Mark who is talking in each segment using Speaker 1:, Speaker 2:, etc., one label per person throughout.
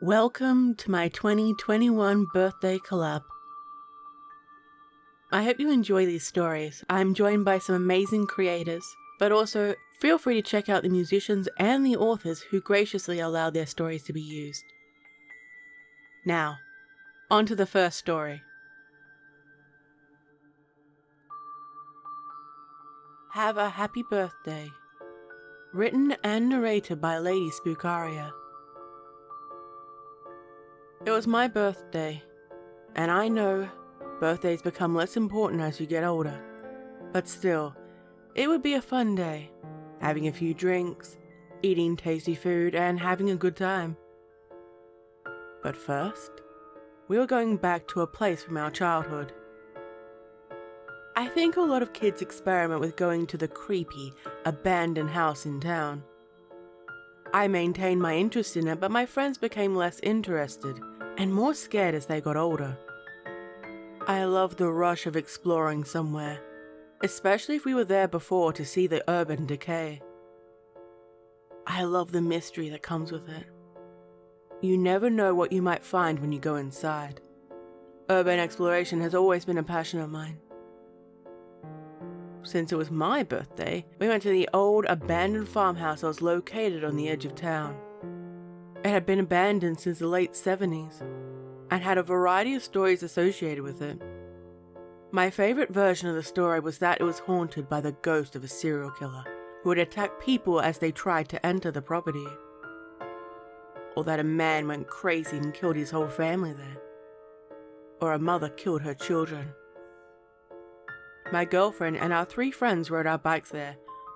Speaker 1: Welcome to my 2021 birthday collab. I hope you enjoy these stories. I'm joined by some amazing creators, but also feel free to check out the musicians and the authors who graciously allowed their stories to be used. Now, on to the first story. Have a Happy Birthday. Written and narrated by Lady Spookaria. It was my birthday, and I know birthdays become less important as you get older, but still, it would be a fun day, having a few drinks, eating tasty food, and having a good time. But first, we were going back to a place from our childhood. I think a lot of kids experiment with going to the creepy, abandoned house in town. I maintained my interest in it, but my friends became less interested and more scared as they got older. I love the rush of exploring somewhere, especially if we were there before to see the urban decay. I love the mystery that comes with it. You never know what you might find when you go inside. Urban exploration has always been a passion of mine. Since it was my birthday, we went to the old abandoned farmhouse that was located on the edge of town. It had been abandoned since the late 70s and had a variety of stories associated with it. My favorite version of the story was that it was haunted by the ghost of a serial killer who would attack people as they tried to enter the property. Or that a man went crazy and killed his whole family there. Or a mother killed her children. My girlfriend and our 3 friends rode our bikes there.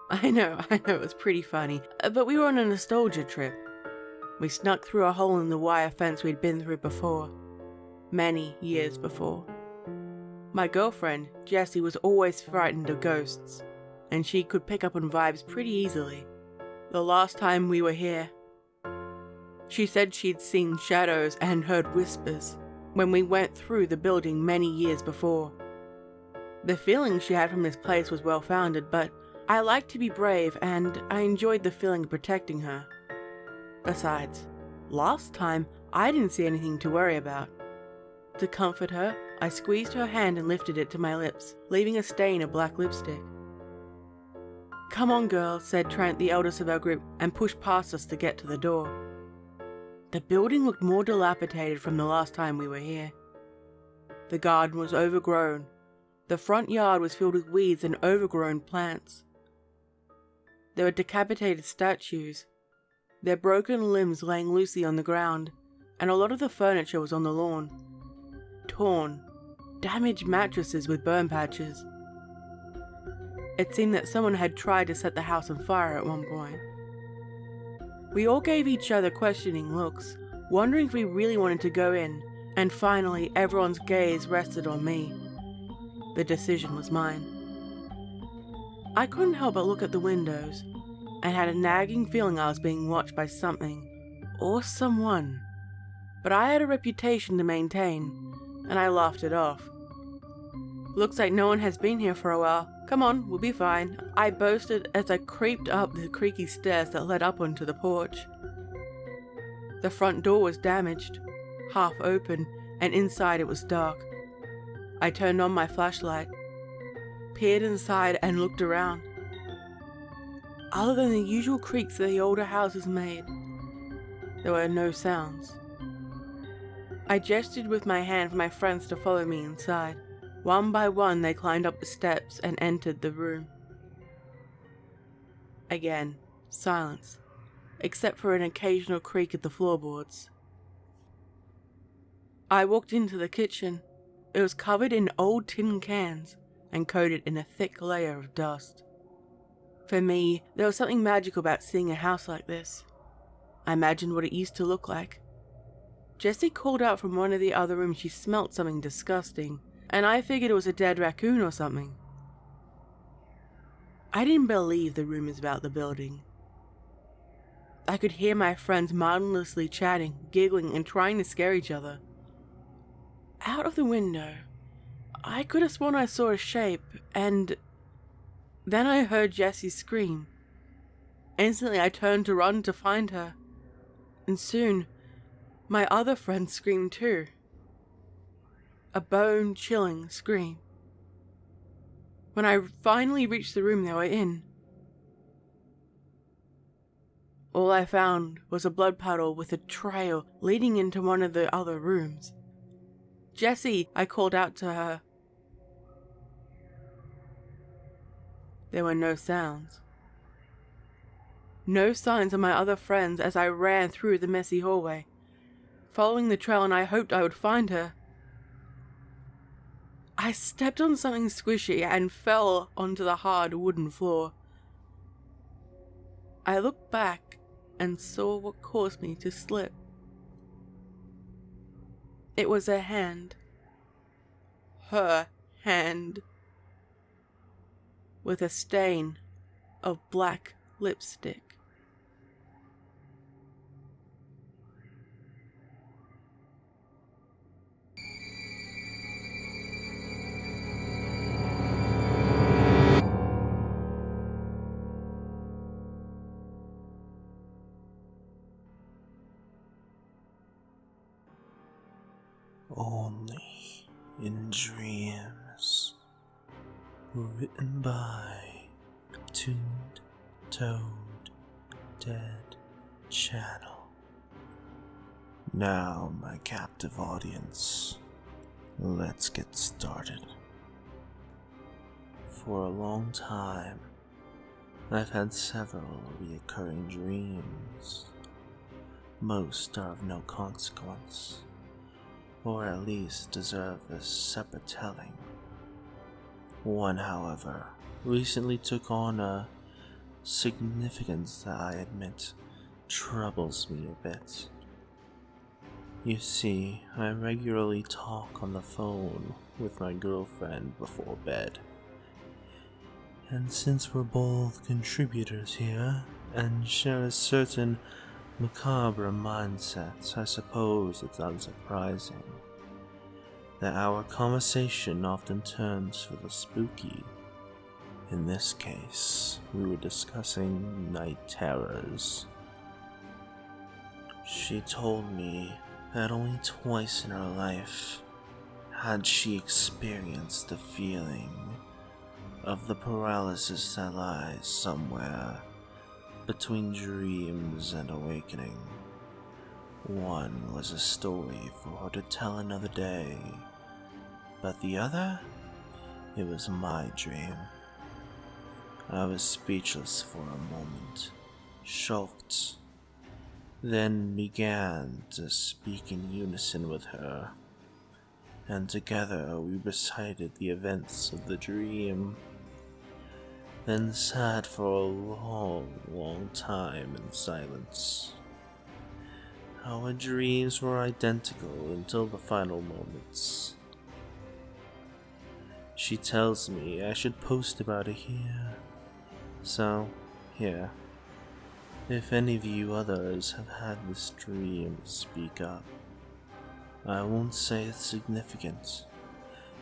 Speaker 1: I know, it was pretty funny, but we were on a nostalgia trip. We snuck through a hole in the wire fence we'd been through before. Many years before. My girlfriend, Jessie, was always frightened of ghosts, and she could pick up on vibes pretty easily. The last time we were here, she said she'd seen shadows and heard whispers when we went through the building many years before. The feeling she had from this place was well-founded, but I liked to be brave and I enjoyed the feeling of protecting her. Besides, last time I didn't see anything to worry about. To comfort her, I squeezed her hand and lifted it to my lips, leaving a stain of black lipstick. "Come on, girl," said Trent, the eldest of our group, and pushed past us to get to the door. The building looked more dilapidated from the last time we were here. The garden was overgrown. The front yard was filled with weeds and overgrown plants. There were decapitated statues, their broken limbs laying loosely on the ground, and a lot of the furniture was on the lawn. Torn, damaged mattresses with burn patches. It seemed that someone had tried to set the house on fire at one point. We all gave each other questioning looks, wondering if we really wanted to go in, and finally everyone's gaze rested on me. The decision was mine. I couldn't help but look at the windows, and had a nagging feeling I was being watched by something, or someone. But I had a reputation to maintain, and I laughed it off. "Looks like no one has been here for a while. Come on, we'll be fine," I boasted as I creeped up the creaky stairs that led up onto the porch. The front door was damaged, half open, and inside it was dark. I turned on my flashlight, peered inside and looked around. Other than the usual creaks that the older houses made, there were no sounds. I gestured with my hand for my friends to follow me inside. One by one they climbed up the steps and entered the room. Again, silence, except for an occasional creak at the floorboards. I walked into the kitchen. It was covered in old tin cans and coated in a thick layer of dust. For me, there was something magical about seeing a house like this. I imagined what it used to look like. Jessie called out from one of the other rooms she smelt something disgusting, and I figured it was a dead raccoon or something. I didn't believe the rumors about the building. I could hear my friends mindlessly chatting, giggling, and trying to scare each other. Out of the window, I could have sworn I saw a shape, and then I heard Jessie scream. Instantly I turned to run to find her, and soon My other friends screamed too. A bone-chilling scream. When I finally reached the room they were in, all I found was a blood puddle with a trail leading into one of the other rooms. "Jessie," I called out to her. There were no sounds. No signs of my other friends as I ran through the messy hallway, following the trail, and I hoped I would find her. I stepped on something squishy and fell onto the hard wooden floor. I looked back and saw what caused me to slip. It was a hand. Her hand. With a stain of black lipstick.
Speaker 2: Only in Dreams. Written by tunedtoadeadchannel. Now, my captive audience, let's get started. For a long time, I've had several recurring dreams. Most are of no consequence, or at least deserve a separate telling. One, however, recently took on a significance that I admit troubles me a bit. You see, I regularly talk on the phone with my girlfriend before bed. And since we're both contributors here and share a certain macabre mindset, I suppose it's unsurprising that our conversation often turns for the spooky. In this case, we were discussing night terrors. She told me that only twice in her life had she experienced the feeling of the paralysis that lies somewhere between dreams and awakening. One was a story for her to tell another day, but the other, it was my dream. I was speechless for a moment, shocked, then began to speak in unison with her, and together we recited the events of the dream, then sat for a long time in silence. Our dreams were identical until the final moments. She tells me I should post about it here, so here. If any of you others have had this dream, speak up. I won't say it's significant,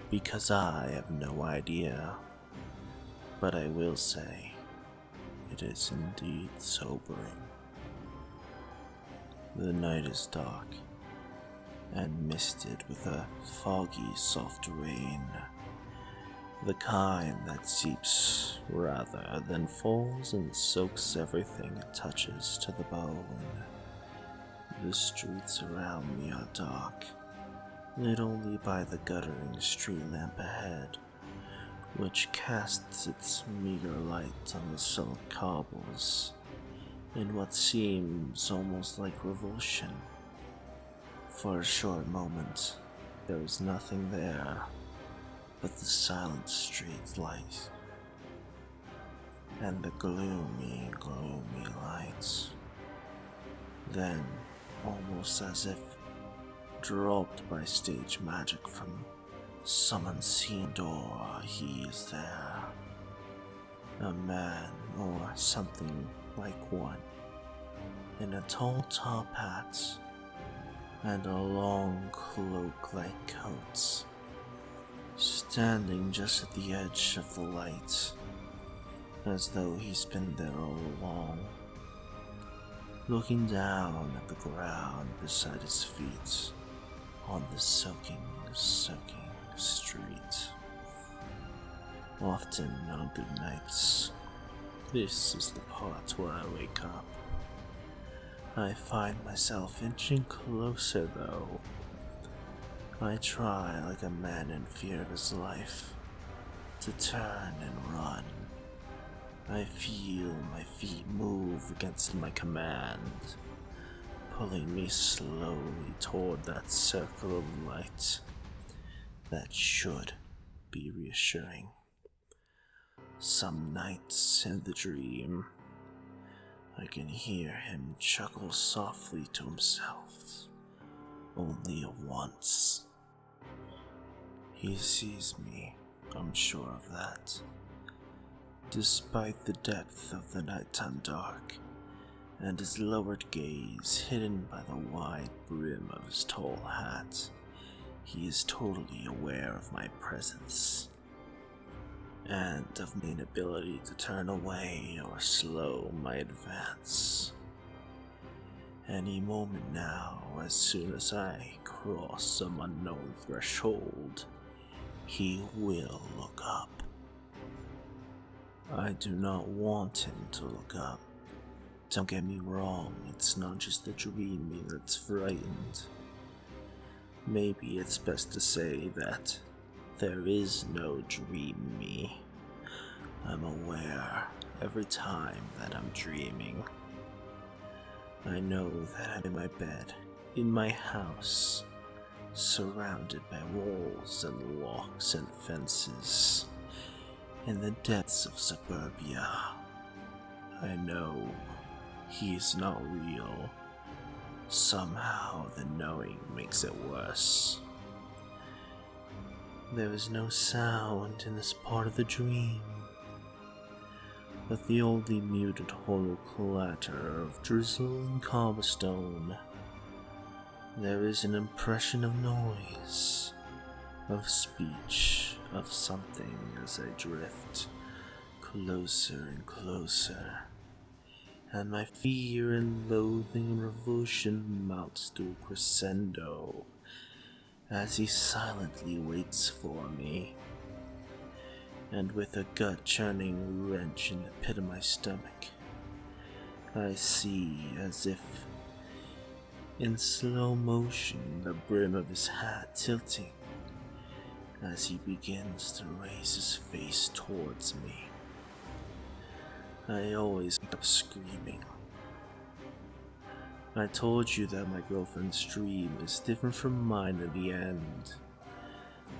Speaker 2: because I have no idea, but I will say it is indeed sobering. The night is dark and misted with a foggy, soft rain, the kind that seeps rather than falls and soaks everything it touches to the bone. The streets around me are dark, lit only by the guttering street lamp ahead, which casts its meager light on the sullen cobbles in what seems almost like revulsion. For a short moment, there is nothing there but the silent street light and the gloomy lights. Then, almost as if dropped by stage magic from some unseen door, he is there. A man, or something like one, in a tall top hat and a long cloak-like coat, standing just at the edge of the light, as though he's been there all along. looking down at the ground beside his feet on the soaking street. Often on good nights, this is the part where I wake up. I find myself inching closer though. I try like a man in fear of his life to turn and run. I feel my feet move against my command, pulling me slowly toward that circle of light that should be reassuring. Some nights in the dream, I can hear him chuckle softly to himself, only once. He sees me, I'm sure of that. Despite the depth of the nighttime dark, and his lowered gaze hidden by the wide brim of his tall hat, he is totally aware of my presence, and of my inability to turn away or slow my advance. Any moment now, as soon as I cross some unknown threshold, he will look up. I do not want him to look up. Don't get me wrong, it's not just the dream me that's frightened. Maybe it's best to say that there is no dream me. I'm aware every time that I'm dreaming. I know that I'm in my bed, in my house, surrounded by walls and locks and fences, in the depths of suburbia. I know he is not real. Somehow the knowing makes it worse. There is no sound in this part of the dream, but the oldly muted hollow clatter of drizzling cobblestone. There is an impression of noise, of speech, of something as I drift closer and closer, and my fear and loathing and revulsion mounts to a crescendo as he silently waits for me. And with a gut-churning wrench in the pit of my stomach, I see, as if in slow motion, the brim of his hat tilting as he begins to raise his face towards me. I always end up screaming. I told you that my girlfriend's dream is different from mine in the end.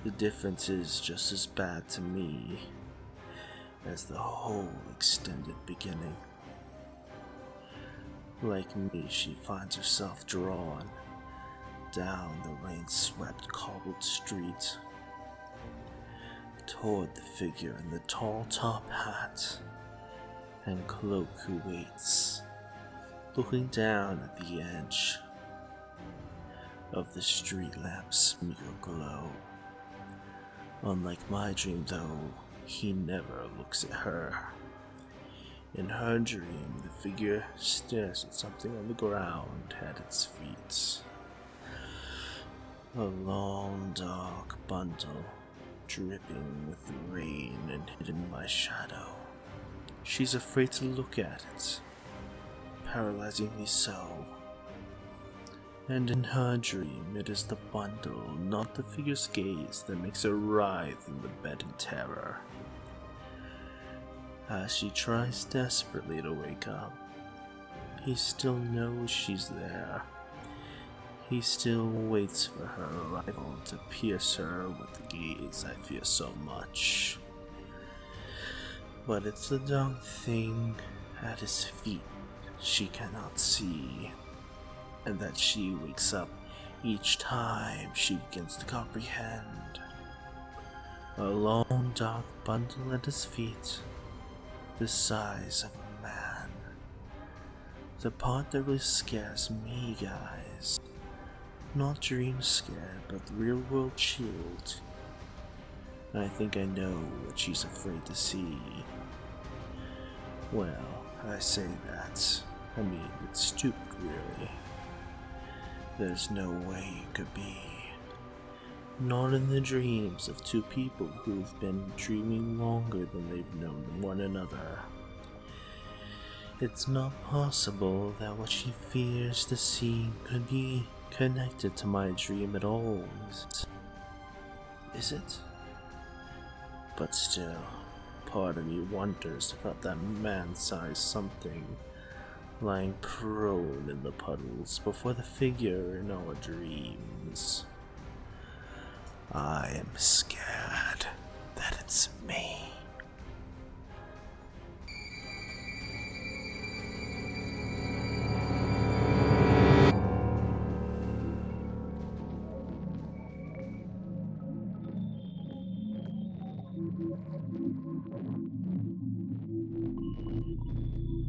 Speaker 2: The difference is just as bad to me as the whole extended beginning. Like me, she finds herself drawn down the rain-swept cobbled street toward the figure in the tall top hat and cloak who waits, looking down at the edge of the street lamp's meager glow. Unlike my dream though, he never looks at her. In her dream, the figure stares at something on the ground at its feet. A long dark bundle, dripping with rain and hidden by shadow. She's afraid to look at it, paralyzingly so. And in her dream, it is the bundle, not the figure's gaze, that makes her writhe in the bed in terror. As she tries desperately to wake up, he still knows she's there. He still waits for her arrival to pierce her with the gaze I fear so much. But it's the dark thing at his feet she cannot see, and that she wakes up each time she begins to comprehend. A long dark bundle at his feet, the size of a man. The part that really scares me, guys. Not dream scared, but real world chilled. I think I know what she's afraid to see. Well, I say that It's stupid, really. There's no way it could be. Not in the dreams of two people who've been dreaming longer than they've known one another. It's not possible that what she fears to see could be connected to my dream at all. Is it? But still, part of me wonders about that man-sized something lying prone in the puddles before the figure in our dreams. I am scared that it's me.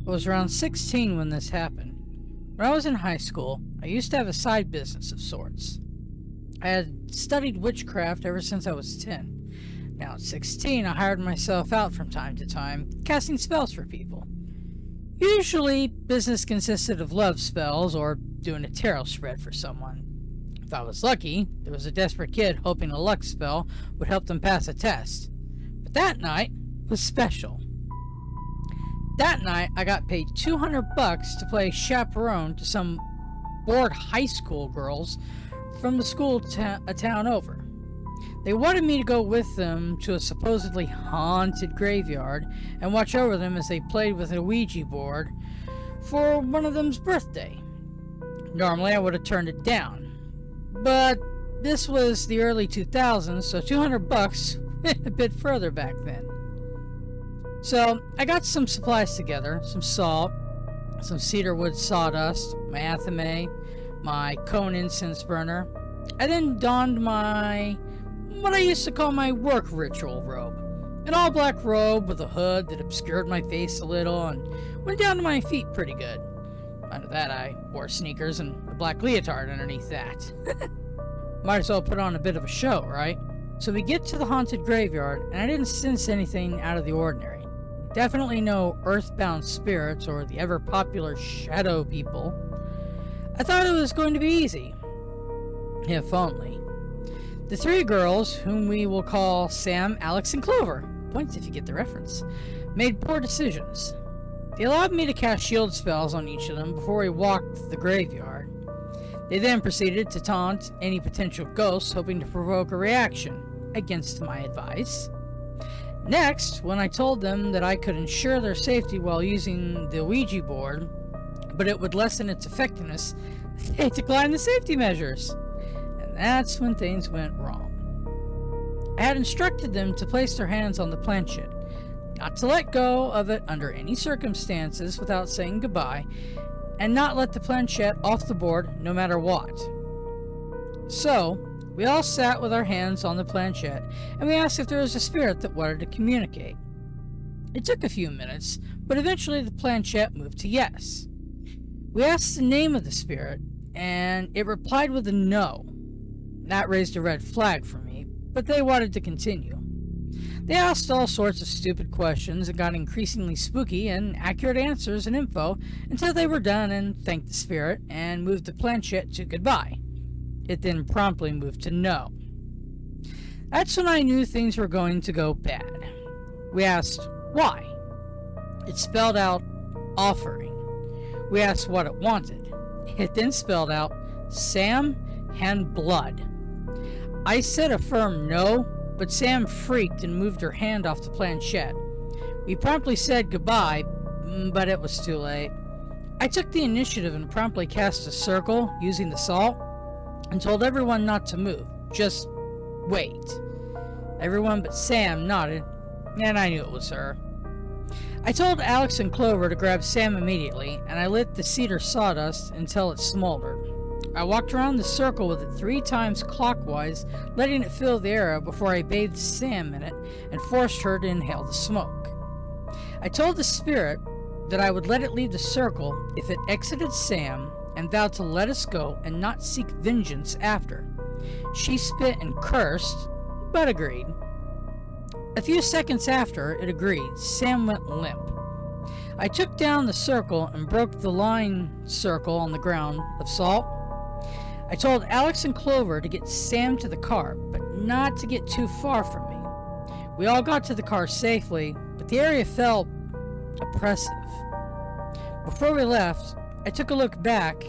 Speaker 3: I was around 16 when this happened. When I was in high school, I used to have a side business of sorts. I had studied witchcraft ever since I was 10. Now at 16, I hired myself out from time to time, casting spells for people. Usually, business consisted of love spells or doing a tarot spread for someone. If I was lucky, there was a desperate kid hoping a luck spell would help them pass a test. But that night was special. That night, I got paid $200 to play chaperone to some bored high school girls from the school a town over. They wanted me to go with them to a supposedly haunted graveyard and watch over them as they played with a Ouija board for one of them's birthday. Normally, I would have turned it down, but this was the early 2000s, so $200 went a bit further back then. So, I got some supplies together, some salt, some cedarwood sawdust, my athame, my cone incense burner. I then donned what I used to call my work ritual robe. An all-black robe with a hood that obscured my face a little and went down to my feet pretty good. Under that, I wore sneakers and a black leotard underneath that. Might as well put on a bit of a show, right? So we get to the haunted graveyard, and I didn't sense anything out of the ordinary. Definitely no earthbound spirits or the ever-popular shadow people. I thought it was going to be easy. If only. The three girls, whom we will call Sam, Alex, and Clover, points if you get the reference, made poor decisions. They allowed me to cast shield spells on each of them before we walked the graveyard. They then proceeded to taunt any potential ghosts, hoping to provoke a reaction against my advice. Next, when I told them that I could ensure their safety while using the Ouija board, but it would lessen its effectiveness, they declined the safety measures. And that's when things went wrong. I had instructed them to place their hands on the planchette, not to let go of it under any circumstances without saying goodbye, and not let the planchette off the board no matter what. So, we all sat with our hands on the planchette, and we asked if there was a spirit that wanted to communicate. It took a few minutes, but eventually the planchette moved to yes. We asked the name of the spirit, and it replied with a no. That raised a red flag for me, but they wanted to continue. They asked all sorts of stupid questions and got increasingly spooky and accurate answers and info until they were done and thanked the spirit and moved the planchette to goodbye. It then promptly moved to no. That's when I knew things were going to go bad. We asked why. It spelled out offering. We asked what it wanted. It then spelled out Sam and blood. I said a firm no, but Sam freaked and moved her hand off the planchette. We promptly said goodbye, but it was too late. I took the initiative and promptly cast a circle using the salt and told everyone not to move, just wait. Everyone but Sam nodded, and I knew it was her. I told Alex and Clover to grab Sam immediately, and I lit the cedar sawdust until it smoldered. I walked around the circle with it 3 times clockwise, letting it fill the air before I bathed Sam in it and forced her to inhale the smoke. I told the spirit that I would let it leave the circle if it exited Sam, and vowed to let us go and not seek vengeance after. She spit and cursed, but agreed. A few seconds after it agreed, Sam went limp. I took down the circle and broke the line circle on the ground of salt. I told Alex and Clover to get Sam to the car, but not to get too far from me. We all got to the car safely, but the area felt oppressive. Before we left, I took a look back,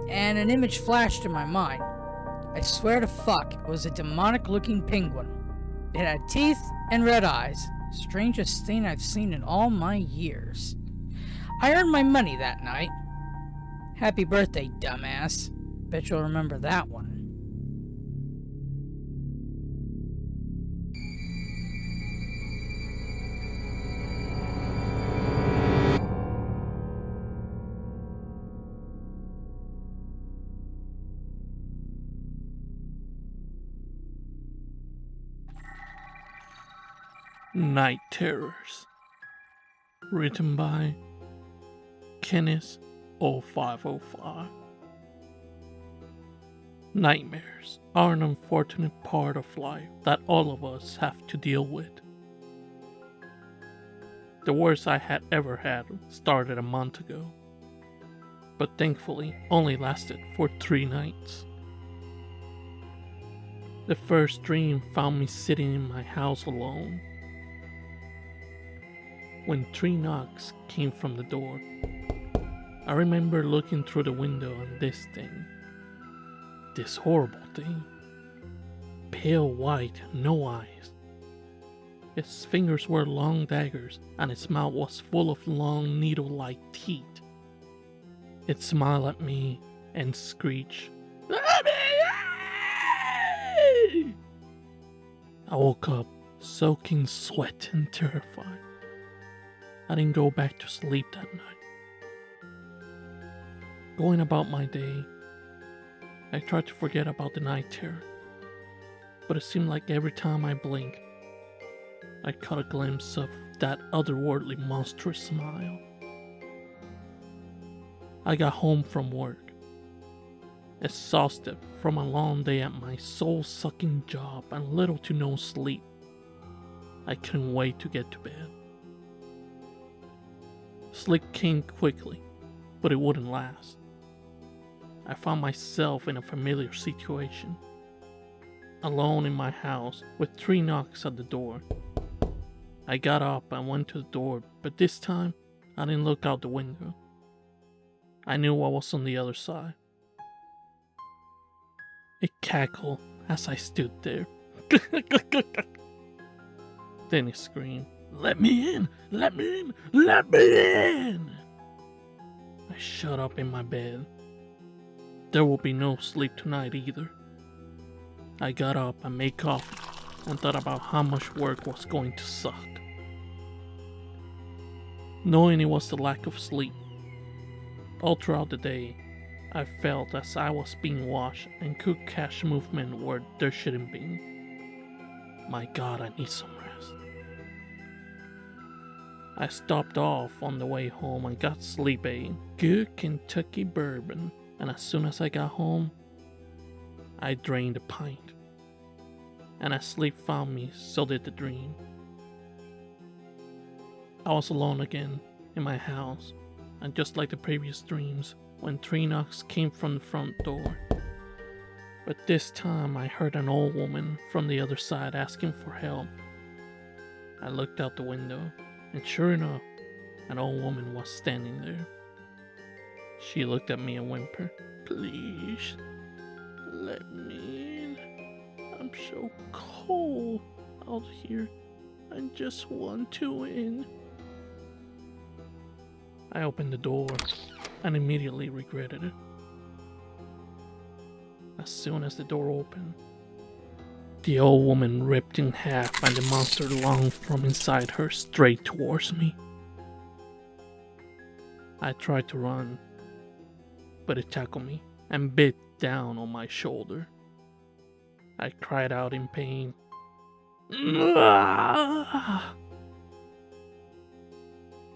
Speaker 3: and an image flashed in my mind. I swear to fuck, it was a demonic-looking penguin. It had teeth and red eyes. Strangest thing I've seen in all my years. I earned my money that night. Happy birthday, dumbass. Bet you'll remember that one.
Speaker 4: Night Terrors. Written by Kenneth 0505. Nightmares are an unfortunate part of life that all of us have to deal with. The worst I had ever had started a month ago, but thankfully only lasted for 3 nights. The first dream found me sitting in my house alone. When 3 knocks came from the door, I remember looking through the window and this thing. This horrible thing. Pale white, no eyes. Its fingers were long daggers and its mouth was full of long needle-like teeth. It smiled at me and screeched, "Let me in!" I woke up soaking sweat and terrified. I didn't go back to sleep that night. Going about my day, I tried to forget about the night terror, but it seemed like every time I blinked, I caught a glimpse of that otherworldly monstrous smile. I got home from work, exhausted from a long day at my soul-sucking job and little to no sleep. I couldn't wait to get to bed. Sleep came quickly, but it wouldn't last. I found myself in a familiar situation, alone in my house with 3 knocks at the door. I got up and went to the door, but this time I didn't look out the window. I knew what was on the other side. It cackled as I stood there. Then it screamed, "Let me in! Let me in! Let me in!" I shut up in my bed. There will be no sleep tonight either. I got up and made coffee and thought about how much work was going to suck. Knowing it was the lack of sleep, all throughout the day, I felt as I was being watched and could catch movement where there shouldn't be. My God, I need some rest. I stopped off on the way home and got sleep aid, good Kentucky bourbon, and as soon as I got home, I drained a pint. And as sleep found me, so did the dream. I was alone again in my house, and just like the previous dreams, when 3 knocks came from the front door. But this time I heard an old woman from the other side asking for help. I looked out the window, and sure enough, an old woman was standing there. She looked at me and whimpered, "Please, let me in. I'm so cold out here. I just want to in." I opened the door and immediately regretted it. As soon as the door opened, the old woman ripped in half and the monster lunged from inside her straight towards me. I tried to run, but it tackled me and bit down on my shoulder. I cried out in pain.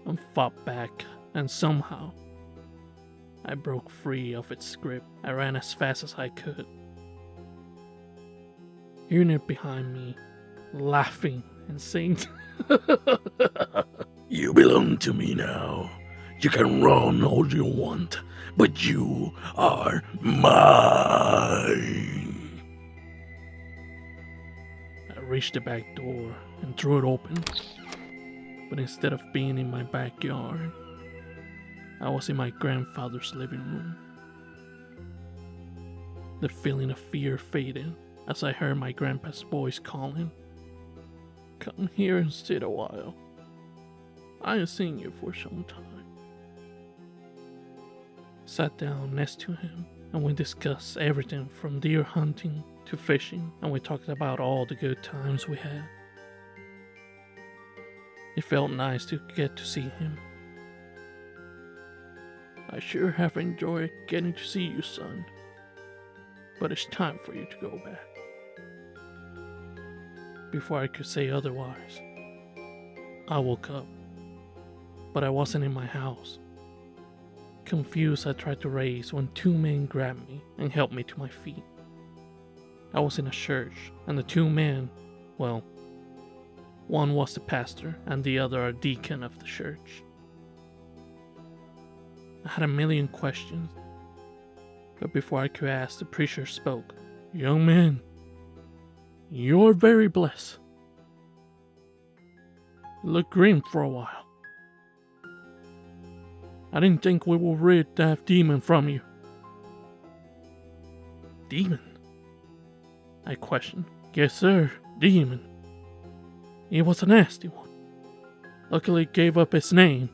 Speaker 4: And fought back, and somehow I broke free of its grip. I ran as fast as I could. Hearing it behind me, laughing and saying, You belong to me now. You can run all you want, but you are mine. I reached the back door and threw it open. But instead of being in my backyard, I was in my grandfather's living room. The feeling of fear faded as I heard my grandpa's voice calling. Come here and sit a while. I ain't seen you for some time. Sat down next to him and we discussed everything from deer hunting to fishing, and we talked about all the good times we had. It felt nice to get to see him. I sure have enjoyed getting to see you, son. But it's time for you to go back. Before I could say otherwise, I woke up, but I wasn't in my house. Confused, I tried to raise when two men grabbed me and helped me to my feet. I was in a church, and the two men, well, one was the pastor and the other a deacon of the church. I had a million questions, but before I could ask, the preacher spoke. Young man, you're very blessed. You look grim for a while. I didn't think we were rid that demon from you. Demon? I questioned. Yes, sir, demon. He was a nasty one. Luckily it gave up its name,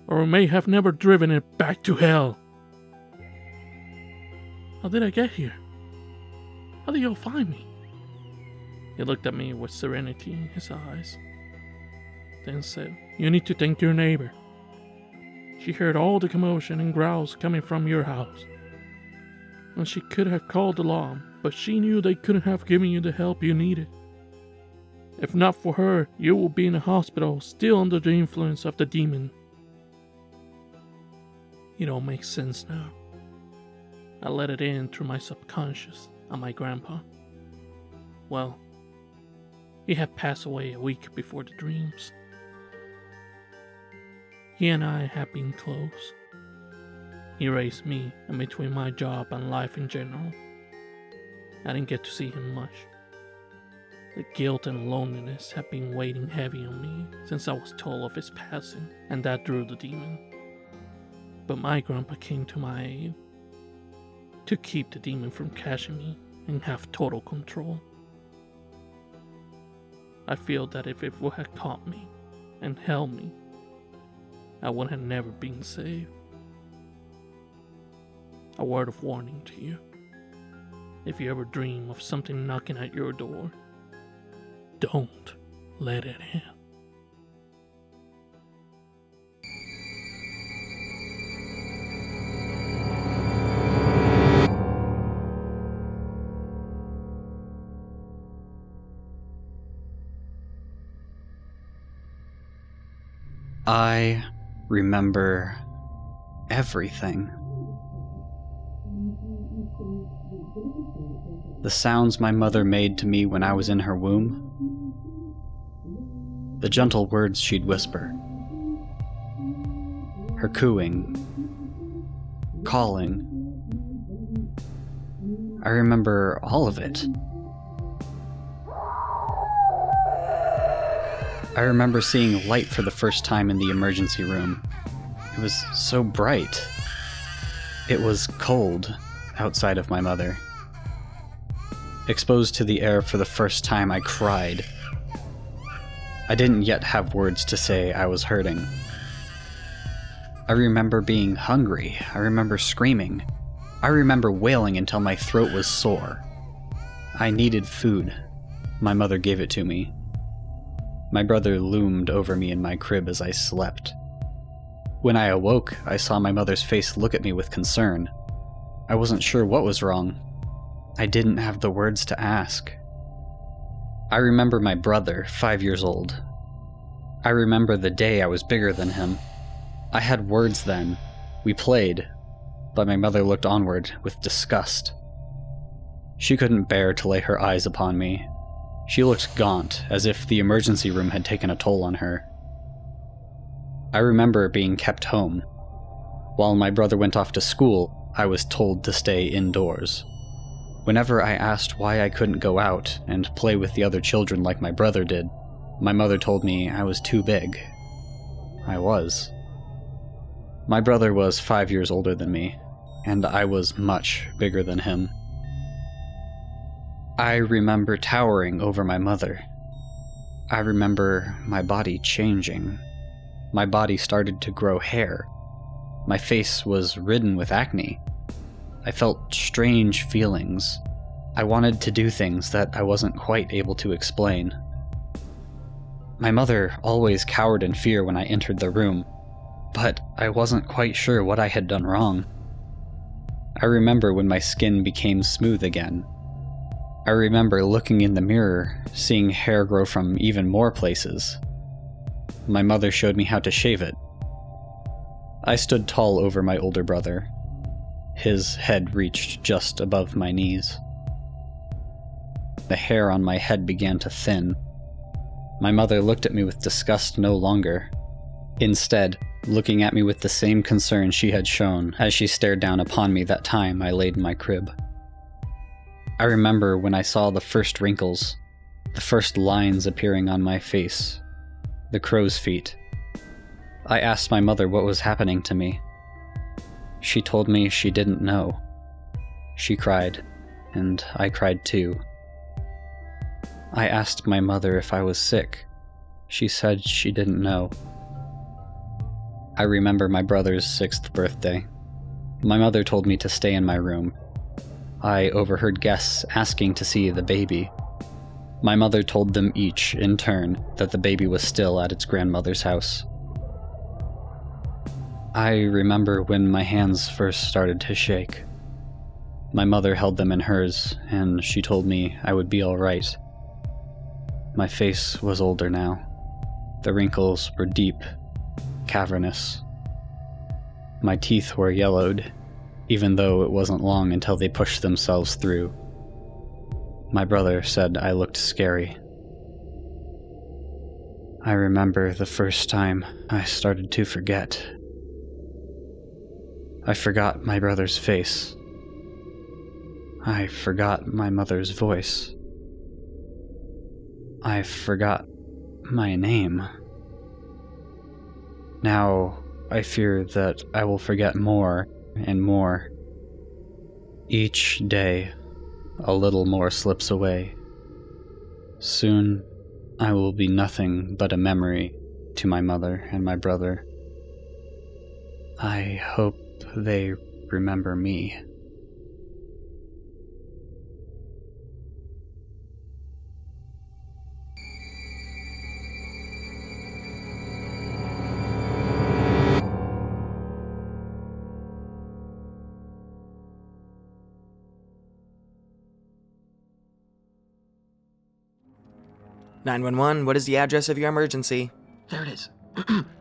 Speaker 4: or we may have never driven it back to hell. How did I get here? How did y'all find me? He looked at me with serenity in his eyes, then said, You need to thank your neighbor. She heard all the commotion and growls coming from your house, and she could have called the alarm, but she knew they couldn't have given you the help you needed. If not for her, you will be in a hospital, still under the influence of the demon. It all makes sense now. I let it in through my subconscious on my grandpa. Well, he had passed away a week before the dreams. He and I had been close. He raised me, and between my job and life in general, I didn't get to see him much. The guilt and loneliness had been weighing heavy on me since I was told of his passing, and that drew the demon. But my grandpa came to my aid to keep the demon from catching me and have total control. I feel that if it would have caught me and held me, I would have never been saved. A word of warning to you. If you ever dream of something knocking at your door, don't let it in.
Speaker 5: I remember everything. The sounds my mother made to me when I was in her womb. The gentle words she'd whisper. Her cooing. Calling. I remember all of it. I remember seeing light for the first time in the emergency room. It was so bright. It was cold outside of my mother. Exposed to the air for the first time, I cried. I didn't yet have words to say I was hurting. I remember being hungry. I remember screaming. I remember wailing until my throat was sore. I needed food. My mother gave it to me. My brother loomed over me in my crib as I slept. When I awoke, I saw my mother's face look at me with concern. I wasn't sure what was wrong. I didn't have the words to ask. I remember my brother, 5 years old. I remember the day I was bigger than him. I had words then. We played, but my mother looked onward with disgust. She couldn't bear to lay her eyes upon me. She looked gaunt, as if the emergency room had taken a toll on her. I remember being kept home. While my brother went off to school, I was told to stay indoors. Whenever I asked why I couldn't go out and play with the other children like my brother did, my mother told me I was too big. I was. My brother was 5 years older than me, and I was much bigger than him. I remember towering over my mother. I remember my body changing. My body started to grow hair. My face was ridden with acne. I felt strange feelings. I wanted to do things that I wasn't quite able to explain. My mother always cowered in fear when I entered the room, but I wasn't quite sure what I had done wrong. I remember when my skin became smooth again. I remember looking in the mirror, seeing hair grow from even more places. My mother showed me how to shave it. I stood tall over my older brother. His head reached just above my knees. The hair on my head began to thin. My mother looked at me with disgust no longer. Instead, looking at me with the same concern she had shown as she stared down upon me that time I laid in my crib. I remember when I saw the first wrinkles, the first lines appearing on my face, the crow's feet. I asked my mother what was happening to me. She told me she didn't know. She cried, and I cried too. I asked my mother if I was sick. She said she didn't know. I remember my brother's 6th birthday. My mother told me to stay in my room. I overheard guests asking to see the baby. My mother told them each, in turn, that the baby was still at its grandmother's house. I remember when my hands first started to shake. My mother held them in hers, and she told me I would be all right. My face was older now. The wrinkles were deep, cavernous. My teeth were yellowed, even though it wasn't long until they pushed themselves through. My brother said I looked scary. I remember the first time I started to forget. I forgot my brother's face. I forgot my mother's voice. I forgot my name. Now, I fear that I will forget more and more. Each day, a little more slips away. Soon, I will be nothing but a memory to my mother and my brother. I hope they remember me.
Speaker 6: (911), what is the address of your emergency?
Speaker 7: There it is.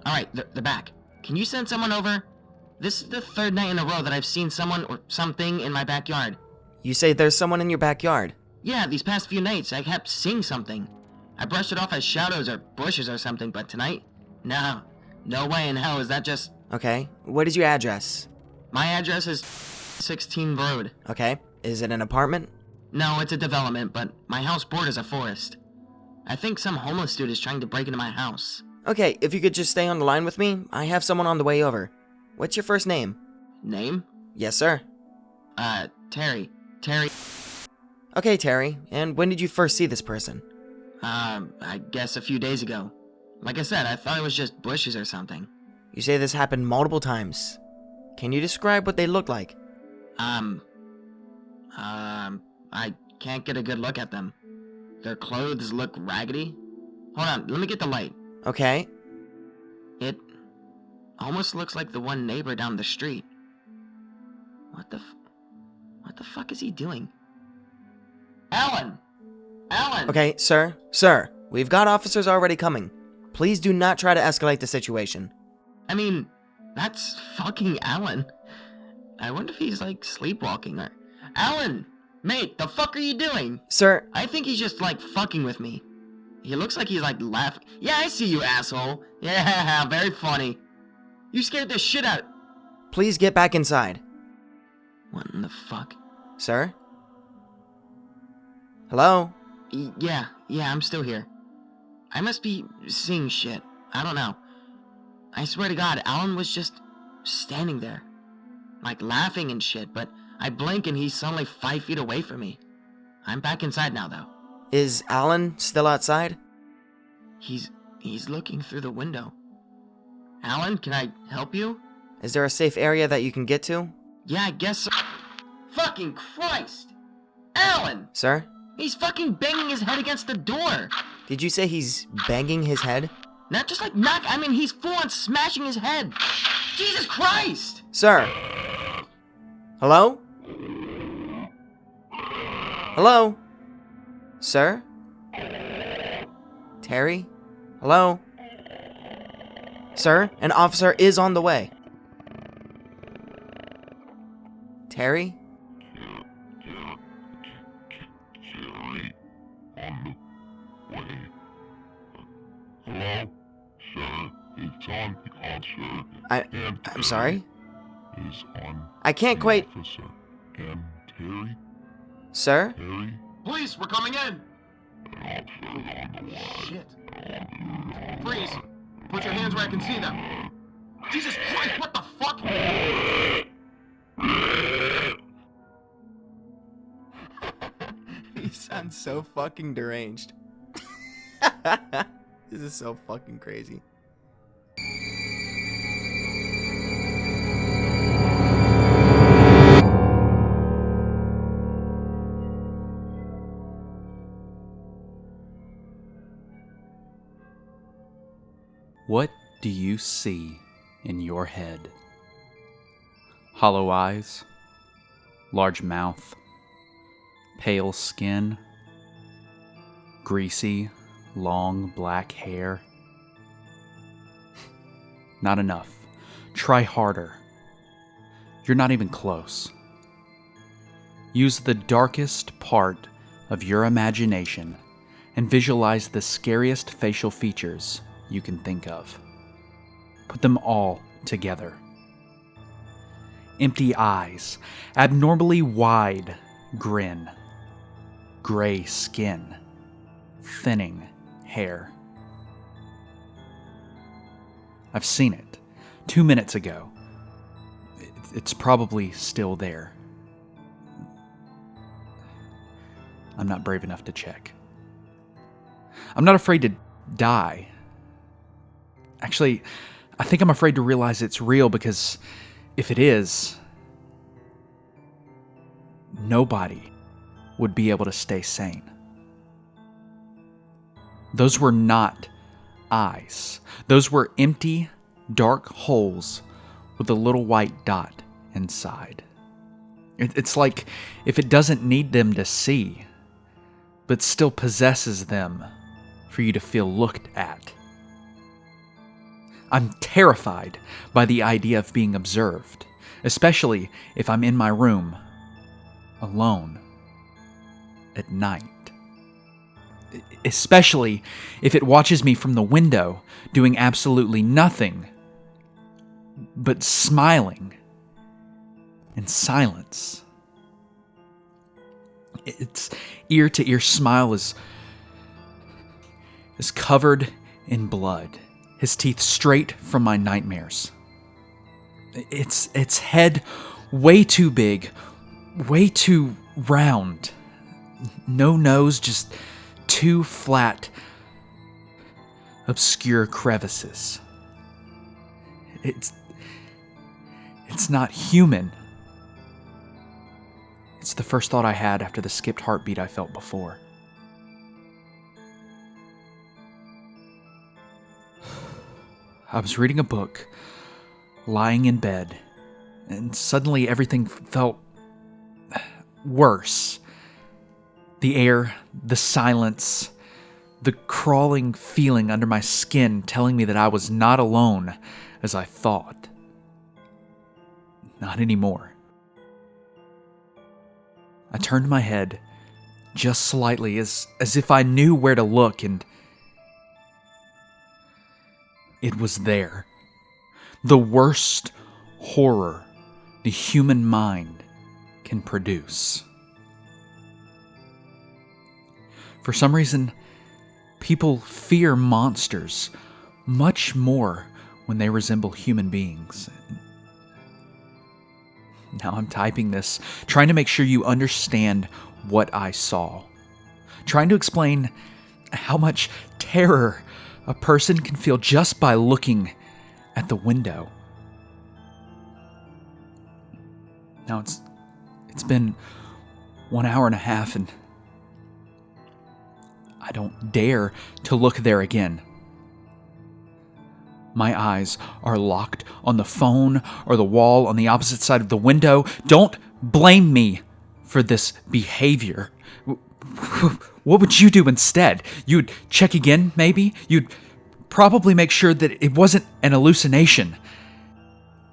Speaker 7: Alright, the back. Can you send someone over? This is the 3rd night in a row that I've seen someone or something in my backyard.
Speaker 6: You say there's someone in your backyard?
Speaker 7: Yeah, these past few nights I kept seeing something. I brushed it off as shadows or bushes or something, but tonight? No way in hell is that just...
Speaker 6: Okay, what is your address?
Speaker 7: My address is 16 Road.
Speaker 6: Okay, is it an apartment?
Speaker 7: No, it's a development, but my house borders a forest. I think some homeless dude is trying to break into my house.
Speaker 6: Okay, if you could just stay on the line with me, I have someone on the way over. What's your first name?
Speaker 7: Name?
Speaker 6: Yes, sir.
Speaker 7: Terry.
Speaker 6: Okay, Terry, and when did you first see this person?
Speaker 7: I guess a few days ago. Like I said, I thought it was just bushes or something.
Speaker 6: You say this happened multiple times. Can you describe what they look like?
Speaker 7: I can't get a good look at them. Their clothes look raggedy. Hold on, let me get the light.
Speaker 6: Okay.
Speaker 7: It almost looks like the one neighbor down the street. What the fuck is he doing? Alan!
Speaker 6: Okay, sir, we've got officers already coming. Please do not try to escalate the situation.
Speaker 7: I mean, that's fucking Alan. I wonder if he's like sleepwalking or... Alan! Mate, the fuck are you doing?
Speaker 6: Sir...
Speaker 7: I think he's just like fucking with me. He looks like he's like laughing. Yeah, I see you, asshole. Yeah, very funny. You scared the shit out.
Speaker 6: Please get back inside.
Speaker 7: What in the fuck?
Speaker 6: Sir? Hello?
Speaker 7: Yeah, I'm still here. I must be seeing shit. I don't know. I swear to God, Alan was just standing there. Like laughing and shit, but I blink and he's suddenly 5 feet away from me. I'm back inside now, though.
Speaker 6: Is Alan still outside?
Speaker 7: He's looking through the window. Alan, can I help you?
Speaker 6: Is there a safe area that you can get to?
Speaker 7: Yeah, I guess so. Fucking Christ! Alan!
Speaker 6: Sir?
Speaker 7: He's fucking banging his head against the door!
Speaker 6: Did you say he's banging his head?
Speaker 7: Not just like knock, I mean he's full on smashing his head! Jesus Christ!
Speaker 6: Sir? Hello? Hello? Sir? Terry? Hello? Sir, an officer is on the way. Terry?
Speaker 8: Hello, sir. It's on the officer.
Speaker 6: I'm sorry?
Speaker 8: Is on
Speaker 6: I can't quite...
Speaker 8: officer. And Terry?
Speaker 6: Sir?
Speaker 8: Terry?
Speaker 7: Police, we're coming in!
Speaker 8: An officer on the way.
Speaker 7: Shit. Freeze! Put your hands where I can see them. Jesus Christ, what the fuck?
Speaker 6: He sounds so fucking deranged. This is so fucking crazy.
Speaker 9: What do you see in your head? Hollow eyes, large mouth, pale skin, greasy, long black hair. Not enough. Try harder. You're not even close. Use the darkest part of your imagination and visualize the scariest facial features you can think of. Put them all together. Empty eyes, abnormally wide grin, gray skin, thinning hair. I've seen it 2 minutes ago. It's probably still there. I'm not brave enough to check. I'm not afraid to die. Actually, I think I'm afraid to realize it's real, because if it is, nobody would be able to stay sane. Those were not eyes. Those were empty, dark holes with a little white dot inside. It's like if it doesn't need them to see, but still possesses them for you to feel looked at. I'm terrified by the idea of being observed, especially if I'm in my room, alone, at night. Especially if it watches me from the window, doing absolutely nothing, but smiling in silence. Its ear-to-ear smile is covered in blood. His teeth straight from my nightmares. Its head way too big, way too round. No nose, just two flat, obscure crevices. It's not human. It's the first thought I had after the skipped heartbeat I felt before. I was reading a book, lying in bed, and suddenly everything felt worse. The air, the silence, the crawling feeling under my skin telling me that I was not alone as I thought. Not anymore. I turned my head just slightly as if I knew where to look, and It was there. The worst horror the human mind can produce. For some reason, people fear monsters much more when they resemble human beings. Now I'm typing this, trying to make sure you understand what I saw. Trying to explain how much terror a person can feel just by looking at the window. Now it's been 1 hour and a half and I don't dare to look there again. My eyes are locked on the phone or the wall on the opposite side of the window. Don't blame me for this behavior. What would you do instead? You'd check again, maybe? You'd probably make sure that it wasn't an hallucination.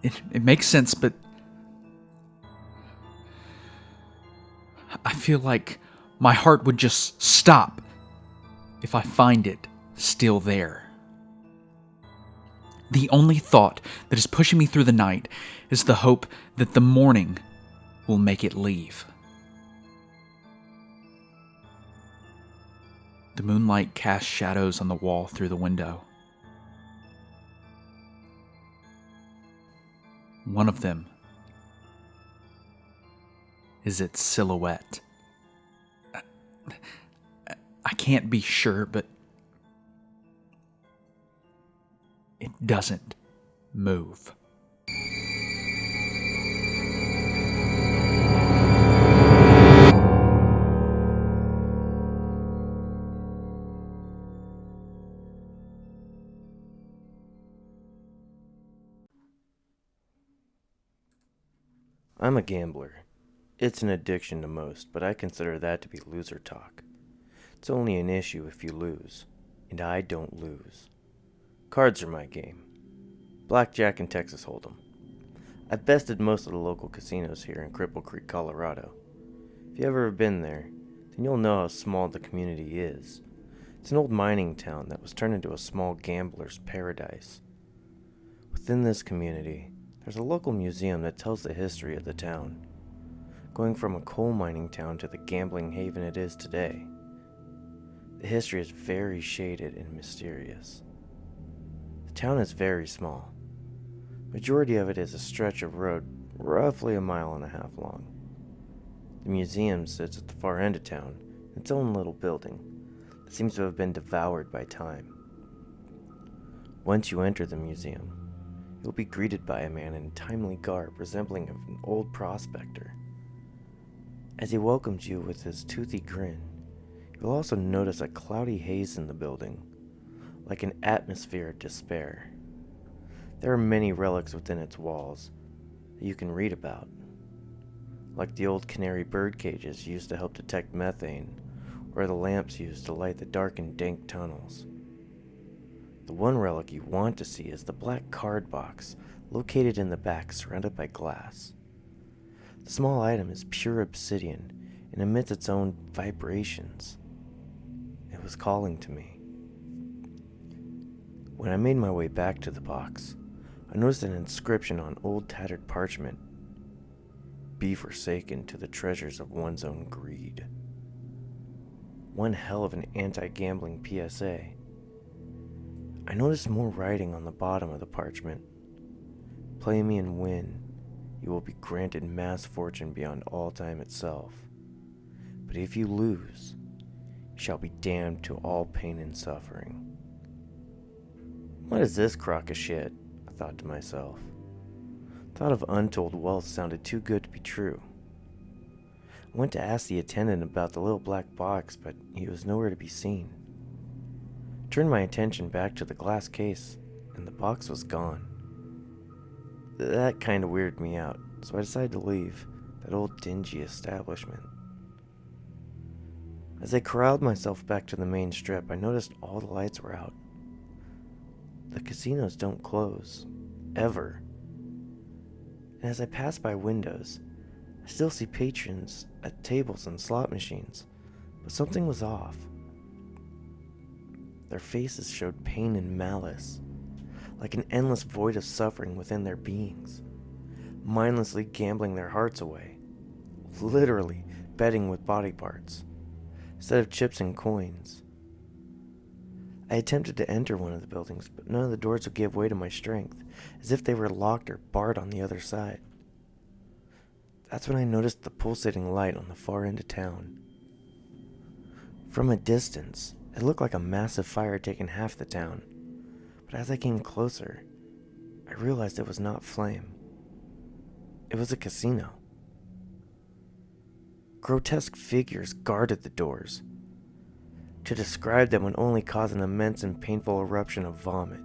Speaker 9: It makes sense, but I feel like my heart would just stop if I find it still there. The only thought that is pushing me through the night is the hope that the morning will make it leave. The moonlight casts shadows on the wall through the window. One of them is its silhouette. I can't be sure, but it doesn't move.
Speaker 10: I'm a gambler. It's an addiction to most, but I consider that to be loser talk. It's only an issue if you lose, and I don't lose. Cards are my game. Blackjack and Texas Hold'em. I've bested most of the local casinos here in Cripple Creek, Colorado. If you ever have been there, then you'll know how small the community is. It's an old mining town that was turned into a small gambler's paradise. Within this community, there's a local museum that tells the history of the town, going from a coal mining town to the gambling haven it is today. The history is very shaded and mysterious. The town is very small. Majority of it is a stretch of road roughly 1.5 miles long. The museum sits at the far end of town, in its own little building that seems to have been devoured by time. Once you enter the museum, you'll be greeted by a man in timely garb resembling an old prospector. As he welcomes you with his toothy grin, you'll also notice a cloudy haze in the building, like an atmosphere of despair. There are many relics within its walls that you can read about, like the old canary bird cages used to help detect methane, or the lamps used to light the dark and dank tunnels. The one relic you want to see is the black card box located in the back, surrounded by glass. The small item is pure obsidian and emits its own vibrations. It was calling to me. When I made my way back to the box, I noticed an inscription on old tattered parchment: "Be forsaken to the treasures of one's own greed." One hell of an anti-gambling PSA. I noticed more writing on the bottom of the parchment. "Play me and win. You will be granted mass fortune beyond all time itself. But if you lose, you shall be damned to all pain and suffering." What is this crock of shit? I thought to myself. Thought of untold wealth sounded too good to be true. I went to ask the attendant about the little black box, but he was nowhere to be seen. Turned my attention back to the glass case, and the box was gone. That kind of weirded me out, so I decided to leave that old dingy establishment. As I corralled myself back to the main strip, I noticed all the lights were out. The casinos don't close, ever. And as I pass by windows, I still see patrons at tables and slot machines, but something was off. Their faces showed pain and malice. like an endless void of suffering within their beings, mindlessly gambling their hearts away, literally betting with body parts, instead of chips and coins. I attempted to enter one of the buildings, but none of the doors would give way to my strength, as if they were locked or barred on the other side. That's when I noticed the pulsating light on the far end of town. From a distance, it looked like a massive fire had taken half the town, but as I came closer, I realized it was not flame. It was a casino. Grotesque figures guarded the doors. To describe them would only cause an immense and painful eruption of vomit.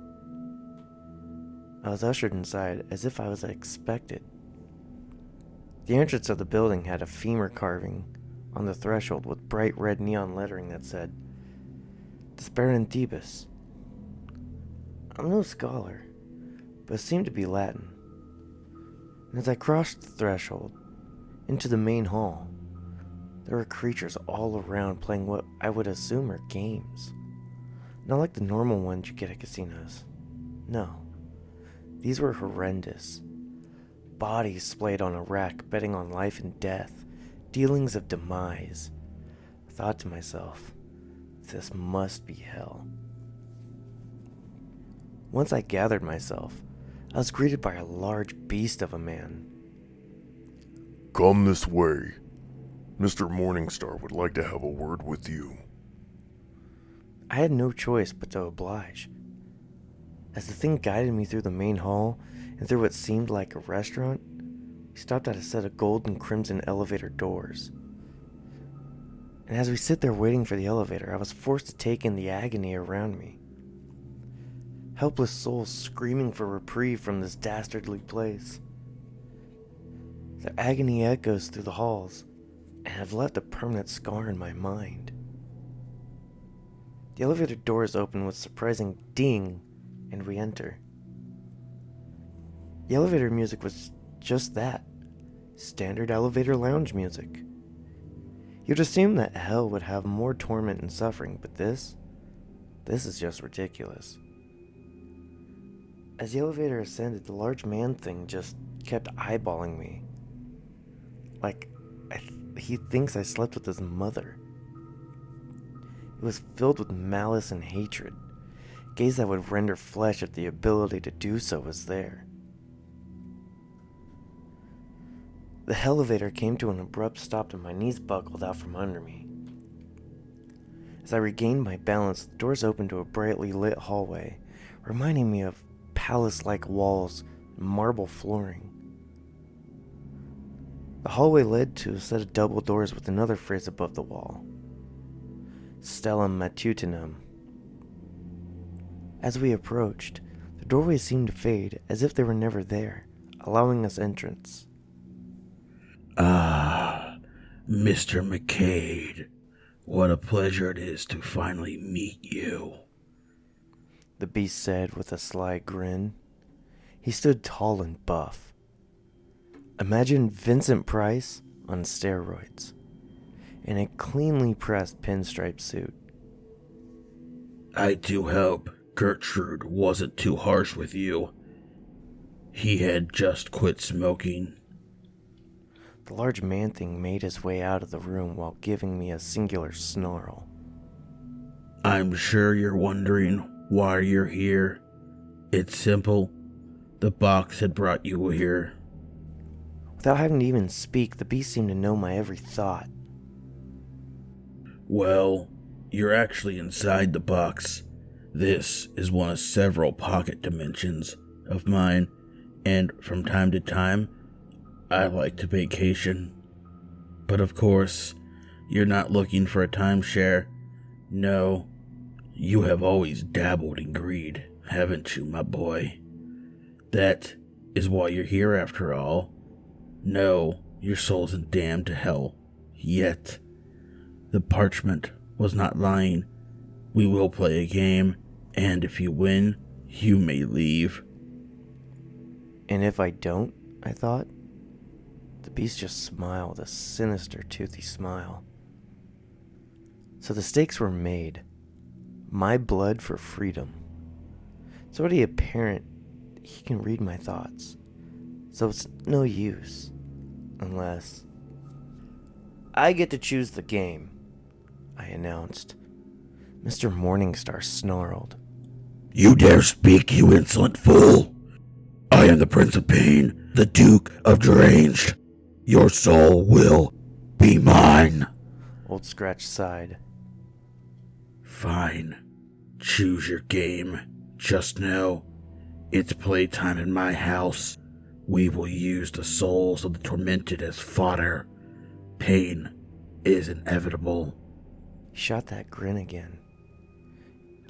Speaker 10: I was ushered inside as if I was expected. The entrance of the building had a femur carving on the threshold with bright red neon lettering that said, Despair in Thebes. I'm no scholar, but it seemed to be Latin. And as I crossed the threshold into the main hall, there were creatures all around playing what I would assume are games. Not like the normal ones you get at casinos. No, these were horrendous. Bodies splayed on a rack, betting on life and death, dealings of demise. I thought to myself, this must be hell. Once I gathered myself, I was greeted by a large beast of a man.
Speaker 8: Come this way. Mr. Morningstar would like to have a word with you.
Speaker 10: I had no choice but to oblige. As the thing guided me through the main hall and through what seemed like a restaurant, we stopped at a set of gold and crimson elevator doors. And as we sit there waiting for the elevator, I was forced to take in the agony around me. Helpless souls screaming for reprieve from this dastardly place. Their agony echoes through the halls and have left a permanent scar in my mind. The elevator doors open with surprising ding, and we enter. The elevator music was just that, standard elevator lounge music. You'd assume that hell would have more torment and suffering, but this is just ridiculous. As the elevator ascended, the large man thing just kept eyeballing me. Like, he thinks I slept with his mother. It was filled with malice and hatred, gaze that would render flesh if the ability to do so was there. The elevator came to an abrupt stop and my knees buckled out from under me. As I regained my balance, the doors opened to a brightly lit hallway, reminding me of palace-like walls and marble flooring. The hallway led to a set of double doors with another phrase above the wall. Stellum matutinum. As we approached, the doorways seemed to fade as if they were never there, allowing us entrance.
Speaker 11: Ah, Mr. McCade. What a pleasure it is to finally meet you.
Speaker 10: The beast said with a sly grin. He stood tall and buff. Imagine Vincent Price on steroids, in a cleanly pressed pinstripe suit.
Speaker 11: I do hope Gertrude wasn't too harsh with you. He had just quit smoking.
Speaker 10: The large man-thing made his way out of the room while giving me a singular snarl.
Speaker 11: I'm sure you're wondering why you're here. It's simple. The box had brought you here.
Speaker 10: Without having to even speak, the beast seemed to know my every thought.
Speaker 11: Well, you're actually inside the box. This is one of several pocket dimensions of mine, and from time to time, I like to vacation. But of course, you're not looking for a timeshare. No, you have always dabbled in greed, haven't you, my boy? That is why you're here after all. No, your soul isn't damned to hell. Yet. The parchment was not lying. We will play a game, and if you win, you may leave.
Speaker 10: And if I don't, I thought. The beast just smiled, a sinister, toothy smile. So the stakes were made. My blood for freedom. It's already apparent he can read my thoughts. So it's no use. Unless I get to choose the game, I announced. Mr. Morningstar snarled.
Speaker 11: You dare speak, you insolent fool! I am the Prince of Pain, the Duke of Deranged. Your soul will be mine.
Speaker 10: Old Scratch sighed.
Speaker 11: Fine. Choose your game. Just know, it's playtime in my house. We will use the souls of the tormented as fodder. Pain is inevitable.
Speaker 10: He shot that grin again.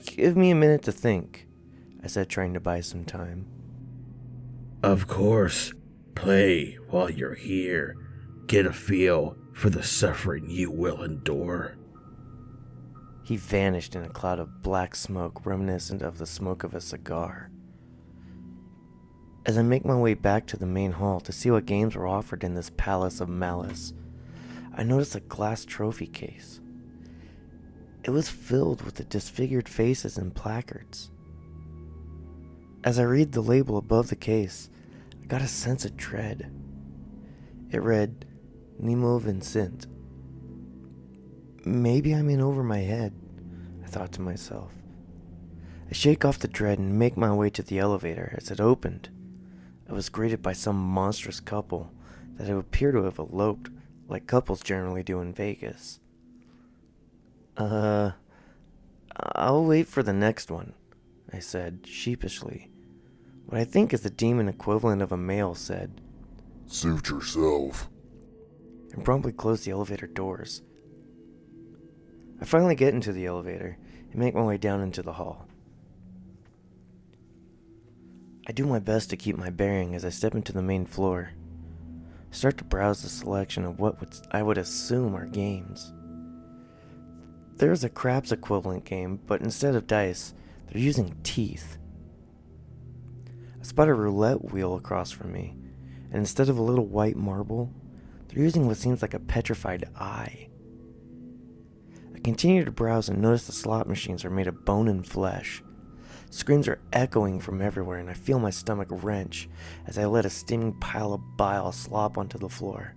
Speaker 10: Give me a minute to think, I said, trying to buy some time.
Speaker 11: Of course. Play while you're here. Get a feel for the suffering you will endure.
Speaker 10: He vanished in a cloud of black smoke reminiscent of the smoke of a cigar. As I make my way back to the main hall to see what games were offered in this palace of malice, I noticed a glass trophy case. It was filled with the disfigured faces and placards. As I read the label above the case, I got a sense of dread. It read, Nemo Vincent. Maybe I'm in over my head, I thought to myself. I shake off the dread and make my way to the elevator. As it opened, I was greeted by some monstrous couple that would appear to have eloped, like couples generally do in Vegas. I'll wait for the next one, I said, sheepishly. What I think is the demon equivalent of a male said,
Speaker 8: Suit yourself.
Speaker 10: And promptly closed the elevator doors. I finally get into the elevator and make my way down into the hall. I do my best to keep my bearing as I step into the main floor. I start to browse the selection of I would assume are games. There is a craps equivalent game, but instead of dice, they're using teeth. I spot a roulette wheel across from me, and instead of a little white marble, they're using what seems like a petrified eye. I continue to browse and notice the slot machines are made of bone and flesh. Screams are echoing from everywhere, and I feel my stomach wrench as I let a steaming pile of bile slop onto the floor.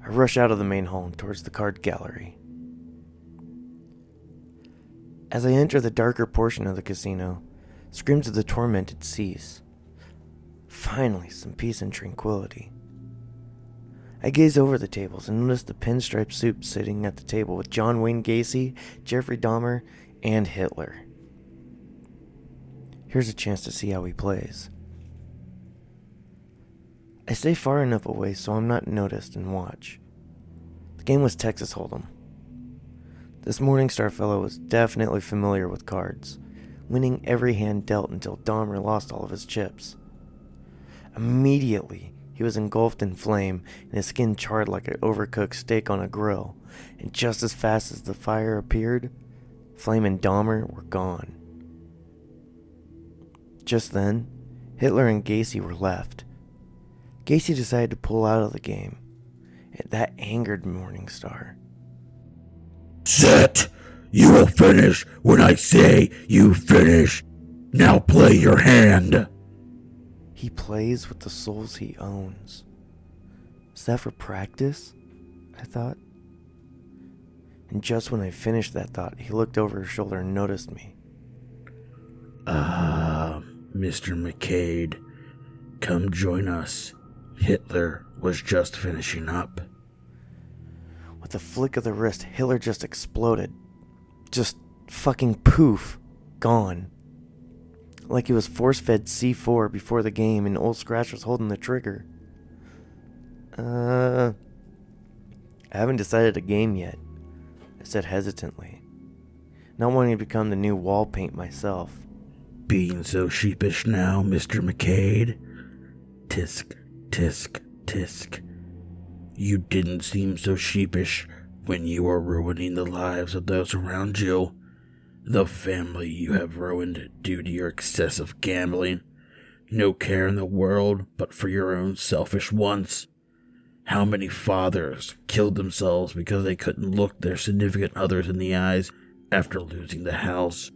Speaker 10: I rush out of the main hall and towards the card gallery. As I enter the darker portion of the casino, screams of the tormented cease. Finally, some peace and tranquility. I gaze over the tables and notice the pinstripe suit sitting at the table with John Wayne Gacy, Jeffrey Dahmer, and Hitler. Here's a chance to see how he plays. I stay far enough away so I'm not noticed and watch. The game was Texas Hold'em. This Morningstar fellow was definitely familiar with cards, winning every hand dealt until Dahmer lost all of his chips. Immediately, he was engulfed in flame and his skin charred like an overcooked steak on a grill, and just as fast as the fire appeared, Flame and Dahmer were gone. Just then, Hitler and Gacy were left. Gacy decided to pull out of the game. That angered Morningstar.
Speaker 11: Sit! You will finish when I say you finish. Now play your hand.
Speaker 10: He plays with the souls he owns. Is that for practice? I thought. And just when I finished that thought, he looked over his shoulder and noticed me.
Speaker 11: Mr. McCade, come join us. Hitler was just finishing up.
Speaker 10: With a flick of the wrist, Hitler just exploded. Just fucking poof. Gone. Like he was force-fed C4 before the game and Old Scratch was holding the trigger. I haven't decided a game yet, I said hesitantly, not wanting to become the new wall paint myself.
Speaker 11: Being so sheepish now, Mr. McCade? Tisk, tisk, tisk. You didn't seem so sheepish when you were ruining the lives of those around you. The family you have ruined due to your excessive gambling. No care in the world but for your own selfish wants. How many fathers killed themselves because they couldn't look their significant others in the eyes after losing the house?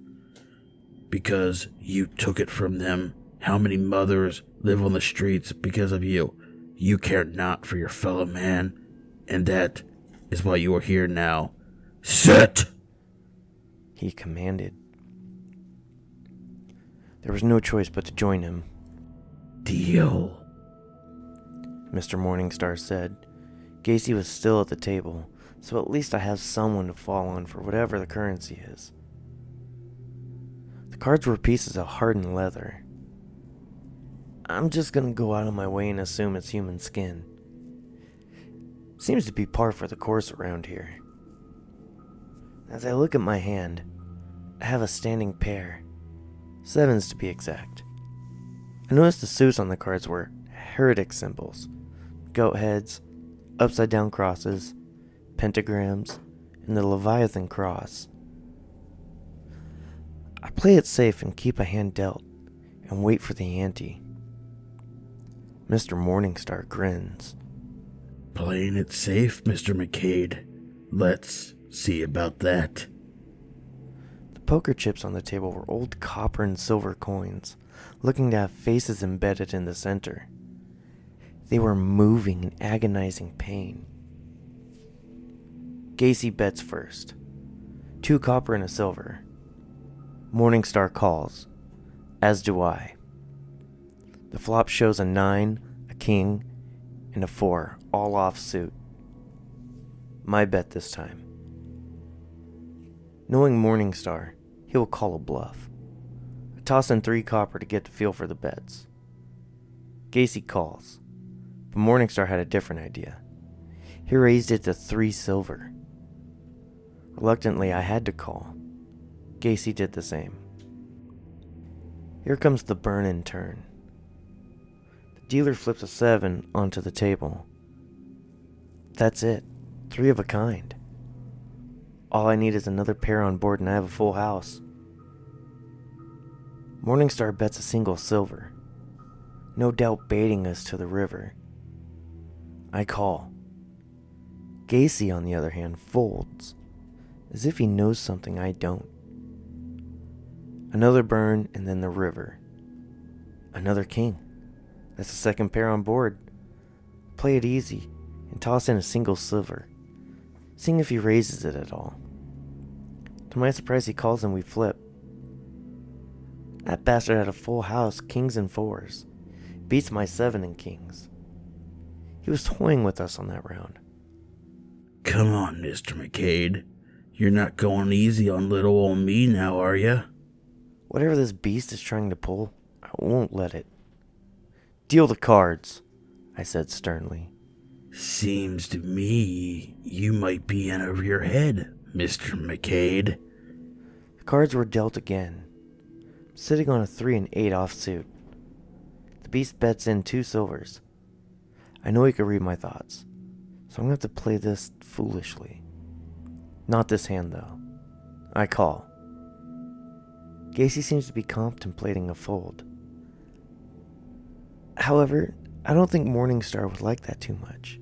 Speaker 11: because you took it from them. How many mothers live on the streets because of you? You care not for your fellow man, and that is why you are here now. Sit!
Speaker 10: He commanded. There was no choice but to join him.
Speaker 11: Deal,
Speaker 10: Mr. Morningstar said. Gacy was still at the table, so at least I have someone to fall on for whatever the currency is. The cards were pieces of hardened leather. I'm just gonna go out of my way and assume it's human skin. Seems to be par for the course around here. As I look at my hand, I have a standing pair. 7s to be exact. I noticed the suits on the cards were heretic symbols, goat heads, upside down crosses, pentagrams, and the Leviathan cross. I play it safe and keep a hand dealt, and wait for the ante. Mr. Morningstar grins.
Speaker 11: Playing it safe, Mr. McCade. Let's see about that.
Speaker 10: The poker chips on the table were old copper and silver coins, looking to have faces embedded in the center. They were moving in agonizing pain. Gacy bets first. 2 copper and a silver. Morningstar calls, as do I. The flop shows a 9, a king, and a 4, all off suit. My bet this time. Knowing Morningstar, he will call a bluff. I toss in 3 copper to get the feel for the bets. Gacy calls, but Morningstar had a different idea. He raised it to 3 silver. Reluctantly, I had to call. Gacy did the same. Here comes the burn-in turn. The dealer flips a 7 onto the table. That's it. 3 of a kind. All I need is another pair on board and I have a full house. Morningstar bets a single silver, no doubt baiting us to the river. I call. Gacy, on the other hand, folds, as if he knows something I don't. Another burn and then the river. Another king. That's the second pair on board. Play it easy and toss in a single silver, seeing if he raises it at all. To my surprise, he calls and we flip. That bastard had a full house, kings and 4s. Beats my 7 in kings. He was toying with us on that round.
Speaker 11: Come on, Mr. McCade. You're not going easy on little old me now, are ya?
Speaker 10: Whatever this beast is trying to pull, I won't let it. Deal the cards, I said sternly.
Speaker 11: Seems to me you might be in over your head, Mr. McCade.
Speaker 10: The cards were dealt again, sitting on a 3 and 8 offsuit. The beast bets in 2 silvers. I know he could read my thoughts, so I'm going to have to play this foolishly. Not this hand, though. I call. Gacy seems to be contemplating a fold. However, I don't think Morningstar would like that too much.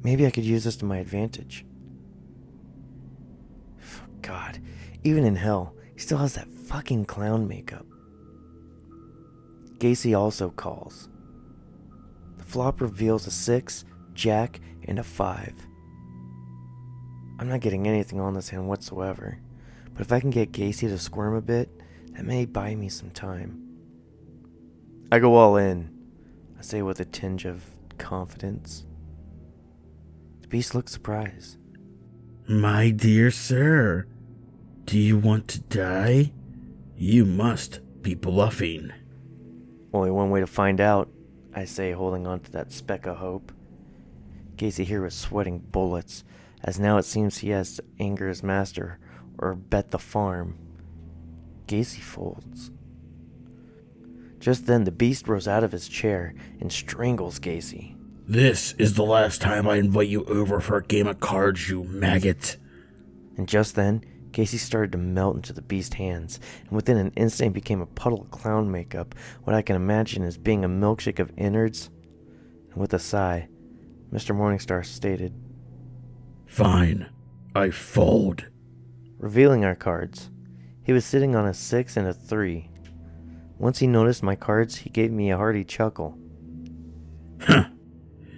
Speaker 10: Maybe I could use this to my advantage. God, even in hell, he still has that fucking clown makeup. Gacy also calls. The flop reveals a 6, jack, and a 5. I'm not getting anything on this hand whatsoever, but if I can get Gacy to squirm a bit, that may buy me some time. I go all in, I say with a tinge of confidence. The beast looks surprised.
Speaker 11: My dear sir, do you want to die? You must be bluffing.
Speaker 10: Only one way to find out, I say, holding on to that speck of hope. Gacy here was sweating bullets, as now it seems he has to anger his master or bet the farm. Gacy folds. Just then the beast rose out of his chair and strangles Gacy.
Speaker 11: This is the last time I invite you over for a game of cards, you maggot.
Speaker 10: And just then, Gacy started to melt into the beast's hands, and within an instant he became a puddle of clown makeup, what I can imagine as being a milkshake of innards. And with a sigh, Mr. Morningstar stated,
Speaker 11: Fine, I fold.
Speaker 10: Revealing our cards, He was sitting on a 6 and a 3. Once he noticed my cards, he gave me a hearty chuckle.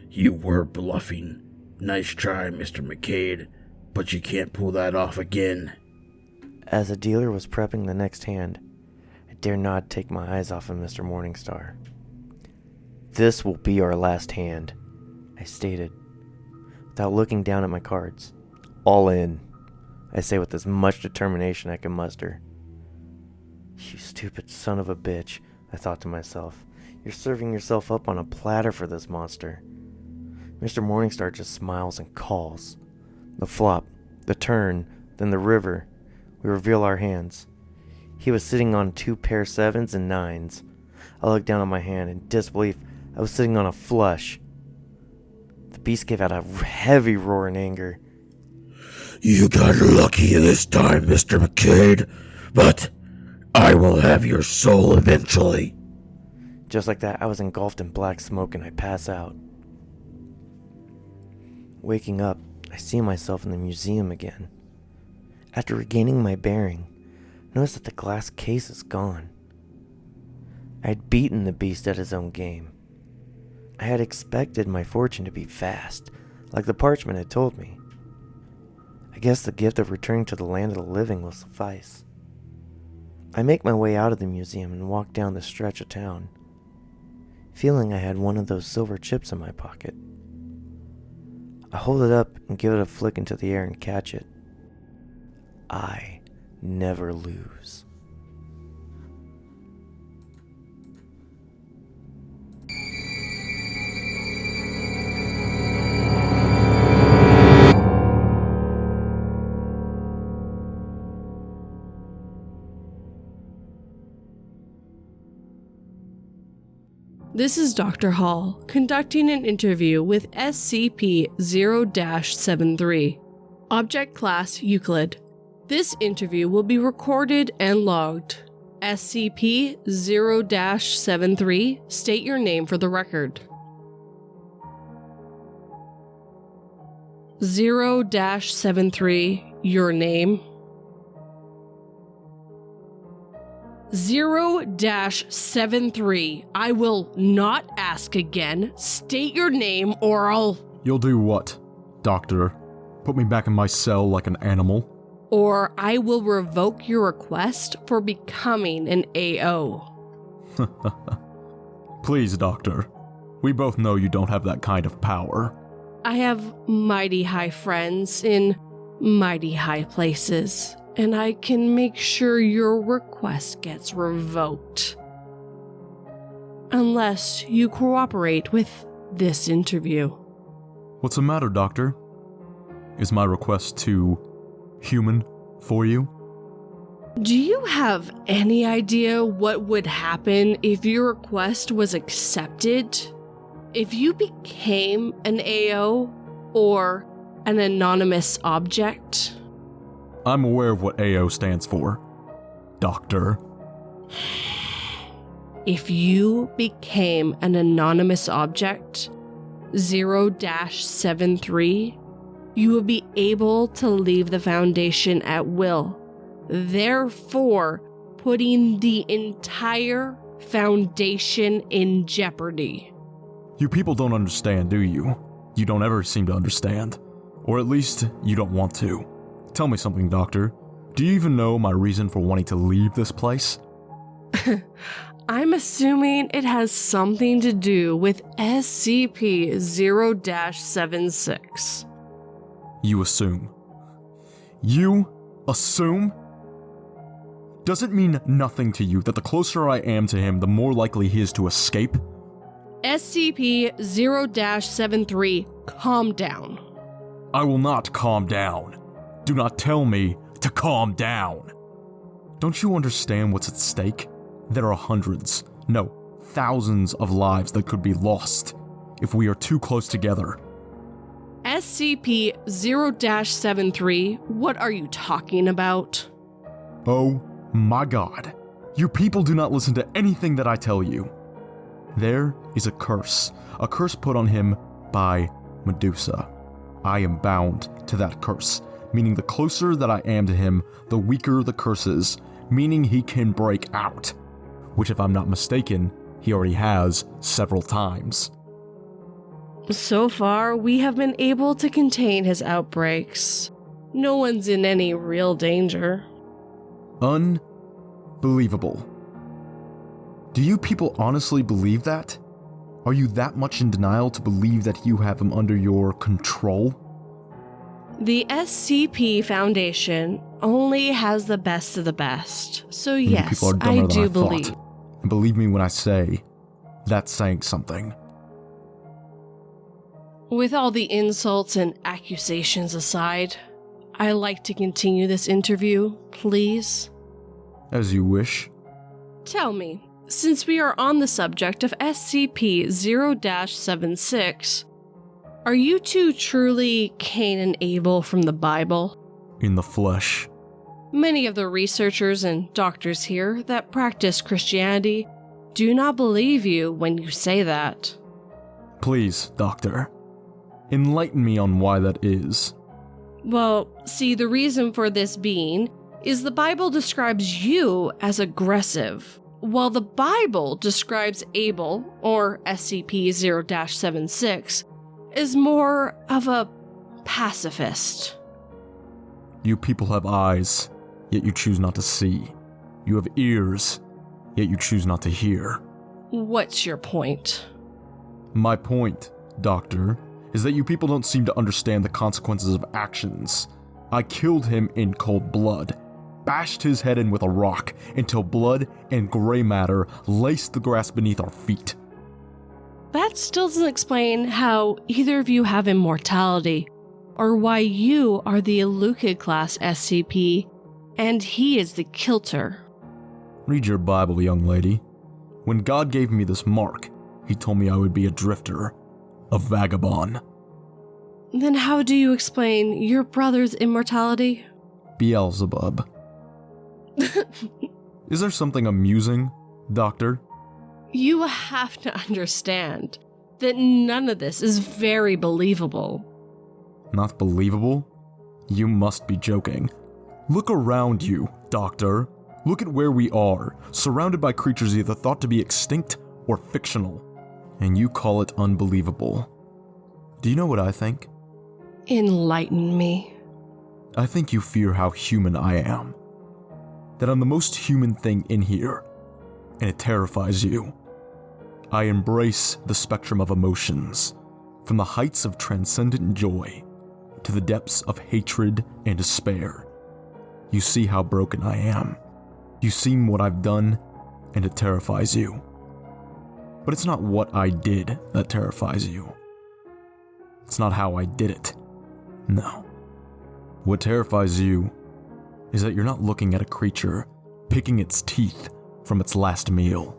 Speaker 11: You were bluffing. Nice try, Mr. McCade, but you can't pull that off again.
Speaker 10: As the dealer was prepping the next hand, I dare not take my eyes off of Mr. Morningstar. This will be our last hand, I stated, without looking down at my cards. All in, I say with as much determination I can muster. You stupid son of a bitch, I thought to myself. You're serving yourself up on a platter for this monster. Mr. Morningstar just smiles and calls. The flop, the turn, then the river. We reveal our hands. He was sitting on 2 pair 7s and 9s. I looked down at my hand in disbelief. I was sitting on a flush. The beast gave out a heavy roar in anger.
Speaker 11: You got lucky this time, Mr. McCade, but I will have your soul eventually.
Speaker 10: Just like that, I was engulfed in black smoke and I pass out. Waking up, I see myself in the museum again. After regaining my bearing, I noticed that the glass case is gone. I had beaten the beast at his own game. I had expected my fortune to be vast, like the parchment had told me. I guess the gift of returning to the land of the living will suffice. I make my way out of the museum and walk down the stretch of town, feeling I had one of those silver chips in my pocket. I hold it up and give it a flick into the air and catch it. I never lose.
Speaker 12: This is Dr. Hall, conducting an interview with SCP-0-73, Object Class Euclid. This interview will be recorded and logged. SCP-0-73, state your name for the record. 0-73, your name. 0-73, I will not ask again. State your name or I'll...
Speaker 13: You'll do what, Doctor? Put me back in my cell like an animal?
Speaker 12: Or I will revoke your request for becoming an AO.
Speaker 13: Please, Doctor. We both know you don't have that kind of power.
Speaker 12: I have mighty high friends in mighty high places, and I can make sure your request gets revoked. Unless you cooperate with this interview.
Speaker 13: What's the matter, Doctor? Is my request too human for you?
Speaker 12: Do you have any idea what would happen if your request was accepted? If you became an AO or an anonymous object?
Speaker 13: I'm aware of what AO stands for, Doctor.
Speaker 12: If you became an anonymous object, 0-73, you would be able to leave the Foundation at will, therefore putting the entire Foundation in jeopardy.
Speaker 13: You people don't understand, do you? You don't ever seem to understand. Or at least, you don't want to. Tell me something, Doctor. Do you even know my reason for wanting to leave this place?
Speaker 12: I'm assuming it has something to do with SCP-0-76.
Speaker 13: You assume. You assume? Does it mean nothing to you that the closer I am to him, the more likely he is to escape?
Speaker 12: SCP-0-73, calm down.
Speaker 13: I will not calm down. Do not tell me to calm down. Don't you understand what's at stake? There are hundreds, no, thousands of lives that could be lost if we are too close together.
Speaker 12: SCP-0-73, what are you talking about?
Speaker 13: Oh my God. You people do not listen to anything that I tell you. There is a curse put on him by Medusa. I am bound to that curse, meaning the closer that I am to him, the weaker the curse is, meaning he can break out, which if I'm not mistaken, he already has several times.
Speaker 12: So far, we have been able to contain his outbreaks. No one's in any real danger.
Speaker 13: Unbelievable. Do you people honestly believe that? Are you that much in denial to believe that you have him under your control?
Speaker 12: The SCP Foundation only has the best of the best, so
Speaker 13: You
Speaker 12: yes,
Speaker 13: people are dumber
Speaker 12: I
Speaker 13: than
Speaker 12: do
Speaker 13: I
Speaker 12: believe.
Speaker 13: thought. And believe me when I say, that's saying something.
Speaker 12: With all the insults and accusations aside, I'd like to continue this interview, please.
Speaker 13: As you wish.
Speaker 12: Tell me, since we are on the subject of SCP-0-76, are you two truly Cain and Abel from the Bible?
Speaker 13: In the flesh.
Speaker 12: Many of the researchers and doctors here that practice Christianity do not believe you when you say that.
Speaker 13: Please, Doctor. Enlighten me on why that is.
Speaker 12: Well, see, the reason for this being is the Bible describes you as aggressive, while the Bible describes Abel, or SCP-0-76, as more of a pacifist.
Speaker 13: You people have eyes, yet you choose not to see. You have ears, yet you choose not to hear.
Speaker 12: What's your point?
Speaker 13: My point, Doctor, is that you people don't seem to understand the consequences of actions. I killed him in cold blood, bashed his head in with a rock until blood and gray matter laced the grass beneath our feet.
Speaker 12: That still doesn't explain how either of you have immortality, or why you are the Elukid class SCP, and he is the Kilter.
Speaker 13: Read your Bible, young lady. When God gave me this mark, he told me I would be a drifter, a vagabond.
Speaker 12: Then how do you explain your brother's immortality?
Speaker 13: Beelzebub. Is there something amusing, Doctor?
Speaker 12: You have to understand that none of this is very believable.
Speaker 13: Not believable? You must be joking. Look around you, Doctor. Look at where we are, surrounded by creatures either thought to be extinct or fictional. And you call it unbelievable. Do you know what I think?
Speaker 12: Enlighten me.
Speaker 13: I think you fear how human I am. That I'm the most human thing in here, and it terrifies you. I embrace the spectrum of emotions, from the heights of transcendent joy to the depths of hatred and despair. You see how broken I am. You've seen what I've done, and it terrifies you. But it's not what I did that terrifies you. It's not how I did it. No. What terrifies you is that you're not looking at a creature picking its teeth from its last meal.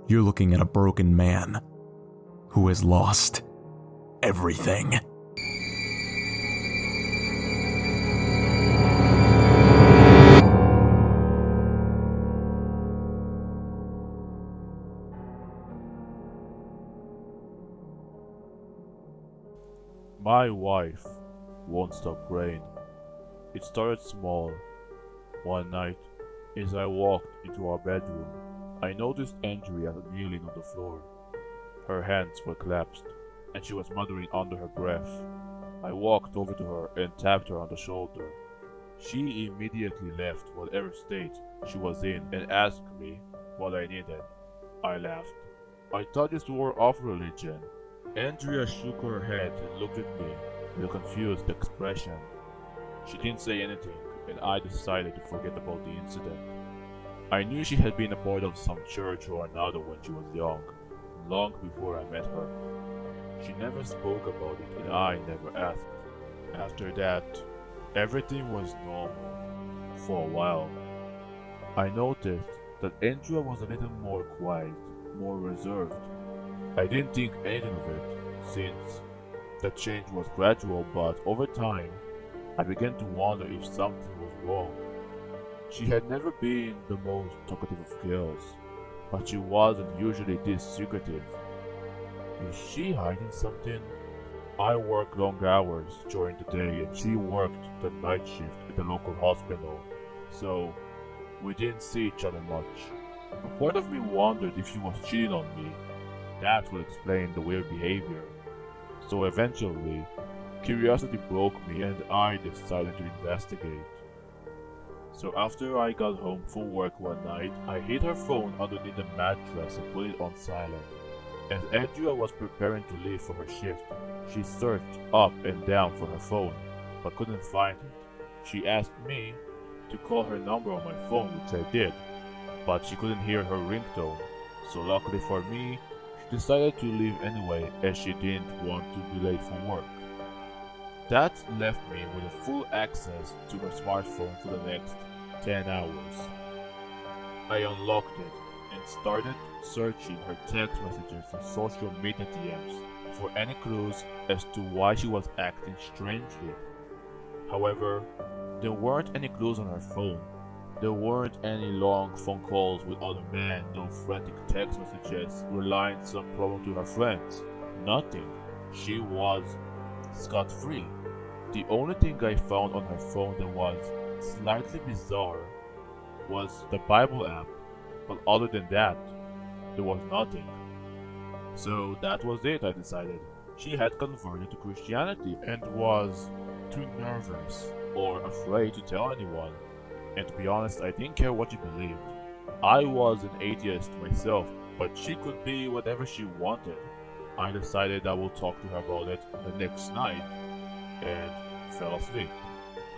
Speaker 13: You're looking at a broken man who has lost everything.
Speaker 14: My wife won't stop praying. It started small. One night, as I walked into our bedroom, I noticed Andrea kneeling on the floor. Her hands were clasped, and she was muttering under her breath. I walked over to her and tapped her on the shoulder. She immediately left whatever state she was in and asked me what I needed. I laughed. I thought this were off religion. Andrea shook her head and looked at me with a confused expression. She didn't say anything, and I decided to forget about the incident. I knew she had been a part of some church or another when she was young, long before I met her. She never spoke about it, and I never asked. After that, everything was normal for a while. I noticed that Andrea was a little more quiet, more reserved. I didn't think anything of it, since the change was gradual, but over time, I began to wonder if something was wrong. She had never been the most talkative of girls, but she wasn't usually this secretive. Is she hiding something? I worked long hours during the day and she worked the night shift at the local hospital, so We didn't see each other much. A part of me wondered if she was cheating on me. That would explain the weird behavior. So eventually, curiosity broke me and I decided to investigate. So after I got home from work one night, I hid her phone underneath the mattress and put it on silent. As Andrea was preparing to leave for her shift, she searched up and down for her phone, but couldn't find it. She asked me to call her number on my phone, which I did, but she couldn't hear her ringtone. So luckily for me, she decided to leave anyway, as she didn't want to be late for work. That left me with full access to her smartphone for the next 10 hours. I unlocked it and started searching her text messages and social media DMs for any clues as to why she was acting strangely. However, there weren't any clues on her phone. There weren't any long phone calls with other men, no frantic text messages relaying some problem to her friends. Nothing. She was scot-free. The only thing I found on her phone that was slightly bizarre was the Bible app, but other than that, there was nothing. So that was it, I decided. She had converted to Christianity and was too nervous or afraid to tell anyone. And to be honest, I didn't care what she believed. I was an atheist myself, but she could be whatever she wanted. I decided I would talk to her about it the next night, and fell asleep.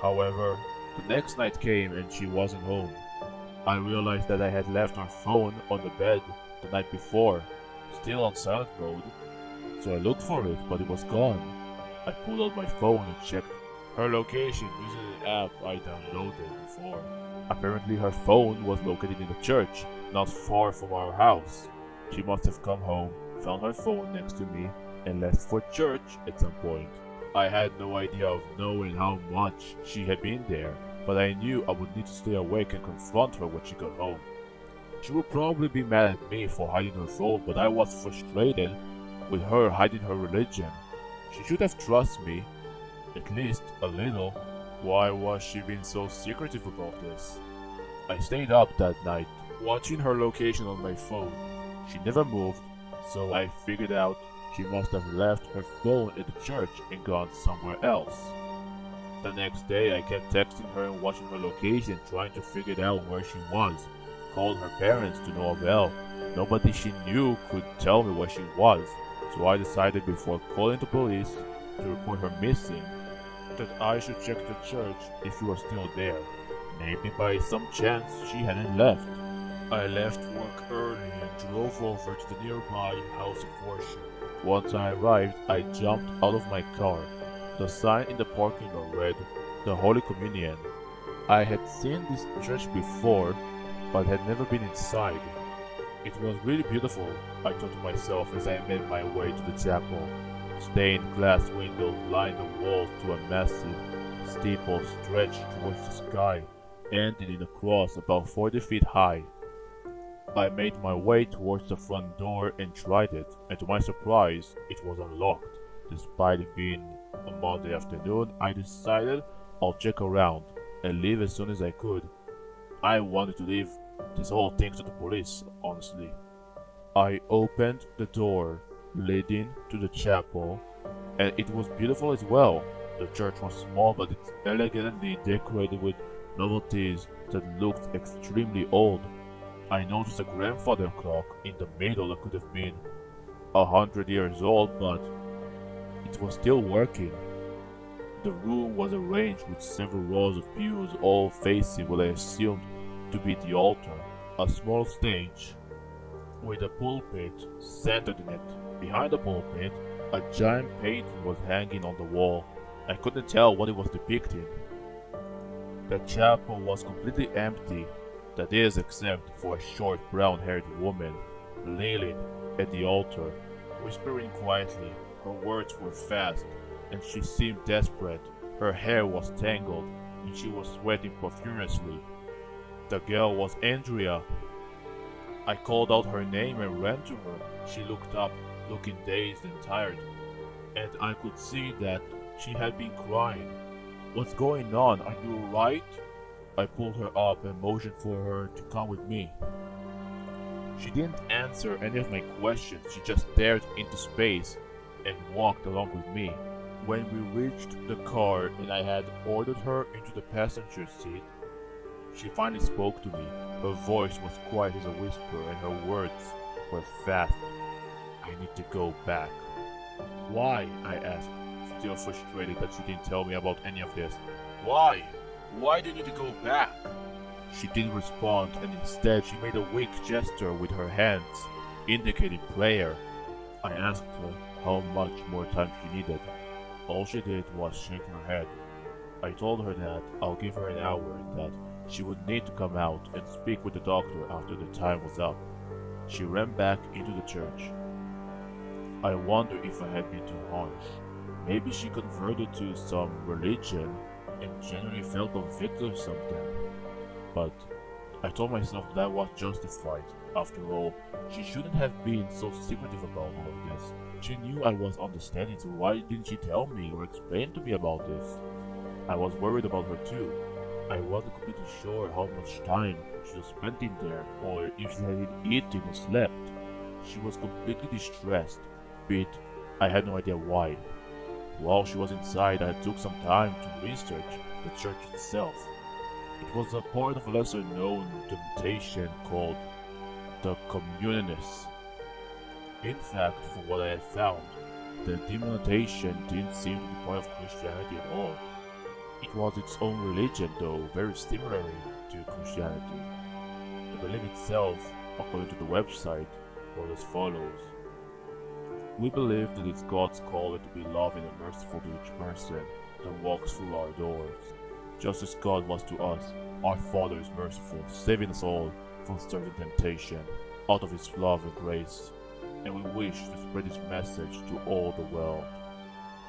Speaker 14: However, the next night came and she wasn't home. I realized that I had left her phone on the bed the night before, still on silent mode, so I looked for it, but it was gone. I pulled out my phone and checked her location using an app I downloaded before. Apparently her phone was located in the church, not far from our house. She must have come home, found her phone next to me, and left for church at some point. I had no idea of knowing how much she had been there, but I knew I would need to stay awake and confront her when she got home. She would probably be mad at me for hiding her phone, but I was frustrated with her hiding her religion. She should have trusted me, at least a little. Why was she being so secretive about this? I stayed up that night, watching her location on my phone. She never moved, so I figured out she must have left her phone at the church and gone somewhere else. The next day I kept texting her and watching her location, trying to figure out where she was. Called her parents to no avail. Nobody she knew could tell me where she was, so I decided before calling the police to report her missing that I should check the church if she was still there. Maybe by some chance she hadn't left. I left work early and drove over to the nearby house of worship. Once I arrived, I jumped out of my car. The sign in the parking lot read, "The Holy Communion." I had seen this church before, but had never been inside. It was really beautiful, I thought to myself as I made my way to the chapel. Stained glass windows lined the walls to a massive steeple stretched towards the sky, ending in a cross about 40 feet high. I made my way towards the front door and tried it, and to my surprise, it was unlocked. Despite it being a Monday afternoon, I decided I'll check around and leave as soon as I could. I wanted to leave this whole thing to the police, honestly. I opened the door leading to the chapel, and it was beautiful as well. The church was small, but it's elegantly decorated with novelties that looked extremely old. I noticed a grandfather clock in the middle that could have been 100 years old, but it was still working. The room was arranged with several rows of pews, all facing what I assumed to be the altar, a small stage with a pulpit centered in it. Behind the pulpit, a giant painting was hanging on the wall. I couldn't tell what it was depicting. The chapel was completely empty, that is, except for a short brown-haired woman kneeling at the altar, whispering quietly. Her words were fast, and she seemed desperate. Her hair was tangled, and she was sweating profusely. The girl was Andrea. I called out her name and ran to her. She looked up, looking dazed and tired, and I could see that she had been crying. "What's going on? Are you alright?" I pulled her up and motioned for her to come with me. She didn't answer any of my questions, she just stared into space and walked along with me. When we reached the car and I had ordered her into the passenger seat, she finally spoke to me. Her voice was quiet as a whisper and her words were fast. I need to go back. Why? I asked, still frustrated that she didn't tell me about any of this. Why? Why do you need to go back? She didn't respond, and instead she made a weak gesture with her hands, indicating prayer. I asked her how much more time she needed. All she did was shake her head. I told her that I'll give her an hour and that she would need to come out and speak with the doctor after the time was up. She ran back into the church. I wonder if I had been too harsh. Maybe she converted to some religion and genuinely felt convicted of something. But I told myself that was justified. After all, she shouldn't have been so secretive about all of this. She knew I was understanding, so why didn't she tell me or explain to me about this? I was worried about her too. I wasn't completely sure how much time she was spending there or if she had eaten or slept. She was completely distressed, but I had no idea why. While she was inside, I took some time to research the church itself. It was a part of a lesser-known temptation called the Communionists. In fact, from what I had found, the demonetization didn't seem to be part of Christianity at all. It was its own religion, though very similar to Christianity. The belief itself, according to the website, was as follows. We believe that it's God's calling to be loving and merciful to each person that walks through our doors. Just as God was to us, our Father is merciful, saving us all from certain temptation, out of His love and grace, and we wish to spread His message to all the world.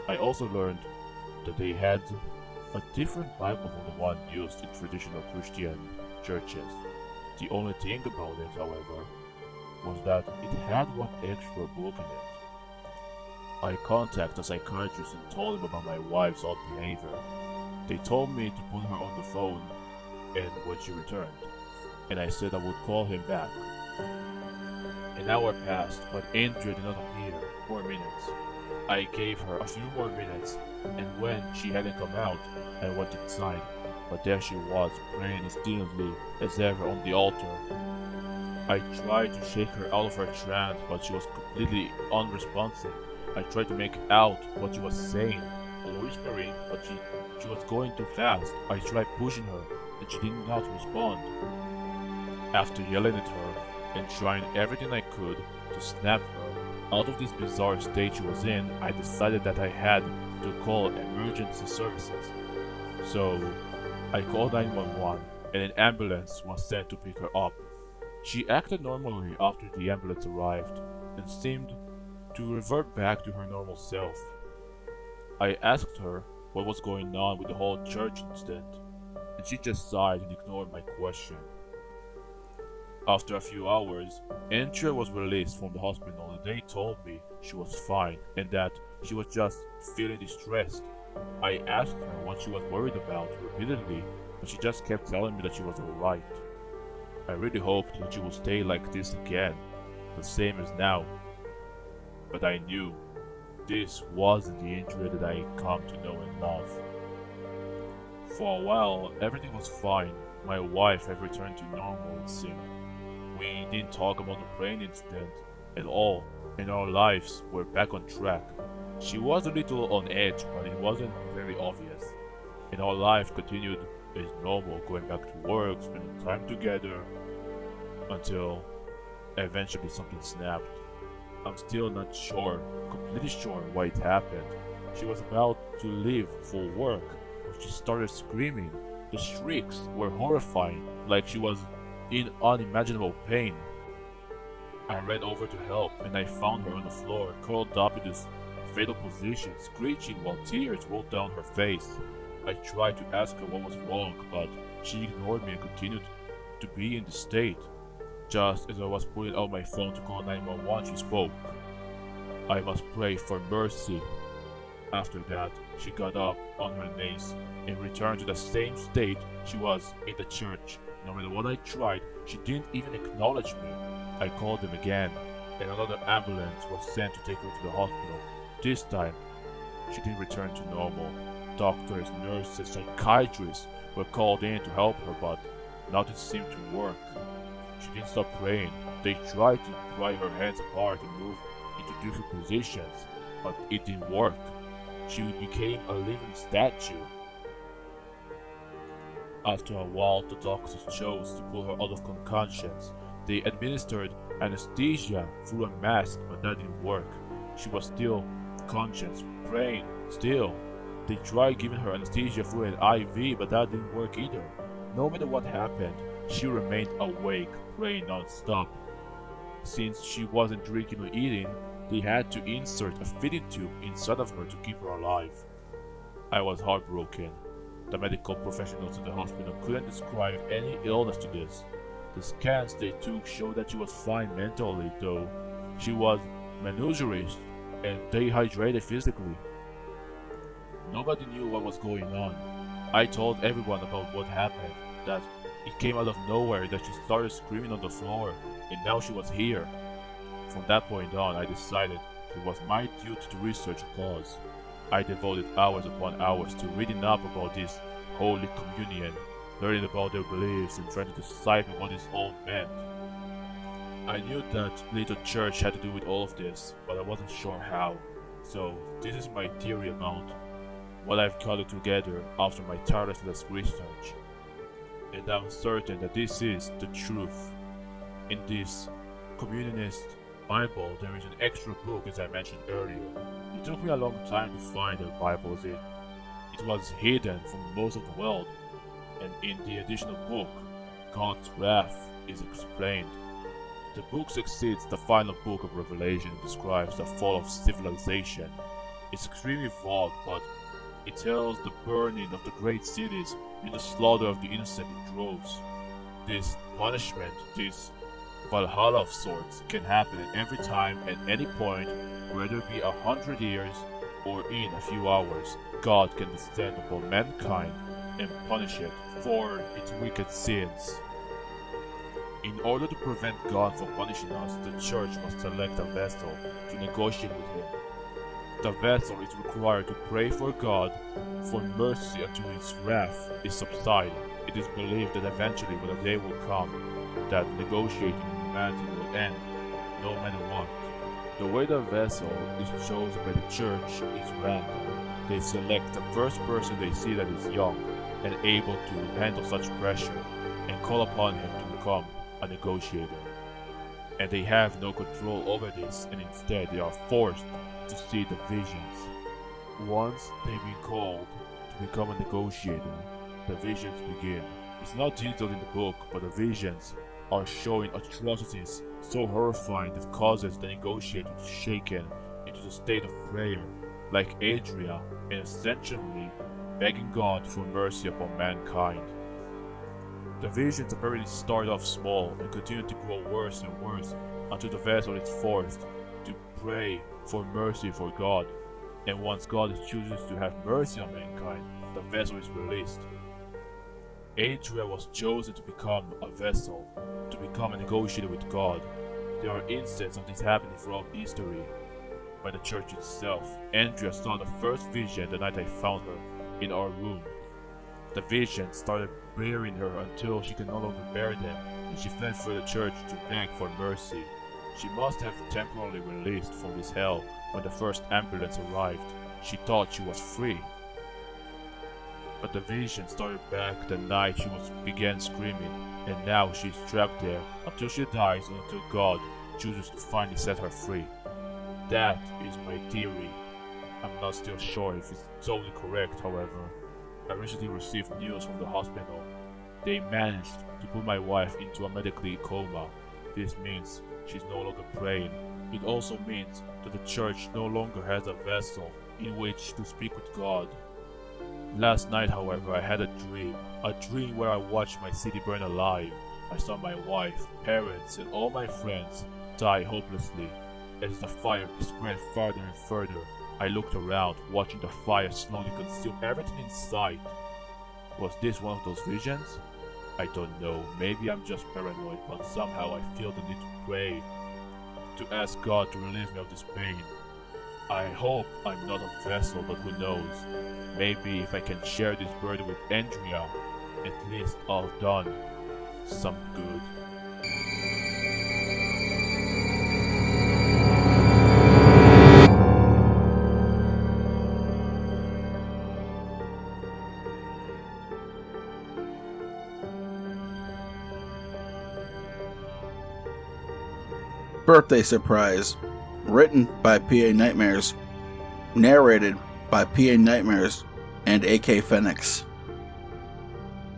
Speaker 14: I also learned that they had a different Bible from the one used in traditional Christian churches. The only thing about it, however, was that it had one extra book in it. I contacted a psychiatrist and told him about my wife's odd behavior. They told me to put her on the phone and when she returned, and I said I would call him back. An hour passed, but Andrea did not appear. 4 minutes. I gave her a few more minutes, and when she hadn't come out, I went inside, but there she was, praying instantly as ever on the altar. I tried to shake her out of her trance, but she was completely unresponsive. I tried to make out what she was saying, whispering, but she was going too fast. I tried pushing her, and she did not respond. After yelling at her and trying everything I could to snap her out of this bizarre state she was in, I decided that I had to call emergency services. So I called 911 and an ambulance was sent to pick her up. She acted normally after the ambulance arrived and seemed to revert back to her normal self. I asked her what was going on with the whole church incident, and she just sighed and ignored my question. After a few hours, Andrea was released from the hospital and they told me she was fine and that she was just feeling distressed. I asked her what she was worried about repeatedly, but she just kept telling me that she was alright. I really hoped that she would stay like this again, the same as now. But I knew this wasn't the Andrea that I come to know and love. For a while, everything was fine. My wife had returned to normal, it seemed. We didn't talk about the brain incident at all, and our lives were back on track. She was a little on edge, but it wasn't very obvious. And our life continued as normal, going back to work, spending time together, until eventually something snapped. I'm still not sure, completely sure why it happened. She was about to leave for work when she started screaming. The shrieks were horrifying, like she was in unimaginable pain. I ran over to help and I found her on the floor, curled up in this fatal position, screeching while tears rolled down her face. I tried to ask her what was wrong, but she ignored me and continued to be in the state. Just as I was pulling out my phone to call 911, she spoke. I must pray for mercy. After that, she got up on her knees and returned to the same state she was in the church. No matter what I tried, she didn't even acknowledge me. I called them again, and another ambulance was sent to take her to the hospital. This time, she didn't return to normal. Doctors, nurses, psychiatrists were called in to help her, but nothing seemed to work. She didn't stop praying. They tried to pry her hands apart and move into different positions, but it didn't work. She became a living statue. After a while, the doctors chose to pull her out of unconscious. They administered anesthesia through a mask, but that didn't work. She was still conscious, praying, still. They tried giving her anesthesia through an IV, but that didn't work either. No matter what happened, she remained awake, praying non-stop. Since she wasn't drinking or eating, they had to insert a feeding tube inside of her to keep her alive. I was heartbroken. The medical professionals at the hospital couldn't describe any illness to this. The scans they took showed that she was fine mentally, though she was malnourished and dehydrated physically. Nobody knew what was going on. I told everyone about what happened, that it came out of nowhere, that she started screaming on the floor, and now she was here. From that point on, I decided it was my duty to research the cause. I devoted hours upon hours to reading up about this Holy Communion, learning about their beliefs and trying to decipher what this all meant. I knew that little church had to do with all of this, but I wasn't sure how. So this is my theory about what I've gathered together after my tireless research. And I'm certain that this is the truth. In this communionist Bible, there is an extra book, as I mentioned earlier. It took me a long time to find the Bible. It was hidden from most of the world, and in the additional book, God's wrath is explained. The book succeeds the final book of Revelation and describes the fall of civilization. It's extremely vague, but it tells the burning of the great cities and the slaughter of the innocent in droves. This punishment, this Valhalla of sorts, can happen at every time, at any point, whether it be 100 years or in a few hours. God can descend upon mankind and punish it for its wicked sins. In order to prevent God from punishing us, the church must select a vessel to negotiate with him. The vessel is required to pray for God for mercy until his wrath is subsided. It is believed that eventually, when a day will come, that negotiating with humanity will end, no matter what. The way the vessel is chosen by the church is random. They select the first person they see that is young and able to handle such pressure, and call upon him to become a negotiator. And they have no control over this, and instead they are forced to see the visions. Once they've been called to become a negotiator, the visions begin. It's not detailed in the book, but the visions are showing atrocities so horrifying that causes the negotiator to shaken into the state of prayer, like Drea, and essentially begging God for mercy upon mankind. The visions apparently start off small and continue to grow worse and worse until the vessel is forced to pray for mercy for God. And once God chooses to have mercy on mankind, the vessel is released. Drea was chosen to become a vessel, to become a negotiator with God. There are instances of this happening throughout history. By the church itself, Drea saw the first vision the night I found her in our room. The vision started bearing her until she could no longer bear them, and she fled for the church to beg for mercy. She must have temporarily released from this hell when the first ambulance arrived. She thought she was free. But the vision started back the night she began screaming, and now she's trapped there until she dies or until God chooses to finally set her free. That is my theory. I'm not still sure if it's totally correct, however. I recently received news from the hospital. They managed to put my wife into a medically coma. This means she's no longer praying. It also means that the church no longer has a vessel in which to speak with God. Last night, however, I had a dream where I watched my city burn alive. I saw my wife, parents, and all my friends die hopelessly as the fire spread farther and further. I looked around, watching the fire slowly consume everything in sight. Was this one of those visions? I don't know, maybe I'm just paranoid, but somehow I feel the need to pray, to ask God to relieve me of this pain. I hope I'm not a vessel, but who knows? Maybe if I can share this burden with Andrea, at least I've done some good.
Speaker 11: Birthday Surprise, written by PA Nightmares, narrated by PA Nightmares and AKFeniks.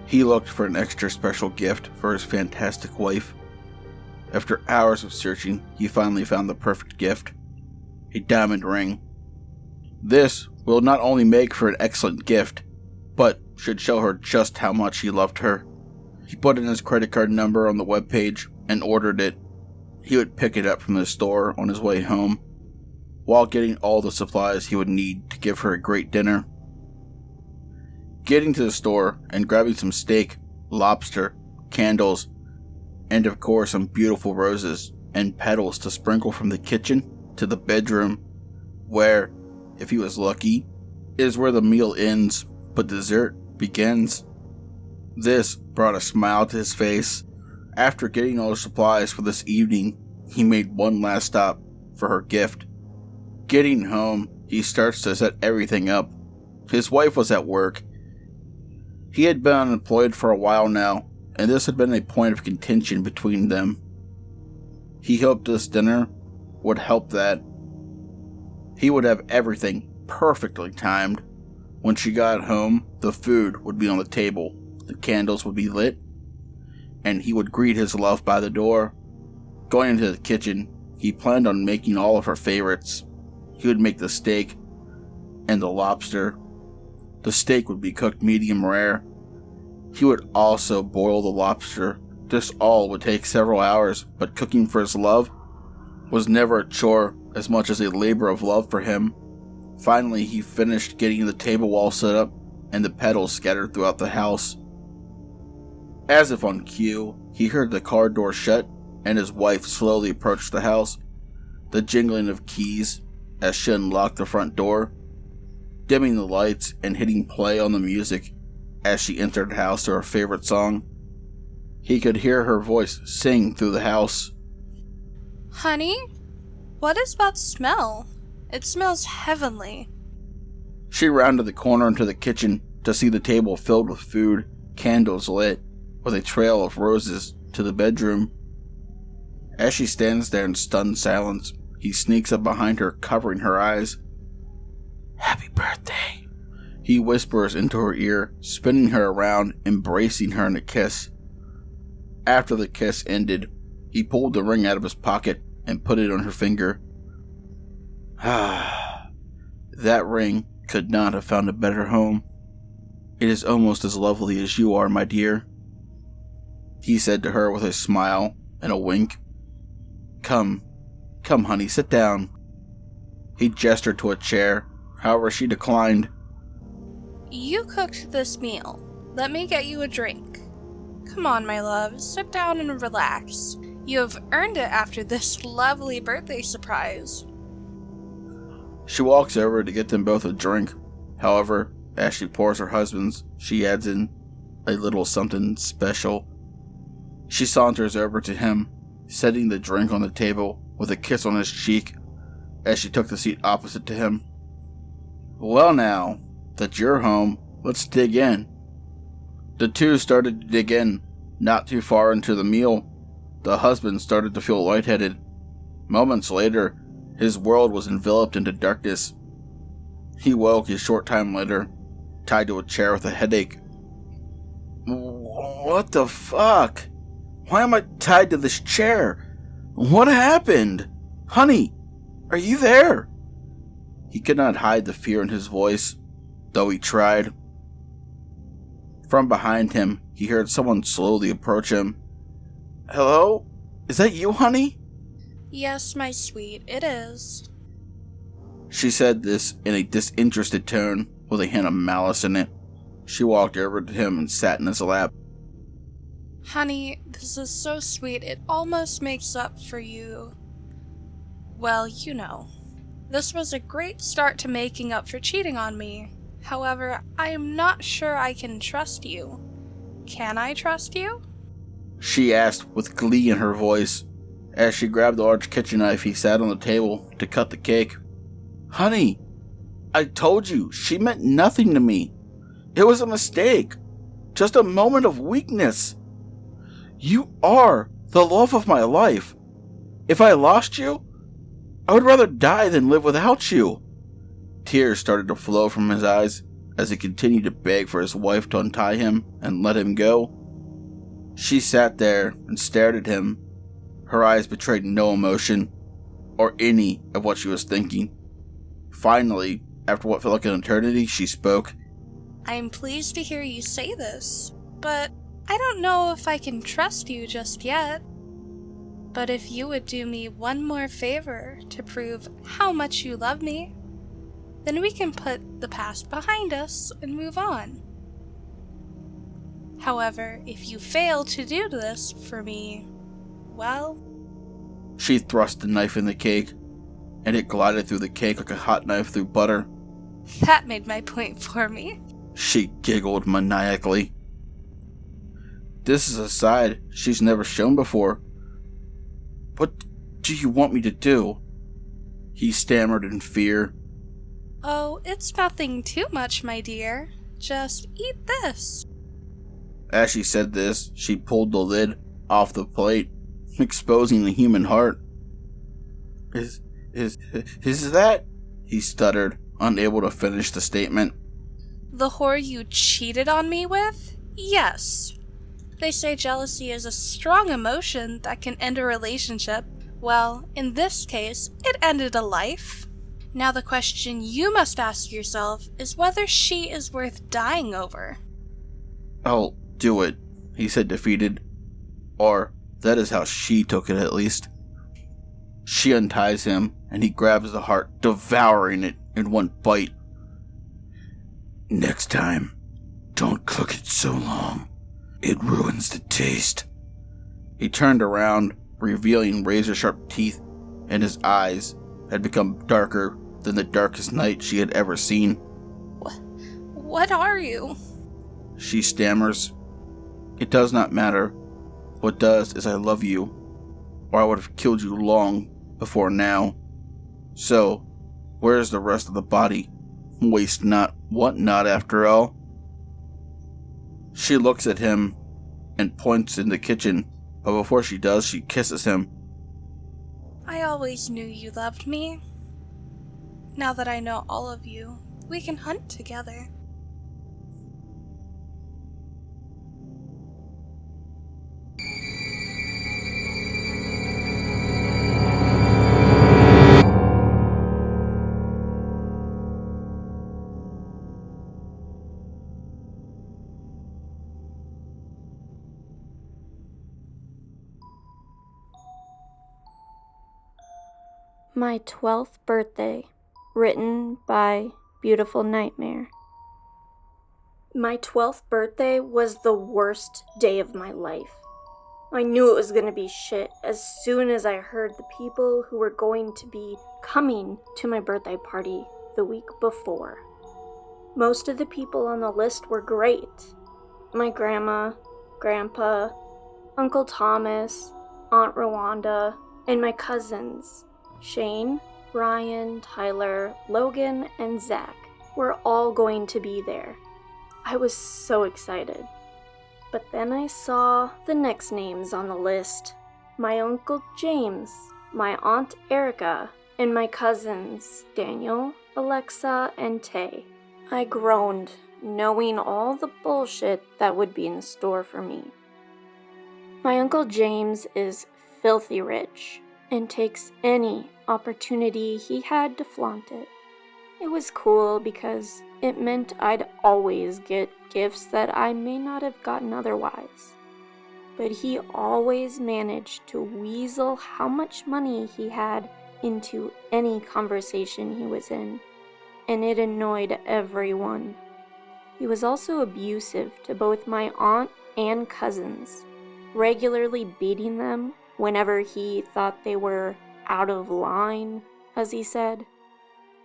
Speaker 11: He looked for an extra special gift for his fantastic wife. After hours of searching, he finally found the perfect gift, a diamond ring. This will not only make for an excellent gift, but should show her just how much he loved her. He put in his credit card number on the webpage and ordered it. He would pick it up from the store on his way home, while getting all the supplies he would need to give her a great dinner. Getting to the store and grabbing some steak, lobster, candles, and of course some beautiful roses and petals to sprinkle from the kitchen to the bedroom, where, if he was lucky, is where the meal ends but dessert begins. This brought a smile to his face. After getting all the supplies for this evening, he made one last stop for her gift. Getting home, he starts to set everything up. His wife was at work. He had been unemployed for a while now, and this had been a point of contention between them. He hoped this dinner would help that. He would have everything perfectly timed. When she got home, the food would be on the table, the candles would be lit, and he would greet his love by the door. Going into the kitchen, he planned on making all of her favorites. He would make the steak and the lobster. The steak would be cooked medium rare. He would also boil the lobster. This all would take several hours, but cooking for his love was never a chore as much as a labor of love for him. Finally, he finished getting the table all set up and the petals scattered throughout the house. As if on cue, he heard the car door shut and his wife slowly approached the house, the jingling of keys as she unlocked the front door, dimming the lights and hitting play on the music as she entered the house to her favorite song. He could hear her voice sing through the house.
Speaker 15: Honey, what is that smell? It smells heavenly.
Speaker 11: She rounded the corner into the kitchen to see the table filled with food, candles lit, with a trail of roses to the bedroom. As she stands there in stunned silence, he sneaks up behind her, covering her eyes. "Happy birthday," he whispers into her ear, spinning her around, embracing her in a kiss. After the kiss ended, he pulled the ring out of his pocket and put it on her finger. That ring could not have found a better home. It is almost as lovely as you are, my dear, he said to her with a smile and a wink. Come, honey, sit down. He gestured to a chair, however she declined.
Speaker 15: You cooked this meal. Let me get you a drink. Come on, my love, sit down and relax. You have earned it after this lovely birthday surprise.
Speaker 11: She walks over to get them both a drink. However, as she pours her husband's, she adds in a little something special. She saunters over to him, setting the drink on the table with a kiss on his cheek as she took the seat opposite to him. Well now, that you're home, let's dig in. The two started to dig in, not too far into the meal. The husband started to feel lightheaded. Moments later, his world was enveloped into darkness. He woke a short time later, tied to a chair with a headache. What the fuck? Why am I tied to this chair? What happened? Honey, are you there? He could not hide the fear in his voice, though he tried. From behind him, he heard someone slowly approach him. Hello? Is that you, honey?
Speaker 15: Yes, my sweet, it is.
Speaker 11: She said this in a disinterested tone with a hint of malice in it. She walked over to him and sat in his lap.
Speaker 15: Honey, this is so sweet, it almost makes up for you. Well, you know. This was a great start to making up for cheating on me. However, I am not sure I can trust you. Can I trust you?
Speaker 11: She asked with glee in her voice as she grabbed the large kitchen knife he sat on the table to cut the cake. Honey, I told you, she meant nothing to me. It was a mistake. Just a moment of weakness. You are the love of my life. If I lost you, I would rather die than live without you. Tears started to flow from his eyes as he continued to beg for his wife to untie him and let him go. She sat there and stared at him. Her eyes betrayed no emotion or any of what she was thinking. Finally, after what felt like an eternity, she spoke.
Speaker 15: I am pleased to hear you say this, but I don't know if I can trust you just yet. But if you would do me one more favor to prove how much you love me, then we can put the past behind us and move on. However, if you fail to do this for me, well...
Speaker 11: She thrust the knife in the cake, and it glided through the cake like a hot knife through butter.
Speaker 15: That made my point for me.
Speaker 11: She giggled maniacally. This is a side she's never shown before. What do you want me to do? He stammered in fear.
Speaker 15: Oh, it's nothing too much, my dear. Just eat this.
Speaker 11: As she said this, she pulled the lid off the plate, exposing the human heart. Is that? He stuttered, unable to finish the statement.
Speaker 15: The whore you cheated on me with? Yes. They say jealousy is a strong emotion that can end a relationship. Well, in this case, it ended a life. Now the question you must ask yourself is whether she is worth dying over.
Speaker 11: I'll do it, he said, defeated. Or, that is how she took it at least. She unties him, and he grabs the heart, devouring it in one bite. Next time, don't cook it so long. It ruins the taste. He turned around, revealing razor-sharp teeth, and his eyes had become darker than the darkest night she had ever seen.
Speaker 15: What are you?
Speaker 11: She stammers. It does not matter. What does is I love you, or I would have killed you long before now. So, where is the rest of the body? Waste not, want not, after all. She looks at him and points in the kitchen, but before she does, she kisses him.
Speaker 15: I always knew you loved me. Now that I know all of you, we can hunt together.
Speaker 16: My 12th birthday, written by Beautiful Nightmare. My 12th birthday was the worst day of my life. I knew it was going to be shit as soon as I heard the people who were going to be coming to my birthday party the week before. Most of the people on the list were great. My grandma, grandpa, Uncle Thomas, Aunt Rwanda, and my cousins, Shane, Ryan, Tyler, Logan, and Zach, were all going to be there. I was so excited. But then I saw the next names on the list. My Uncle James, my Aunt Erica, and my cousins, Daniel, Alexa, and Tay. I groaned, knowing all the bullshit that would be in store for me. My Uncle James is filthy rich and takes any opportunity he had to flaunt it. It was cool because it meant I'd always get gifts that I may not have gotten otherwise. But he always managed to weasel how much money he had into any conversation he was in, and it annoyed everyone. He was also abusive to both my aunt and cousins, regularly beating them whenever he thought they were out of line, as he said.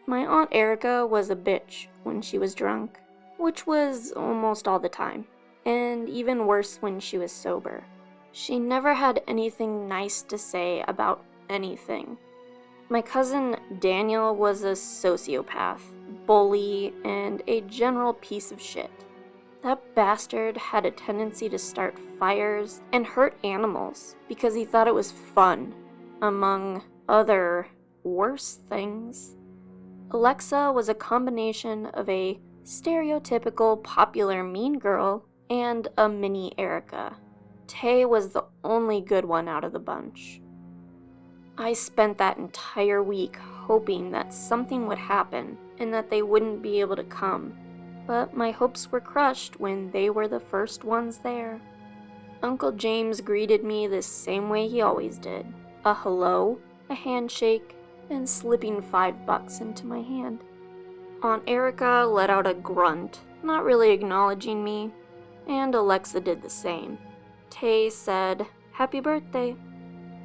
Speaker 16: My Aunt Erica was a bitch when she was drunk, which was almost all the time, and even worse when she was sober. She never had anything nice to say about anything. My cousin Daniel was a sociopath, bully, and a general piece of shit. That bastard had a tendency to start fires and hurt animals because he thought it was fun, among other worse things. Alexa was a combination of a stereotypical popular mean girl and a mini Erica. Tay was the only good one out of the bunch. I spent that entire week hoping that something would happen and that they wouldn't be able to come, but my hopes were crushed when they were the first ones there. Uncle James greeted me the same way he always did. A hello, a handshake, and slipping $5 into my hand. Aunt Erica let out a grunt, not really acknowledging me, and Alexa did the same. Tay said, "Happy birthday."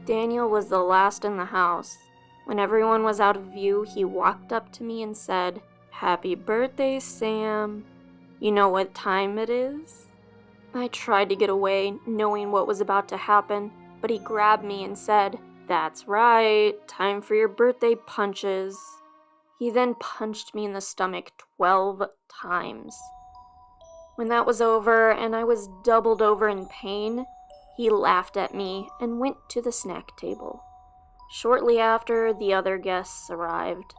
Speaker 16: Daniel was the last in the house. When everyone was out of view, he walked up to me and said, "Happy birthday, Sam. You know what time it is?" I tried to get away, knowing what was about to happen, but he grabbed me and said, "That's right, time for your birthday punches." He then punched me in the stomach 12 times. When that was over and I was doubled over in pain, he laughed at me and went to the snack table. Shortly after, the other guests arrived.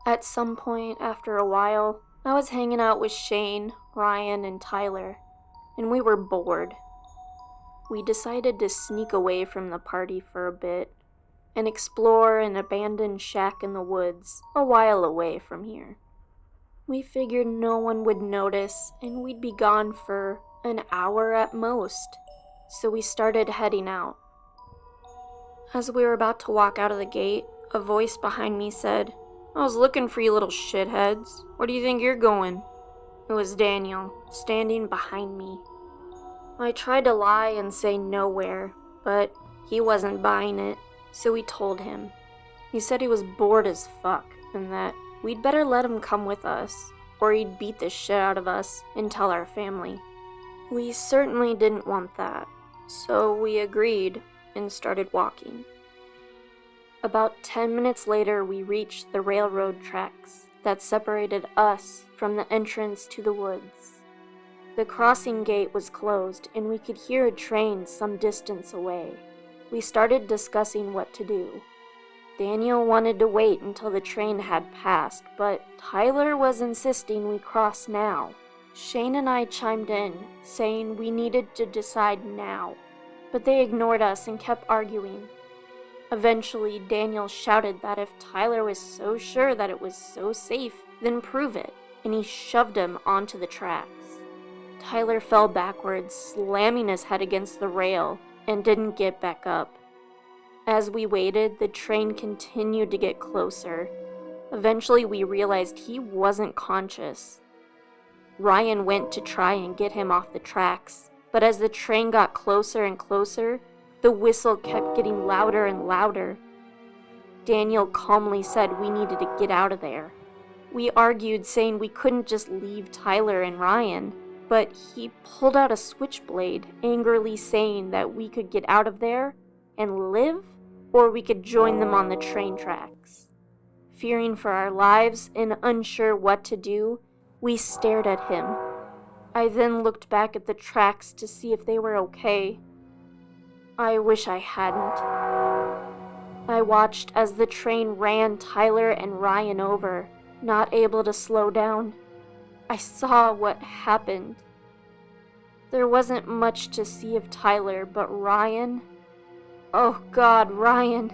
Speaker 16: At some point after a while, I was hanging out with Shane, Ryan, and Tyler, and we were bored. We decided to sneak away from the party for a bit and explore an abandoned shack in the woods a while away from here. We figured no one would notice and we'd be gone for an hour at most, so we started heading out. As we were about to walk out of the gate, a voice behind me said, "I was looking for you little shitheads. Where do you think you're going?" It was Daniel, standing behind me. I tried to lie and say nowhere, but he wasn't buying it, so we told him. He said he was bored as fuck, and that we'd better let him come with us, or he'd beat the shit out of us and tell our family. We certainly didn't want that, so we agreed and started walking. About 10 minutes later, we reached the railroad tracks that separated us from the entrance to the woods. The crossing gate was closed, and we could hear a train some distance away. We started discussing what to do. Daniel wanted to wait until the train had passed, but Tyler was insisting we cross now. Shane and I chimed in, saying we needed to decide now, but they ignored us and kept arguing. Eventually, Daniel shouted that if Tyler was so sure that it was so safe, then prove it, and he shoved him onto the tracks. Tyler fell backwards, slamming his head against the rail, and didn't get back up. As we waited, the train continued to get closer. Eventually, we realized he wasn't conscious. Ryan went to try and get him off the tracks, but as the train got closer and closer, the whistle kept getting louder and louder. Daniel calmly said we needed to get out of there. We argued, saying we couldn't just leave Tyler and Ryan, but he pulled out a switchblade, angrily saying that we could get out of there and live, or we could join them on the train tracks. Fearing for our lives and unsure what to do, we stared at him. I then looked back at the tracks to see if they were okay. I wish I hadn't. I watched as the train ran Tyler and Ryan over, not able to slow down. I saw what happened. There wasn't much to see of Tyler, but Ryan... Oh God, Ryan.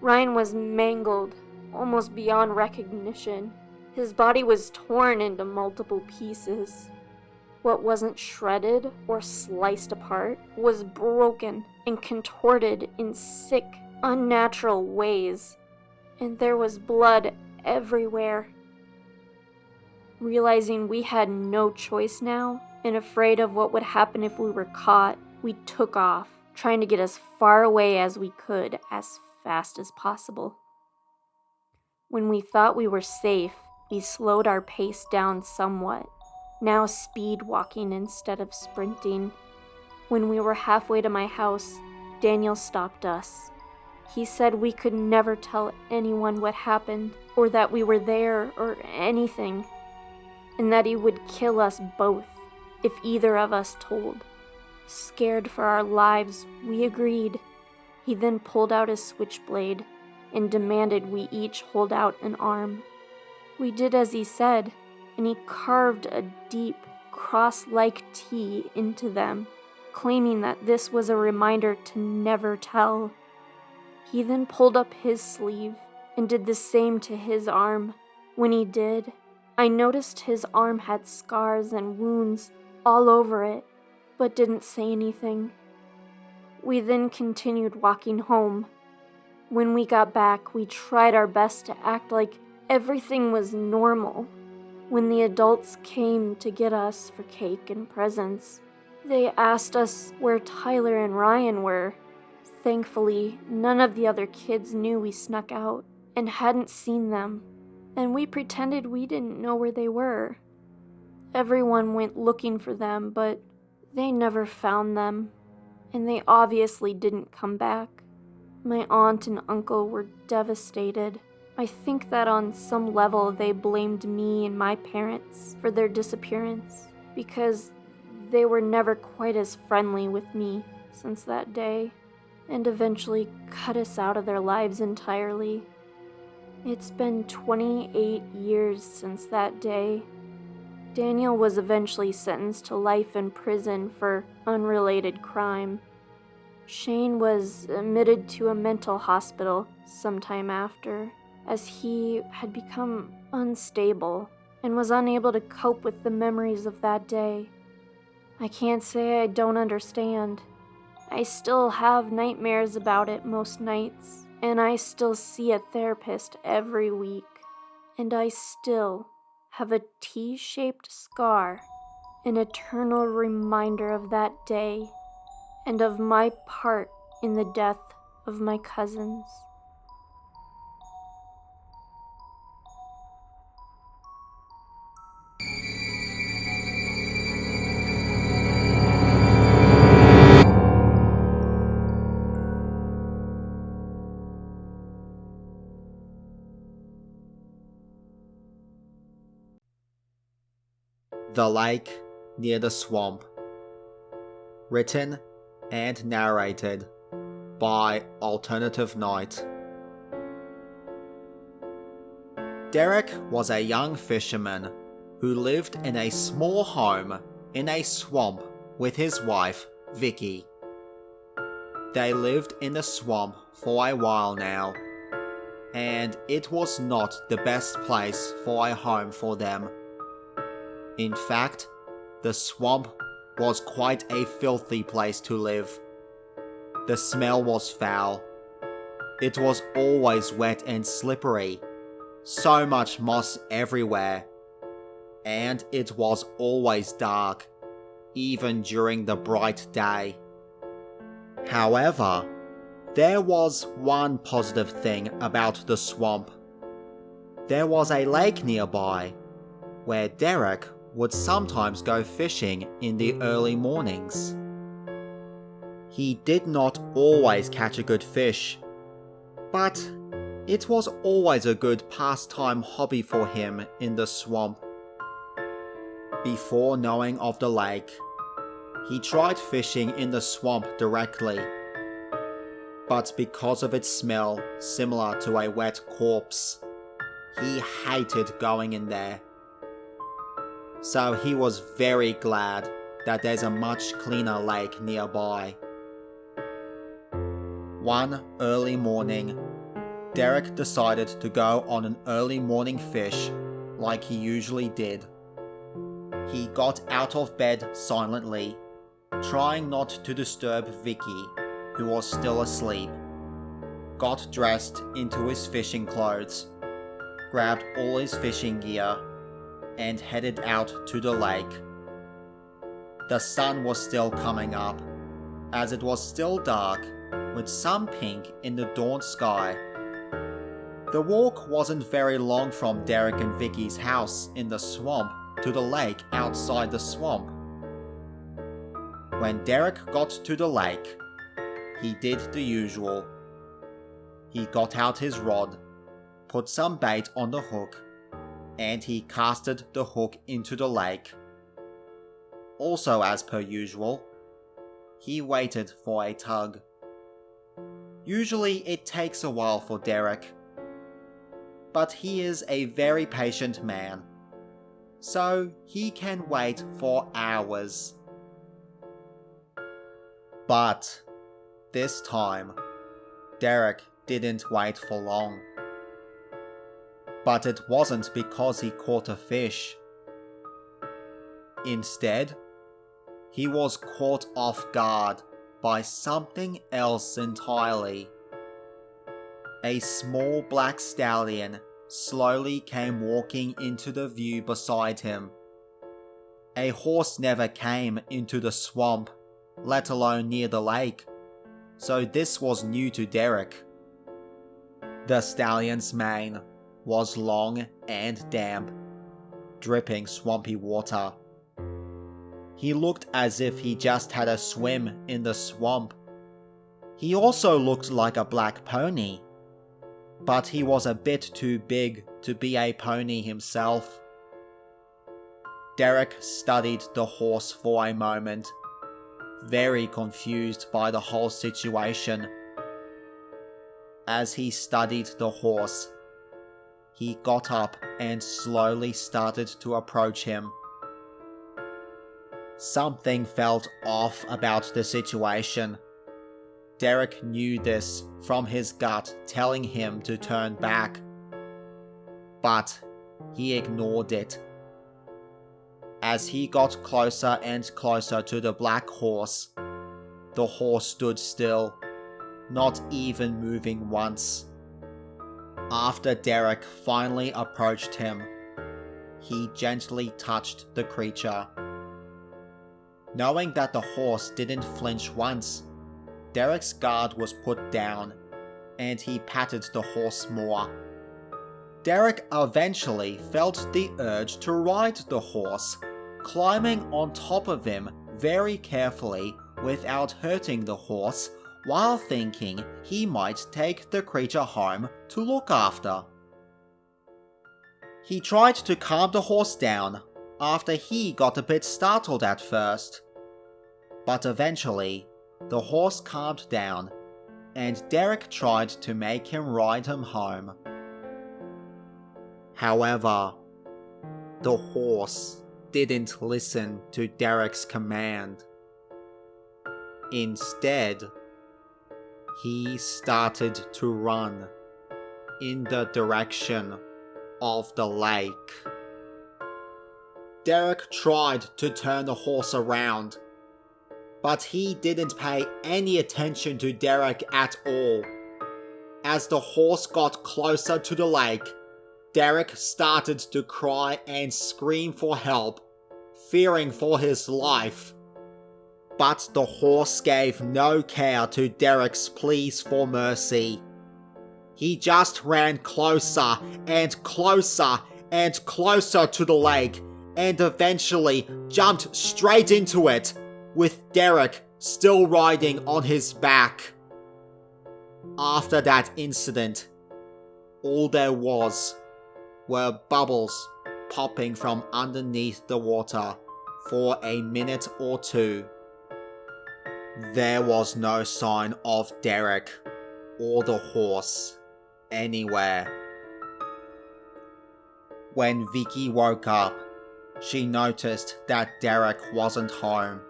Speaker 16: Ryan was mangled, almost beyond recognition. His body was torn into multiple pieces. What wasn't shredded or sliced apart was broken and contorted in sick, unnatural ways and there was blood everywhere. Realizing we had no choice now, and afraid of what would happen if we were caught, we took off, trying to get as far away as we could as fast as possible. When we thought we were safe, we slowed our pace down somewhat, now speed walking instead of sprinting. When we were halfway to my house, Daniel stopped us. He said we could never tell anyone what happened, or that we were there, or anything, and that he would kill us both if either of us told. Scared for our lives, we agreed. He then pulled out his switchblade and demanded we each hold out an arm. We did as he said, and he carved a deep, cross-like T into them, claiming that this was a reminder to never tell. He then pulled up his sleeve and did the same to his arm. When he did, I noticed his arm had scars and wounds all over it, but didn't say anything. We then continued walking home. When we got back, we tried our best to act like everything was normal. When the adults came to get us for cake and presents, they asked us where Tyler and Ryan were. Thankfully, none of the other kids knew we snuck out and hadn't seen them, and we pretended we didn't know where they were. Everyone went looking for them, but they never found them, and they obviously didn't come back. My aunt and uncle were devastated. I think that on some level they blamed me and my parents for their disappearance, because they were never quite as friendly with me since that day, and eventually cut us out of their lives entirely. It's been 28 years since that day. Daniel was eventually sentenced to life in prison for unrelated crime. Shane was admitted to a mental hospital sometime after, as he had become unstable and was unable to cope with the memories of that day. I can't say I don't understand. I still have nightmares about it most nights, and I still see a therapist every week, and I still have a T-shaped scar, an eternal reminder of that day, and of my part in the death of my cousins.
Speaker 17: The Lake Near the Swamp. Written and narrated by Alternative Night. Derek was a young fisherman who lived in a small home in a swamp with his wife, Vicky. They lived in the swamp for a while now, and it was not the best place for a home for them. In fact, the swamp was quite a filthy place to live. The smell was foul. It was always wet and slippery, so much moss everywhere, and it was always dark, even during the bright day. However, there was one positive thing about the swamp. There was a lake nearby, where Derek would sometimes go fishing in the early mornings. He did not always catch a good fish, but it was always a good pastime hobby for him in the swamp. Before knowing of the lake, he tried fishing in the swamp directly, but because of its smell similar to a wet corpse, he hated going in there. So he was very glad that there's a much cleaner lake nearby. One early morning, Derek decided to go on an early morning fish like he usually did. He got out of bed silently, trying not to disturb Vicky, who was still asleep. got dressed into his fishing clothes, grabbed all his fishing gear, and headed out to the lake. The sun was still coming up, as it was still dark, with some pink in the dawn sky. The walk wasn't very long from Derek and Vicky's house in the swamp to the lake outside the swamp. When Derek got to the lake, he did the usual. He got out his rod, put some bait on the hook, and he casted the hook into the lake. Also, as per usual, he waited for a tug. Usually it takes a while for Derek, but he is a very patient man, so he can wait for hours. But this time, Derek didn't wait for long. But it wasn't because he caught a fish. Instead, he was caught off guard by something else entirely. A small black stallion slowly came walking into the view beside him. A horse never came into the swamp, let alone near the lake, so this was new to Derek. The stallion's mane was long and damp, dripping swampy water. He looked as if he just had a swim in the swamp. He also looked like a black pony, but he was a bit too big to be a pony himself. Derek studied the horse for a moment, very confused by the whole situation. As he studied the horse, he got up and slowly started to approach him. Something felt off about the situation. Derek knew this from his gut telling him to turn back, but he ignored it. As he got closer and closer to the black horse, the horse stood still, not even moving once. After Derek finally approached him, he gently touched the creature. Knowing that the horse didn't flinch once, Derek's guard was put down, and he patted the horse more. Derek eventually felt the urge to ride the horse, climbing on top of him very carefully without hurting the horse, while thinking he might take the creature home to look after. He tried to calm the horse down after he got a bit startled at first, but eventually the horse calmed down and Derek tried to make him ride him home. However, the horse didn't listen to Derek's command. Instead, he started to run in the direction of the lake. Derek tried to turn the horse around, but he didn't pay any attention to Derek at all. As the horse got closer to the lake, Derek started to cry and scream for help, fearing for his life. But the horse gave no care to Derek's pleas for mercy. He just ran closer and closer and closer to the lake, and eventually jumped straight into it, with Derek still riding on his back. After that incident, all there was were bubbles popping from underneath the water for a minute or two. There was no sign of Derek or the horse anywhere. When Vicky woke up, she noticed that Derek wasn't home.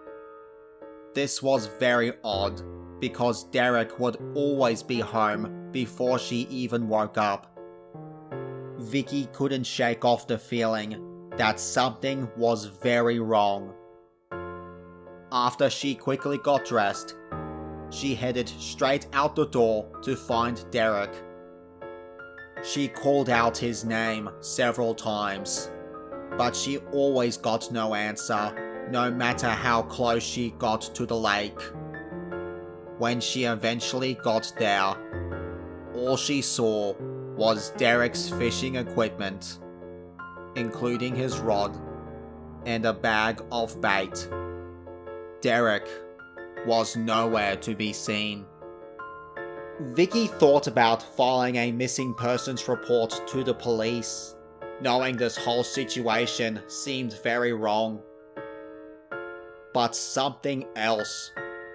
Speaker 17: This was very odd, because Derek would always be home before she even woke up. Vicky couldn't shake off the feeling that something was very wrong. After she quickly got dressed, she headed straight out the door to find Derek. She called out his name several times, but she always got no answer, no matter how close she got to the lake. When she eventually got there, all she saw was Derek's fishing equipment, including his rod and a bag of bait. Derek was nowhere to be seen. Vicky thought about filing a missing persons report to the police, knowing this whole situation seemed very wrong. But something else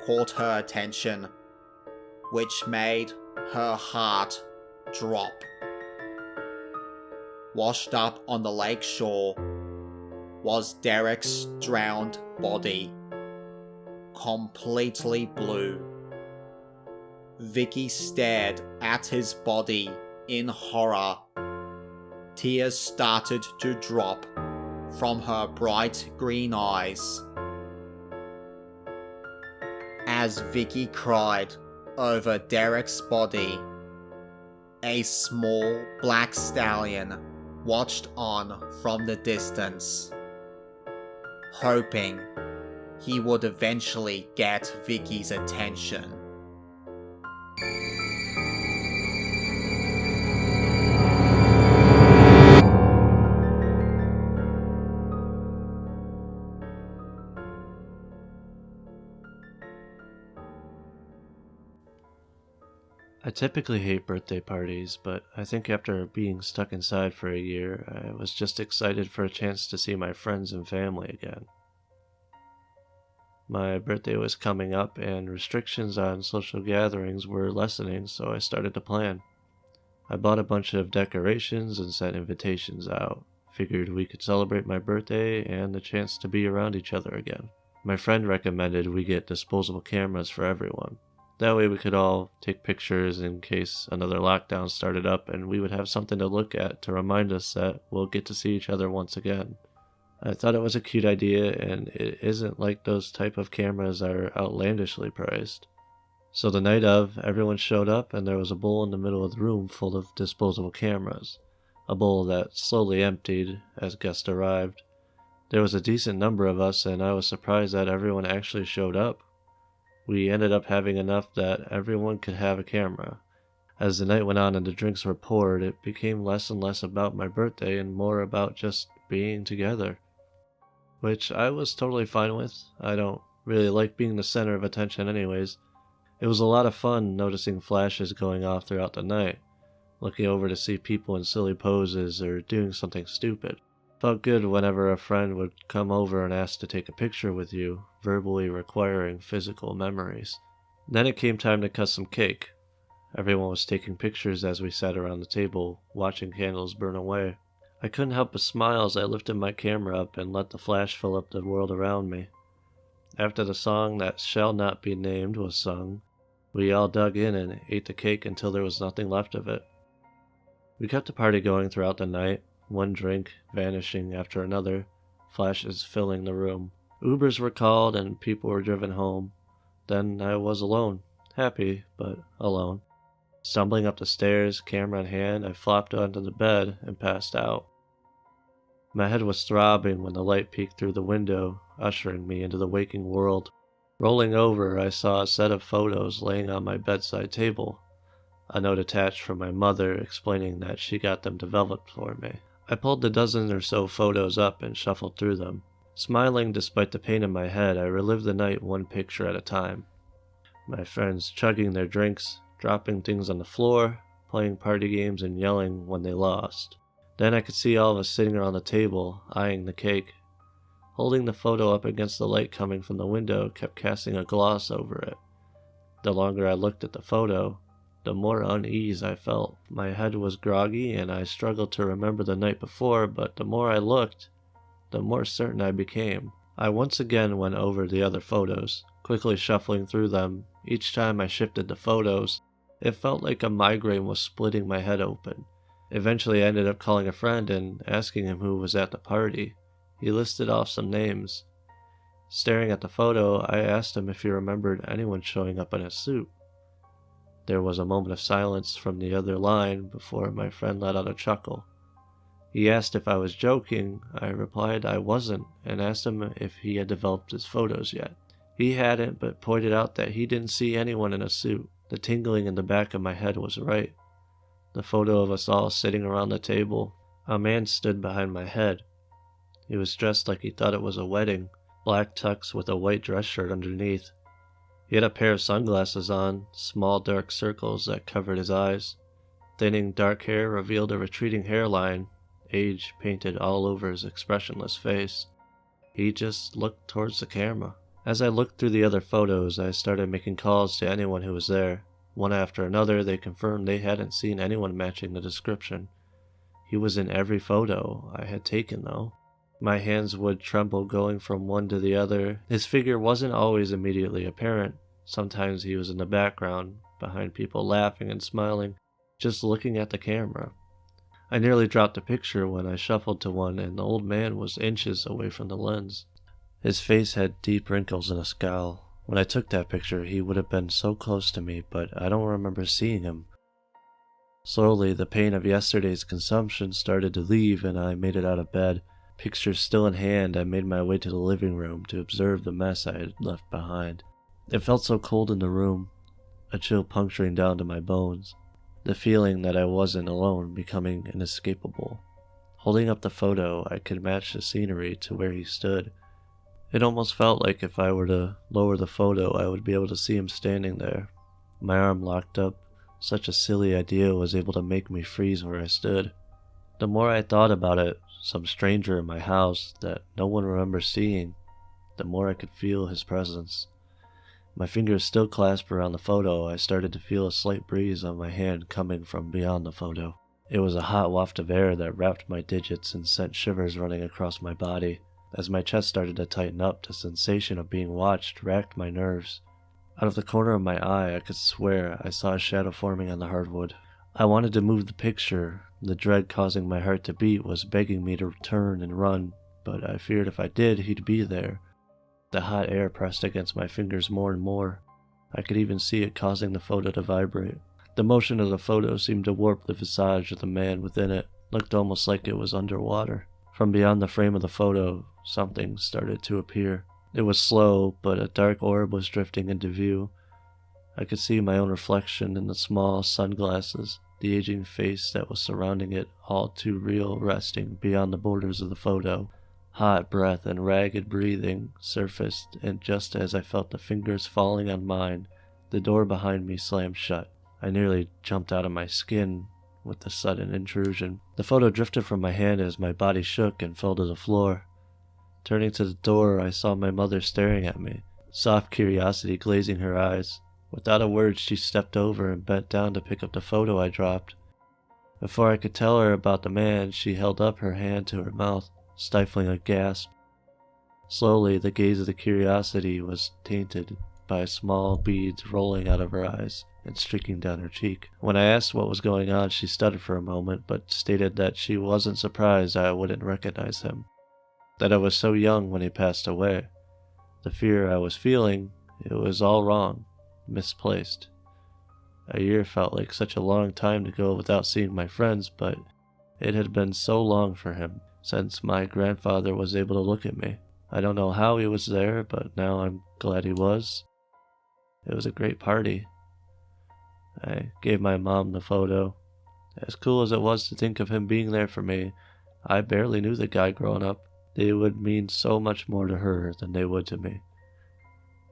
Speaker 17: caught her attention, which made her heart drop. Washed up on the lake shore was Derek's drowned body, completely blue. Vicky stared at his body in horror. Tears started to drop from her bright green eyes. As Vicky cried over Derek's body, a small black stallion watched on from the distance, hoping he would eventually get Vicky's attention.
Speaker 2: I typically hate birthday parties, but I think after being stuck inside for a year, I was just excited for a chance to see my friends and family again. My birthday was coming up and restrictions on social gatherings were lessening, so I started to plan. I bought a bunch of decorations and sent invitations out. Figured we could celebrate my birthday and the chance to be around each other again. My friend recommended we get disposable cameras for everyone. That way we could all take pictures in case another lockdown started up, and we would have something to look at to remind us that we'll get to see each other once again. I thought it was a cute idea, and it isn't like those type of cameras are outlandishly priced. So the night of, everyone showed up and there was a bowl in the middle of the room full of disposable cameras. A bowl that slowly emptied as guests arrived. There was a decent number of us, and I was surprised that everyone actually showed up. We ended up having enough that everyone could have a camera. As the night went on and the drinks were poured, it became less and less about my birthday and more about just being together. Which I was totally fine with. I don't really like being the center of attention anyways. It was a lot of fun noticing flashes going off throughout the night, looking over to see people in silly poses or doing something stupid. Felt good whenever a friend would come over and ask to take a picture with you, verbally requiring physical memories. Then it came time to cut some cake. Everyone was taking pictures as we sat around the table, watching candles burn away. I couldn't help but smile as I lifted my camera up and let the flash fill up the world around me. After the song that shall not be named was sung, we all dug in and ate the cake until there was nothing left of it. We kept the party going throughout the night, one drink vanishing after another, flashes filling the room. Ubers were called and people were driven home. Then I was alone, happy, but alone. Stumbling up the stairs, camera in hand, I flopped onto the bed and passed out. My head was throbbing when the light peeked through the window, ushering me into the waking world. Rolling over, I saw a set of photos laying on my bedside table. A note attached from my mother explaining that she got them developed for me. I pulled the dozen or so photos up and shuffled through them. Smiling despite the pain in my head, I relived the night one picture at a time. My friends chugging their drinks, dropping things on the floor, playing party games and yelling when they lost. Then I could see all of us sitting around the table, eyeing the cake. Holding the photo up against the light coming from the window kept casting a gloss over it. The longer I looked at the photo, the more unease I felt. My head was groggy and I struggled to remember the night before, but the more I looked, the more certain I became. I once again went over the other photos, quickly shuffling through them. Each time I shifted the photos, it felt like a migraine was splitting my head open. Eventually I ended up calling a friend and asking him who was at the party. He listed off some names. Staring at the photo, I asked him if he remembered anyone showing up in a suit. There was a moment of silence from the other line before my friend let out a chuckle. He asked if I was joking. I replied I wasn't, and asked him if he had developed his photos yet. He hadn't, but pointed out that he didn't see anyone in a suit. The tingling in the back of my head was right. The photo of us all sitting around the table. A man stood behind my head. He was dressed like he thought it was a wedding, black tux with a white dress shirt underneath. He had a pair of sunglasses on, small dark circles that covered his eyes. Thinning dark hair revealed a retreating hairline, age painted all over his expressionless face. He just looked towards the camera. As I looked through the other photos, I started making calls to anyone who was there. One after another, they confirmed they hadn't seen anyone matching the description. He was in every photo I had taken, though. My hands would tremble going from one to the other. His figure wasn't always immediately apparent. Sometimes he was in the background, behind people laughing and smiling, just looking at the camera. I nearly dropped the picture when I shuffled to one and the old man was inches away from the lens. His face had deep wrinkles and a scowl. When I took that picture, he would have been so close to me, but I don't remember seeing him. Slowly, the pain of yesterday's consumption started to leave and I made it out of bed. Picture still in hand, I made my way to the living room to observe the mess I had left behind. It felt so cold in the room, a chill puncturing down to my bones, the feeling that I wasn't alone becoming inescapable. Holding up the photo, I could match the scenery to where he stood. It almost felt like if I were to lower the photo, I would be able to see him standing there. My arm locked up. Such a silly idea was able to make me freeze where I stood. The more I thought about it, some stranger in my house that no one remembers seeing, the more I could feel his presence. My fingers still clasped around the photo, I started to feel a slight breeze on my hand coming from beyond the photo. It was a hot waft of air that wrapped my digits and sent shivers running across my body. As my chest started to tighten up, the sensation of being watched racked my nerves. Out of the corner of my eye, I could swear I saw a shadow forming on the hardwood. I wanted to move the picture. The dread causing my heart to beat was begging me to turn and run, but I feared if I did, he'd be there. The hot air pressed against my fingers more and more. I could even see it causing the photo to vibrate. The motion of the photo seemed to warp the visage of the man within it. Looked almost like it was underwater. From beyond the frame of the photo, something started to appear. It was slow, but a dark orb was drifting into view. I could see my own reflection in the small sunglasses, the aging face that was surrounding it, all too real, resting beyond the borders of the photo. Hot breath and ragged breathing surfaced, and just as I felt the fingers falling on mine, the door behind me slammed shut. I nearly jumped out of my skin with the sudden intrusion. The photo drifted from my hand as my body shook and fell to the floor. Turning to the door, I saw my mother staring at me, soft curiosity glazing her eyes. Without a word, she stepped over and bent down to pick up the photo I dropped. Before I could tell her about the man, she held up her hand to her mouth, stifling a gasp. Slowly, the gaze of the curiosity was tainted by small beads rolling out of her eyes and streaking down her cheek. When I asked what was going on, she stuttered for a moment, but stated that she wasn't surprised I wouldn't recognize him, that I was so young when he passed away. The fear I was feeling, it was all wrong, misplaced. A year felt like such a long time to go without seeing my friends, but it had been so long for him, since my grandfather was able to look at me. I don't know how he was there, but now I'm glad he was. It was a great party. I gave my mom the photo. As cool as it was to think of him being there for me, I barely knew the guy growing up. They would mean so much more to her than they would to me.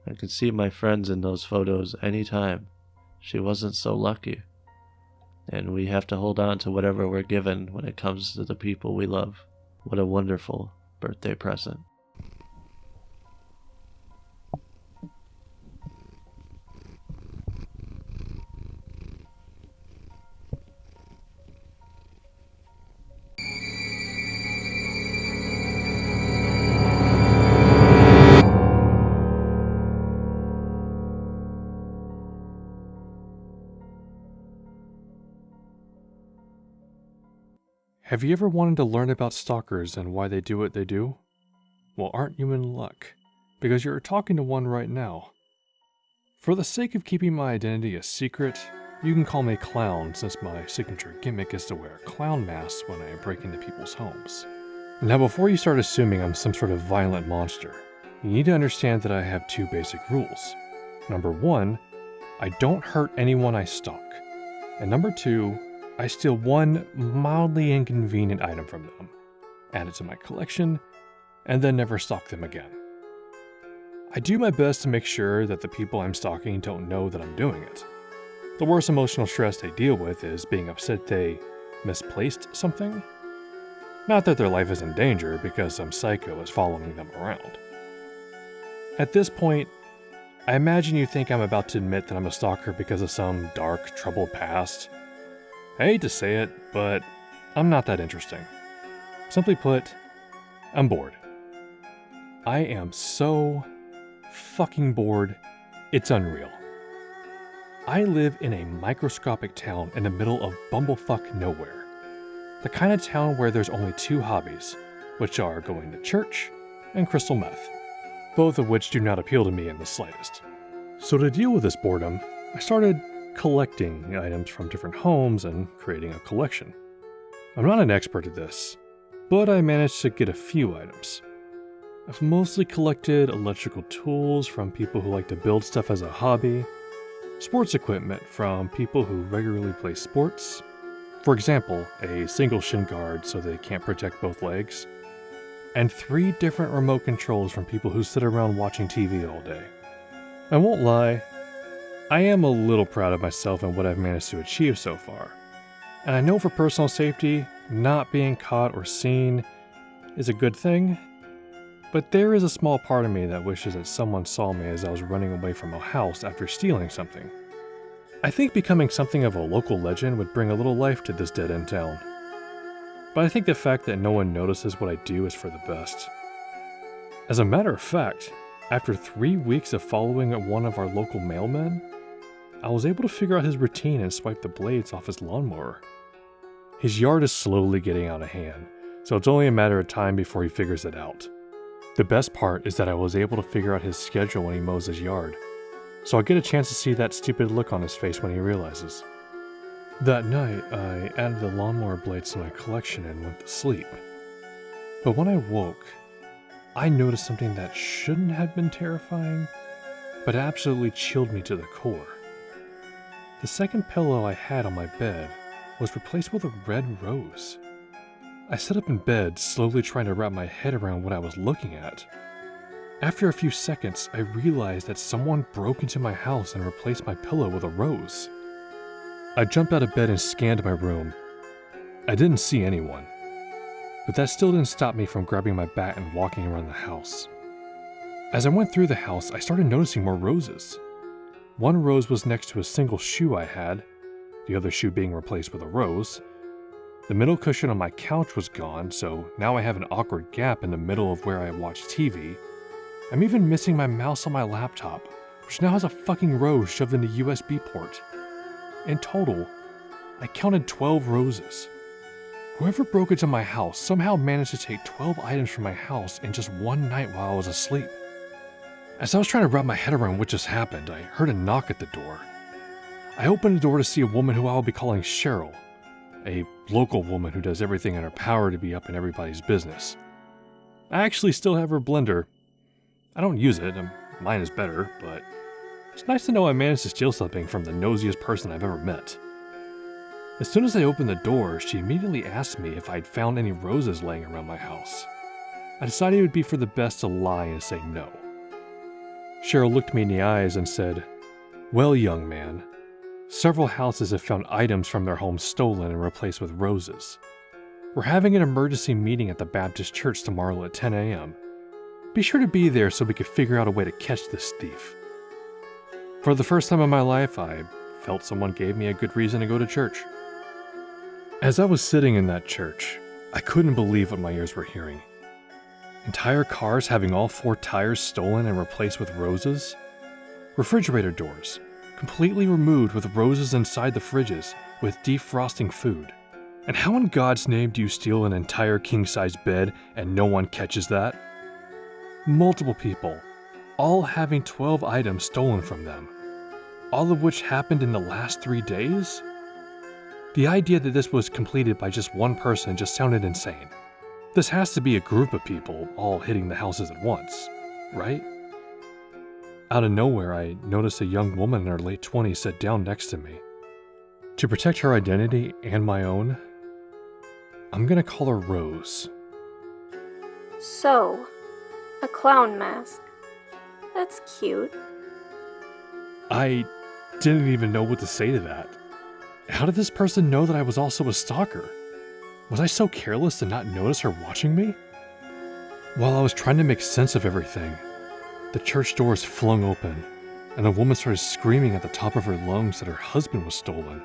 Speaker 2: I could see my friends in those photos any time. She wasn't so lucky. And we have to hold on to whatever we're given when it comes to the people we love. What a wonderful birthday present.
Speaker 18: Have you ever wanted to learn about stalkers and why they do what they do? Well, aren't you in luck? because you're talking to one right now. For the sake of keeping my identity a secret, you can call me Clown, since my signature gimmick is to wear clown masks when I break into people's homes. Now, before you start assuming I'm some sort of violent monster, you need to understand that I have 2 basic rules. Number 1, I don't hurt anyone I stalk. And number 2, I steal one mildly inconvenient item from them, add it to my collection, and then never stalk them again. I do my best to make sure that the people I'm stalking don't know that I'm doing it. The worst emotional stress they deal with is being upset they misplaced something. Not that their life is in danger because some psycho is following them around. At this point, I imagine you think I'm about to admit that I'm a stalker because of some dark, troubled past. I hate to say it, but I'm not that interesting. Simply put, I'm bored. I am so fucking bored, it's unreal. I live in a microscopic town in the middle of bumblefuck nowhere. The kind of town where there's only 2 hobbies, which are going to church and crystal meth, both of which do not appeal to me in the slightest. So to deal with this boredom, I started collecting items from different homes and creating a collection. I'm not an expert at this, but I managed to get a few items. I've mostly collected electrical tools from people who like to build stuff as a hobby, sports equipment from people who regularly play sports, for example, a single shin guard so they can't protect both legs, and 3 different remote controls from people who sit around watching TV all day. I won't lie, I am a little proud of myself and what I've managed to achieve so far, and I know for personal safety, not being caught or seen is a good thing, but there is a small part of me that wishes that someone saw me as I was running away from a house after stealing something. I think becoming something of a local legend would bring a little life to this dead-end town. But I think the fact that no one notices what I do is for the best. As a matter of fact, after 3 weeks of following one of our local mailmen, I was able to figure out his routine and swipe the blades off his lawnmower. His yard is slowly getting out of hand, so it's only a matter of time before he figures it out. The best part is that I was able to figure out his schedule when he mows his yard, so I get a chance to see that stupid look on his face when he realizes. That night, I added the lawnmower blades to my collection and went to sleep. But when I woke, I noticed something that shouldn't have been terrifying, but absolutely chilled me to the core. The second pillow I had on my bed was replaced with a red rose. I sat up in bed, slowly trying to wrap my head around what I was looking at. After a few seconds, I realized that someone broke into my house and replaced my pillow with a rose. I jumped out of bed and scanned my room. I didn't see anyone, but that still didn't stop me from grabbing my bat and walking around the house. As I went through the house, I started noticing more roses. One rose was next to a single shoe I had, the other shoe being replaced with a rose. The middle cushion on my couch was gone, so now I have an awkward gap in the middle of where I watch TV. I'm even missing my mouse on my laptop, which now has a fucking rose shoved in the USB port. In total, I counted 12 roses. Whoever broke into my house somehow managed to take 12 items from my house in just one night while I was asleep. As I was trying to wrap my head around what just happened, I heard a knock at the door. I opened the door to see a woman who I will be calling Cheryl, a local woman who does everything in her power to be up in everybody's business. I actually still have her blender. I don't use it, and mine is better, but it's nice to know I managed to steal something from the nosiest person I've ever met. As soon as I opened the door, she immediately asked me if I'd found any roses laying around my house. I decided it would be for the best to lie and say no. Cheryl looked me in the eyes and said, "Well, young man, several houses have found items from their homes stolen and replaced with roses. We're having an emergency meeting at the Baptist church tomorrow at 10 a.m. Be sure to be there so we can figure out a way to catch this thief." For the first time in my life, I felt someone gave me a good reason to go to church. As I was sitting in that church, I couldn't believe what my ears were hearing. Entire cars having all 4 tires stolen and replaced with roses? Refrigerator doors completely removed with roses inside the fridges with defrosting food. And how in God's name do you steal an entire king-size bed and no one catches that? Multiple people all having 12 items stolen from them, all of which happened in the last 3 days? The idea that this was completed by just one person just sounded insane. This has to be a group of people all hitting the houses at once, right? Out of nowhere, I noticed a young woman in her late 20s sit down next to me. To protect her identity and my own, I'm gonna call her Rose.
Speaker 16: So, a clown mask. That's cute.
Speaker 18: I didn't even know what to say to that. How did this person know that I was also a stalker? Was I so careless to not notice her watching me? While I was trying to make sense of everything, the church doors flung open, and a woman started screaming at the top of her lungs that her husband was stolen.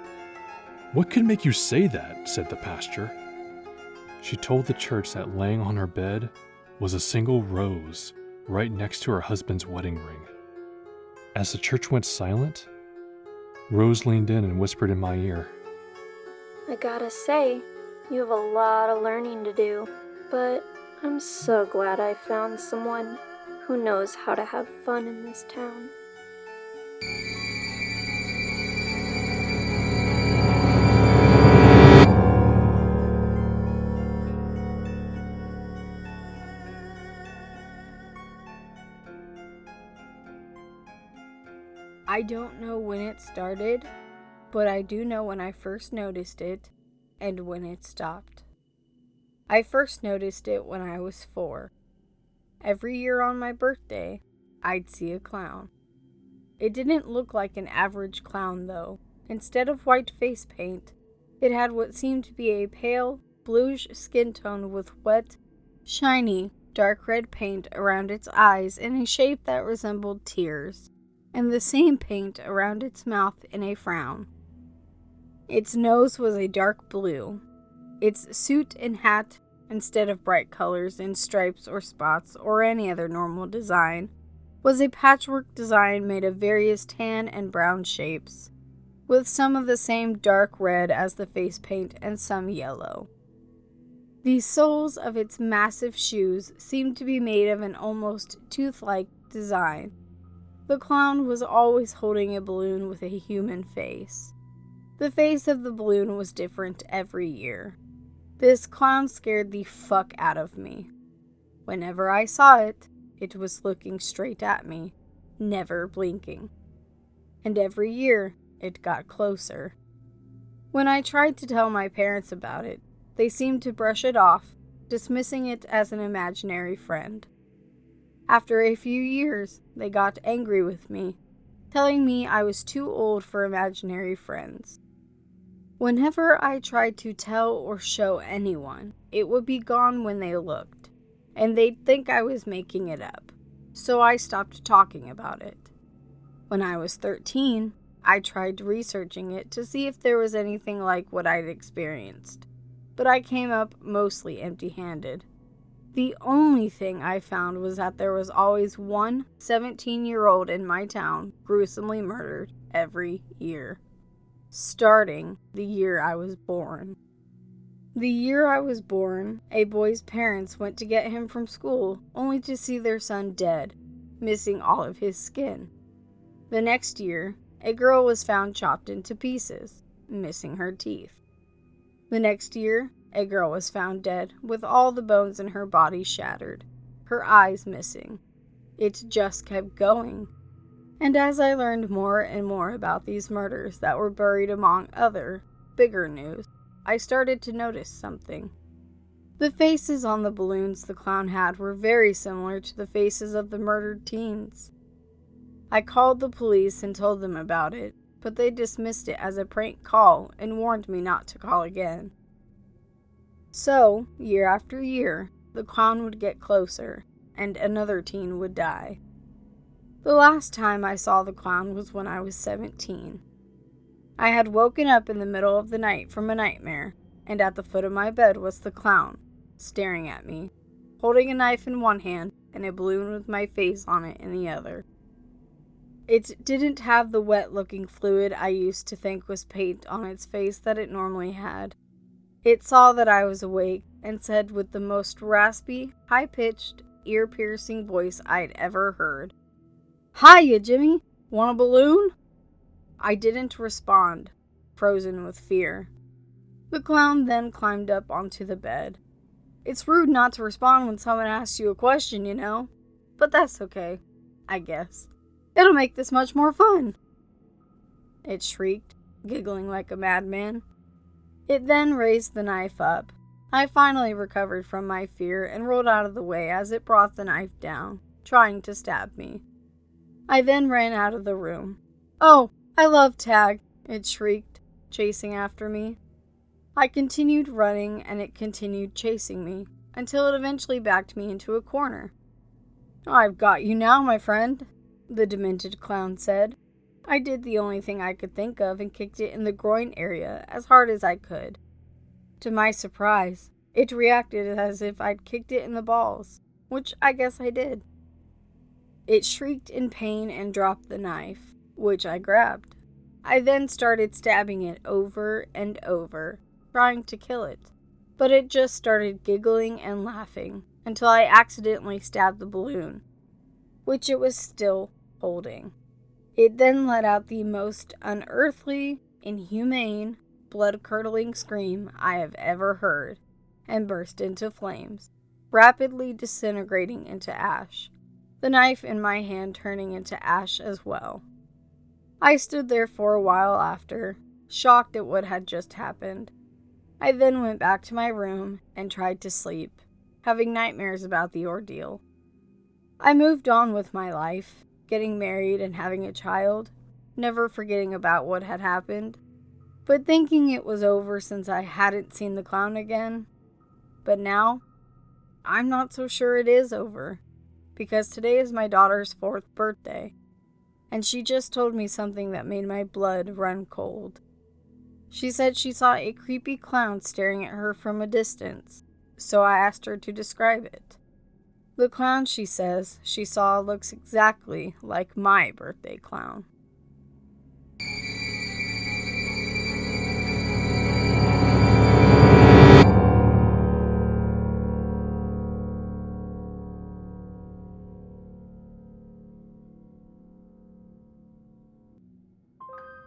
Speaker 18: "What could make you say that?" said the pastor. She told the church that laying on her bed was a single rose right next to her husband's wedding ring. As the church went silent, Rose leaned in and whispered in my ear,
Speaker 16: I gotta say, you have a lot of learning to do, but I'm so glad I found someone who knows how to have fun in this town.
Speaker 19: I don't know when it started, but I do know when I first noticed it and when it stopped. I first noticed it when I was 4. Every year on my birthday, I'd see a clown. It didn't look like an average clown though. Instead of white face paint, it had what seemed to be a pale, bluish skin tone with wet, shiny, dark red paint around its eyes in a shape that resembled tears, and the same paint around its mouth in a frown. Its nose was a dark blue. Its suit and hat, instead of bright colors in stripes or spots or any other normal design, was a patchwork design made of various tan and brown shapes, with some of the same dark red as the face paint and some yellow. The soles of its massive shoes seemed to be made of an almost tooth-like design. The clown was always holding a balloon with a human face. The face of the balloon was different every year. This clown scared the fuck out of me. Whenever I saw it, it was looking straight at me, never blinking. And every year, it got closer. When I tried to tell my parents about it, they seemed to brush it off, dismissing it as an imaginary friend. After a few years, they got angry with me, telling me I was too old for imaginary friends. Whenever I tried to tell or show anyone, it would be gone when they looked, and they'd think I was making it up, so I stopped talking about it. When I was 13, I tried researching it to see if there was anything like what I'd experienced, but I came up mostly empty-handed. The only thing I found was that there was always one 17-year-old in my town gruesomely murdered every year, starting the year I was born. The year I was born, a boy's parents went to get him from school, only to see their son dead, missing all of his skin. The next year, a girl was found chopped into pieces, missing her teeth. The next year, a girl was found dead, with all the bones in her body shattered, her eyes missing. It just kept going. And as I learned more and more about these murders that were buried among other, bigger news, I started to notice something. The faces on the balloons the clown had were very similar to the faces of the murdered teens. I called the police and told them about it, but they dismissed it as a prank call and warned me not to call again. So, year after year, the clown would get closer, and another teen would die. The last time I saw the clown was when I was 17. I had woken up in the middle of the night from a nightmare, and at the foot of my bed was the clown, staring at me, holding a knife in one hand and a balloon with my face on it in the other. It didn't have the wet-looking fluid I used to think was paint on its face that it normally had. It saw that I was awake and said with the most raspy, high-pitched, ear-piercing voice I'd ever heard, Hiya, Jimmy. Want a balloon? I didn't respond, frozen with fear. The clown then climbed up onto the bed. It's rude not to respond when someone asks you a question, you know? But that's okay, I guess. It'll make this much more fun. It shrieked, giggling like a madman. It then raised the knife up. I finally recovered from my fear and rolled out of the way as it brought the knife down, trying to stab me. I then ran out of the room. Oh, I love tag, it shrieked, chasing after me. I continued running and it continued chasing me, until it eventually backed me into a corner. I've got you now, my friend, the demented clown said. I did the only thing I could think of and kicked it in the groin area as hard as I could. To my surprise, it reacted as if I'd kicked it in the balls, which I guess I did. It shrieked in pain and dropped the knife, which I grabbed. I then started stabbing it over and over, trying to kill it, but it just started giggling and laughing until I accidentally stabbed the balloon, which it was still holding. It then let out the most unearthly, inhumane, blood-curdling scream I have ever heard, and burst into flames, rapidly disintegrating into ash, the knife in my hand turning into ash as well. I stood there for a while after, shocked at what had just happened. I then went back to my room and tried to sleep, having nightmares about the ordeal. I moved on with my life, getting married and having a child, never forgetting about what had happened, but thinking it was over since I hadn't seen the clown again. But now, I'm not so sure it is over, because today is my daughter's 4th birthday, and she just told me something that made my blood run cold. She said she saw a creepy clown staring at her from a distance, so I asked her to describe it. The clown, she says, she saw looks exactly like my birthday clown.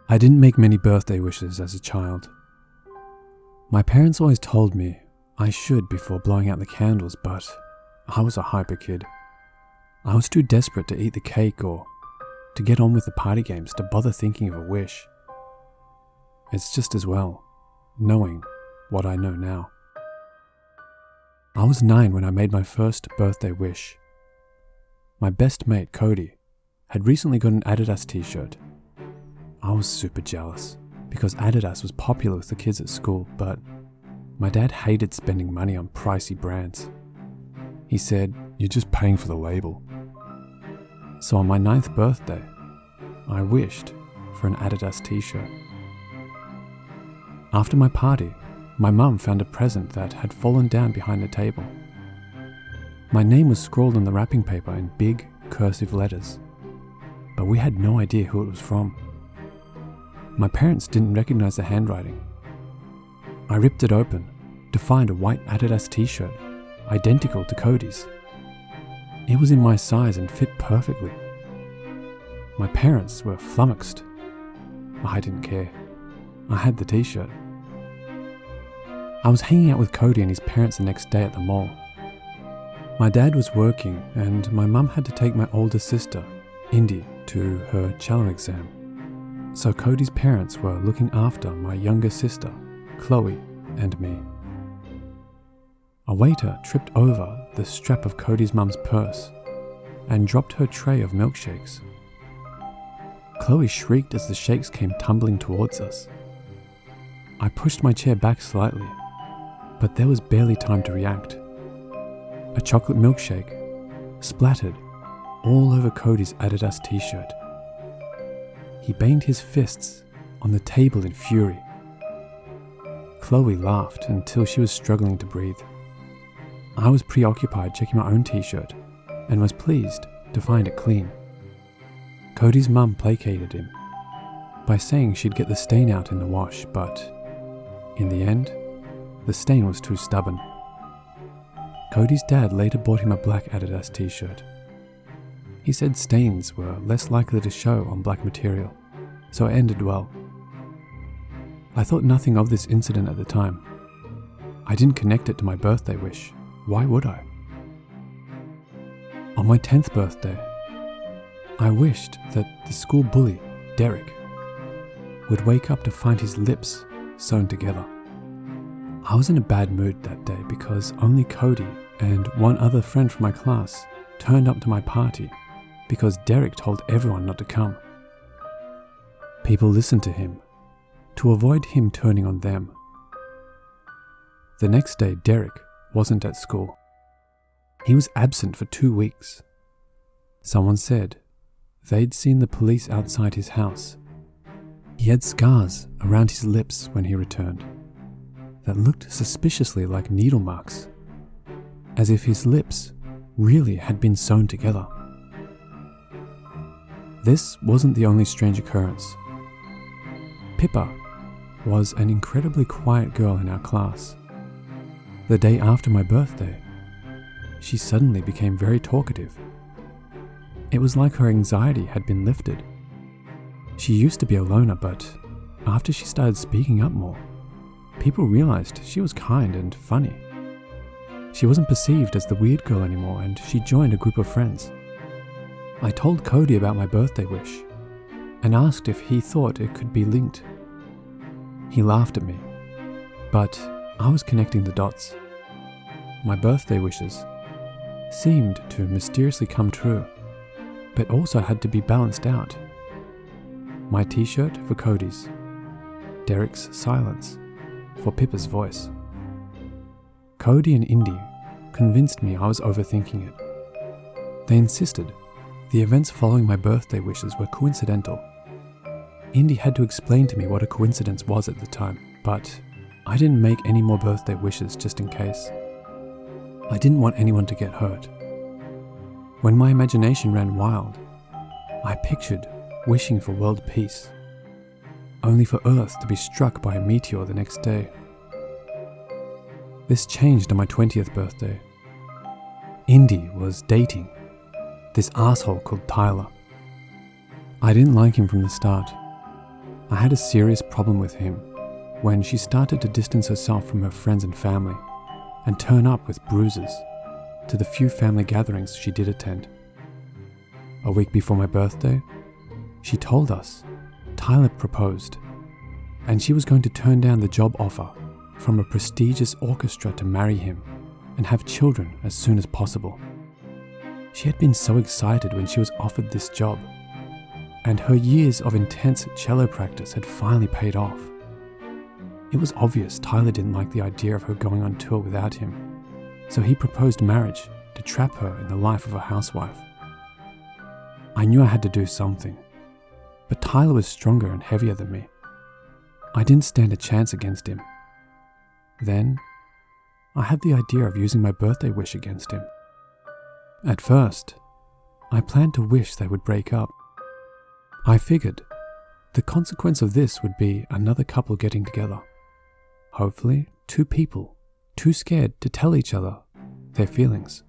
Speaker 18: I didn't make many birthday wishes as a child. My parents always told me I should before blowing out the candles, but I was a hyper kid. I was too desperate to eat the cake or to get on with the party games to bother thinking of a wish. It's just as well, knowing what I know now. I was 9 when I made my first birthday wish. My best mate, Cody, had recently got an Adidas t-shirt. I was super jealous because Adidas was popular with the kids at school, but my dad hated spending money on pricey brands. He said, "You're just paying for the label." So on my 9th birthday, I wished for an Adidas t-shirt. After my party, my mum found a present that had fallen down behind the table. My name was scrawled on the wrapping paper in big, cursive letters, but we had no idea who it was from. My parents didn't recognize the handwriting. I ripped it open to find a white Adidas t-shirt, identical to Cody's. It was in my size and fit perfectly. My parents were flummoxed. I didn't care. I had the t-shirt. I was hanging out with Cody and his parents the next day at the mall. My dad was working and my mum had to take my older sister, Indy, to her cello exam. So Cody's parents were looking after my younger sister, Chloe, and me. A waiter tripped over the strap of Cody's mum's purse and dropped her tray of milkshakes. Chloe shrieked as the shakes came tumbling towards us. I pushed my chair back slightly, but there was barely time to react. A chocolate milkshake splattered all over Cody's Adidas t-shirt. He banged his fists on the table in fury. Chloe laughed until she was struggling to breathe. I was preoccupied checking my own t-shirt and was pleased to find it clean. Cody's mum placated him by saying she'd get the stain out in the wash, but in the end, the stain was too stubborn. Cody's dad later bought him a black Adidas t-shirt.
Speaker 20: He said stains were less likely to show on black material, so it ended well. I thought nothing of this incident at the time. I didn't connect it to my birthday wish. Why would I? On my 10th birthday, I wished that the school bully, Derek, would wake up to find his lips sewn together. I was in a bad mood that day because only Cody and one other friend from my class turned up to my party because Derek told everyone not to come. People listened to him to avoid him turning on them. The next day, Derek wasn't at school. He was absent for 2 weeks. Someone said they'd seen the police outside his house. He had scars around his lips when he returned that looked suspiciously like needle marks, as if his lips really had been sewn together. This wasn't the only strange occurrence. Pippa was an incredibly quiet girl in our class. The day after my birthday, she suddenly became very talkative. It was like her anxiety had been lifted. She used to be a loner, but after she started speaking up more, people realized she was kind and funny. She wasn't perceived as the weird girl anymore, and she joined a group of friends. I told Cody about my birthday wish and asked if he thought it could be linked. He laughed at me, but I was connecting the dots. My birthday wishes seemed to mysteriously come true, but also had to be balanced out. My t-shirt for Cody's, Derek's silence for Pippa's voice. Cody and Indy convinced me I was overthinking it. They insisted the events following my birthday wishes were coincidental. Indy had to explain to me what a coincidence was at the time, but I didn't make any more birthday wishes just in case. I didn't want anyone to get hurt. When my imagination ran wild, I pictured wishing for world peace, only for Earth to be struck by a meteor the next day. This changed on my 20th birthday. Indy was dating this asshole called Tyler. I didn't like him from the start. I had a serious problem with him when she started to distance herself from her friends and family and turn up with bruises to the few family gatherings she did attend. A week before my birthday, she told us Tyler proposed, and she was going to turn down the job offer from a prestigious orchestra to marry him and have children as soon as possible. She had been so excited when she was offered this job, and her years of intense cello practice had finally paid off. It was obvious Tyler didn't like the idea of her going on tour without him, so he proposed marriage to trap her in the life of a housewife. I knew I had to do something, but Tyler was stronger and heavier than me. I didn't stand a chance against him. Then, I had the idea of using my birthday wish against him. At first, I planned to wish they would break up. I figured the consequence of this would be another couple getting together. Hopefully, two people too scared to tell each other their feelings.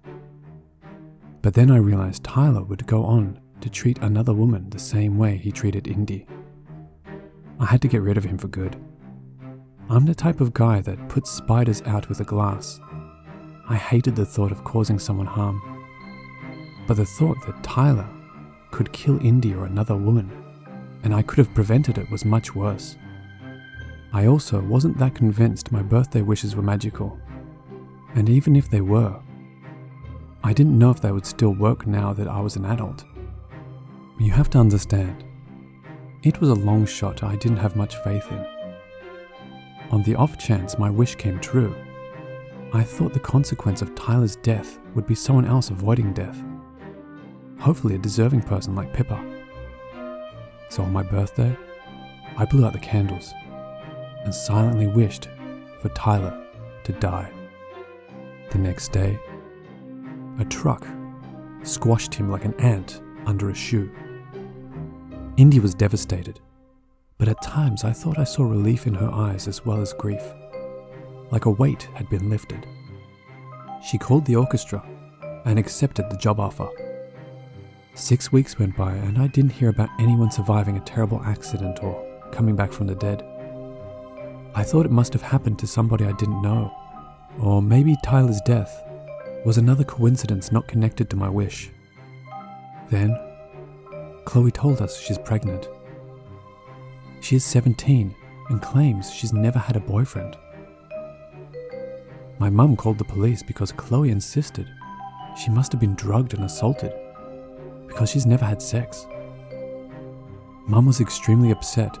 Speaker 20: But then I realized Tyler would go on to treat another woman the same way he treated Indy. I had to get rid of him for good. I'm the type of guy that puts spiders out with a glass. I hated the thought of causing someone harm. But the thought that Tyler could kill Indy or another woman, and I could have prevented it, was much worse. I also wasn't that convinced my birthday wishes were magical. And even if they were, I didn't know if they would still work now that I was an adult. You have to understand, it was a long shot I didn't have much faith in. On the off chance my wish came true, I thought the consequence of Tyler's death would be someone else avoiding death. Hopefully a deserving person like Pippa. So on my birthday, I blew out the candles and silently wished for Tyler to die. The next day, a truck squashed him like an ant under a shoe. Indy was devastated, but at times I thought I saw relief in her eyes as well as grief, like a weight had been lifted. She called the orchestra and accepted the job offer. 6 weeks went by and I didn't hear about anyone surviving a terrible accident or coming back from the dead. I thought it must have happened to somebody I didn't know, or maybe Tyler's death was another coincidence not connected to my wish. Then, Chloe told us she's pregnant. She is 17 and claims she's never had a boyfriend. My mum called the police because Chloe insisted she must have been drugged and assaulted because she's never had sex. Mum was extremely upset,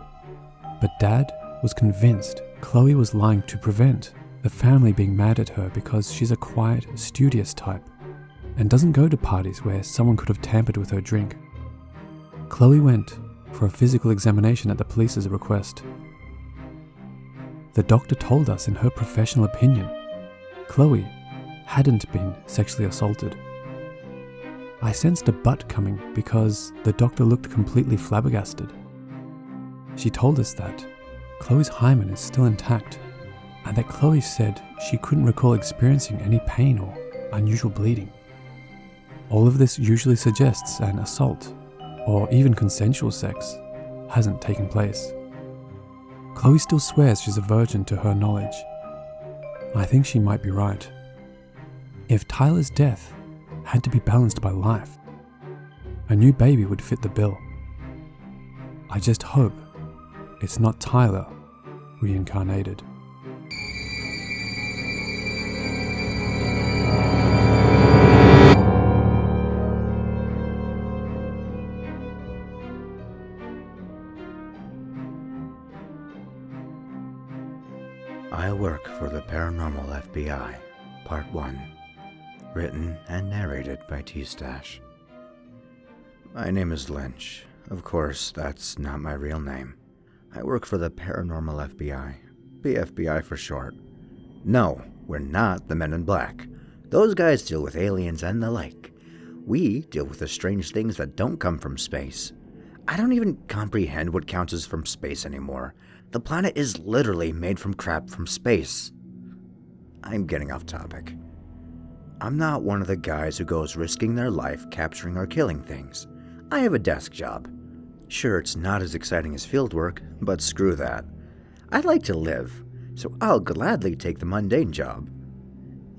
Speaker 20: but Dad was convinced Chloe was lying to prevent the family being mad at her because she's a quiet, studious type and doesn't go to parties where someone could have tampered with her drink. Chloe went for a physical examination at the police's request. The doctor told us in her professional opinion, Chloe hadn't been sexually assaulted. I sensed a but coming because the doctor looked completely flabbergasted. She told us that Chloe's hymen is still intact and that Chloe said she couldn't recall experiencing any pain or unusual bleeding. All of this usually suggests an assault or even consensual sex hasn't taken place. Chloe still swears she's a virgin to her knowledge. I think she might be right. If Tyler's death had to be balanced by life, a new baby would fit the bill. I just hope it's not Tyler reincarnated.
Speaker 21: I work for the Paranormal FBI, Part 1. Written and narrated by T-Stash. My name is Lynch. Of course, that's not my real name. I work for the Paranormal FBI. PFBI for short. No, we're not the Men in Black. Those guys deal with aliens and the like. We deal with the strange things that don't come from space. I don't even comprehend what counts as from space anymore. The planet is literally made from crap from space. I'm getting off topic. I'm not one of the guys who goes risking their life capturing or killing things. I have a desk job. Sure, it's not as exciting as field work, but screw that. I like to live, so I'll gladly take the mundane job.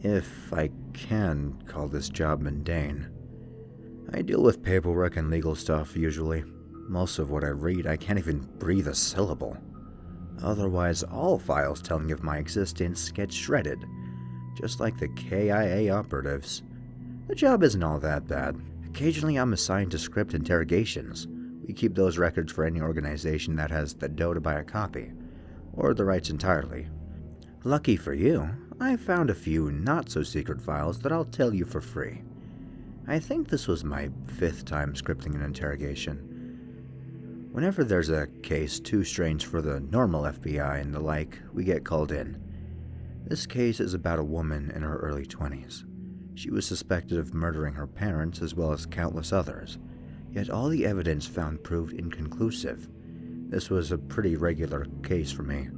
Speaker 21: If I can call this job mundane. I deal with paperwork and legal stuff, usually. Most of what I read, I can't even breathe a syllable. Otherwise, all files telling of my existence get shredded, just like the KIA operatives. The job isn't all that bad. Occasionally I'm assigned to script interrogations. We keep those records for any organization that has the dough to buy a copy, or the rights entirely. Lucky for you, I found a few not-so-secret files that I'll tell you for free. I think this was my 5th time scripting an interrogation. Whenever there's a case too strange for the normal FBI and the like, we get called in. This case is about a woman in her early 20s. She was suspected of murdering her parents as well as countless others, yet all the evidence found proved inconclusive. This was a pretty regular case for me.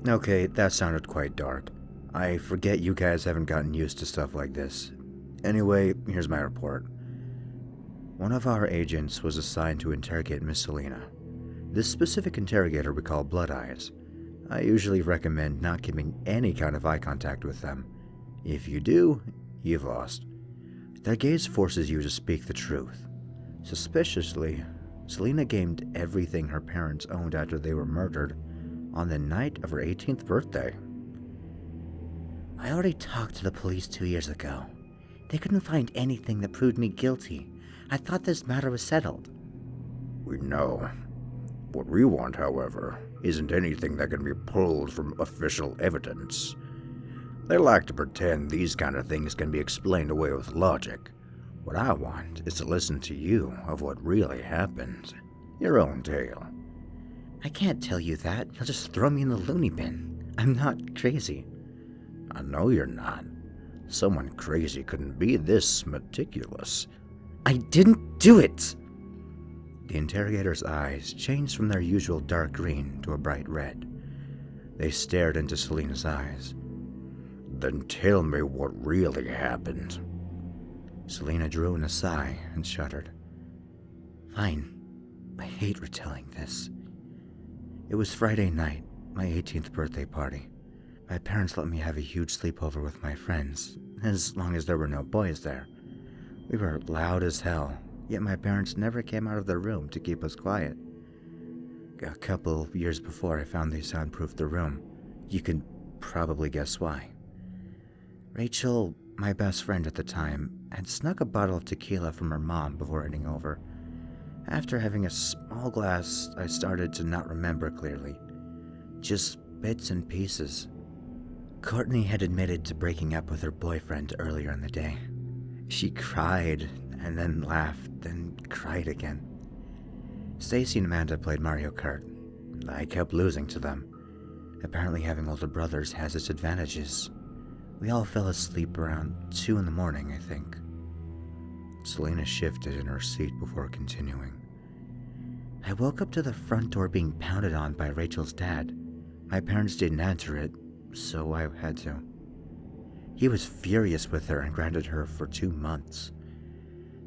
Speaker 21: Okay, that sounded quite dark. I forget you guys haven't gotten used to stuff like this. Anyway, here's my report. One of our agents was assigned to interrogate Miss Selena. This specific interrogator we call Blood Eyes. I usually recommend not keeping any kind of eye contact with them. If you do, you've lost. Their gaze forces you to speak the truth. Suspiciously, Selena gamed everything her parents owned after they were murdered on the night of her 18th birthday. I already talked to the police 2 years ago. They couldn't find anything that proved me guilty. I thought this matter was settled.
Speaker 8: We know. What we want, however, isn't anything that can be pulled from official evidence. They like to pretend these kind of things can be explained away with logic. What I want is to listen to you of what really happened. Your own tale.
Speaker 21: I can't tell you that. You'll just throw me in the loony bin. I'm not crazy.
Speaker 8: I know you're not. Someone crazy couldn't be this meticulous.
Speaker 21: I didn't do it! The interrogator's eyes changed from their usual dark green to a bright red. They stared into Selena's eyes.
Speaker 8: Then tell me what really happened.
Speaker 21: Selena drew in a sigh and shuddered. Fine. I hate retelling this. It was Friday night, my 18th birthday party. My parents let me have a huge sleepover with my friends, as long as there were no boys there. We were loud as hell, yet my parents never came out of their room to keep us quiet. A couple years before I found they soundproofed the room. You can probably guess why. Rachel, my best friend at the time, had snuck a bottle of tequila from her mom before heading over. After having a small glass, I started to not remember clearly. Just bits and pieces. Courtney had admitted to breaking up with her boyfriend earlier in the day. She cried, and then laughed, then cried again. Stacy and Amanda played Mario Kart. I kept losing to them. Apparently having older brothers has its advantages. We all fell asleep around 2 in the morning, I think. Selena shifted in her seat before continuing. I woke up to the front door being pounded on by Rachel's dad. My parents didn't answer it, so I had to. He was furious with her and grounded her for 2 months.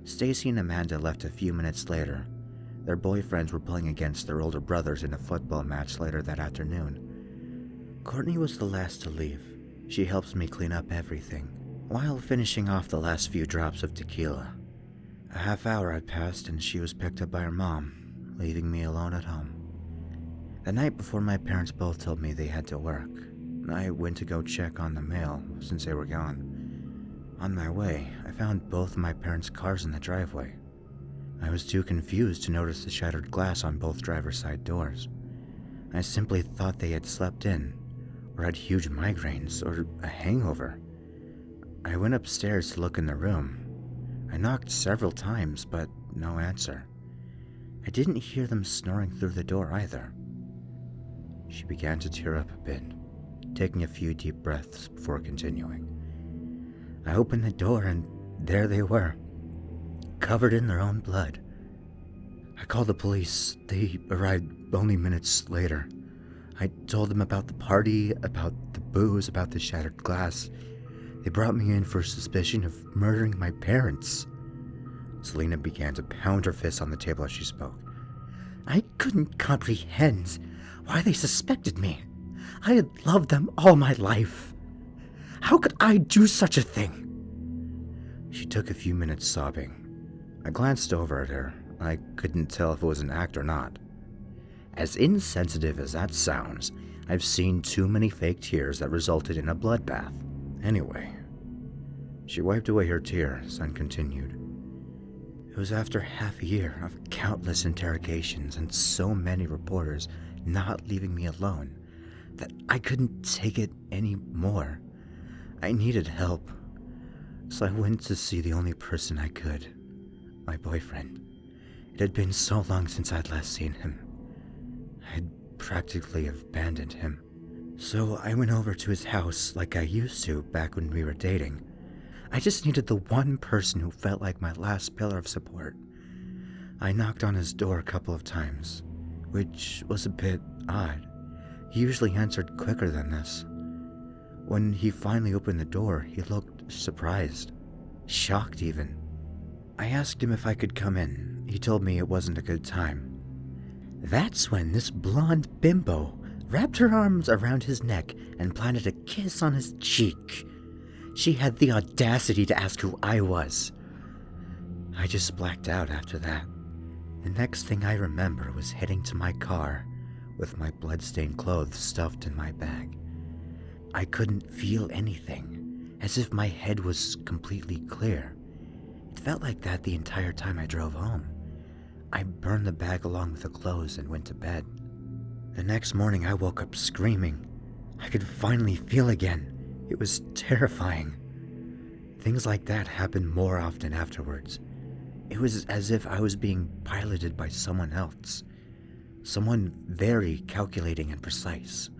Speaker 21: Stacy and Amanda left a few minutes later. Their boyfriends were playing against their older brothers in a football match later that afternoon. Courtney was the last to leave. She helps me clean up everything, while finishing off the last few drops of tequila. A half hour had passed and she was picked up by her mom, leaving me alone at home. The night before, my parents both told me they had to work. I went to go check on the mail since they were gone. On my way, I found both my parents' cars in the driveway. I was too confused to notice the shattered glass on both driver's side doors. I simply thought they had slept in, or had huge migraines, or a hangover. I went upstairs to look in the room. I knocked several times, but no answer. I didn't hear them snoring through the door either. She began to tear up a bit, taking a few deep breaths before continuing. I opened the door and there they were, covered in their own blood. I called the police. They arrived only minutes later. I told them about the party, about the booze, about the shattered glass. They brought me in for suspicion of murdering my parents. Selena began to pound her fist on the table as she spoke. I couldn't comprehend why they suspected me. I had loved them all my life. How could I do such a thing? She took a few minutes sobbing. I glanced over at her. I couldn't tell if it was an act or not. As insensitive as that sounds, I've seen too many fake tears that resulted in a bloodbath. Anyway, she wiped away her tears and continued. It was after half a year of countless interrogations and so many reporters not leaving me alone that I couldn't take it anymore. I needed help, so I went to see the only person I could, my boyfriend. It had been so long since I'd last seen him. I had practically abandoned him. So I went over to his house like I used to back when we were dating. I just needed the one person who felt like my last pillar of support. I knocked on his door a couple of times, which was a bit odd. He usually answered quicker than this. When he finally opened the door, he looked surprised, shocked even. I asked him if I could come in. He told me it wasn't a good time. That's when this blonde bimbo wrapped her arms around his neck and planted a kiss on his cheek. She had the audacity to ask who I was. I just blacked out after that. The next thing I remember was heading to my car with my blood-stained clothes stuffed in my bag. I couldn't feel anything, as if my head was completely clear. It felt like that the entire time I drove home. I burned the bag along with the clothes and went to bed. The next morning I woke up screaming. I could finally feel again. It was terrifying. Things like that happened more often afterwards. It was as if I was being piloted by someone else. Someone very calculating and precise.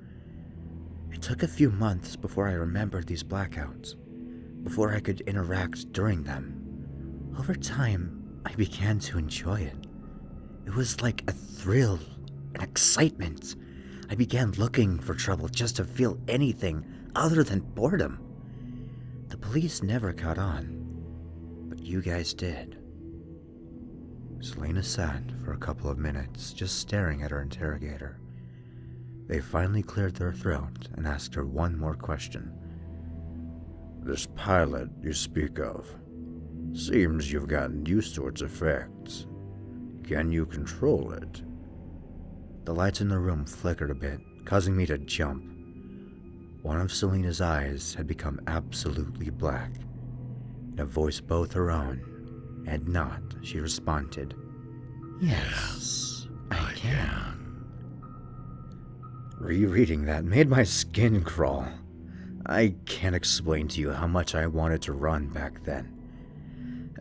Speaker 21: It took a few months before I remembered these blackouts, before I could interact during them. Over time, I began to enjoy it. It was like a thrill, an excitement. I began looking for trouble just to feel anything other than boredom. The police never caught on, but you guys did. Selena sat for a couple of minutes, just staring at her interrogator. They finally cleared their throat and asked her one more question.
Speaker 8: This pilot you speak of, seems you've gotten used to its effects. Can you control it?
Speaker 21: The lights in the room flickered a bit, causing me to jump. One of Selena's eyes had become absolutely black. In a voice both her own and not, she responded, "Yes, I can." Rereading that made my skin crawl. I can't explain to you how much I wanted to run back then.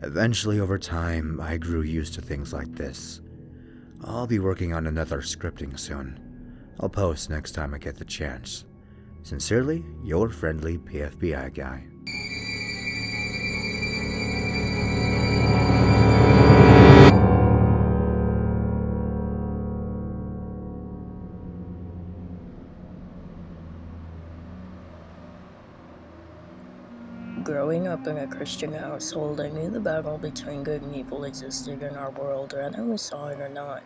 Speaker 21: Eventually, over time, I grew used to things like this. I'll be working on another scripting soon. I'll post next time I get the chance. Sincerely, your friendly PFBI guy.
Speaker 1: Growing up in a Christian household, I knew the battle between good and evil existed in our world, whether we saw it or not.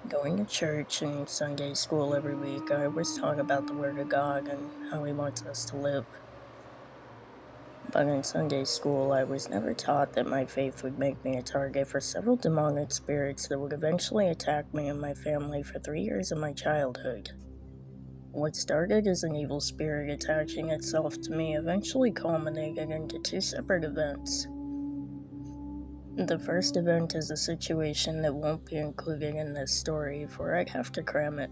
Speaker 1: Going to church and Sunday school every week, I was taught about the Word of God and how He wants us to live. But in Sunday school, I was never taught that my faith would make me a target for several demonic spirits that would eventually attack me and my family for 3 years of my childhood. What started as an evil spirit attaching itself to me eventually culminated into 2 separate events. The first event is a situation that won't be included in this story, for I'd have to cram it.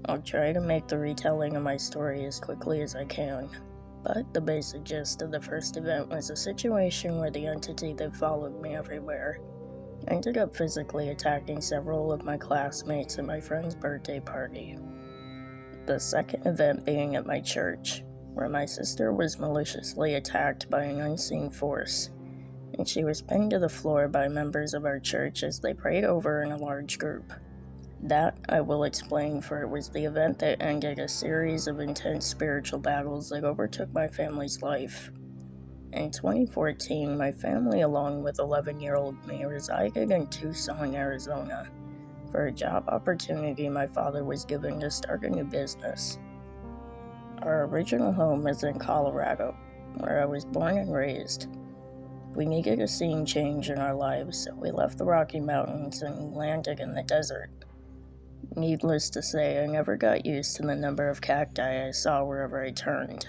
Speaker 1: I'll try to make the retelling of my story as quickly as I can, but the basic gist of the first event was a situation where the entity that followed me everywhere ended up physically attacking several of my classmates at my friend's birthday party. The second event being at my church, where my sister was maliciously attacked by an unseen force, and she was pinned to the floor by members of our church as they prayed over her in a large group. That I will explain, for it was the event that ended a series of intense spiritual battles that overtook my family's life. In 2014, my family, along with 11-year-old me, resided in Tucson, Arizona, for a job opportunity my father was given to start a new business. Our original home is in Colorado, where I was born and raised. We needed a scene change in our lives, so we left the Rocky Mountains and landed in the desert. Needless to say, I never got used to the number of cacti I saw wherever I turned.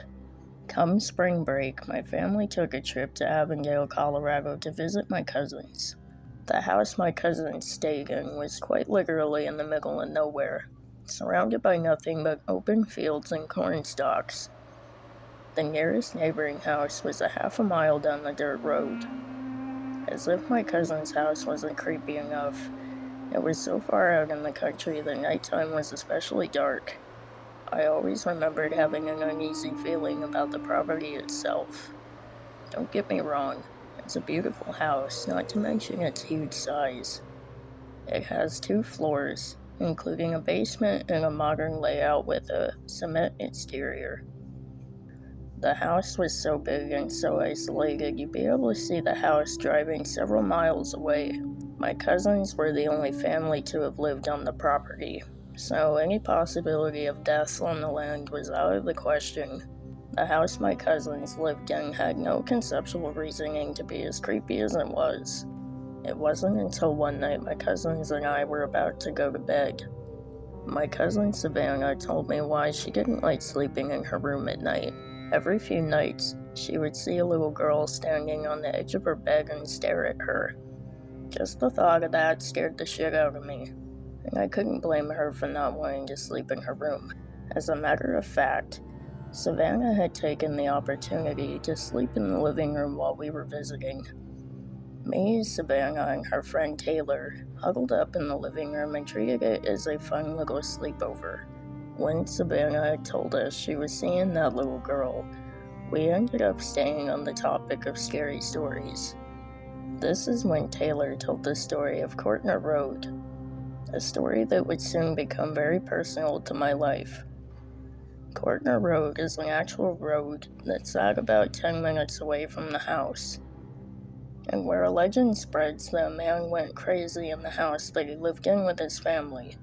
Speaker 1: Come spring break, my family took a trip to Avondale, Colorado to visit my cousins. The house my cousins stayed in was quite literally in the middle of nowhere, surrounded by nothing but open fields and corn stalks. The nearest neighboring house was a half a mile down the dirt road. As if my cousin's house wasn't creepy enough, it was so far out in the country that nighttime was especially dark. I always remembered having an uneasy feeling about the property itself. Don't get me wrong, it's a beautiful house, not to mention its huge size. It has 2 floors, including a basement and a modern layout with a cement exterior. The house was so big and so isolated, you'd be able to see the house driving several miles away. My cousins were the only family to have lived on the property, so any possibility of death on the land was out of the question. The house my cousins lived in had no conceptual reasoning to be as creepy as it was. It wasn't until one night my cousins and I were about to go to bed. My cousin Savannah told me why she didn't like sleeping in her room at night. Every few nights, she would see a little girl standing on the edge of her bed and stare at her. Just the thought of that scared the shit out of me, and I couldn't blame her for not wanting to sleep in her room. As a matter of fact, Savannah had taken the opportunity to sleep in the living room while we were visiting. Me, Savannah, and her friend Taylor huddled up in the living room and treated it as a fun little sleepover. When Savannah had told us she was seeing that little girl, we ended up staying on the topic of scary stories. This is when Taylor told the story of Courtner Road, a story that would soon become very personal to my life. Courtner Road is an actual road that sat about 10 minutes away from the house. and where a legend spreads that a man went crazy in the house that he lived in with his family.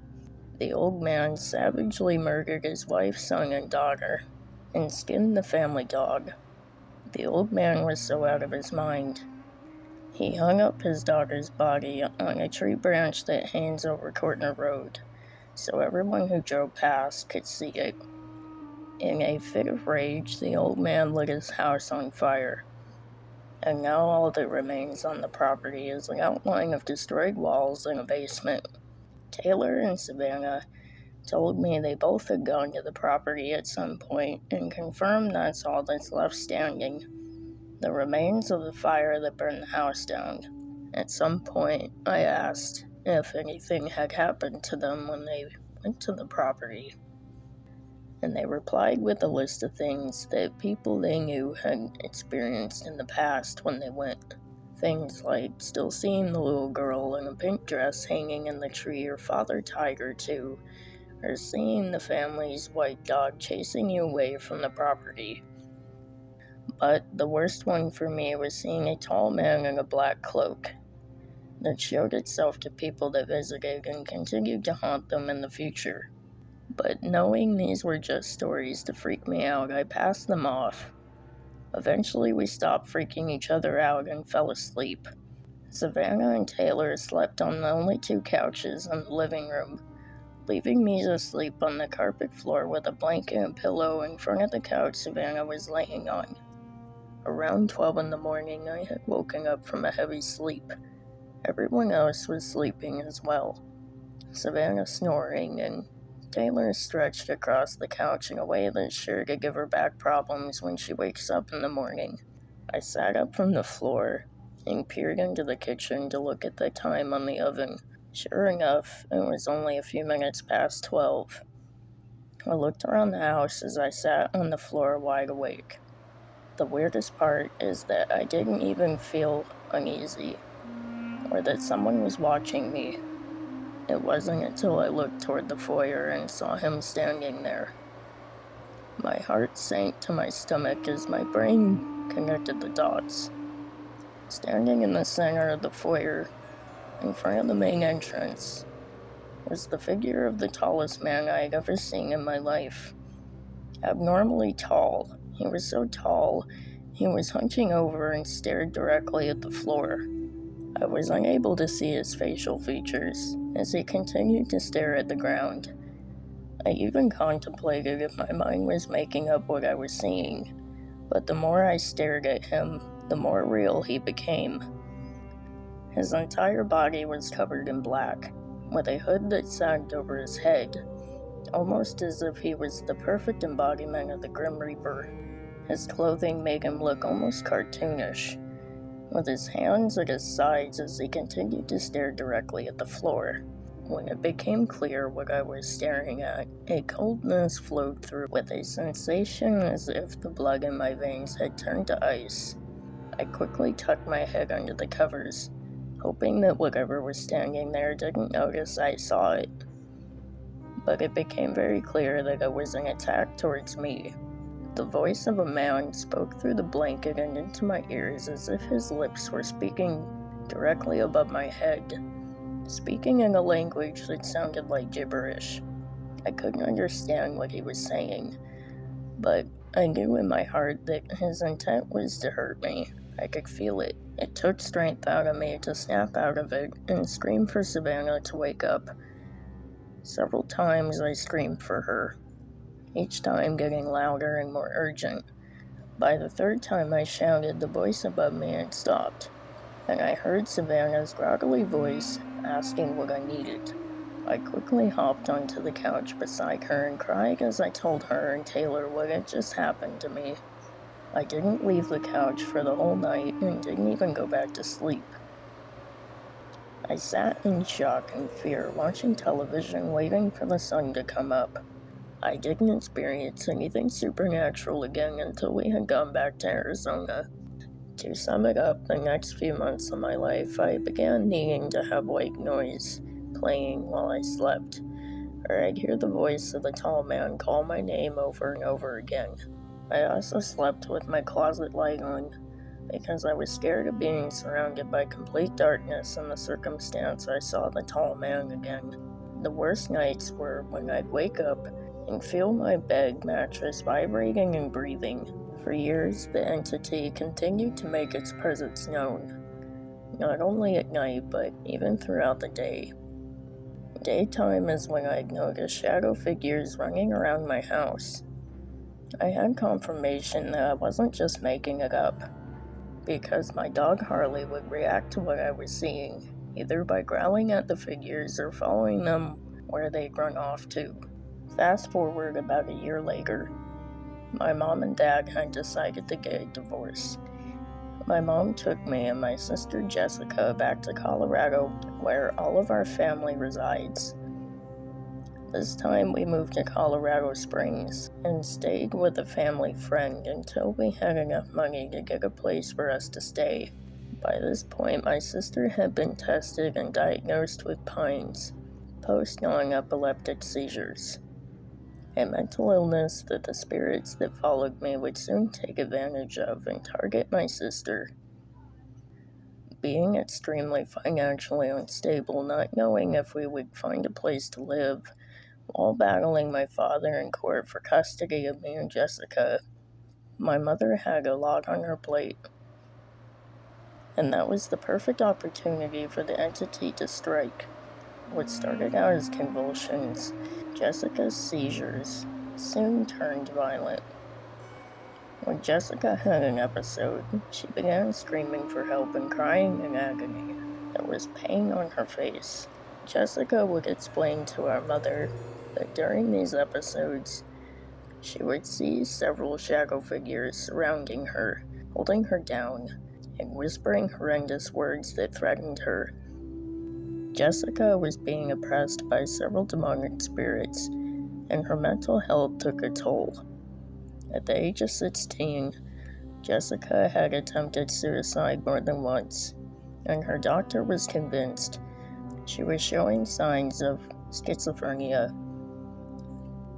Speaker 1: The old man savagely murdered his wife, son, and daughter, and skinned the family dog. The old man was so out of his mind. He hung up his daughter's body on a tree branch that hangs over Courtner Road, so everyone who drove past could see it. In a fit of rage, the old man lit his house on fire, and now all that remains on the property is an outline of destroyed walls and a basement. Taylor and Savannah told me they both had gone to the property at some point and confirmed that's all that's left standing, the remains of the fire that burned the house down. At some point, I asked if anything had happened to them when they went to the property, and they replied with a list of things that people they knew had experienced in the past when they went. Things like still seeing the little girl in a pink dress hanging in the tree or Father Tiger too, or seeing the family's white dog chasing you away from the property. But the worst one for me was seeing a tall man in a black cloak that showed itself to people that visited and continued to haunt them in the future. But knowing these were just stories to freak me out, I passed them off. Eventually we stopped freaking each other out and fell asleep. Savannah and Taylor slept on the only two couches in the living room, leaving me to sleep on the carpet floor with a blanket and pillow in front of the couch Savannah was laying on. Around 12 in the morning, I had woken up from a heavy sleep. Everyone else was sleeping as well. Savannah snoring, and Taylor stretched across the couch in a way that's sure to give her back problems when she wakes up in the morning. I sat up from the floor and peered into the kitchen to look at the time on the oven. Sure enough, it was only a few minutes past 12. I looked around the house as I sat on the floor wide awake. The weirdest part is that I didn't even feel uneasy, or that someone was watching me. It wasn't until I looked toward the foyer and saw him standing there. My heart sank to my stomach as my brain connected the dots. Standing in the center of the foyer, in front of the main entrance, was the figure of the tallest man I had ever seen in my life. Abnormally tall. He was so tall, he was hunching over and stared directly at the floor. I was unable to see his facial features as he continued to stare at the ground. I even contemplated if my mind was making up what I was seeing, but the more I stared at him, the more real he became. His entire body was covered in black, with a hood that sagged over his head, almost as if he was the perfect embodiment of the Grim Reaper. His clothing made him look almost cartoonish, with his hands at his sides as he continued to stare directly at the floor. When it became clear what I was staring at, a coldness flowed through with a sensation as if the blood in my veins had turned to ice. I quickly tucked my head under the covers, hoping that whatever was standing there didn't notice I saw it. But it became very clear that it was an attack towards me. The voice of a man spoke through the blanket and into my ears as if his lips were speaking directly above my head, speaking in a language that sounded like gibberish. I couldn't understand what he was saying, but I knew in my heart that his intent was to hurt me. I could feel it. It took strength out of me to snap out of it and scream for Savannah to wake up. Several times I screamed for her, each time getting louder and more urgent. By the third time I shouted, the voice above me had stopped, and I heard Savannah's groggly voice asking what I needed. I quickly hopped onto the couch beside her and cried as I told her and Taylor what had just happened to me. I didn't leave the couch for the whole night and didn't even go back to sleep. I sat in shock and fear, watching television, waiting for the sun to come up. I didn't experience anything supernatural again until we had gone back to Arizona. To sum it up, the next few months of my life, I began needing to have white noise playing while I slept, or I'd hear the voice of the tall man call my name over and over again. I also slept with my closet light on. because I was scared of being surrounded by complete darkness in the circumstance I saw the tall man again. The worst nights were when I'd wake up and feel my bed mattress vibrating and breathing. For years, the entity continued to make its presence known, not only at night, but even throughout the day. Daytime is when I'd notice shadow figures running around my house. I had confirmation that I wasn't just making it up, because my dog Harley would react to what I was seeing, either by growling at the figures or following them where they'd run off to. Fast forward about a year later, my mom and dad had decided to get a divorce. My mom took me and my sister Jessica back to Colorado, where all of our family resides. This time we moved to Colorado Springs and stayed with a family friend until we had enough money to get a place for us to stay. By this point, my sister had been tested and diagnosed with PINES, post-non-epileptic seizures, a mental illness that the spirits that followed me would soon take advantage of and target my sister. Being extremely financially unstable, not knowing if we would find a place to live, while battling my father in court for custody of me and Jessica, my mother had a lot on her plate. And that was the perfect opportunity for the entity to strike. What started out as convulsions, Jessica's seizures, soon turned violent. When Jessica had an episode, she began screaming for help and crying in agony. There was pain on her face. Jessica would explain to our mother that during these episodes, she would see several shadow figures surrounding her, holding her down, and whispering horrendous words that threatened her. Jessica was being oppressed by several demonic spirits, and her mental health took a toll. At the age of 16, Jessica had attempted suicide more than once, and her doctor was convinced she was showing signs of schizophrenia.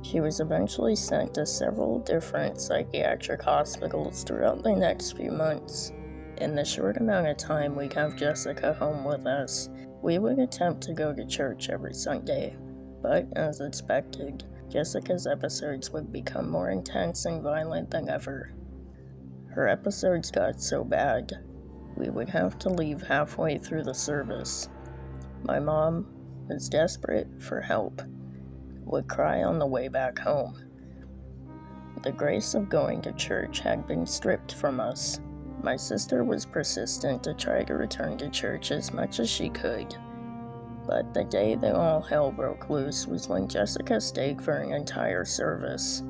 Speaker 1: She was eventually sent to several different psychiatric hospitals throughout the next few months. In the short amount of time we'd have Jessica home with us, we would attempt to go to church every Sunday, but as expected, Jessica's episodes would become more intense and violent than ever. Her episodes got so bad, we would have to leave halfway through the service. My mom was desperate for help, would cry on the way back home. The grace of going to church had been stripped from us. My sister was persistent to try to return to church as much as she could, but the day that all hell broke loose was when Jessica stayed for an entire service.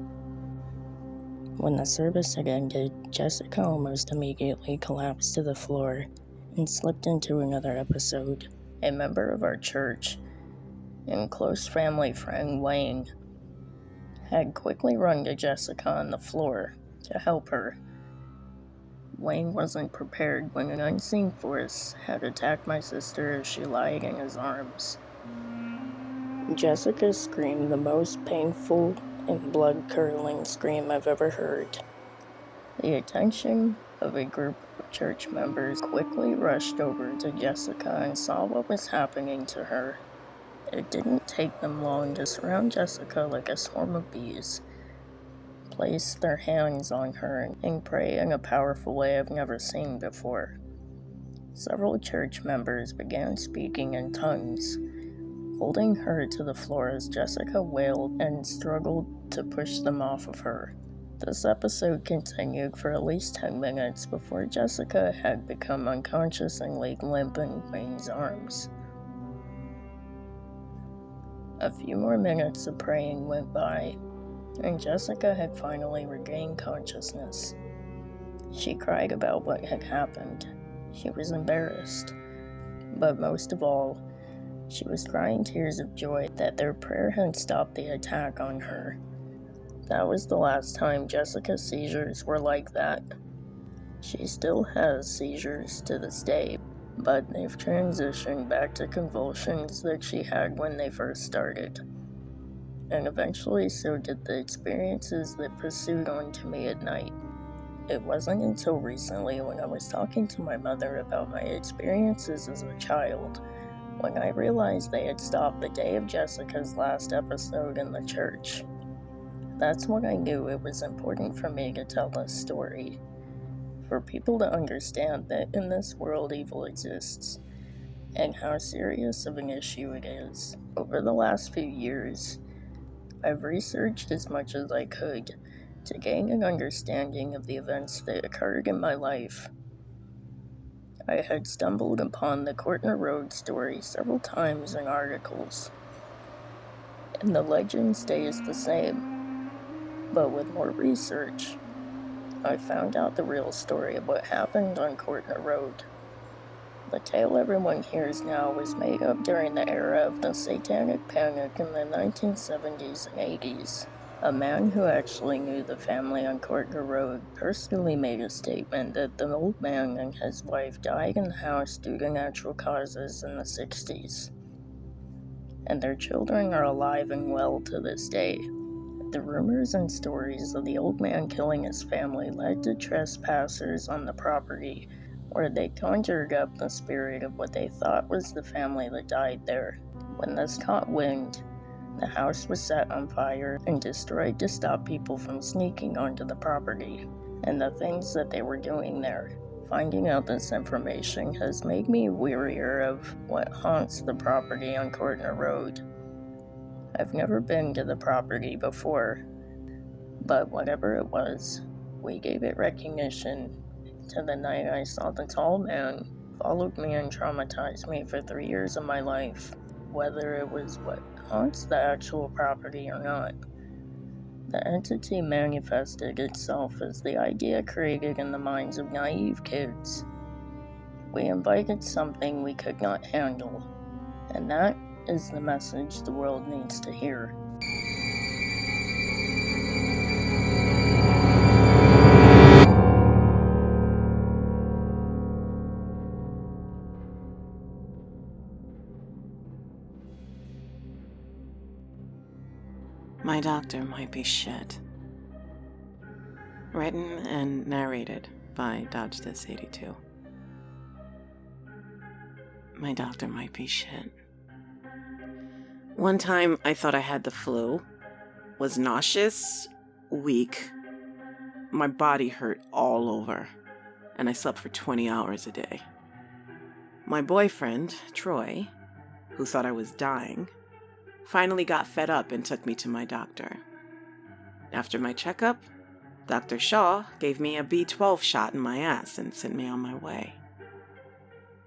Speaker 1: When the service had ended, Jessica almost immediately collapsed to the floor and slipped into another episode. A member of our church and close family friend, Wayne, had quickly run to Jessica on the floor to help her. Wayne wasn't prepared when an unseen force had attacked my sister as she lied in his arms. Jessica screamed the most painful and blood-curdling scream I've ever heard. The attention of a group of church members quickly rushed over to Jessica and saw what was happening to her. It didn't take them long to surround Jessica like a swarm of bees, place their hands on her, and pray in a powerful way I've never seen before. Several church members began speaking in tongues, holding her to the floor as Jessica wailed and struggled to push them off of her. This episode continued for at least 10 minutes before Jessica had become unconscious and laid limp in Wayne's arms. A few more minutes of praying went by, and Jessica had finally regained consciousness. She cried about what had happened. She was embarrassed, but most of all, she was crying tears of joy that their prayer had stopped the attack on her. That was the last time Jessica's seizures were like that. She still has seizures to this day, but they've transitioned back to convulsions that she had when they first started. And eventually so did the experiences that pursued on to me at night. It wasn't until recently when I was talking to my mother about my experiences as a child when I realized they had stopped the day of Jessica's last episode in the church. That's when I knew it was important for me to tell this story, for people to understand that in this world evil exists, and how serious of an issue it is. Over the last few years, I've researched as much as I could to gain an understanding of the events that occurred in my life. I had stumbled upon the Courtney Road story several times in articles, and the legend stays the same. But with more research, I found out the real story of what happened on Courtney Road. The tale everyone hears now was made up during the era of the Satanic Panic in the 1970s and 80s. A man who actually knew the family on Courtney Road personally made a statement that the old man and his wife died in the house due to natural causes in the 60s, and their children are alive and well to this day. The rumors and stories of the old man killing his family led to trespassers on the property, where they conjured up the spirit of what they thought was the family that died there. When this caught wind, the house was set on fire and destroyed to stop people from sneaking onto the property, and the things that they were doing there. Finding out this information has made me wearier of what haunts the property on Courtney Road. I've never been to the property before, but whatever it was, we gave it recognition to the night I saw the tall man followed me and traumatized me for 3 years of my life, whether it was what haunts the actual property or not. The entity manifested itself as the idea created in the minds of naive kids. We invited something we could not handle, and that is the message the world needs to hear.
Speaker 3: My doctor might be shit. Written and narrated by DodgeThis82. My doctor might be shit. One time I thought I had the flu, was nauseous, weak, my body hurt all over, and I slept for 20 hours a day. My boyfriend, Troy, who thought I was dying, finally got fed up and took me to my doctor. After my checkup, Dr. Shaw gave me a B12 shot in my ass and sent me on my way.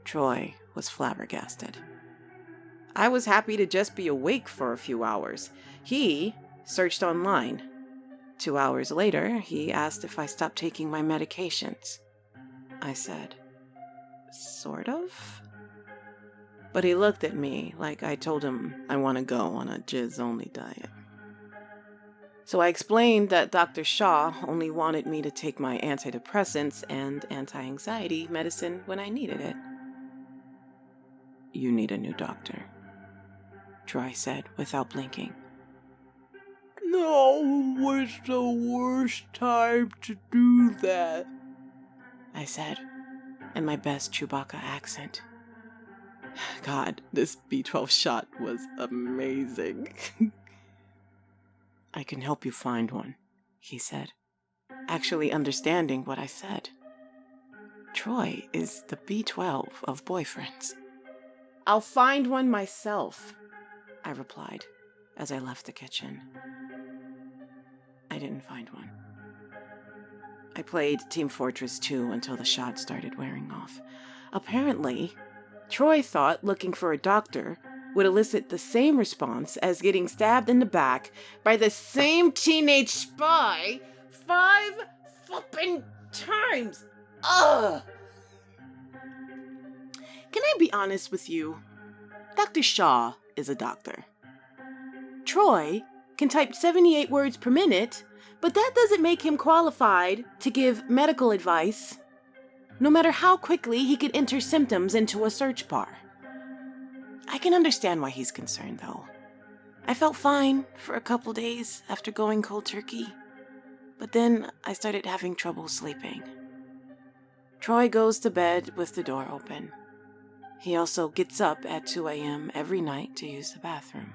Speaker 3: Troy was flabbergasted. I was happy to just be awake for a few hours. He searched online. 2 hours later, he asked if I stopped taking my medications. I said, sort of? But he looked at me like I told him I want to go on a jizz-only diet. So I explained that Dr. Shaw only wanted me to take my antidepressants and anti-anxiety medicine when I needed it. You need a new doctor, Troy said without blinking.
Speaker 22: No, was the worst time to do that,
Speaker 3: I said, in my best Chewbacca accent. God, this B12 shot was amazing. I can help you find one, he said, actually understanding what I said. Troy is the B12 of boyfriends. I'll find one myself, I replied as I left the kitchen. I didn't find one. I played Team Fortress 2 until the shot started wearing off. Apparently, Troy thought looking for a doctor would elicit the same response as getting stabbed in the back by the same teenage spy 5 flippin' times. Ugh! Can I be honest with you? Dr. Shaw is a doctor. Troy can type 78 words per minute, but that doesn't make him qualified to give medical advice, no matter how quickly he could enter symptoms into a search bar. I can understand why he's concerned, though. I felt fine for a couple days after going cold turkey. But then I started having trouble sleeping. Troy goes to bed with the door open. He also gets up at 2 a.m. every night to use the bathroom.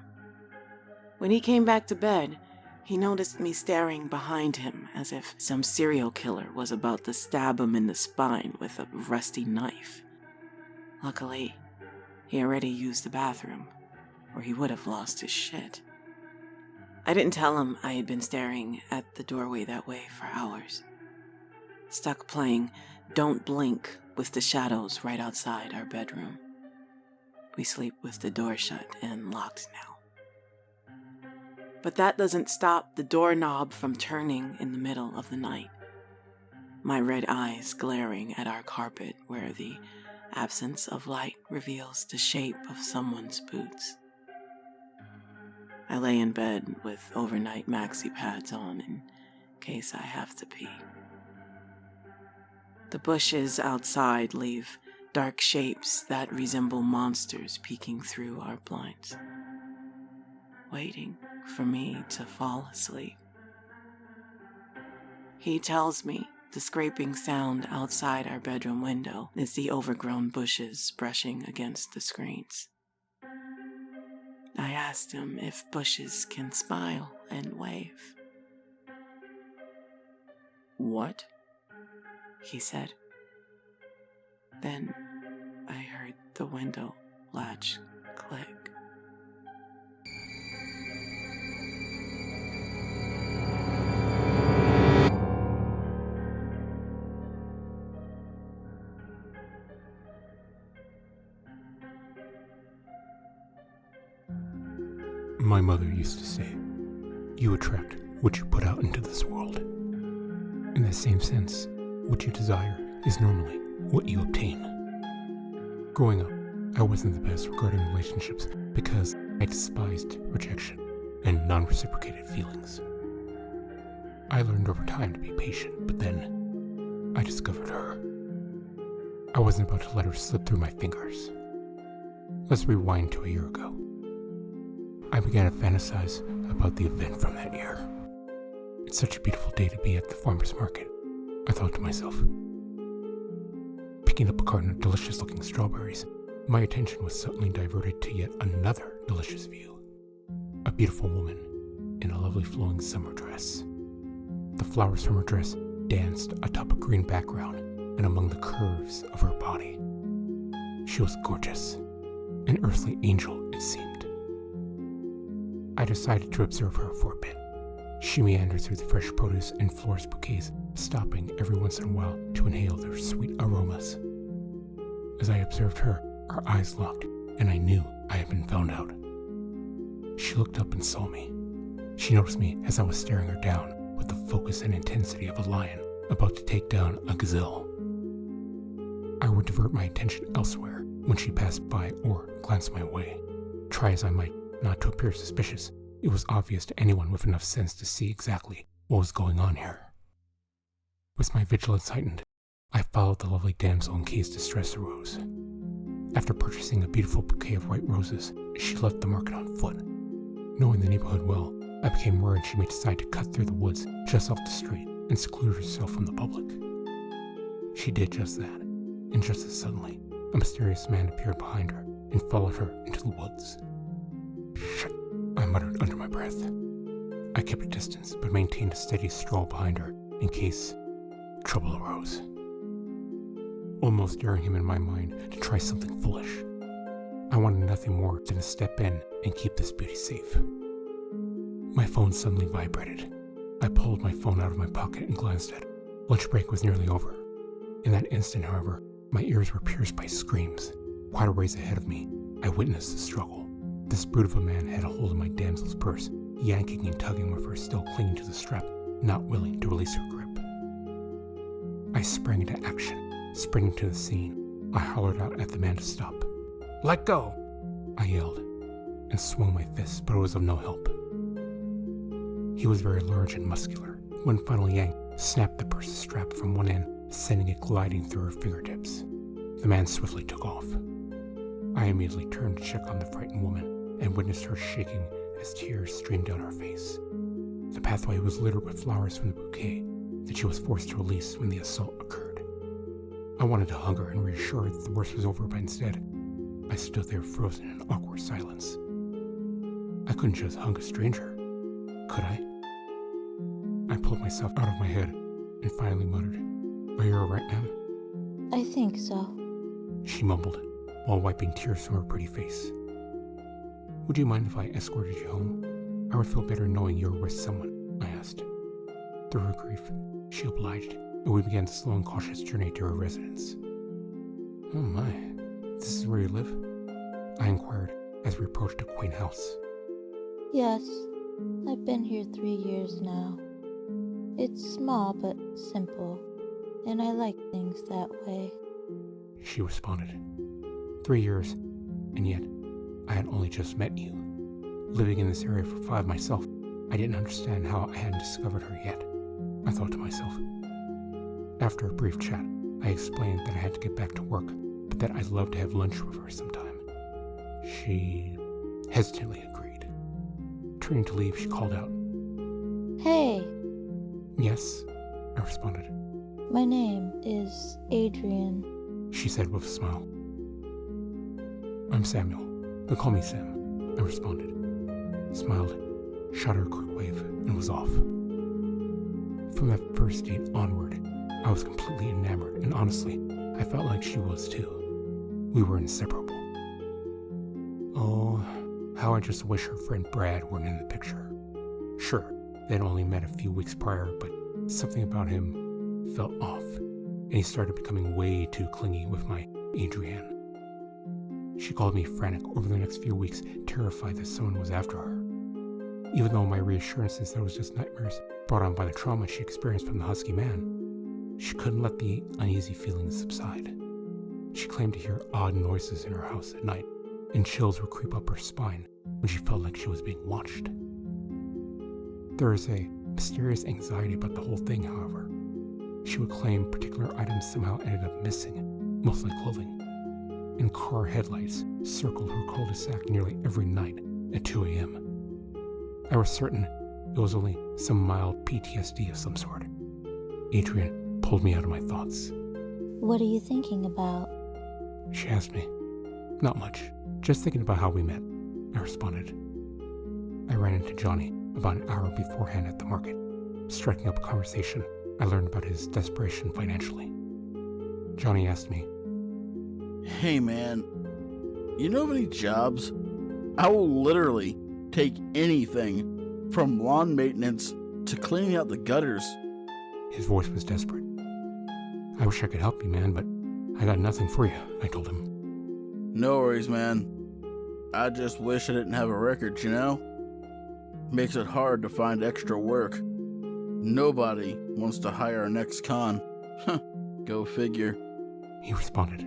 Speaker 3: When he came back to bed, he noticed me staring behind him as if some serial killer was about to stab him in the spine with a rusty knife. Luckily, he already used the bathroom, or he would have lost his shit. I didn't tell him I had been staring at the doorway that way for hours, stuck playing Don't Blink with the shadows right outside our bedroom. We sleep with the door shut and locked now. But that doesn't stop the doorknob from turning in the middle of the night, my red eyes glaring at our carpet where the absence of light reveals the shape of someone's boots. I lay in bed with overnight maxi pads on in case I have to pee. The bushes outside leave dark shapes that resemble monsters peeking through our blinds, waiting for me to fall asleep. He tells me the scraping sound outside our bedroom window is the overgrown bushes brushing against the screens. I asked him if bushes can smile and wave. "What?" he said. Then I heard the window latch click.
Speaker 20: My mother used to say, you attract what you put out into this world. In the same sense, what you desire is normally what you obtain. Growing up, I wasn't the best regarding relationships because I despised rejection and non-reciprocated feelings. I learned over time to be patient, but then I discovered her. I wasn't about to let her slip through my fingers. Let's rewind to a year ago. I began to fantasize about the event from that year. It's such a beautiful day to be at the farmer's market, I thought to myself. Picking up a carton of delicious-looking strawberries, my attention was suddenly diverted to yet another delicious view. A beautiful woman in a lovely flowing summer dress. The flowers from her dress danced atop a green background and among the curves of her body. She was gorgeous, an earthly angel it seemed. I decided to observe her for a bit. She meandered through the fresh produce and florist bouquets, stopping every once in a while to inhale their sweet aromas. As I observed her, our eyes locked, and I knew I had been found out. She looked up and saw me. She noticed me as I was staring her down with the focus and intensity of a lion about to take down a gazelle. I would divert my attention elsewhere when she passed by or glanced my way. Try as I might not to appear suspicious, it was obvious to anyone with enough sense to see exactly what was going on here. With my vigilance heightened, I followed the lovely damsel in case distress arose. After purchasing a beautiful bouquet of white roses, she left the market on foot. Knowing the neighborhood well, I became worried she may decide to cut through the woods just off the street and seclude herself from the public. She did just that, and just as suddenly, a mysterious man appeared behind her and followed her into the woods. "Shit," I muttered under my breath. I kept a distance, but maintained a steady stroll behind her in case trouble arose. Almost daring him in my mind to try something foolish. I wanted nothing more than to step in and keep this beauty safe. My phone suddenly vibrated. I pulled my phone out of my pocket and glanced at it. Lunch break was nearly over. In that instant, however, my ears were pierced by screams. Quite a ways ahead of me, I witnessed the struggle. This brute of a man had a hold of my damsel's purse, yanking and tugging with her still clinging to the strap, not willing to release her grip. I sprang into action. Sprinting to the scene, I hollered out at the man to stop. "Let go!" I yelled, and swung my fist, but it was of no help. He was very large and muscular. One final yank snapped the purse's strap from one end, sending it gliding through her fingertips. The man swiftly took off. I immediately turned to check on the frightened woman and witnessed her shaking as tears streamed down her face.
Speaker 4: The pathway was littered with flowers from the bouquet that she was forced to release when the assault occurred. I wanted to hug her and reassure her that the worst was over, but instead, I stood there frozen in awkward silence. I couldn't just hug a stranger, could I? I pulled myself out of my head and finally muttered, "Are you alright, ma'am?"
Speaker 5: I think so.
Speaker 4: She mumbled, while wiping tears from her pretty face. "Would you mind if I escorted you home? I would feel better knowing you were with someone," I asked. Through her grief, she obliged, and we began the slow and cautious journey to her residence. "Oh my, this is where you live?" I inquired as we approached a quaint house.
Speaker 5: Yes, I've been here 3 years now. It's small but simple, and I like things that way.
Speaker 4: She responded. 3 years, and yet I had only just met you. Living in this area for 5 myself, I didn't understand how I hadn't discovered her yet. I thought to myself. After a brief chat, I explained that I had to get back to work, but that I'd love to have lunch with her sometime. She hesitantly agreed. Turning to leave, she called out,
Speaker 5: Hey,
Speaker 4: "Yes," I responded.
Speaker 5: my name is Adrian.
Speaker 4: She said with a smile. "I'm Samuel, but call me Sam," I responded. Smiled, shot her a quick wave, and was off. From that first date onward, I was completely enamored, and honestly, I felt like she was too. We were inseparable. Oh, how I just wish her friend Brad weren't in the picture. Sure, they'd only met a few weeks prior, but something about him felt off, and he started becoming way too clingy with my Adrienne. She called me frantic over the next few weeks, terrified that someone was after her. Even though my reassurances that it was just nightmares brought on by the trauma she experienced from the husky man, she couldn't let the uneasy feelings subside. She claimed to hear odd noises in her house at night, and chills would creep up her spine when she felt like she was being watched. There is a mysterious anxiety about the whole thing, however. She would claim particular items somehow ended up missing, mostly clothing, and car headlights circled her cul-de-sac nearly every night at 2 a.m. I was certain it was only some mild PTSD of some sort. Adrian pulled me out of my thoughts.
Speaker 5: What are you thinking about?
Speaker 4: She asked me. Not much, just thinking about how we met, I responded. I ran into Johnny about an hour beforehand at the market. Striking up a conversation, I learned about his desperation financially. Johnny asked me,
Speaker 11: "Hey man, you know of any jobs? I will literally take anything from lawn maintenance to cleaning out the gutters."
Speaker 4: His voice was desperate. "I wish I could help you, man, but I got nothing for you," I told him.
Speaker 11: "No worries, man. I just wish I didn't have a record, you know? Makes it hard to find extra work. Nobody wants to hire an ex-con. Go figure."
Speaker 4: He responded.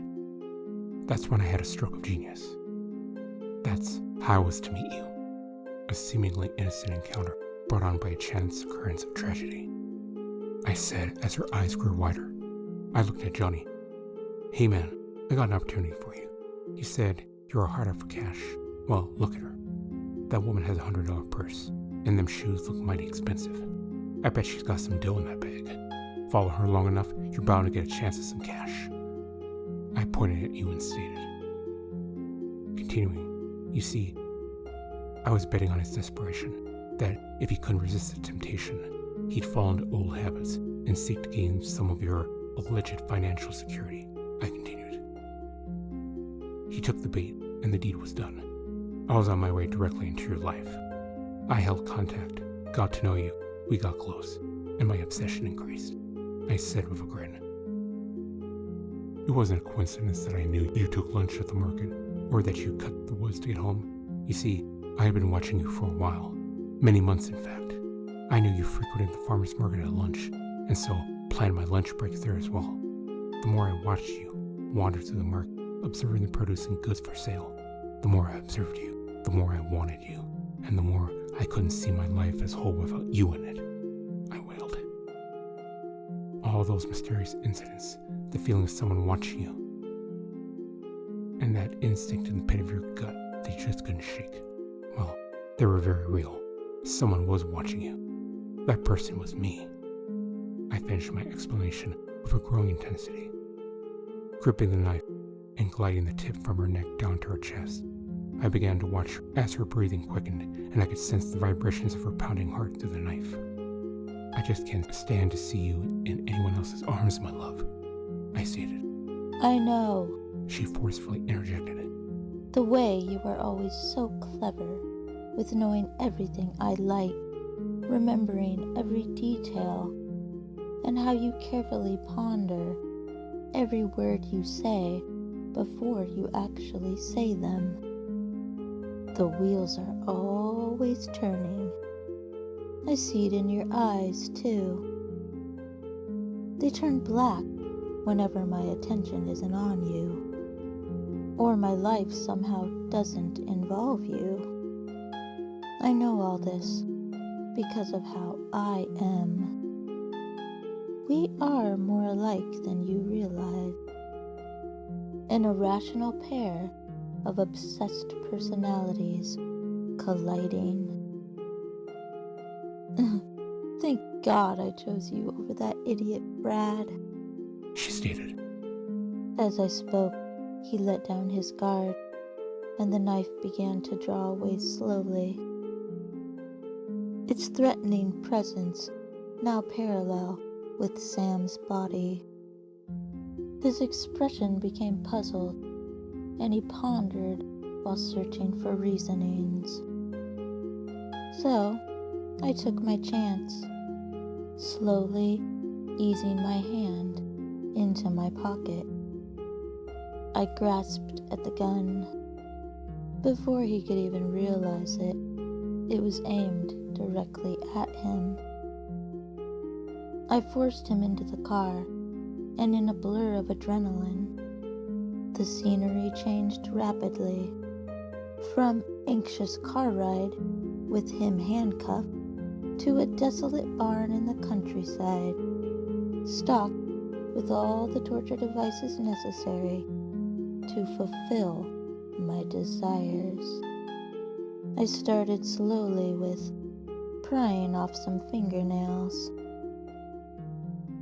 Speaker 4: That's when I had a stroke of genius. That's how I was to meet you. A seemingly innocent encounter brought on by a chance occurrence of tragedy. I said as her eyes grew wider. I looked at Johnny. "Hey man, I got an opportunity for you. You said you're a hard out for cash. Well, look at her. That woman has a $100 purse, and them shoes look mighty expensive. I bet she's got some dough in that bag. Follow her long enough, you're bound to get a chance at some cash." I pointed at you and stated. Continuing, you see, I was betting on his desperation, that if he couldn't resist the temptation, he'd fall into old habits and seek to gain some of your alleged financial security, I continued. He took the bait, and the deed was done. I was on my way directly into your life. I held contact, got to know you, we got close, and my obsession increased, I said with a grin. It wasn't a coincidence that I knew you took lunch at the market, or that you cut the woods to get home. You see, I had been watching you for a while, many months in fact. I knew you frequented the farmer's market at lunch, and so planned my lunch break there as well. The more I watched you wander through the market, observing the produce and goods for sale, the more I observed you, the more I wanted you, and the more I couldn't see my life as whole without you in it, I wailed. All those mysterious incidents, the feeling of someone watching you, and that instinct in the pit of your gut that you just couldn't shake, well, they were very real. Someone was watching you. That person was me. I finished my explanation with a growing intensity, gripping the knife and gliding the tip from her neck down to her chest. I began to watch as her breathing quickened, and I could sense the vibrations of her pounding heart through the knife. I just can't stand to see you in anyone else's arms, my love, I stated.
Speaker 5: I know.
Speaker 4: She forcefully interjected.
Speaker 5: The way you are always so clever with knowing everything I like, remembering every detail, and how you carefully ponder every word you say before you actually say them. The wheels are always turning. I see it in your eyes, too. They turn black whenever my attention isn't on you, or my life somehow doesn't involve you. I know all this because of how I am. We are more alike than you realize. An irrational pair of obsessed personalities colliding. Thank God I chose you over that idiot Brad,
Speaker 4: she stated.
Speaker 5: As I spoke, he let down his guard, and the knife began to draw away slowly. Its threatening presence now parallel with Sam's body. His expression became puzzled, and he pondered while searching for reasonings. So, I took my chance, slowly easing my hand into my pocket. I grasped at the gun. Before he could even realize it, it was aimed directly at him. I forced him into the car, and in a blur of adrenaline, the scenery changed rapidly. From anxious car ride with him handcuffed to a desolate barn in the countryside, stocked with all the torture devices necessary to fulfill my desires. I started slowly with prying off some fingernails,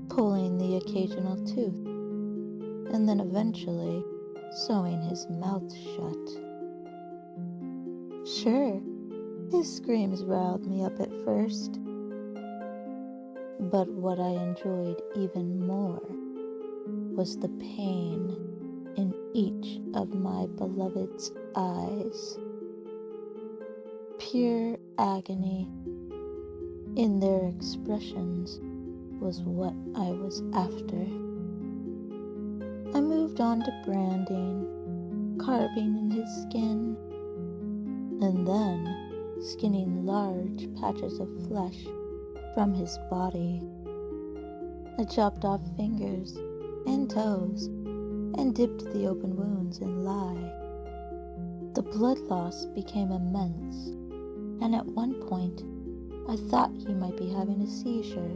Speaker 5: pulling the occasional tooth, and then eventually sewing his mouth shut. Sure, his screams riled me up at first, but what I enjoyed even more was the pain in each of my beloved's eyes. Pure agony in their expressions was what I was after. I moved on to branding, carving in his skin, and then skinning large patches of flesh from his body. I chopped off fingers and toes and dipped the open wounds in lye. The blood loss became immense, and at one point I thought he might be having a seizure,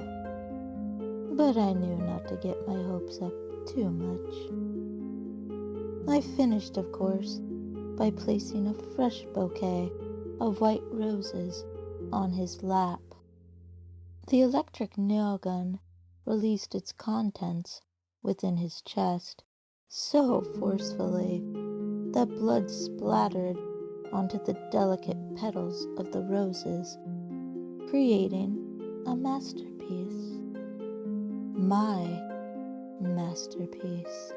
Speaker 5: but I knew not to get my hopes up too much. I finished, of course, by placing a fresh bouquet of white roses on his lap. The electric nail gun released its contents within his chest so forcefully that blood splattered onto the delicate petals of the roses, creating a masterpiece. My masterpiece.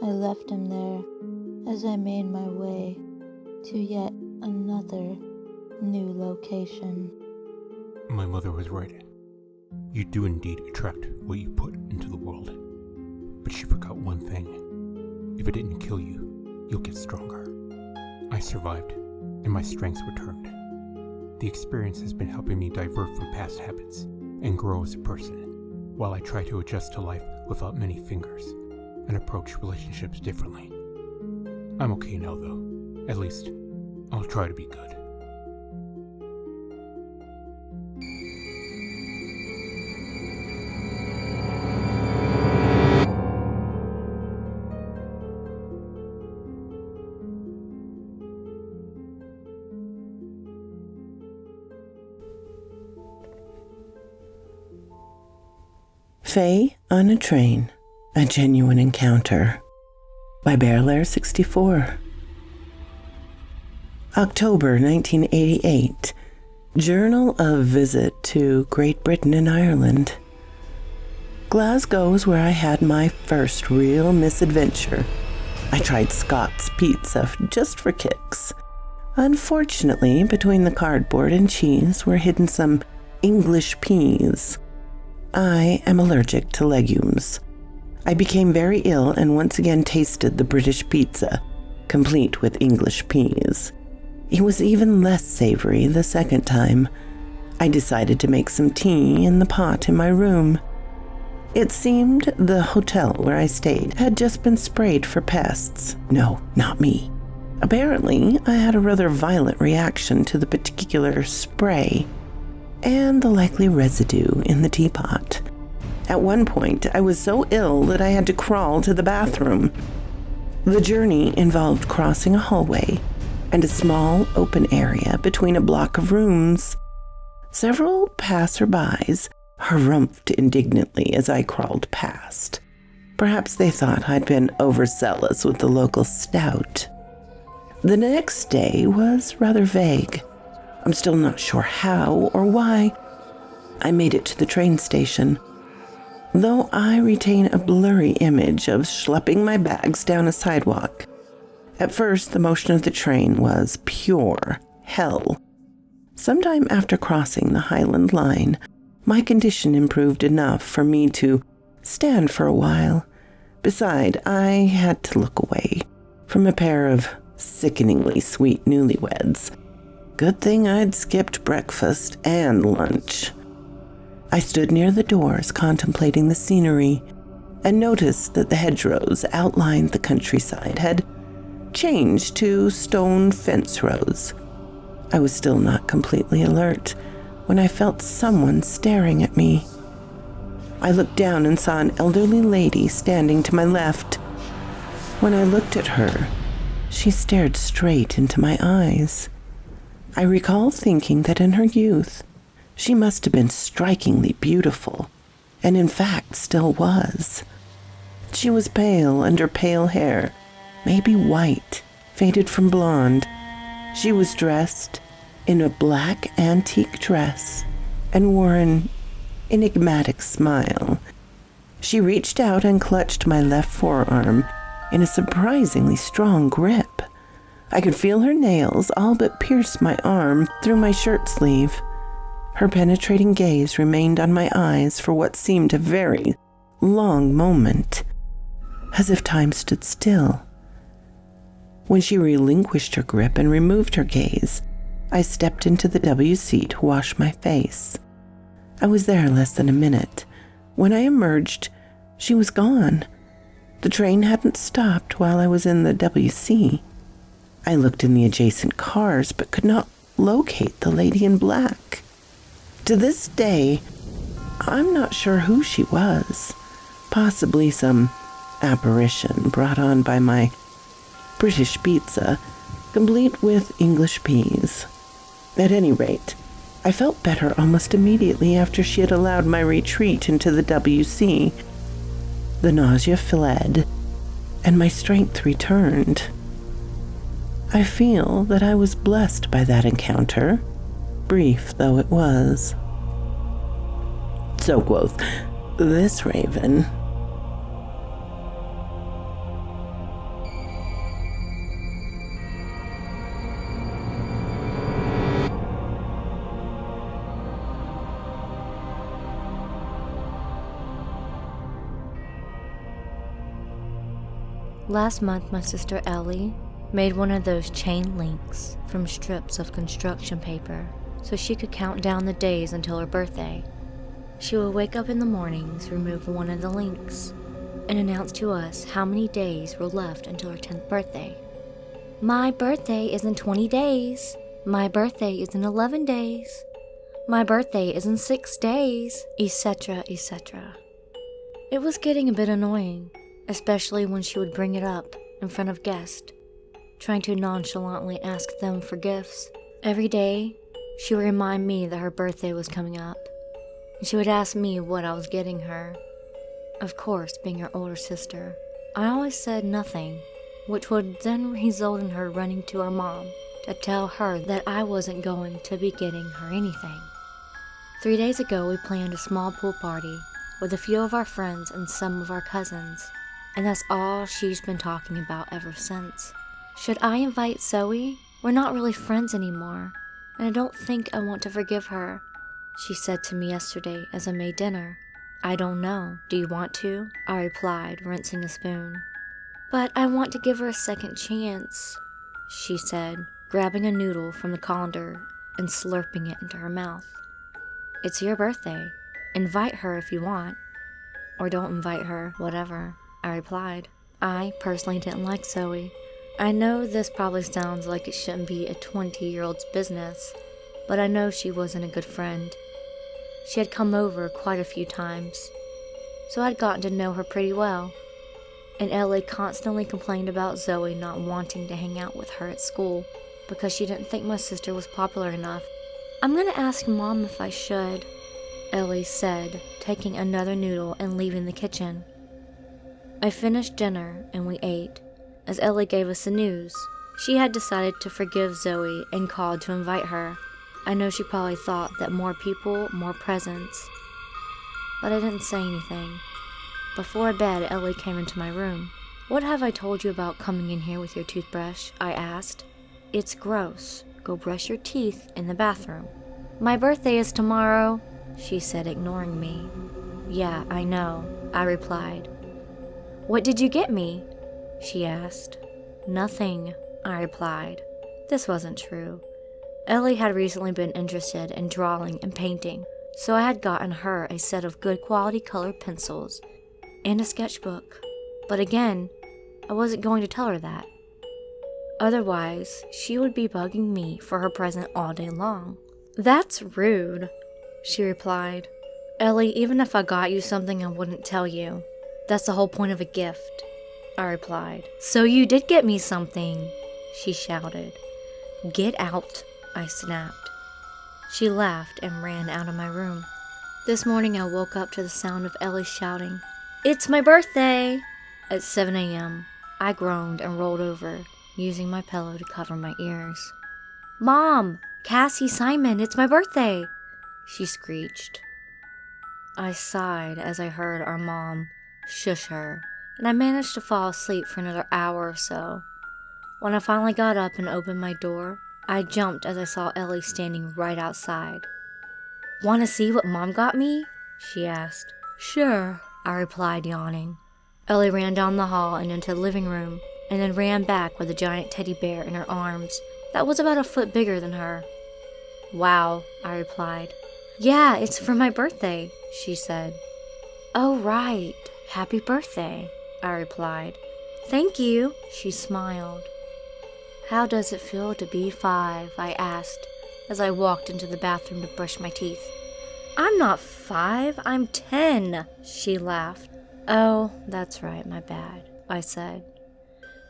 Speaker 5: I left him there as I made my way to yet another new location.
Speaker 4: My mother was right. You do indeed attract what you put into the world. But she forgot one thing. If it didn't kill you, you'll get stronger. I survived, and my strengths returned. The experience has been helping me divert from past habits and grow as a person, while I try to adjust to life without many fingers and approach relationships differently. I'm okay now, though. At least, I'll try to be good.
Speaker 6: Faye on a Train, A Genuine Encounter by BearLair64. October 1988. Journal of Visit to Great Britain and Ireland. Glasgow is where I had my first real misadventure. I tried Scott's pizza just for kicks. Unfortunately, between the cardboard and cheese were hidden some English peas. I am allergic to legumes. I became very ill and once again tasted the British pizza, complete with English peas. It was even less savory the second time. I decided to make some tea in the pot in my room. It seemed the hotel where I stayed had just been sprayed for pests. No, not me. Apparently, I had a rather violent reaction to the particular spray and the likely residue in the teapot. At one point, I was so ill that I had to crawl to the bathroom. The journey involved crossing a hallway and a small open area between a block of rooms. Several passerbys harumphed indignantly as I crawled past. Perhaps they thought I'd been overzealous with the local stout. The next day was rather vague. I'm still not sure how or why I made it to the train station, though I retain a blurry image of schlepping my bags down a sidewalk. At first, the motion of the train was pure hell. Sometime after crossing the Highland Line, my condition improved enough for me to stand for a while. Beside, I had to look away from a pair of sickeningly sweet newlyweds. Good thing I'd skipped breakfast and lunch. I stood near the doors contemplating the scenery and noticed that the hedgerows outlined the countryside had changed to stone fence rows. I was still not completely alert when I felt someone staring at me. I looked down and saw an elderly lady standing to my left. When I looked at her, she stared straight into my eyes. I recall thinking that in her youth, she must have been strikingly beautiful, and in fact still was. She was pale under pale hair, maybe white, faded from blonde. She was dressed in a black antique dress and wore an enigmatic smile. She reached out and clutched my left forearm in a surprisingly strong grip. I could feel her nails all but pierce my arm through my shirt sleeve. Her penetrating gaze remained on my eyes for what seemed a very long moment, as if time stood still. When she relinquished her grip and removed her gaze, I stepped into the WC to wash my face. I was there less than a minute. When I emerged, she was gone. The train hadn't stopped while I was in the WC. I looked in the adjacent cars but could not locate the lady in black. To this day, I'm not sure who she was. Possibly some apparition brought on by my British pizza, complete with English peas. At any rate, I felt better almost immediately after she had allowed my retreat into the WC. The nausea fled, and my strength returned. I feel that I was blessed by that encounter, brief though it was. So quoth this raven.
Speaker 7: Last month, my sister Ellie made one of those chain links from strips of construction paper so she could count down the days until her birthday. She would wake up in the mornings, remove one of the links, and announce to us how many days were left until her 10th birthday. My birthday is in 20 days. My birthday is in 11 days. My birthday is in 6 days, etc., etc. It was getting a bit annoying, especially when she would bring it up in front of guests, trying to nonchalantly ask them for gifts. Every day, she would remind me that her birthday was coming up, and she would ask me what I was getting her. Of course, being her older sister, I always said nothing, which would then result in her running to her mom to tell her that I wasn't going to be getting her anything. 3 days ago, we planned a small pool party with a few of our friends and some of our cousins, and that's all she's been talking about ever since. Should I invite Zoe? We're not really friends anymore, and I don't think I want to forgive her, she said to me yesterday as I made dinner. I don't know. Do you want to? I replied, rinsing a spoon. But I want to give her a second chance, she said, grabbing a noodle from the colander and slurping it into her mouth. It's your birthday. Invite her if you want. Or don't invite her, whatever, I replied. I personally didn't like Zoe. I know this probably sounds like it shouldn't be a 20-year-old's business, but I know she wasn't a good friend. She had come over quite a few times, so I'd gotten to know her pretty well. And Ellie constantly complained about Zoe not wanting to hang out with her at school because she didn't think my sister was popular enough. I'm gonna ask Mom if I should, Ellie said, taking another noodle and leaving the kitchen. I finished dinner and we ate, as Ellie gave us the news. She had decided to forgive Zoe and called to invite her. I know she probably thought that more people, more presents, but I didn't say anything. Before bed, Ellie came into my room. What have I told you about coming in here with your toothbrush? I asked. It's gross. Go brush your teeth in the bathroom. My birthday is tomorrow, she said, ignoring me. Yeah, I know, I replied. What did you get me? She asked. Nothing, I replied. This wasn't true. Ellie had recently been interested in drawing and painting, so I had gotten her a set of good quality colored pencils and a sketchbook. But again, I wasn't going to tell her that. Otherwise, she would be bugging me for her present all day long. That's rude, she replied. Ellie, even if I got you something, I wouldn't tell you. That's the whole point of a gift, I replied. So you did get me something, she shouted. Get out, I snapped. She laughed and ran out of my room. This morning I woke up to the sound of Ellie shouting, "It's my birthday!" At 7 a.m., I groaned and rolled over, using my pillow to cover my ears. Mom! Cassie, Simon, it's my birthday! She screeched. I sighed as I heard our mom shush her, and I managed to fall asleep for another hour or so. When I finally got up and opened my door, I jumped as I saw Ellie standing right outside. Want to see what Mom got me? She asked. Sure, I replied, yawning. Ellie ran down the hall and into the living room, and then ran back with a giant teddy bear in her arms that was about a foot bigger than her. Wow, I replied. Yeah, it's for my birthday, she said. Oh, right. Happy birthday, I replied. Thank you, she smiled. How does it feel to be 5? I asked as I walked into the bathroom to brush my teeth. I'm not 5, I'm 10, she laughed. Oh, that's right, my bad, I said.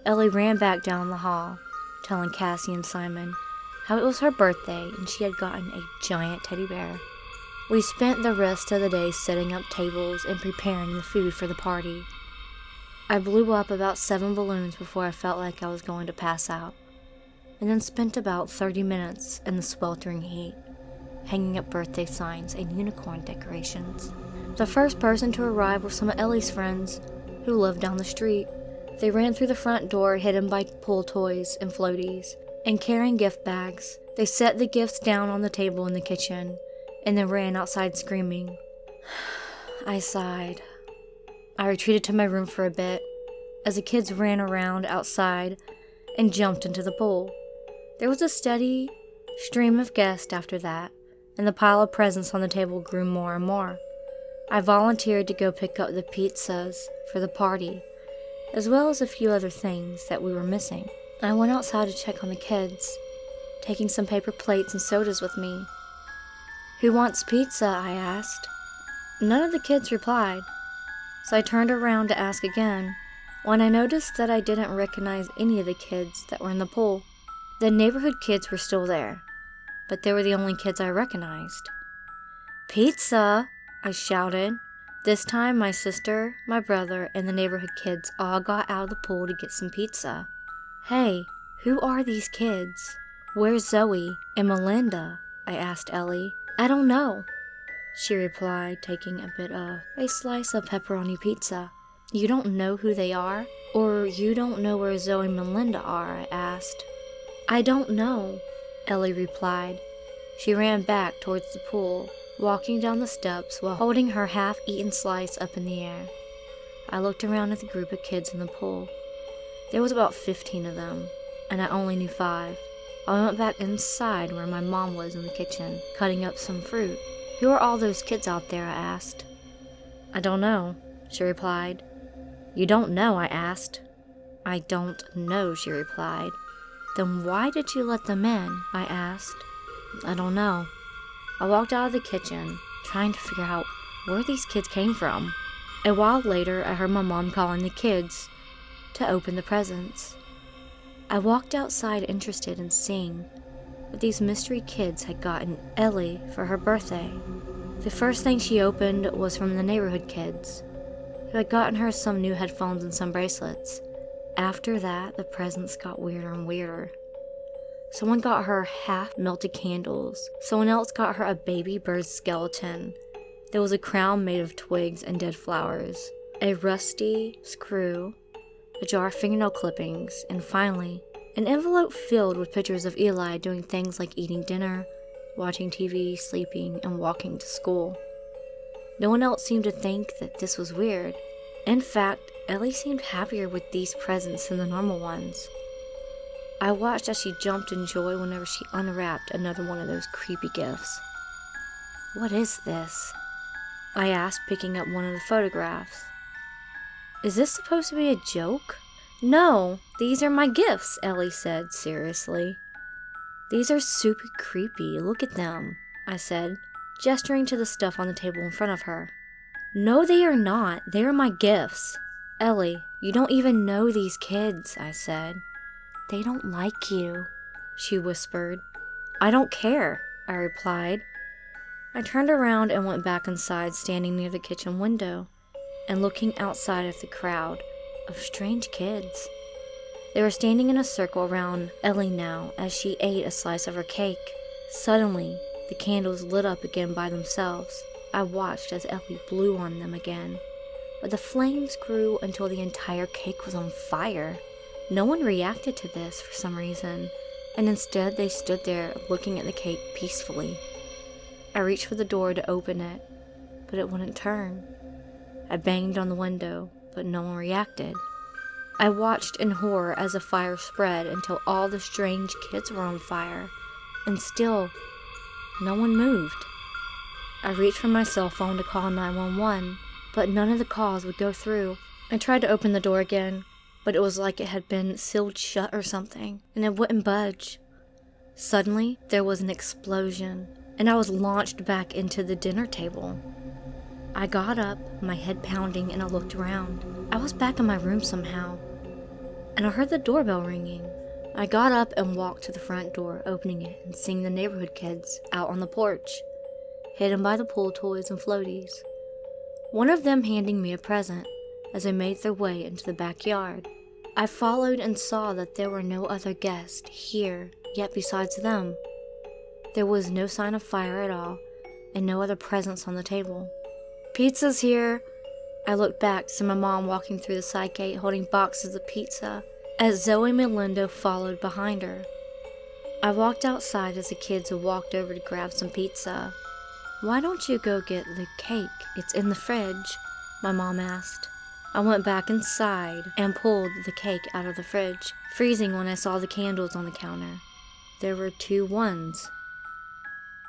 Speaker 7: Ellie ran back down the hall, telling Cassie and Simon how it was her birthday and she had gotten a giant teddy bear. We spent the rest of the day setting up tables and preparing the food for the party. I blew up about 7 balloons before I felt like I was going to pass out, and then spent about 30 minutes in the sweltering heat, hanging up birthday signs and unicorn decorations. The first person to arrive were some of Ellie's friends, who lived down the street. They ran through the front door hidden by pool toys and floaties, and carrying gift bags. They set the gifts down on the table in the kitchen, and then ran outside screaming. I sighed. I retreated to my room for a bit, as the kids ran around outside and jumped into the pool. There was a steady stream of guests after that, and the pile of presents on the table grew more and more. I volunteered to go pick up the pizzas for the party, as well as a few other things that we were missing. I went outside to check on the kids, taking some paper plates and sodas with me. Who wants pizza? I asked. None of the kids replied, so I turned around to ask again, when I noticed that I didn't recognize any of the kids that were in the pool. The neighborhood kids were still there, but they were the only kids I recognized. Pizza! I shouted. This time, my sister, my brother, and the neighborhood kids all got out of the pool to get some pizza. Hey, who are these kids? Where's Zoe and Melinda? I asked Ellie. I don't know, she replied, taking a bit of a slice of pepperoni pizza. You don't know who they are? Or you don't know where Zoe and Melinda are? I asked. I don't know, Ellie replied. She ran back towards the pool, walking down the steps while holding her half-eaten slice up in the air. I looked around at the group of kids in the pool. There was about 15 of them, and I only knew 5. I went back inside where my mom was in the kitchen, cutting up some fruit. Who are all those kids out there? I asked. I don't know, she replied. You don't know? I asked. I don't know, she replied. Then why did you let them in? I asked. I don't know. I walked out of the kitchen, trying to figure out where these kids came from. A while later, I heard my mom calling the kids to open the presents. I walked outside interested in seeing what these mystery kids had gotten Ellie for her birthday. The first thing she opened was from the neighborhood kids, who had gotten her some new headphones and some bracelets. After that, the presents got weirder and weirder. Someone got her half-melted candles. Someone else got her a baby bird skeleton. There was a crown made of twigs and dead flowers, a rusty screw, a jar of fingernail clippings, and finally, an envelope filled with pictures of Eli doing things like eating dinner, watching TV, sleeping, and walking to school. No one else seemed to think that this was weird. In fact, Ellie seemed happier with these presents than the normal ones. I watched as she jumped in joy whenever she unwrapped another one of those creepy gifts. What is this? I asked, picking up one of the photographs. Is this supposed to be a joke? No, these are my gifts, Ellie said seriously. These are super creepy, look at them, I said, gesturing to the stuff on the table in front of her. No, they are not. They are my gifts. Ellie, you don't even know these kids, I said. They don't like you, she whispered. I don't care, I replied. I turned around and went back inside, standing near the kitchen window and looking outside at the crowd of strange kids. They were standing in a circle around Ellie now as she ate a slice of her cake. Suddenly, the candles lit up again by themselves. I watched as Ellie blew on them again, but the flames grew until the entire cake was on fire. No one reacted to this for some reason, and instead they stood there looking at the cake peacefully. I reached for the door to open it, but it wouldn't turn. I banged on the window, but no one reacted. I watched in horror as the fire spread until all the strange kids were on fire, and still, no one moved. I reached for my cell phone to call 911, but none of the calls would go through. I tried to open the door again, but it was like it had been sealed shut or something, and it wouldn't budge. Suddenly, there was an explosion, and I was launched back into the dinner table. I got up, my head pounding, and I looked around. I was back in my room somehow, and I heard the doorbell ringing. I got up and walked to the front door, opening it and seeing the neighborhood kids out on the porch, hidden by the pool toys and floaties. One of them handing me a present as they made their way into the backyard. I followed and saw that there were no other guests here yet besides them. There was no sign of fire at all, and no other presents on the table. Pizza's here! I looked back to my mom walking through the side gate holding boxes of pizza, as Zoe and Melinda followed behind her. I walked outside as the kids walked over to grab some pizza. Why don't you go get the cake? It's in the fridge, my mom asked. I went back inside and pulled the cake out of the fridge, freezing when I saw the candles on the counter. There were 2 ones.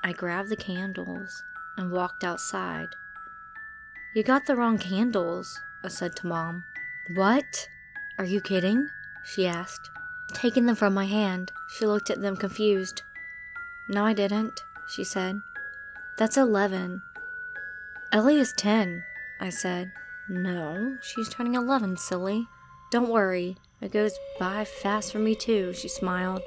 Speaker 7: I grabbed the candles and walked outside. You got the wrong candles, I said to Mom. What? Are you kidding? She asked. Taking them from my hand, she looked at them confused. No, I didn't, she said. That's 11. Ellie is 10, I said. No, she's turning 11, silly. Don't worry, it goes by fast for me too, she smiled.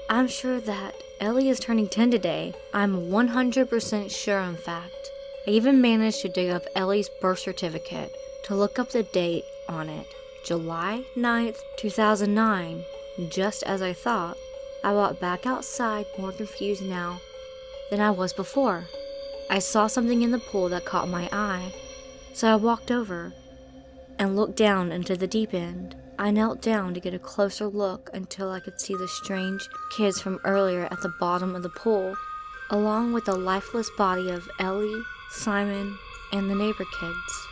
Speaker 7: I'm sure that Ellie is turning 10 today. I'm 100% sure, in fact. I even managed to dig up Ellie's birth certificate to look up the date on it. July 9th, 2009. Just as I thought, I walked back outside more confused now than I was before. I saw something in the pool that caught my eye, so I walked over and looked down into the deep end. I knelt down to get a closer look until I could see the strange kids from earlier at the bottom of the pool, along with the lifeless body of Ellie, Simon, and the neighbor kids.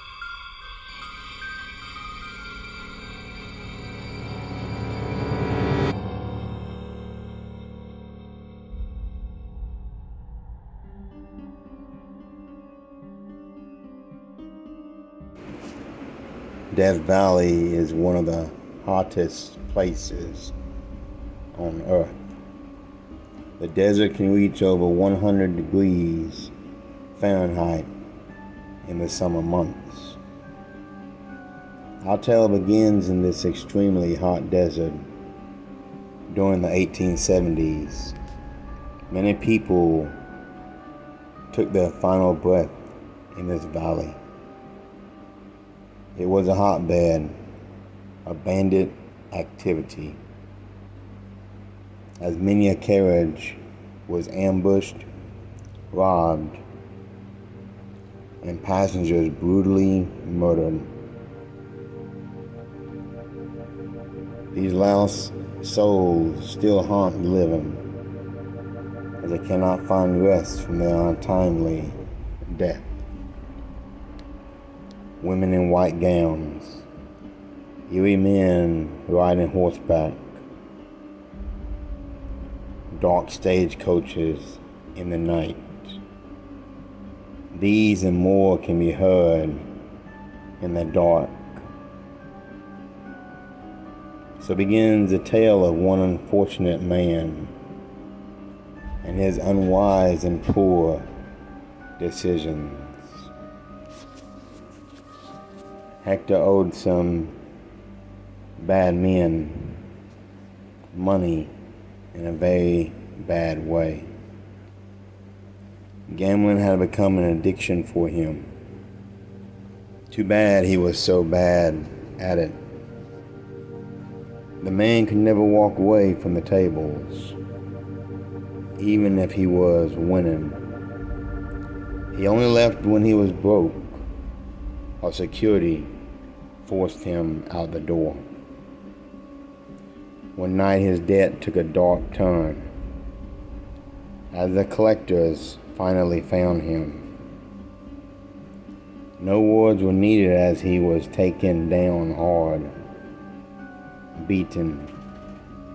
Speaker 9: Death Valley is one of the hottest places on Earth. The desert can reach over 100 degrees Fahrenheit in the summer months. Our tale begins in this extremely hot desert during the 1870s. Many people took their final breath in this valley. It was a hotbed of bandit activity, as many a carriage was ambushed, robbed, and passengers brutally murdered. These lost souls still haunt the living, as they cannot find rest from their untimely death. Women in white gowns, eerie men riding horseback, dark stagecoaches in the night. These and more can be heard in the dark. So begins the tale of one unfortunate man and his unwise and poor decisions. Hector owed some bad men money in a very bad way. Gambling had become an addiction for him. Too bad he was so bad at it. The man could never walk away from the tables, even if he was winning. He only left when he was broke, or security forced him out the door. One night his debt took a dark turn, as the collectors finally found him. No words were needed as he was taken down hard, beaten,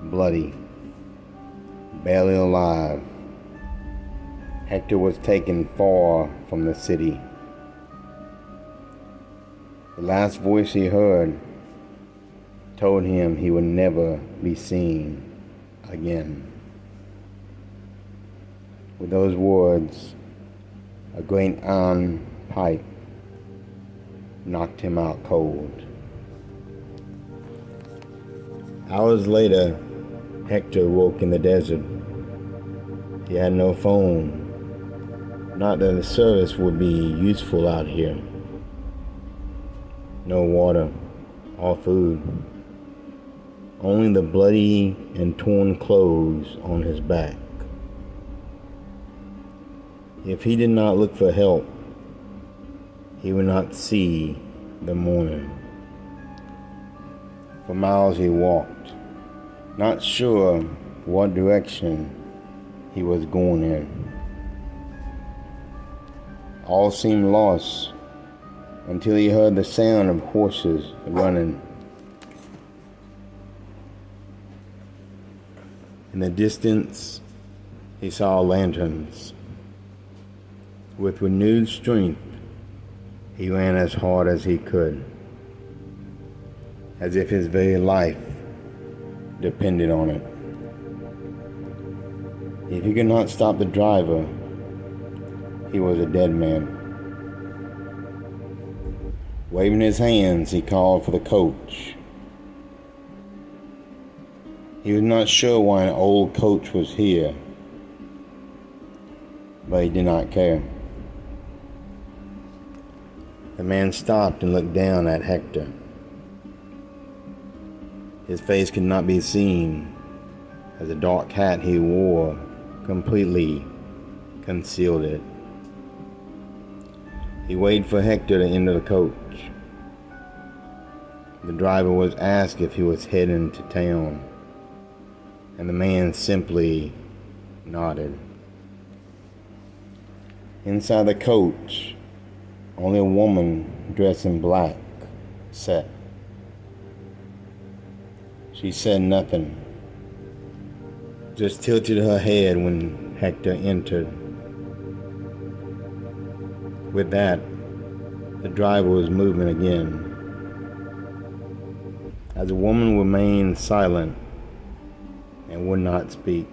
Speaker 9: bloody, barely alive. Hector was taken far from the city. The last voice he heard told him he would never be seen again. With those words, a great iron pipe knocked him out cold. Hours later, Hector woke in the desert. He had no phone. Not that the service would be useful out here. No water or food. Only the bloody and torn clothes on his back. If he did not look for help, he would not see the morning. For miles he walked, not sure what direction he was going in. All seemed lost until he heard the sound of horses running. In the distance, he saw lanterns. With renewed strength, he ran as hard as he could, as if his very life depended on it. If he could not stop the driver, he was a dead man. Waving his hands, he called for the coach. He was not sure why an old coach was here, but he did not care. The man stopped and looked down at Hector. His face could not be seen, as the dark hat he wore completely concealed it. He waited for Hector to enter the coach. The driver was asked if he was heading to town, and the man simply nodded. Inside the coach, only a woman dressed in black sat. She said nothing, just tilted her head when Hector entered. With that, the driver was moving again. As the woman remained silent and would not speak,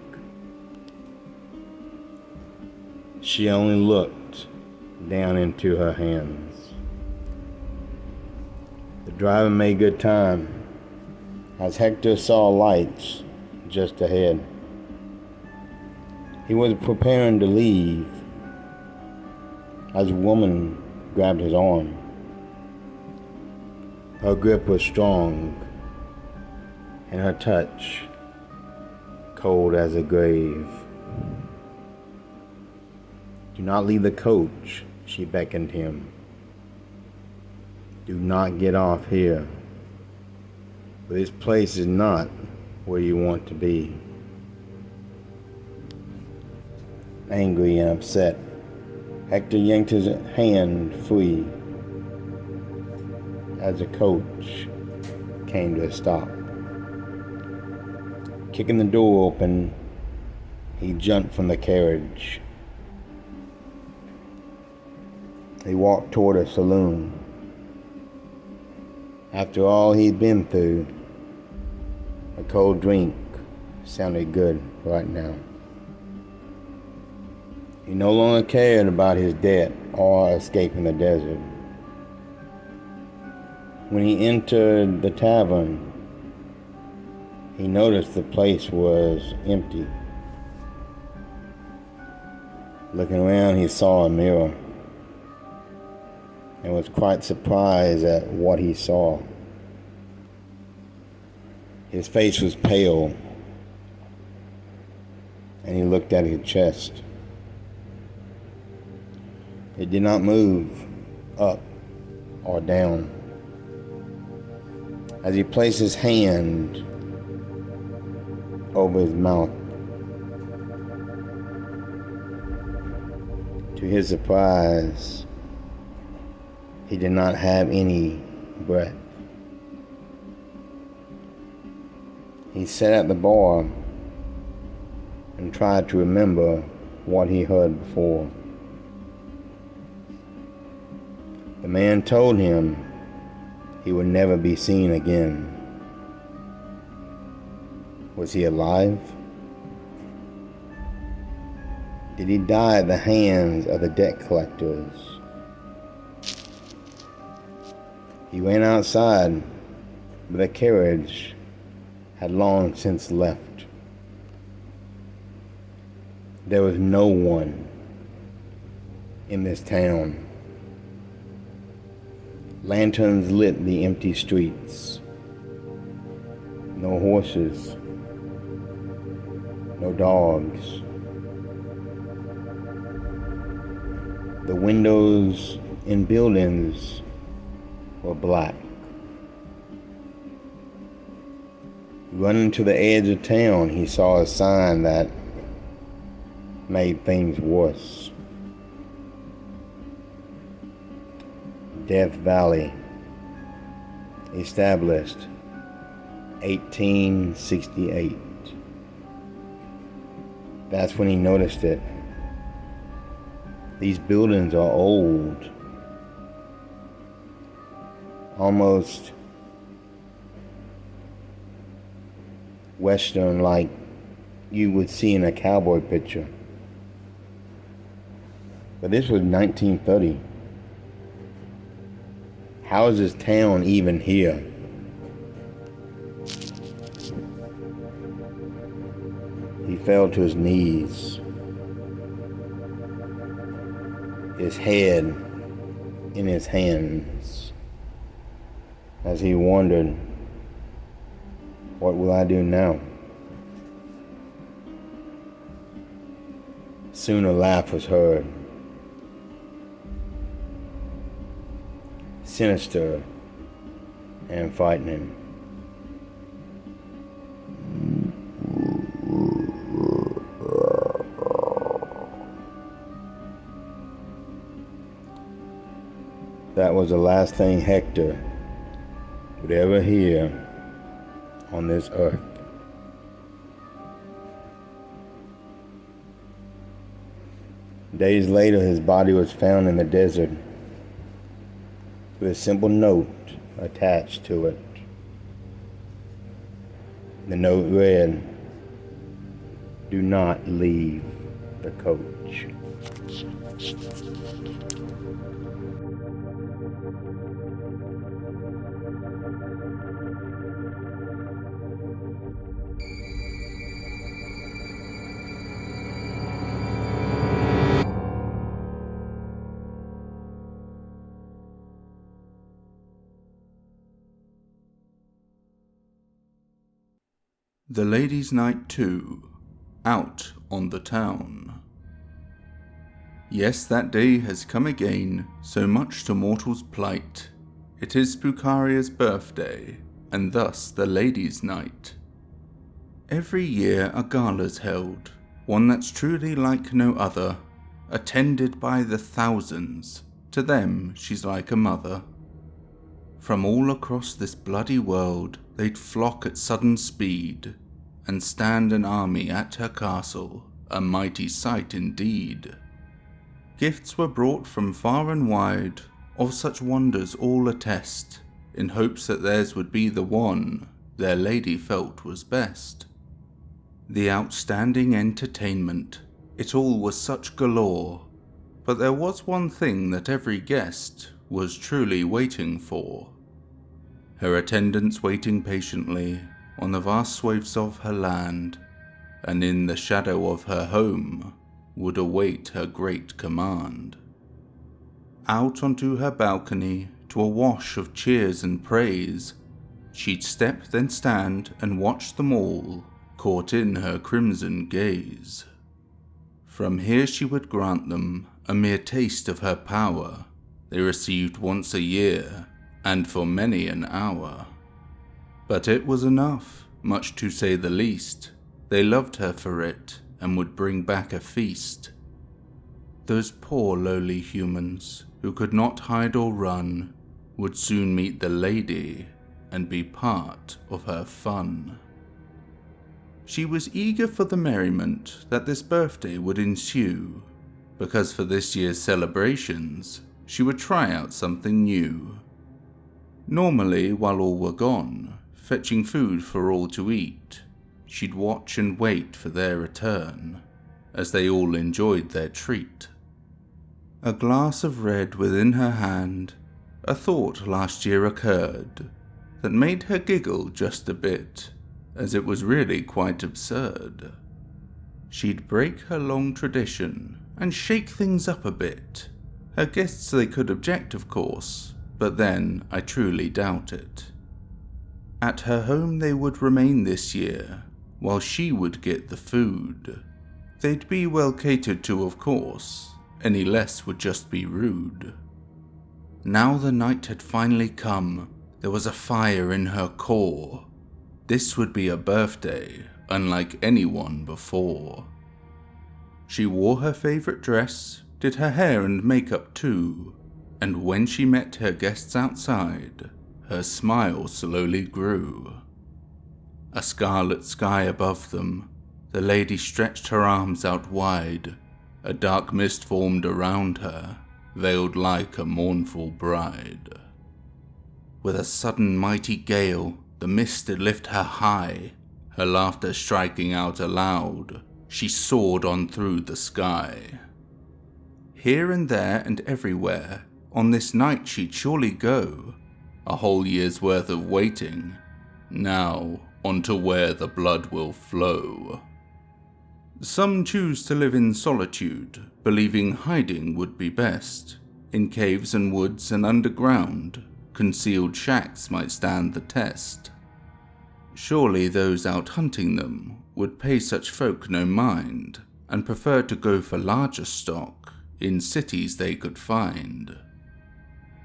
Speaker 9: she only looked down into her hands. The driver made good time as Hector saw lights just ahead. He was preparing to leave as a woman grabbed his arm. Her grip was strong and her touch cold as a grave. "Do not leave the coach," she beckoned him. "Do not get off here. This place is not where you want to be." Angry and upset, Hector yanked his hand free as the coach came to a stop. Kicking the door open, he jumped from the carriage. He walked toward a saloon. After all he'd been through, a cold drink sounded good right now. He no longer cared about his debt or escaping the desert. When he entered the tavern, he noticed the place was empty. Looking around, he saw a mirror and was quite surprised at what he saw. His face was pale, and he looked at his chest. It did not move up or down. As he placed his hand over his mouth, to his surprise, he did not have any breath. He sat at the bar and tried to remember what he heard before. The man told him he would never be seen again. Was he alive? Did he die at the hands of the debt collectors? He ran outside, but the carriage had long since left. There was no one in this town. Lanterns lit the empty streets. No horses. No dogs. The windows in buildings were black. Running to the edge of town, he saw a sign that made things worse. Death Valley, established 1868. That's when he noticed it. These buildings are old, almost Western, like you would see in a cowboy picture. But this was 1930. How is this town even here? He fell to his knees. His head in his hands as he wondered, what will I do now? Soon a laugh was heard, sinister and frightening. That was the last thing Hector would ever hear on this earth. Days later, his body was found in the desert with a simple note attached to it. The note read, "Do not leave the coach."
Speaker 10: The Ladies' Night 2, Out on the Town. Yes, that day has come again, so much to mortals' plight. It is Spookaria's birthday, and thus the Ladies' Night. Every year a gala's held, one that's truly like no other, attended by the thousands. To them she's like a mother. From all across this bloody world they'd flock at sudden speed, and stand an army at her castle, a mighty sight indeed. Gifts were brought from far and wide, of such wonders all attest, in hopes that theirs would be the one their lady felt was best. The outstanding entertainment, it all was such galore, but there was one thing that every guest was truly waiting for. Her attendants waiting patiently on the vast swathes of her land, and in the shadow of her home would await her great command. Out onto her balcony, to a wash of cheers and praise, she'd step then stand and watch them all, caught in her crimson gaze. From here she would grant them a mere taste of her power, they received once a year, and for many an hour. But it was enough, much to say the least. They loved her for it, and would bring back a feast. Those poor lowly humans, who could not hide or run, would soon meet the lady, and be part of her fun. She was eager for the merriment that this birthday would ensue, because for this year's celebrations, she would try out something new. Normally, while all were gone, fetching food for all to eat, she'd watch and wait for their return, as they all enjoyed their treat. A glass of red within her hand, a thought last year occurred, that made her giggle just a bit, as it was really quite absurd. She'd break her long tradition, and shake things up a bit. Her guests they could object, of course, but then I truly doubt it. At her home they would remain this year, while she would get the food. They'd be well catered to, of course, any less would just be rude. Now the night had finally come, there was a fire in her core. This would be a birthday unlike anyone before. She wore her favourite dress, did her hair and makeup too, and when she met her guests outside, her smile slowly grew. A scarlet sky above them, the lady stretched her arms out wide, a dark mist formed around her, veiled like a mournful bride. With a sudden mighty gale, the mist did lift her high, her laughter striking out aloud, she soared on through the sky. Here and there and everywhere, on this night she'd surely go, a whole year's worth of waiting, now on to where the blood will flow. Some choose to live in solitude, believing hiding would be best. In caves and woods and underground, concealed shacks might stand the test. Surely those out hunting them would pay such folk no mind, and prefer to go for larger stock in cities they could find.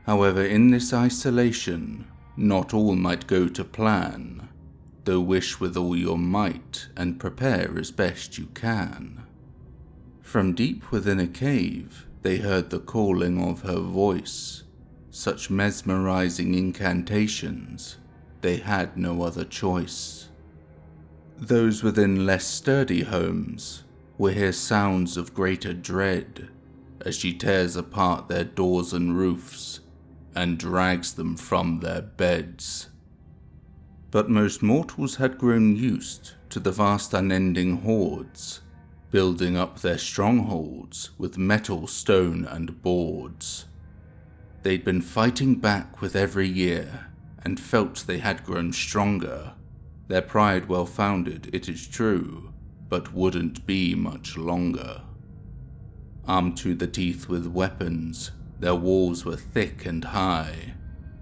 Speaker 10: However, in this isolation, not all might go to plan, though wish with all your might and prepare as best you can. From deep within a cave, they heard the calling of her voice, such mesmerizing incantations, they had no other choice. Those within less sturdy homes will hear sounds of greater dread as she tears apart their doors and roofs and drags them from their beds. But most mortals had grown used to the vast unending hordes, building up their strongholds with metal, stone, and boards. They'd been fighting back with every year, and felt they had grown stronger. Their pride well founded, it is true, but wouldn't be much longer. Armed to the teeth with weapons, their walls were thick and high.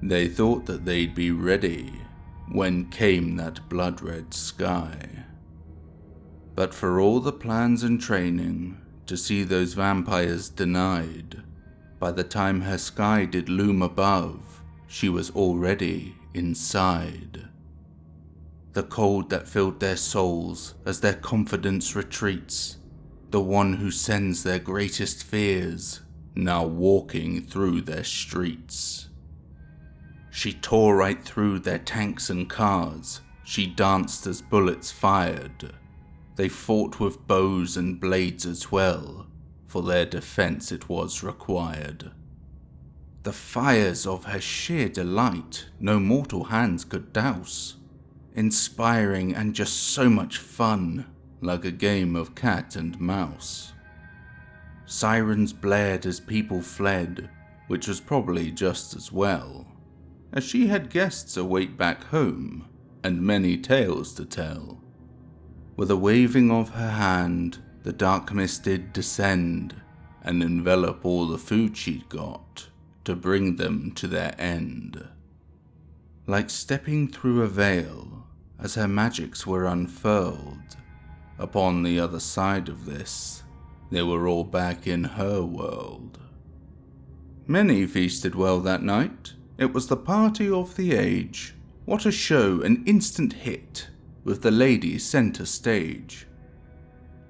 Speaker 10: They thought that they'd be ready when came that blood-red sky. But for all the plans and training, to see those vampires denied, by the time her sky did loom above, she was already inside. The cold that filled their souls as their confidence retreats, the one who sends their greatest fears, now walking through their streets. She tore right through their tanks and cars, she danced as bullets fired. They fought with bows and blades as well, for their defense it was required. The fires of her sheer delight no mortal hands could douse, inspiring and just so much fun, like a game of cat and mouse. Sirens blared as people fled, which was probably just as well, as she had guests await back home, and many tales to tell. With a waving of her hand, the dark mist did descend, and envelop all the food she'd got, to bring them to their end. Like stepping through a veil, as her magics were unfurled, upon the other side of this, they were all back in her world. Many feasted well that night. It was the party of the age. What a show, an instant hit, with the ladies center stage.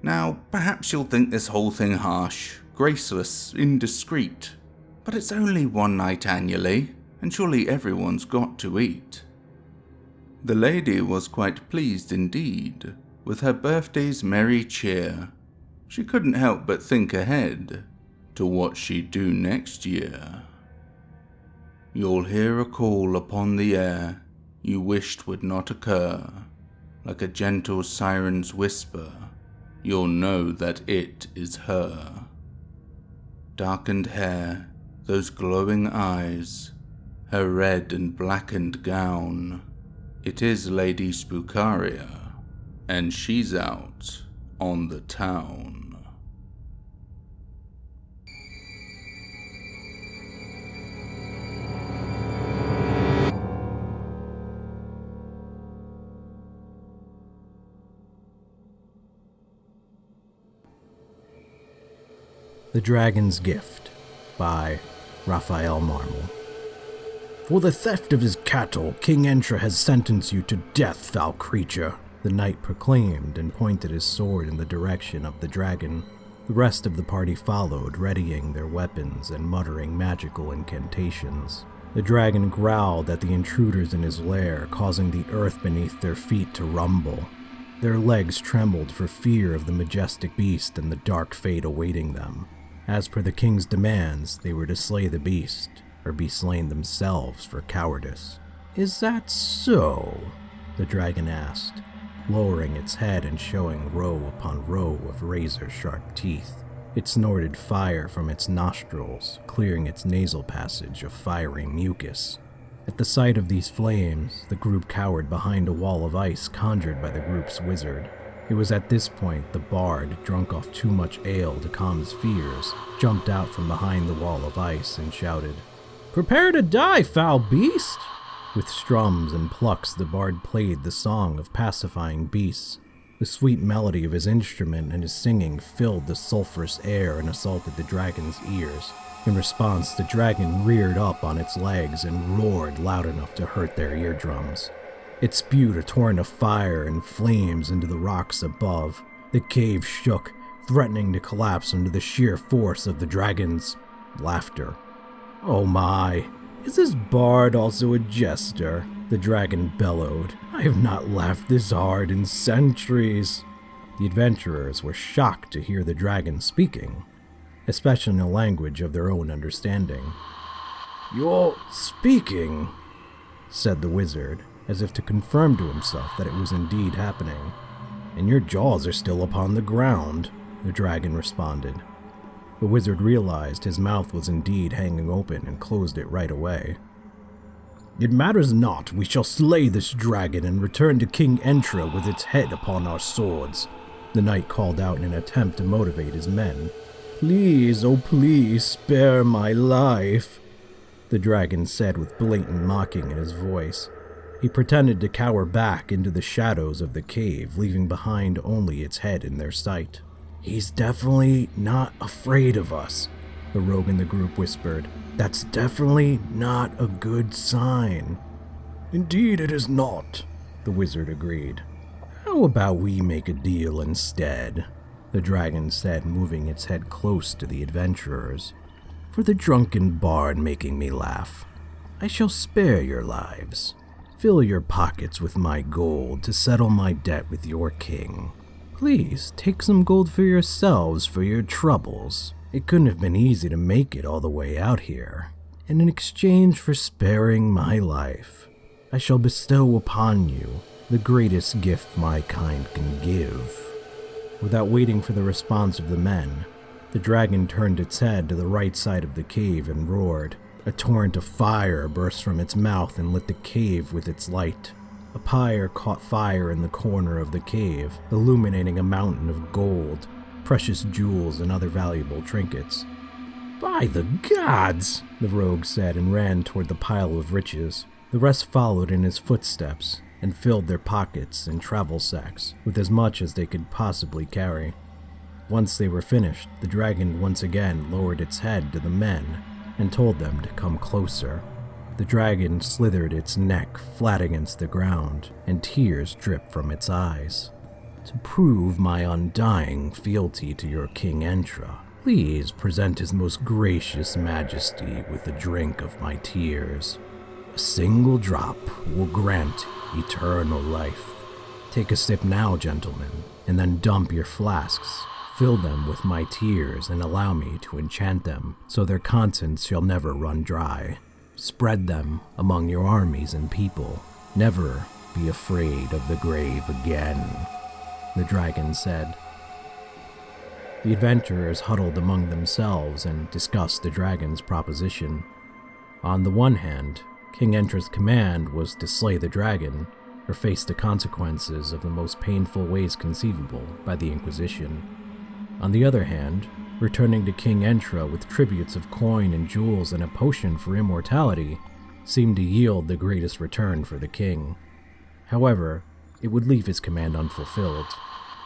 Speaker 10: Now, perhaps you'll think this whole thing harsh, graceless, indiscreet, but it's only one night annually, and surely everyone's got to eat. The lady was quite pleased indeed, with her birthday's merry cheer. She couldn't help but think ahead to what she'd do next year. You'll hear a call upon the air you wished would not occur, like a gentle siren's whisper, you'll know that it is her. Darkened hair, those glowing eyes, her red and blackened gown, it is Lady Spookaria, and she's out on the town.
Speaker 12: The Dragon's Gift by Raphael Marmel. For the theft of his cattle, King Entra has sentenced you to death, foul creature, the knight proclaimed and pointed his sword in the direction of the dragon. The rest of the party followed, readying their weapons and muttering magical incantations. The dragon growled at the intruders in his lair, causing the earth beneath their feet to rumble. Their legs trembled for fear of the majestic beast and the dark fate awaiting them. As per the king's demands, they were to slay the beast, or be slain themselves for cowardice. Is that so? The dragon asked, lowering its head and showing row upon row of razor-sharp teeth. It snorted fire from its nostrils, clearing its nasal passage of fiery mucus. At the sight of these flames, the group cowered behind a wall of ice conjured by the group's wizard. It was at this point the bard, drunk off too much ale to calm his fears, jumped out from behind the wall of ice and shouted, "Prepare to die, foul beast!" With strums and plucks, the bard played the song of pacifying beasts. The sweet melody of his instrument and his singing filled the sulphurous air and assaulted the dragon's ears. In response, the dragon reared up on its legs and roared loud enough to hurt their eardrums. It spewed a torrent of fire and flames into the rocks above. The cave shook, threatening to collapse under the sheer force of the dragon's laughter. "Oh my, is this bard also a jester?" the dragon bellowed. "I have not laughed this hard in centuries." The adventurers were shocked to hear the dragon speaking, especially in a language of their own understanding. "You're speaking," said the wizard, as if to confirm to himself that it was indeed happening. "And your jaws are still upon the ground," the dragon responded. The wizard realized his mouth was indeed hanging open and closed it right away. "It matters not, we shall slay this dragon and return to King Entra with its head upon our swords," the knight called out in an attempt to motivate his men. "Please, oh please, spare my life," the dragon said with blatant mocking in his voice. He pretended to cower back into the shadows of the cave, leaving behind only its head in their sight. "He's definitely not afraid of us," the rogue in the group whispered. "That's definitely not a good sign." "Indeed it is not," the wizard agreed. "How about we make a deal instead?" the dragon said, moving its head close to the adventurers. "For the drunken bard making me laugh, I shall spare your lives. Fill your pockets with my gold to settle my debt with your king. Please take some gold for yourselves for your troubles. It couldn't have been easy to make it all the way out here. And in exchange for sparing my life, I shall bestow upon you the greatest gift my kind can give." Without waiting for the response of the men, the dragon turned its head to the right side of the cave and roared. A torrent of fire burst from its mouth and lit the cave with its light. A pyre caught fire in the corner of the cave, illuminating a mountain of gold, precious jewels, and other valuable trinkets. "By the gods!" the rogue said and ran toward the pile of riches. The rest followed in his footsteps and filled their pockets and travel sacks with as much as they could possibly carry. Once they were finished, the dragon once again lowered its head to the men and told them to come closer. The dragon slithered its neck flat against the ground, and tears dripped from its eyes. "To prove my undying fealty to your King Entra, please present his most gracious majesty with a drink of my tears. A single drop will grant eternal life. Take a sip now, gentlemen, and then dump your flasks. Fill them with my tears and allow me to enchant them, so their contents shall never run dry. Spread them among your armies and people. Never be afraid of the grave again," the dragon said. The adventurers huddled among themselves and discussed the dragon's proposition. On the one hand, King Entra's command was to slay the dragon, or face the consequences of the most painful ways conceivable by the Inquisition. On the other hand, returning to King Entra with tributes of coin and jewels and a potion for immortality seemed to yield the greatest return for the king. However, it would leave his command unfulfilled.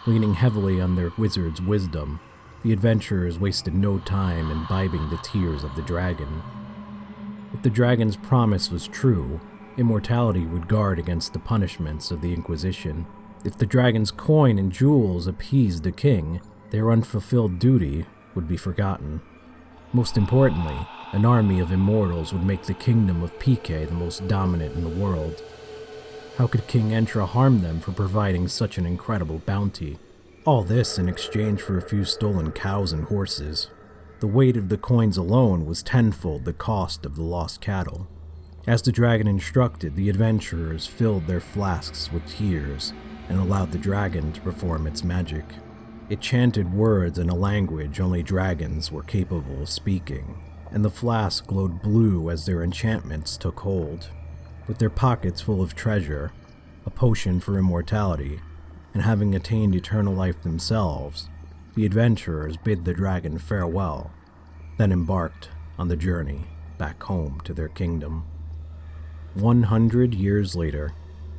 Speaker 12: Leaning heavily on their wizard's wisdom, the adventurers wasted no time imbibing the tears of the dragon. If the dragon's promise was true, immortality would guard against the punishments of the Inquisition. If the dragon's coin and jewels appeased the king, their unfulfilled duty would be forgotten. Most importantly, an army of immortals would make the kingdom of PK the most dominant in the world. How could King Entra harm them for providing such an incredible bounty? All this in exchange for a few stolen cows and horses. The weight of the coins alone was tenfold the cost of the lost cattle. As the dragon instructed, the adventurers filled their flasks with tears and allowed the dragon to perform its magic. It chanted words in a language only dragons were capable of speaking, and the flask glowed blue as their enchantments took hold. With their pockets full of treasure, a potion for immortality, and having attained eternal life themselves, the adventurers bid the dragon farewell, then embarked on the journey back home to their kingdom. 100 years later,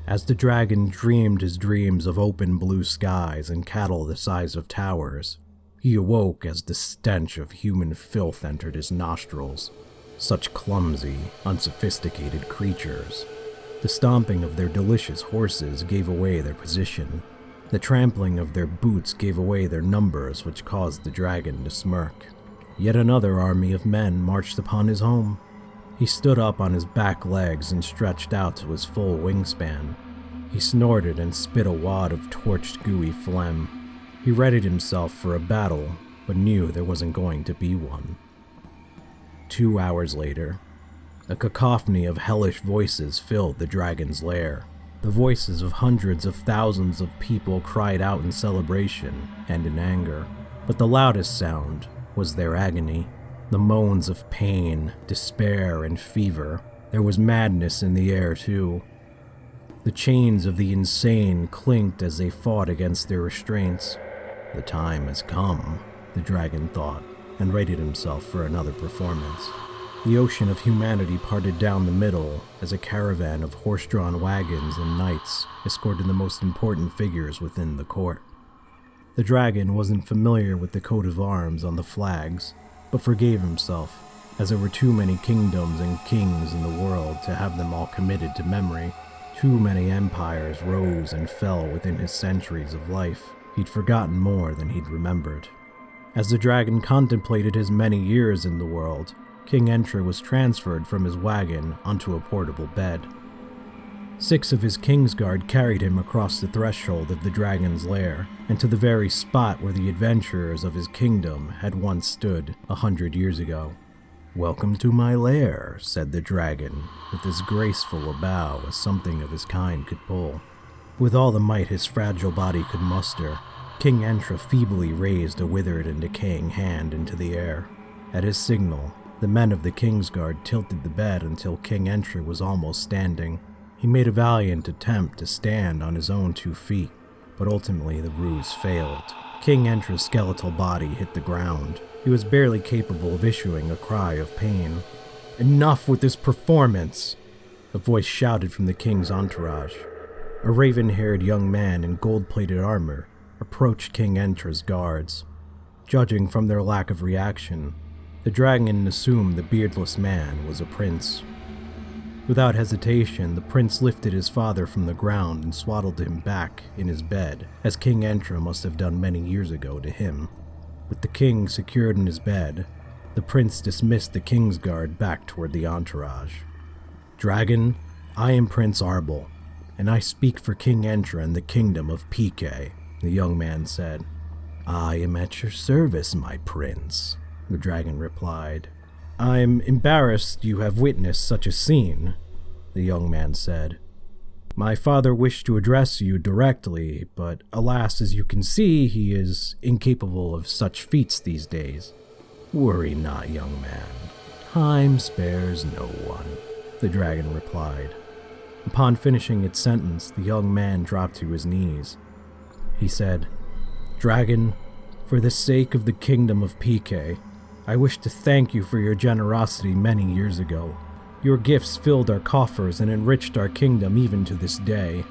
Speaker 12: as the dragon dreamed his dreams of open blue skies and cattle the size of towers, he awoke as the stench of human filth entered his nostrils. Such clumsy, unsophisticated creatures. The stomping of their delicious horses gave away their position. The trampling of their boots gave away their numbers, which caused the dragon to smirk. Yet another army of men marched upon his home. He stood up on his back legs and stretched out to his full wingspan. He snorted and spit a wad of torched, gooey phlegm. He readied himself for a battle, but knew there wasn't going to be one. 2 hours later, a cacophony of hellish voices filled the dragon's lair. The voices of hundreds of thousands of people cried out in celebration and in anger, but the loudest sound was their agony, the moans of pain, despair, and fever. There was madness in the air, too. The chains of the insane clinked as they fought against their restraints. The time has come, the dragon thought, and readied himself for another performance. The ocean of humanity parted down the middle as a caravan of horse-drawn wagons and knights escorted the most important figures within the court. The dragon wasn't familiar with the coat of arms on the flags, but forgave himself, as there were too many kingdoms and kings in the world to have them all committed to memory. Too many empires rose and fell within his centuries of life. He'd forgotten more than he'd remembered. As the dragon contemplated his many years in the world, King Entra was transferred from his wagon onto a portable bed. 6 of his Kingsguard carried him across the threshold of the dragon's lair, and to the very spot where the adventurers of his kingdom had once stood 100 years ago. "Welcome to my lair," said the dragon, with as graceful a bow as something of his kind could pull. With all the might his fragile body could muster, King Entra feebly raised a withered and decaying hand into the air. At his signal, the men of the Kingsguard tilted the bed until King Entra was almost standing. He made a valiant attempt to stand on his own 2 feet, but ultimately the ruse failed. King Entra's skeletal body hit the ground. He was barely capable of issuing a cry of pain. "Enough with this performance!" a voice shouted from the king's entourage. A raven-haired young man in gold-plated armor approached King Entra's guards. Judging from their lack of reaction, the dragon assumed the beardless man was a prince. Without hesitation, the prince lifted his father from the ground and swaddled him back in his bed, as King Entra must have done many years ago to him. With the king secured in his bed, the prince dismissed the Kingsguard back toward the entourage. "Dragon, I am Prince Arbol, and I speak for King Entra and the kingdom of PK," the young man said. "I am at your service, my prince," the dragon replied. "I'm embarrassed you have witnessed such a scene," the young man said. "My father wished to address you directly, but alas, as you can see, he is incapable of such feats these days." "Worry not, young man. Time spares no one," the dragon replied. Upon finishing its sentence, the young man dropped to his knees. He said, "Dragon, for the sake of the kingdom of PK, I wish to thank you for your generosity many years ago. Your gifts filled our coffers and enriched our kingdom even to this day.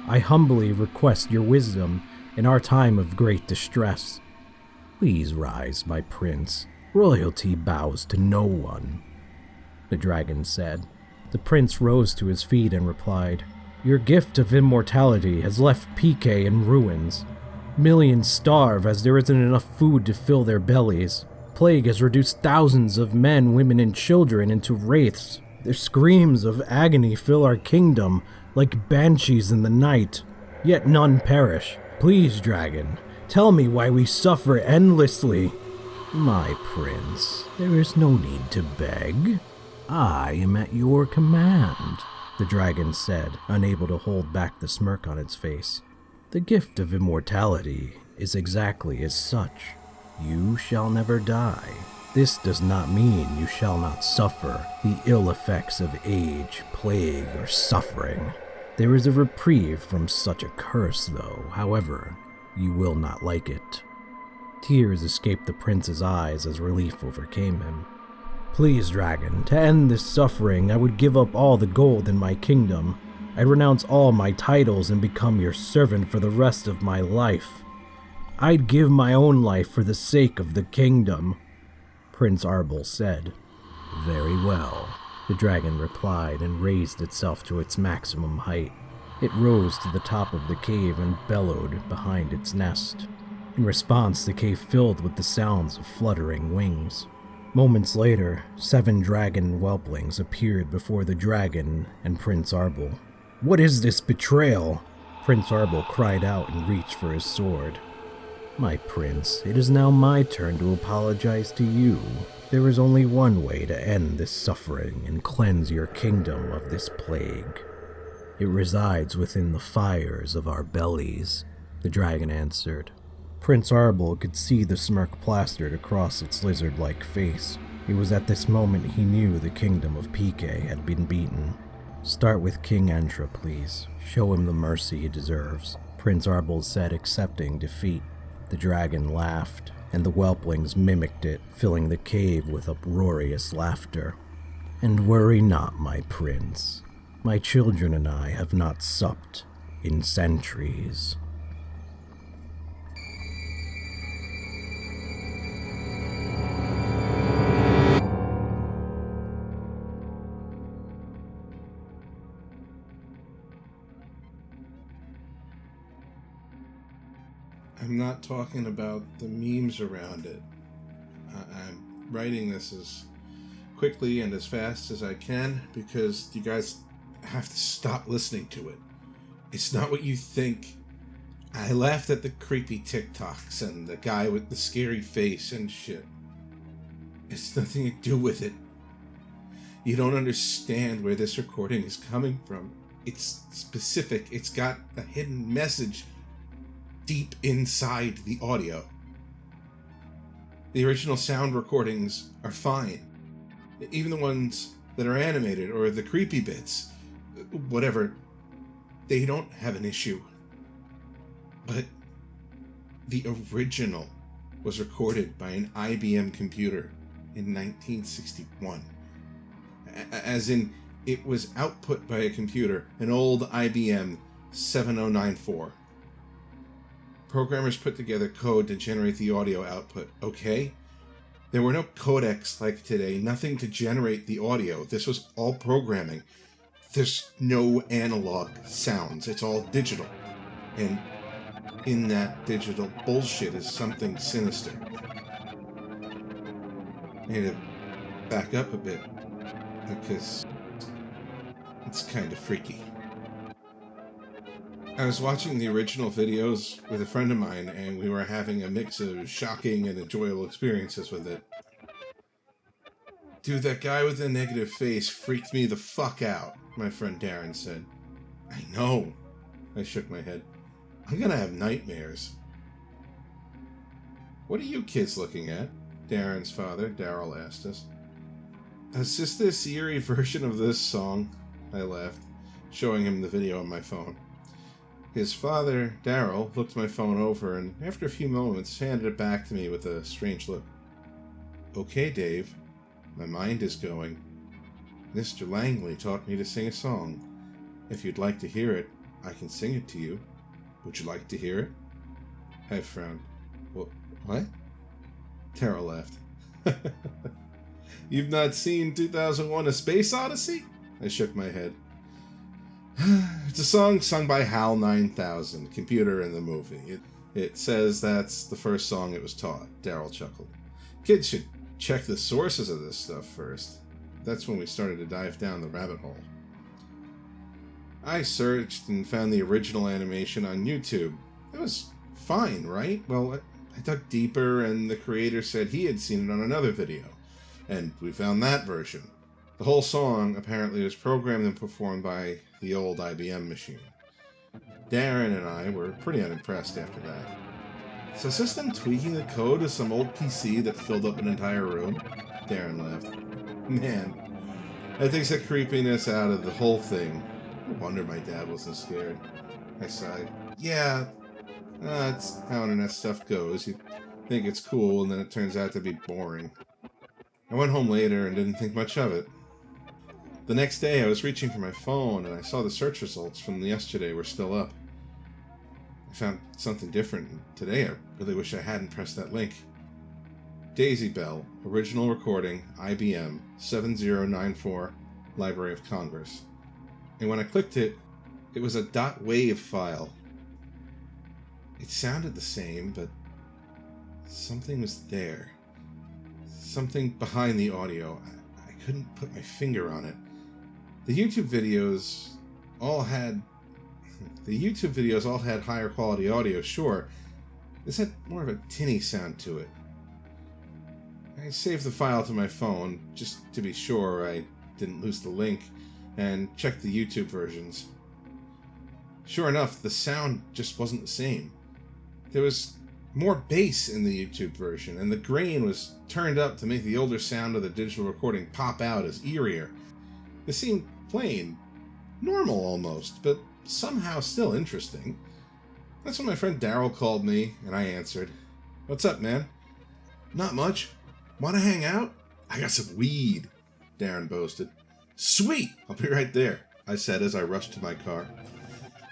Speaker 12: I humbly request your wisdom in our time of great distress." "Please rise, my prince. Royalty bows to no one," the dragon said. The prince rose to his feet and replied, "Your gift of immortality has left PK in ruins. Millions starve as there isn't enough food to fill their bellies. Plague has reduced thousands of men, women, and children into wraiths. Their screams of agony fill our kingdom like banshees in the night, yet none perish. Please, dragon, tell me why we suffer endlessly." "My prince, there is no need to beg. I am at your command," the dragon said, unable to hold back the smirk on its face. "The gift of immortality is exactly as such. You shall never die. This does not mean you shall not suffer the ill effects of age, plague, or suffering. There is a reprieve from such a curse, though. However, you will not like it. Tears escaped the prince's eyes as relief overcame him. Please, dragon, to end this suffering, I would give up all the gold in my kingdom. I'd renounce all my titles and become your servant for the rest of my life. I'd give my own life for the sake of the kingdom, Prince Arbol said. Very well, the dragon replied and raised itself to its maximum height. It rose to the top of the cave and bellowed behind its nest. In response, the cave filled with the sounds of fluttering wings. Moments later, 7 dragon whelplings appeared before the dragon and Prince Arbol. What is this betrayal? Prince Arbol cried out and reached for his sword. My prince, it is now my turn to apologize to you. There is only one way to end this suffering and cleanse your kingdom of this plague. It resides within the fires of our bellies, the dragon answered. Prince Arbol could see the smirk plastered across its lizard-like face. It was at this moment he knew the kingdom of PK had been beaten. Start with King Entra, please. Show him the mercy he deserves, Prince Arbol said, accepting defeat. The dragon laughed, and the whelplings mimicked it, filling the cave with uproarious laughter. And worry not, my prince. My children and I have not supped in centuries.
Speaker 13: I'm not talking about the memes around it. I'm writing this as quickly and as fast as I can because you guys have to stop listening to it. It's not what you think. I laughed at the creepy TikToks and the guy with the scary face and shit. It's nothing to do with it. You don't understand where this recording is coming from. It's specific. It's got a hidden message deep inside the audio. The original sound recordings are fine. Even the ones that are animated or the creepy bits, whatever, they don't have an issue. But the original was recorded by an IBM computer in 1961. As in, it was output by a computer, an old IBM 7094. Programmers put together code to generate the audio output, okay? There were no codecs like today, nothing to generate the audio. This was all programming. There's no analog sounds, it's all digital. And in that digital bullshit is something sinister. I need to back up a bit, because it's kind of freaky. I was watching the original videos with a friend of mine, and we were having a mix of shocking and enjoyable experiences with it. Dude, that guy with the negative face freaked me the fuck out, my friend Darren said. I know. I shook my head. I'm gonna have nightmares. What are you kids looking at? Darren's father, Daryl, asked us. Is this this eerie version of this song? I laughed, showing him the video on my phone. His father, Daryl, looked my phone over and, after a few moments, handed it back to me with a strange look. Okay, Dave. My mind is going. Mr. Langley taught me to sing a song. If you'd like to hear it, I can sing it to you. Would you like to hear it? I frowned. What? Daryl laughed. You've not seen 2001: A Space Odyssey? I shook my head. It's a song sung by HAL 9000, computer in the movie. It says that's the first song it was taught, Daryl chuckled. Kids should check the sources of this stuff first. That's when we started to dive down the rabbit hole. I searched and found the original animation on YouTube. It was fine, right? Well, I dug deeper and the creator said he had seen it on another video. And we found that version. The whole song apparently was programmed and performed by the old IBM machine. Darren and I were pretty unimpressed after that. So is this them tweaking the code of some old PC that filled up an entire room? Darren laughed. Man, that takes the creepiness out of the whole thing. wonder my dad wasn't scared. I sighed. Yeah, that's how internet stuff goes. You think it's cool, and then it turns out to be boring. I went home later and didn't think much of it. The next day, I was reaching for my phone, and I saw the search results from yesterday were still up. I found something different, and today I really wish I hadn't pressed that link. Daisy Bell, original recording, IBM, 7094, Library of Congress. And when I clicked it, it was a .wav file. It sounded the same, but something was there. Something behind the audio. I couldn't put my finger on it. The YouTube videos all had higher quality audio, sure. This had more of a tinny sound to it. I saved the file to my phone, just to be sure I didn't lose the link, and checked the YouTube versions. Sure enough, the sound just wasn't the same. There was more bass in the YouTube version, and the grain was turned up to make the older sound of the digital recording pop out as eerier. It seemed plain, normal almost, but somehow still interesting. That's when my friend Daryl called me, and I answered. "What's up, man?" "Not much. Want to hang out? I got some weed," Darren boasted. "Sweet! I'll be right there," I said as I rushed to my car.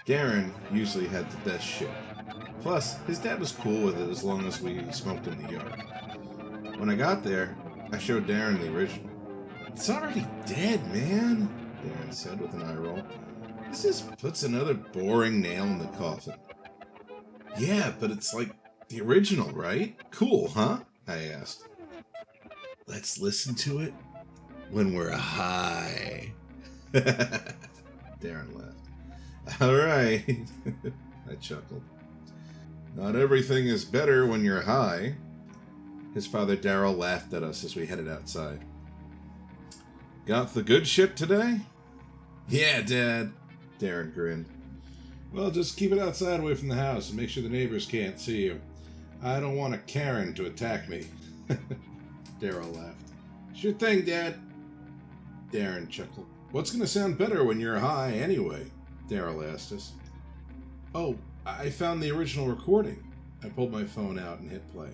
Speaker 13: Darren usually had the best shit. Plus, his dad was cool with it as long as we smoked in the yard. When I got there, I showed Darren the original. "It's already dead, man," Darren said with an eye roll. "This just puts another boring nail in the coffin." "Yeah, but it's like the original, right? Cool, huh?" I asked. "Let's listen to it when we're high." Darren laughed. "All right," I chuckled. "Not everything is better when you're high." His father Daryl laughed at us as we headed outside. "Got the good shit today?" "Yeah, Dad," Darren grinned. "Well, just keep it outside away from the house and make sure the neighbors can't see you. I don't want a Karen to attack me." Daryl laughed. "Sure thing, Dad." Darren chuckled. "What's going to sound better when you're high anyway?" Daryl asked us. "Oh, I found the original recording." I pulled my phone out and hit play.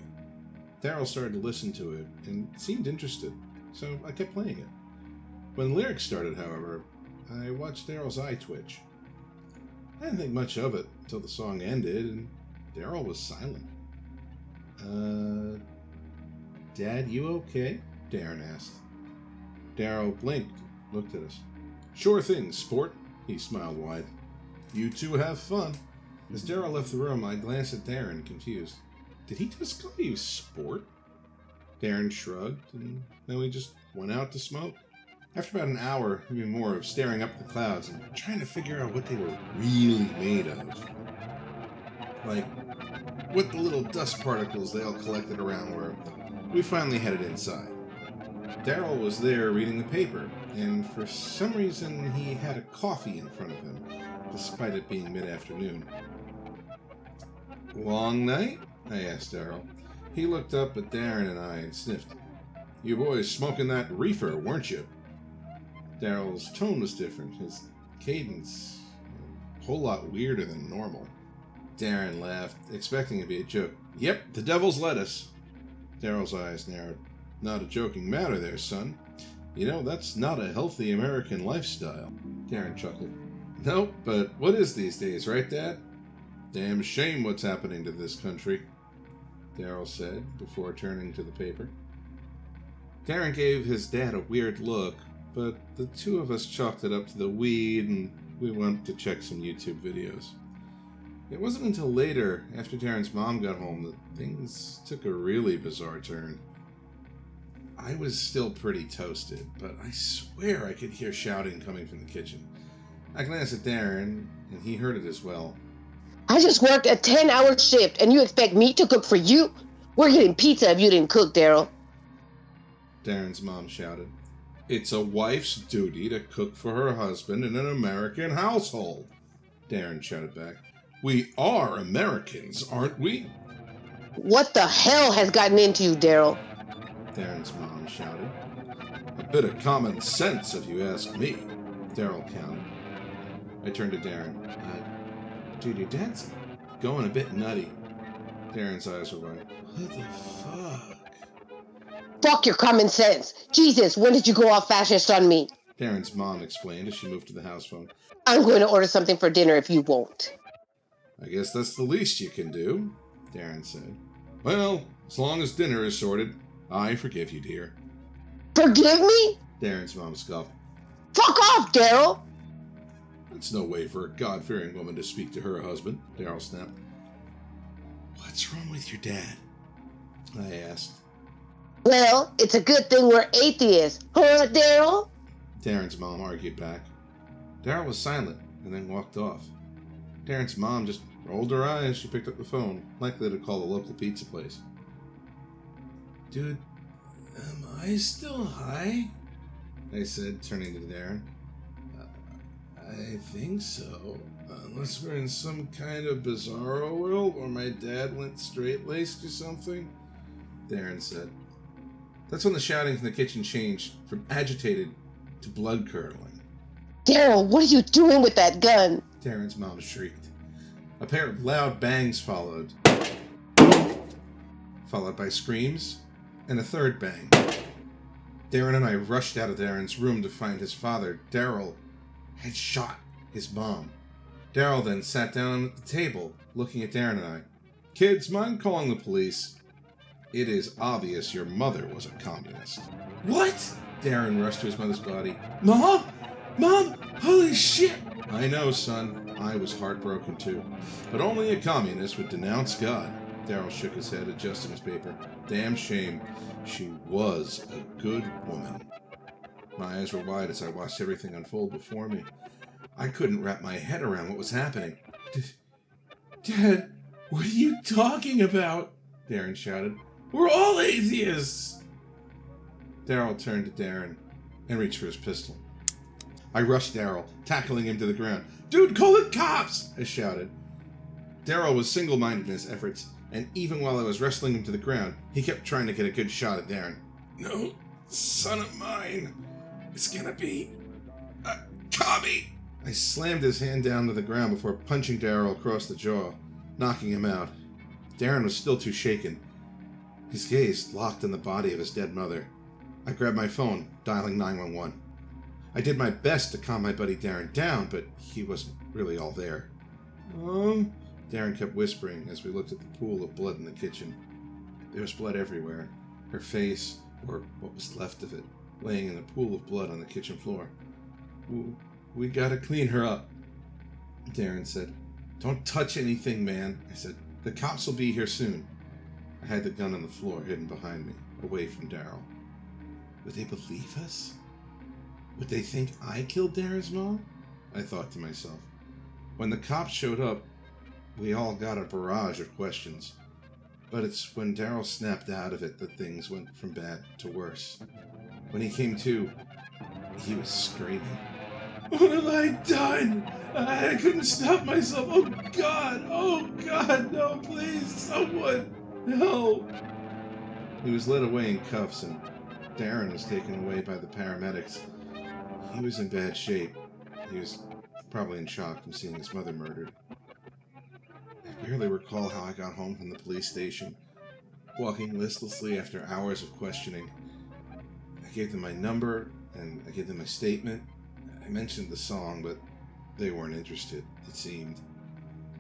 Speaker 13: Daryl started to listen to it and seemed interested, so I kept playing it. When the lyrics started, however, I watched Daryl's eye twitch. I didn't think much of it until the song ended and Daryl was silent. Dad, you okay?" Darren asked. Daryl blinked, looked at us. "Sure thing, sport," he smiled wide. "You two have fun." As Daryl left the room, I glanced at Darren, confused. Did he just call you sport? Darren shrugged, and then we just went out to smoke. After about an hour, maybe more, of staring up at the clouds and trying to figure out what they were really made of. Like, what the little dust particles they all collected around were, we finally headed inside. Daryl was there reading the paper, and for some reason he had a coffee in front of him, despite it being mid-afternoon. "Long night?" I asked Daryl. He looked up at Darren and I and sniffed. "You boys smoking that reefer, weren't you?" Daryl's tone was different, his cadence a whole lot weirder than normal. Darren laughed, expecting it to be a joke. "Yep, the devil's lettuce." Daryl's eyes narrowed. "Not a joking matter there, son. You know, that's not a healthy American lifestyle." Darren chuckled. "Nope, but what is these days, right, Dad?" "Damn shame what's happening to this country," Daryl said before turning to the paper. Darren gave his dad a weird look, but the two of us chalked it up to the weed and we went to check some YouTube videos. It wasn't until later, after Darren's mom got home, that things took a really bizarre turn. I was still pretty toasted, but I swear I could hear shouting coming from the kitchen. I glanced at Darren, and he heard it as well.
Speaker 14: "I just worked a 10-hour shift, and you expect me to cook for you? We're getting pizza if you didn't cook, Daryl."
Speaker 13: Darren's mom shouted. "It's a wife's duty to cook for her husband in an American household," Darren shouted back. "We are Americans, aren't we?"
Speaker 14: "What the hell has gotten into you, Daryl?"
Speaker 13: Darren's mom shouted. "A bit of common sense, if you ask me," Daryl countered. I turned to Darren. Dude, your dad's going a bit nutty. Darren's eyes were wide. What the fuck?
Speaker 14: Fuck your common sense. Jesus, when did you go all fascist on me?
Speaker 13: Darren's mom explained as she moved to the house phone.
Speaker 14: I'm going to order something for dinner if you won't.
Speaker 13: I guess that's the least you can do, Darren said. Well, as long as dinner is sorted, I forgive you, dear.
Speaker 14: Forgive me?
Speaker 13: Darren's mom scoffed.
Speaker 14: Fuck off, Daryl!
Speaker 13: That's no way for a God-fearing woman to speak to her husband, Daryl snapped. What's wrong with your dad? I asked.
Speaker 14: Well, it's a good thing we're atheists, huh, Daryl?
Speaker 13: Darren's mom argued back. Daryl was silent and then walked off. Darren's mom just rolled her eyes as she picked up the phone, likely to call the local pizza place. Dude, am I still high? I said, turning to Darren. I think so. Unless we're in some kind of bizarro world or my dad went straight-laced or something, Darren said. That's when the shouting from the kitchen changed from agitated to blood-curdling.
Speaker 14: Daryl, what are you doing with that gun?
Speaker 13: Darren's mom shrieked. A pair of loud bangs followed by screams and a third bang. Darren and I rushed out of Darren's room to find his father. Daryl had shot his mom. Daryl then sat down at the table, looking at Darren and I. Kids, mind calling the police? It is obvious your mother was a communist. What? Darren rushed to his mother's body. Mom! Mom! Holy shit! I know, son. I was heartbroken too. But only a communist would denounce God. Daryl shook his head, adjusting his paper. Damn shame. She was a good woman. My eyes were wide as I watched everything unfold before me. I couldn't wrap my head around what was happening. Dad, what are you talking about? Darren shouted. We're all atheists! Daryl turned to Darren and reached for his pistol. I rushed Daryl, tackling him to the ground. Dude, call the cops! I shouted. Daryl was single-minded in his efforts, and even while I was wrestling him to the ground, he kept trying to get a good shot at Darren. No, son of mine. It's gonna be a commie! I slammed his hand down to the ground before punching Daryl across the jaw, knocking him out. Darren was still too shaken, his gaze locked on the body of his dead mother. I grabbed my phone, dialing 911. I did my best to calm my buddy Darren down, but he wasn't really all there. Darren kept whispering as we looked at the pool of blood in the kitchen. There was blood everywhere. Her face, or what was left of it, laying in a pool of blood on the kitchen floor. We gotta clean her up, Darren said. Don't touch anything, man, I said. The cops will be here soon. I had the gun on the floor, hidden behind me, away from Daryl. Would they believe us? Would they think I killed Darren's mom? I thought to myself. When the cops showed up, we all got a barrage of questions. But it's when Daryl snapped out of it that things went from bad to worse. When he came to, he was screaming. What have I done? I couldn't stop myself. Oh God, no, please, someone, no. He was led away in cuffs and Darren was taken away by the paramedics. He was in bad shape. He was probably in shock from seeing his mother murdered. I barely recall how I got home from the police station, walking listlessly after hours of questioning. I gave them my number and I gave them my statement. I mentioned the song, but they weren't interested, it seemed.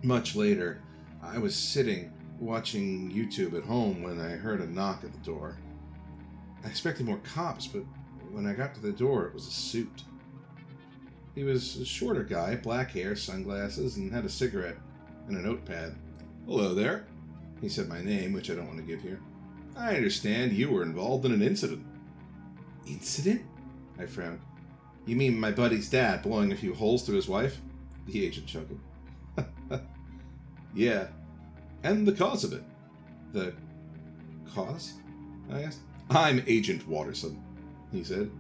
Speaker 13: Much later, I was sitting watching YouTube at home when I heard a knock at the door. I expected more cops, but when I got to the door, it was a suit. He was a shorter guy, black hair, sunglasses, and had a cigarette and a notepad. Hello there. He said my name, which I don't want to give here. I understand you were involved in an incident. Incident? I frowned. You mean my buddy's dad blowing a few holes through his wife? The agent chuckled. Yeah. And the cause of it. The cause? I asked. I'm Agent Watterson, he said,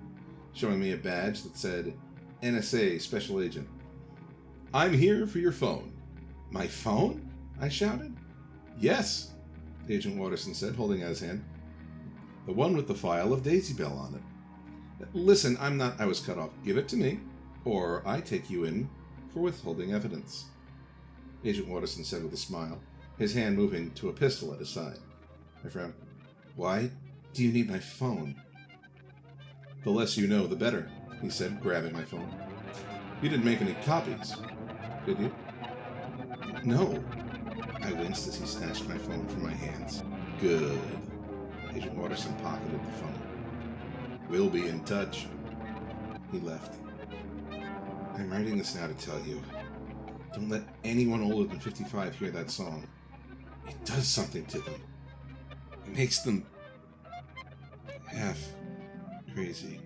Speaker 13: showing me a badge that said NSA Special Agent. I'm here for your phone. My phone? I shouted. Yes, Agent Watterson said, holding out his hand. The one with the file of Daisy Bell on it. Listen, I was cut off. Give it to me, or I take you in for withholding evidence. Agent Watterson said with a smile, his hand moving to a pistol at his side. I frowned. Why do you need my phone? The less you know, the better, he said, grabbing my phone. You didn't make any copies, did you? No. I winced as he snatched my phone from my hands. Good. Agent Watterson pocketed the phone. We'll be in touch. He left. I'm writing this now to tell you. Don't let anyone older than 55 hear that song. It does something to them. It makes them half crazy.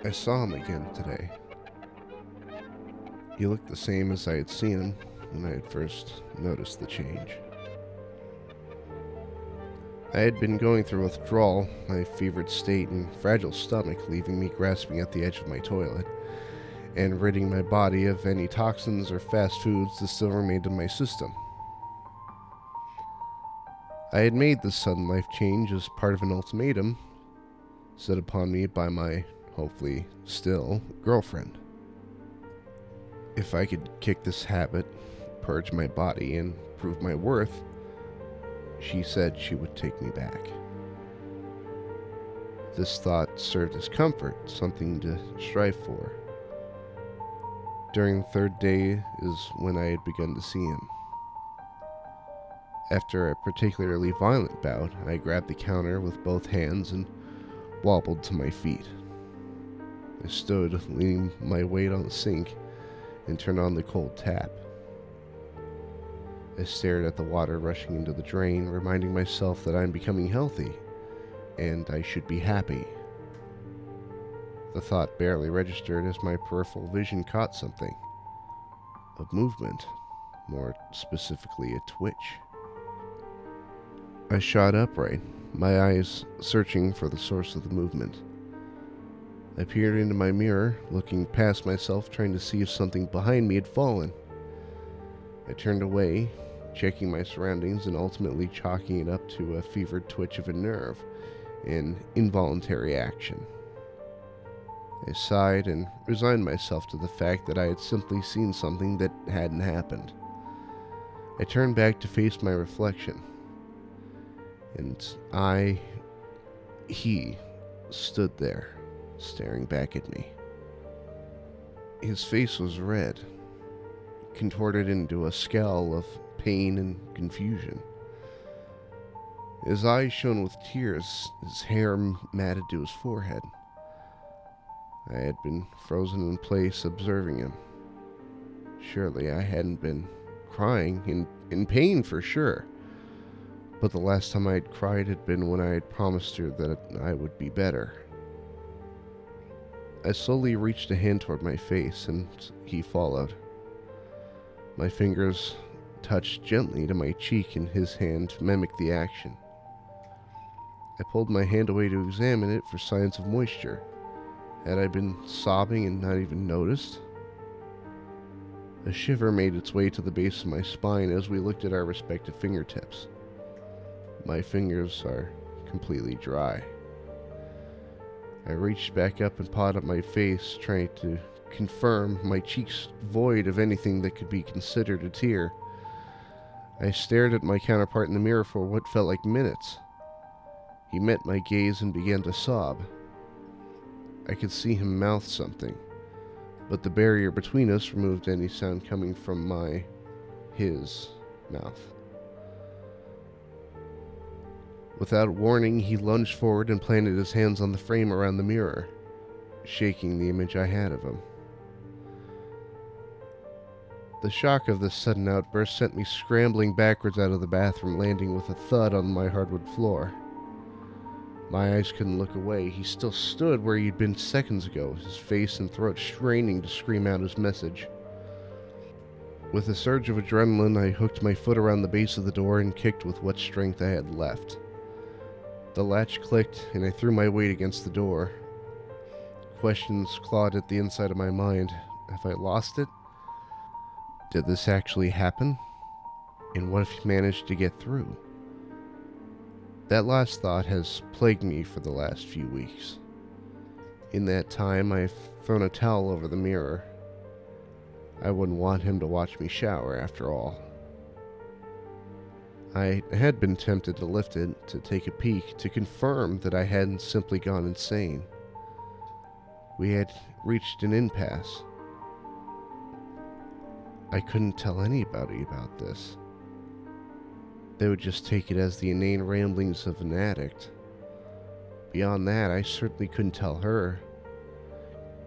Speaker 15: I saw him again today. He looked the same as I had seen him when I had first noticed the change. I had been going through withdrawal, my fevered state and fragile stomach leaving me grasping at the edge of my toilet, and ridding my body of any toxins or fast foods that still remained in my system. I had made this sudden life change as part of an ultimatum set upon me by my, hopefully still, girlfriend. If I could kick this habit, purge my body, and prove my worth, she said she would take me back. This thought served as comfort, something to strive for. During the third day is when I had begun to see him. After a particularly violent bout, I grabbed the counter with both hands and wobbled to my feet. I stood, leaning my weight on the sink, and turned on the cold tap. I stared at the water rushing into the drain, reminding myself that I'm becoming healthy, and I should be happy. The thought barely registered as my peripheral vision caught something. A movement, more specifically a twitch. I shot upright, my eyes searching for the source of the movement. I peered into my mirror, looking past myself, trying to see if something behind me had fallen. I turned away, checking my surroundings and ultimately chalking it up to a fevered twitch of a nerve, an involuntary action. I sighed and resigned myself to the fact that I had simply seen something that hadn't happened. I turned back to face my reflection, and he stood there, staring back at me. His face was red, contorted into a scowl of pain and confusion. His eyes shone with tears, his hair matted to his forehead. I had been frozen in place observing him. Surely I hadn't been crying, in pain for sure. But the last time I had cried had been when I had promised her that I would be better. I slowly reached a hand toward my face, and he followed. My fingers touched gently to my cheek, and his hand mimicked the action. I pulled my hand away to examine it for signs of moisture. Had I been sobbing and not even noticed? A shiver made its way to the base of my spine as we looked at our respective fingertips. My fingers are completely dry. I reached back up and pawed at my face, trying to confirm, my cheeks void of anything that could be considered a tear. I stared at my counterpart in the mirror for what felt like minutes. He met my gaze and began to sob. I could see him mouth something, but the barrier between us removed any sound coming from his mouth. Without warning, he lunged forward and planted his hands on the frame around the mirror, shaking the image I had of him. The shock of this sudden outburst sent me scrambling backwards out of the bathroom, landing with a thud on my hardwood floor. My eyes couldn't look away. He still stood where he'd been seconds ago, his face and throat straining to scream out his message. With a surge of adrenaline, I hooked my foot around the base of the door and kicked with what strength I had left. The latch clicked, and I threw my weight against the door. questions clawed at the inside of my mind. Have I lost it? Did this actually happen? And what if he managed to get through? That last thought has plagued me for the last few weeks. In that time, I've thrown a towel over the mirror. I wouldn't want him to watch me shower, after all. I had been tempted to lift it, to take a peek, to confirm that I hadn't simply gone insane. We had reached an impasse. I couldn't tell anybody about this. They would just take it as the inane ramblings of an addict. Beyond that, I certainly couldn't tell her.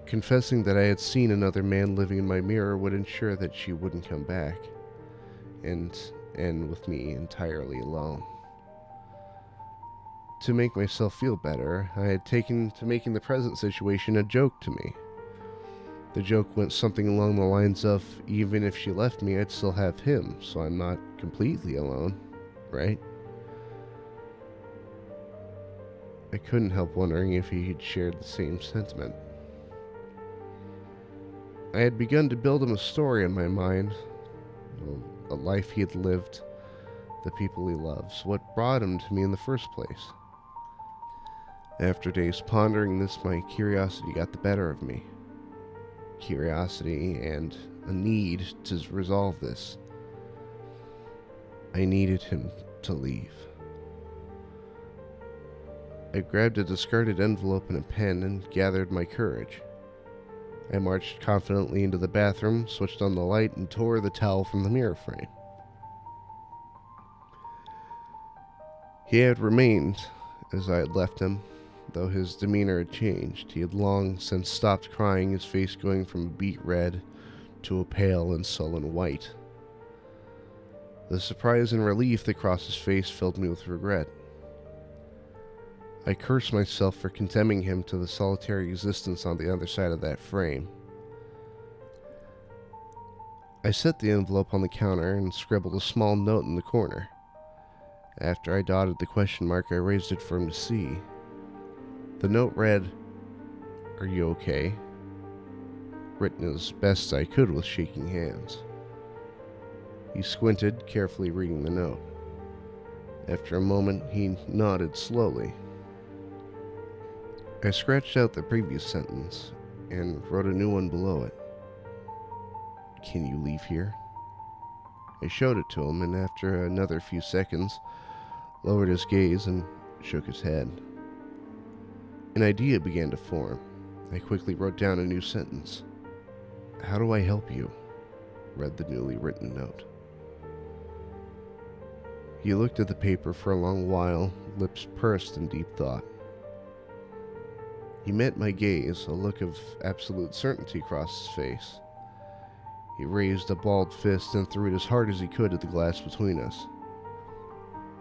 Speaker 15: Confessing that I had seen another man living in my mirror would ensure that she wouldn't come back, and end with me entirely alone. To make myself feel better, I had taken to making the present situation a joke to me. The joke went something along the lines of, even if she left me, I'd still have him, so I'm not completely alone, right? I couldn't help wondering if he had shared the same sentiment. I had begun to build him a story in my mind, a life he had lived, the people he loves, what brought him to me in the first place. After days pondering this, my curiosity got the better of me. Curiosity and a need to resolve this. I needed him to leave. I grabbed a discarded envelope and a pen and gathered my courage. I marched confidently into the bathroom, switched on the light, and tore the towel from the mirror frame. He had remained as I had left him, though his demeanor had changed. He had long since stopped crying, his face going from a beet red to a pale and sullen white. The surprise and relief that crossed his face filled me with regret. I cursed myself for condemning him to the solitary existence on the other side of that frame. I set the envelope on the counter and scribbled a small note in the corner. After I dotted the question mark, I raised it for him to see. The note read, "Are you okay?" Written as best I could with shaking hands. He squinted, carefully reading the note. After a moment, he nodded slowly. I scratched out the previous sentence and wrote a new one below it. "Can you leave here?" I showed it to him, and after another few seconds, lowered his gaze and shook his head. An idea began to form. I quickly wrote down a new sentence. "How do I help you?" read the newly written note. He looked at the paper for a long while, lips pursed in deep thought. He met my gaze, a look of absolute certainty crossed his face. He raised a balled fist and threw it as hard as he could at the glass between us.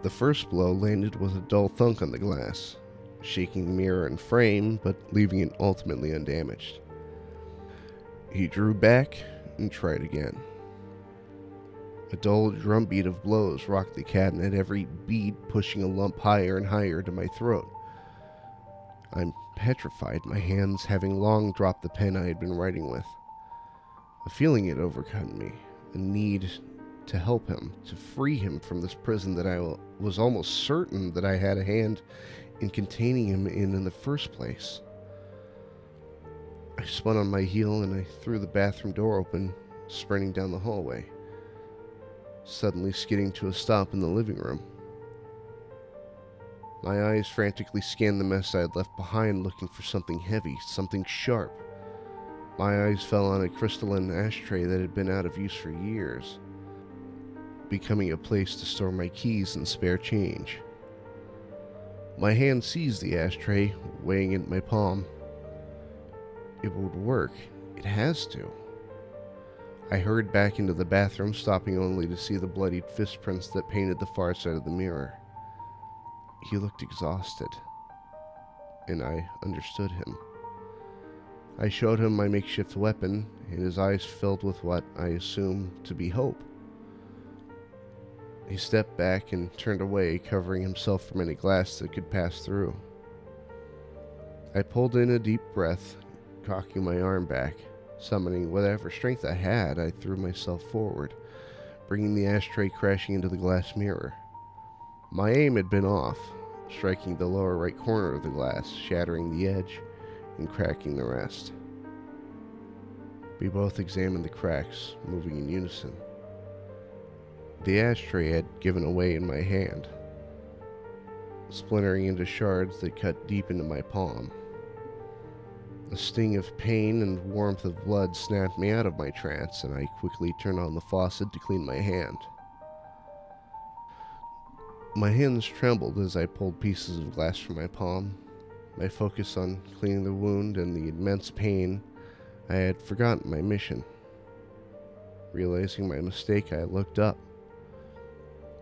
Speaker 15: The first blow landed with a dull thunk on the glass, shaking the mirror and frame, but leaving it ultimately undamaged. He drew back and tried again. A dull drumbeat of blows rocked the cabinet, every beat pushing a lump higher and higher to my throat. I'm petrified, my hands having long dropped the pen I had been writing with. A feeling had overcome me, a need to help him, to free him from this prison that I was almost certain that I had a hand in containing him in the first place. I spun on my heel and I threw the bathroom door open, sprinting down the hallway, suddenly skidding to a stop in the living room. My eyes frantically scanned the mess I had left behind, looking for something heavy, something sharp. My eyes fell on a crystalline ashtray that had been out of use for years, becoming a place to store my keys and spare change. My hand seized the ashtray, weighing it in my palm. It would work. It has to. I hurried back into the bathroom, stopping only to see the bloodied fist prints that painted the far side of the mirror. He looked exhausted, and I understood him. I showed him my makeshift weapon, and his eyes filled with what I assumed to be hope. He stepped back and turned away, covering himself from any glass that could pass through. I pulled in a deep breath, cocking my arm back. Summoning whatever strength I had, I threw myself forward, bringing the ashtray crashing into the glass mirror. My aim had been off, striking the lower right corner of the glass, shattering the edge, and cracking the rest. We both examined the cracks, moving in unison. The ashtray had given away in my hand, splintering into shards that cut deep into my palm. A sting of pain and warmth of blood snapped me out of my trance, and I quickly turned on the faucet to clean my hand. My hands trembled as I pulled pieces of glass from my palm. My focus on cleaning the wound and the immense pain, I had forgotten my mission. Realizing my mistake, I looked up.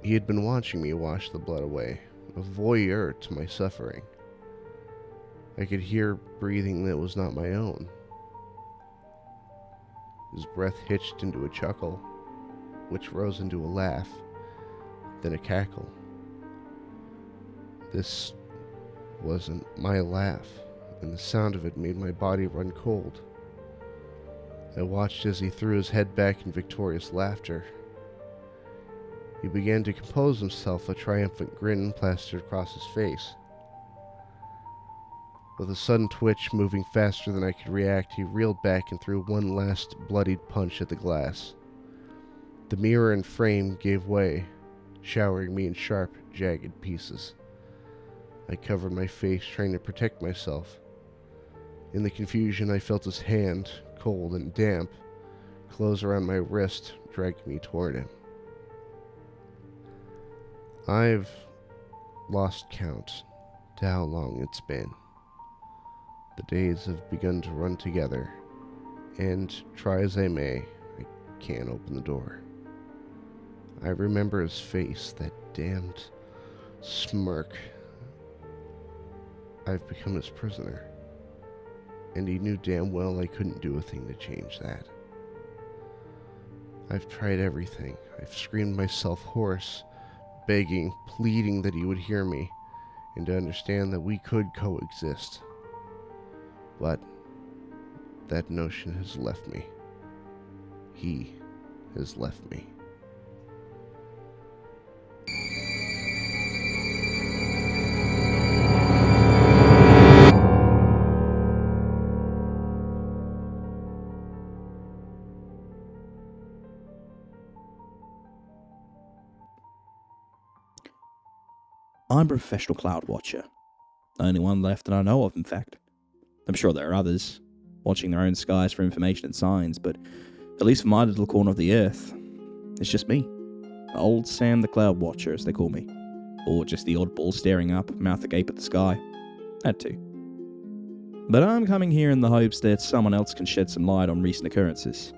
Speaker 15: He had been watching me wash the blood away, a voyeur to my suffering. I could hear breathing that was not my own. His breath hitched into a chuckle, which rose into a laugh, then a cackle. This wasn't my laugh, and the sound of it made my body run cold. I watched as he threw his head back in victorious laughter. He began to compose himself, a triumphant grin plastered across his face. With a sudden twitch, moving faster than I could react, he reeled back and threw one last bloodied punch at the glass. The mirror and frame gave way, showering me in sharp, jagged pieces. I covered my face, trying to protect myself. In the confusion, I felt his hand, cold and damp, close around my wrist, dragging me toward him. I've lost count to how long it's been. The days have begun to run together, and try as I may, I can't open the door. I remember his face, that damned smirk. I've become his prisoner, and he knew damn well I couldn't do a thing to change that. I've tried everything. I've screamed myself hoarse, begging, pleading that he would hear me, and to understand that we could coexist. But that notion has left me. He has left me.
Speaker 2: I'm a professional cloud watcher. The only one left that I know of, in fact. I'm sure there are others, watching their own skies for information and signs, but at least for my little corner of the earth, it's just me. Old Sam the Cloud Watcher, as they call me. Or just the oddball staring up, mouth agape at the sky. That too. But I'm coming here in the hopes that someone else can shed some light on recent occurrences.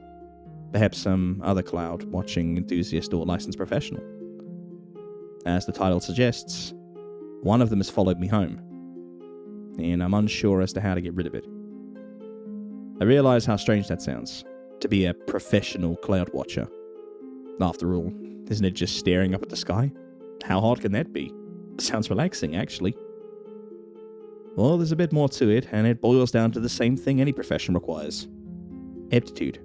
Speaker 2: Perhaps some other cloud watching enthusiast or licensed professional. As the title suggests, one of them has followed me home, and I'm unsure as to how to get rid of it. I realize how strange that sounds, to be a professional cloud watcher. After all, isn't it just staring up at the sky? How hard can that be? Sounds relaxing, actually. Well, there's a bit more to it, and it boils down to the same thing any profession requires. Aptitude.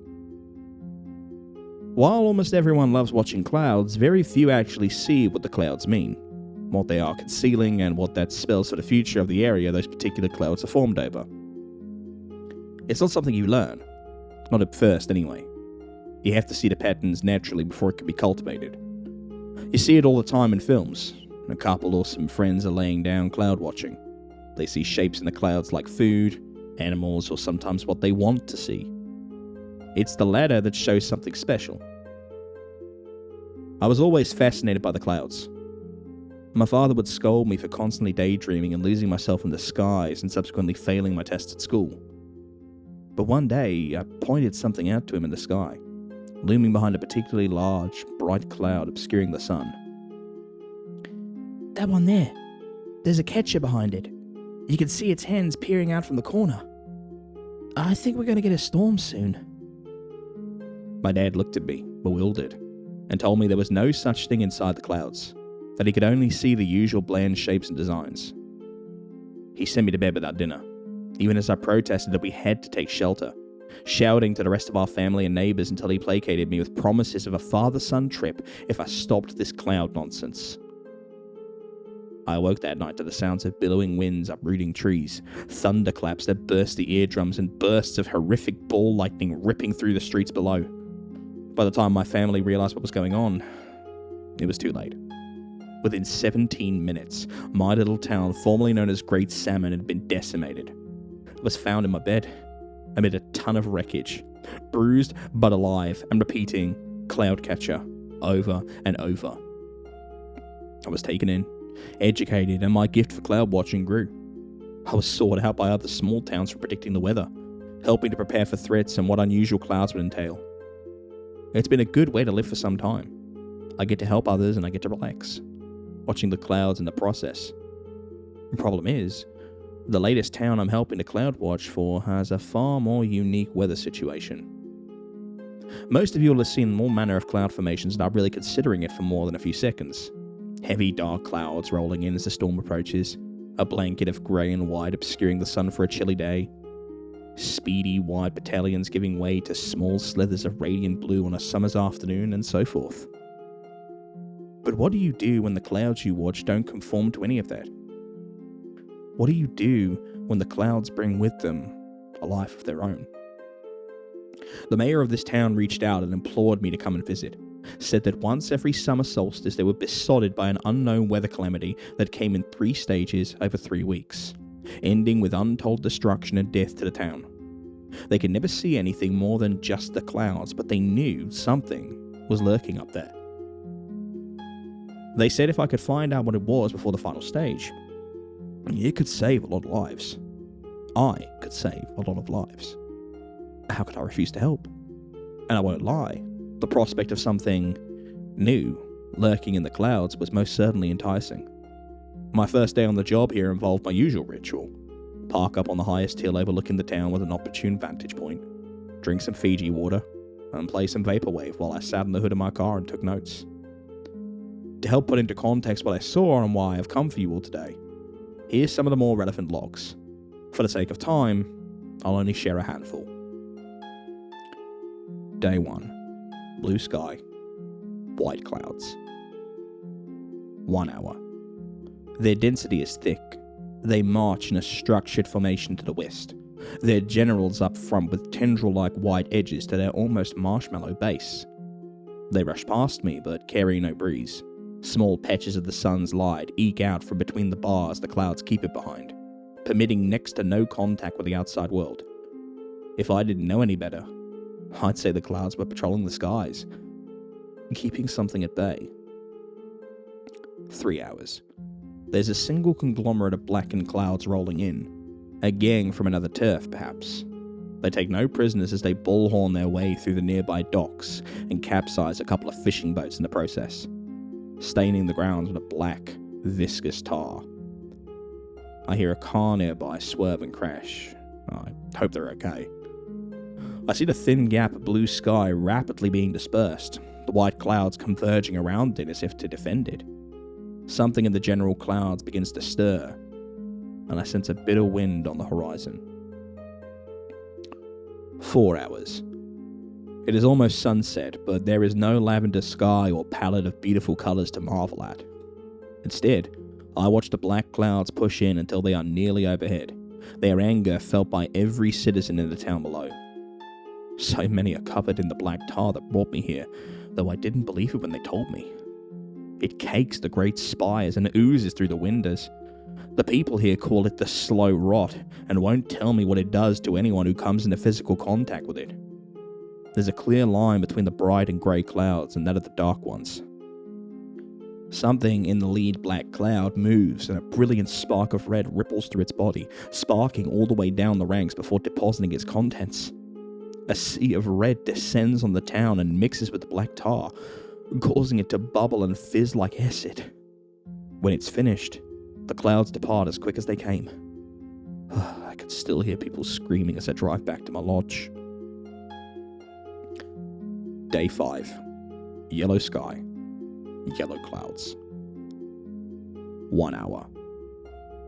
Speaker 2: While almost everyone loves watching clouds, very few actually see what the clouds mean, what they are concealing, and what that spells for the future of the area those particular clouds are formed over. It's not something you learn. Not at first, anyway. You have to see the patterns naturally before it can be cultivated. You see it all the time in films. A couple or some friends are laying down cloud watching. They see shapes in the clouds like food, animals, or sometimes what they want to see. It's the latter that shows something special. I was always fascinated by the clouds. My father would scold me for constantly daydreaming and losing myself in the skies and subsequently failing my tests at school. But one day, I pointed something out to him in the sky, looming behind a particularly large, bright cloud obscuring the sun. That one there. There's a catcher behind it. You can see its hands peering out from the corner. I think we're going to get a storm soon. My dad looked at me, bewildered, and told me there was no such thing inside the clouds, that he could only see the usual bland shapes and designs. He sent me to bed without dinner, even as I protested that we had to take shelter, shouting to the rest of our family and neighbours until he placated me with promises of a father-son trip if I stopped this cloud nonsense. I awoke that night to the sounds of billowing winds uprooting trees, thunderclaps that burst the eardrums, and bursts of horrific ball lightning ripping through the streets below. By the time my family realised what was going on, it was too late. Within 17 minutes, my little town, formerly known as Great Salmon, had been decimated. I was found in my bed, amid a ton of wreckage, bruised but alive, and repeating Cloudcatcher over and over. I was taken in, educated, and my gift for cloud watching grew. I was sought out by other small towns for predicting the weather, helping to prepare for threats and what unusual clouds would entail. It's been a good way to live for some time. I get to help others and I get to relax, watching the clouds in the process. The problem is, the latest town I'm helping to cloud watch for has a far more unique weather situation. Most of you will have seen all manner of cloud formations not really considering it for more than a few seconds. Heavy dark clouds rolling in as the storm approaches, a blanket of grey and white obscuring the sun for a chilly day, speedy white battalions giving way to small slithers of radiant blue on a summer's afternoon, and so forth. But what do you do when the clouds you watch don't conform to any of that? What do you do when the clouds bring with them a life of their own? The mayor of this town reached out and implored me to come and visit, said that once every summer solstice they were besotted by an unknown weather calamity that came in 3 stages over 3 weeks, ending with untold destruction and death to the town. They could never see anything more than just the clouds, but they knew something was lurking up there. They said if I could find out what it was before the final stage, it could save a lot of lives. I could save a lot of lives. How could I refuse to help? And I won't lie, the prospect of something new lurking in the clouds was most certainly enticing. My first day on the job here involved my usual ritual: park up on the highest hill overlooking the town with an opportune vantage point, drink some Fiji water, and play some vaporwave while I sat in the hood of my car and took notes. To help put into context what I saw and why I've come for you all today, here's some of the more relevant logs. For the sake of time, I'll only share a handful. Day 1. Blue sky. White clouds. 1 hour. Their density is thick. They march in a structured formation to the west, their generals up front with tendril-like white edges to their almost marshmallow base. They rush past me, but carry no breeze. Small patches of the sun's light eke out from between the bars the clouds keep it behind, permitting next to no contact with the outside world. If I didn't know any better, I'd say the clouds were patrolling the skies, keeping something at bay. 3 hours. There's a single conglomerate of blackened clouds rolling in, a gang from another turf, perhaps. They take no prisoners as they bullhorn their way through the nearby docks and capsize a couple of fishing boats in the process, staining the grounds with a black, viscous tar. I hear a car nearby swerve and crash. I hope they're okay. I see the thin gap of blue sky rapidly being dispersed, the white clouds converging around it as if to defend it. Something in the general clouds begins to stir, and I sense a bitter wind on the horizon. 4 hours. It is almost sunset, but there is no lavender sky or palette of beautiful colours to marvel at. Instead, I watch the black clouds push in until they are nearly overhead, their anger felt by every citizen in the town below. So many are covered in the black tar that brought me here, though I didn't believe it when they told me. It cakes the great spires and oozes through the windows. The people here call it the slow rot, and won't tell me what it does to anyone who comes into physical contact with it. There's a clear line between the bright and grey clouds and that of the dark ones. Something in the lead black cloud moves, and a brilliant spark of red ripples through its body, sparking all the way down the ranks before depositing its contents. A sea of red descends on the town and mixes with the black tar, causing it to bubble and fizz like acid. When it's finished, the clouds depart as quick as they came. I could still hear people screaming as I drive back to my lodge. Day 5. Yellow sky. Yellow clouds. 1 hour.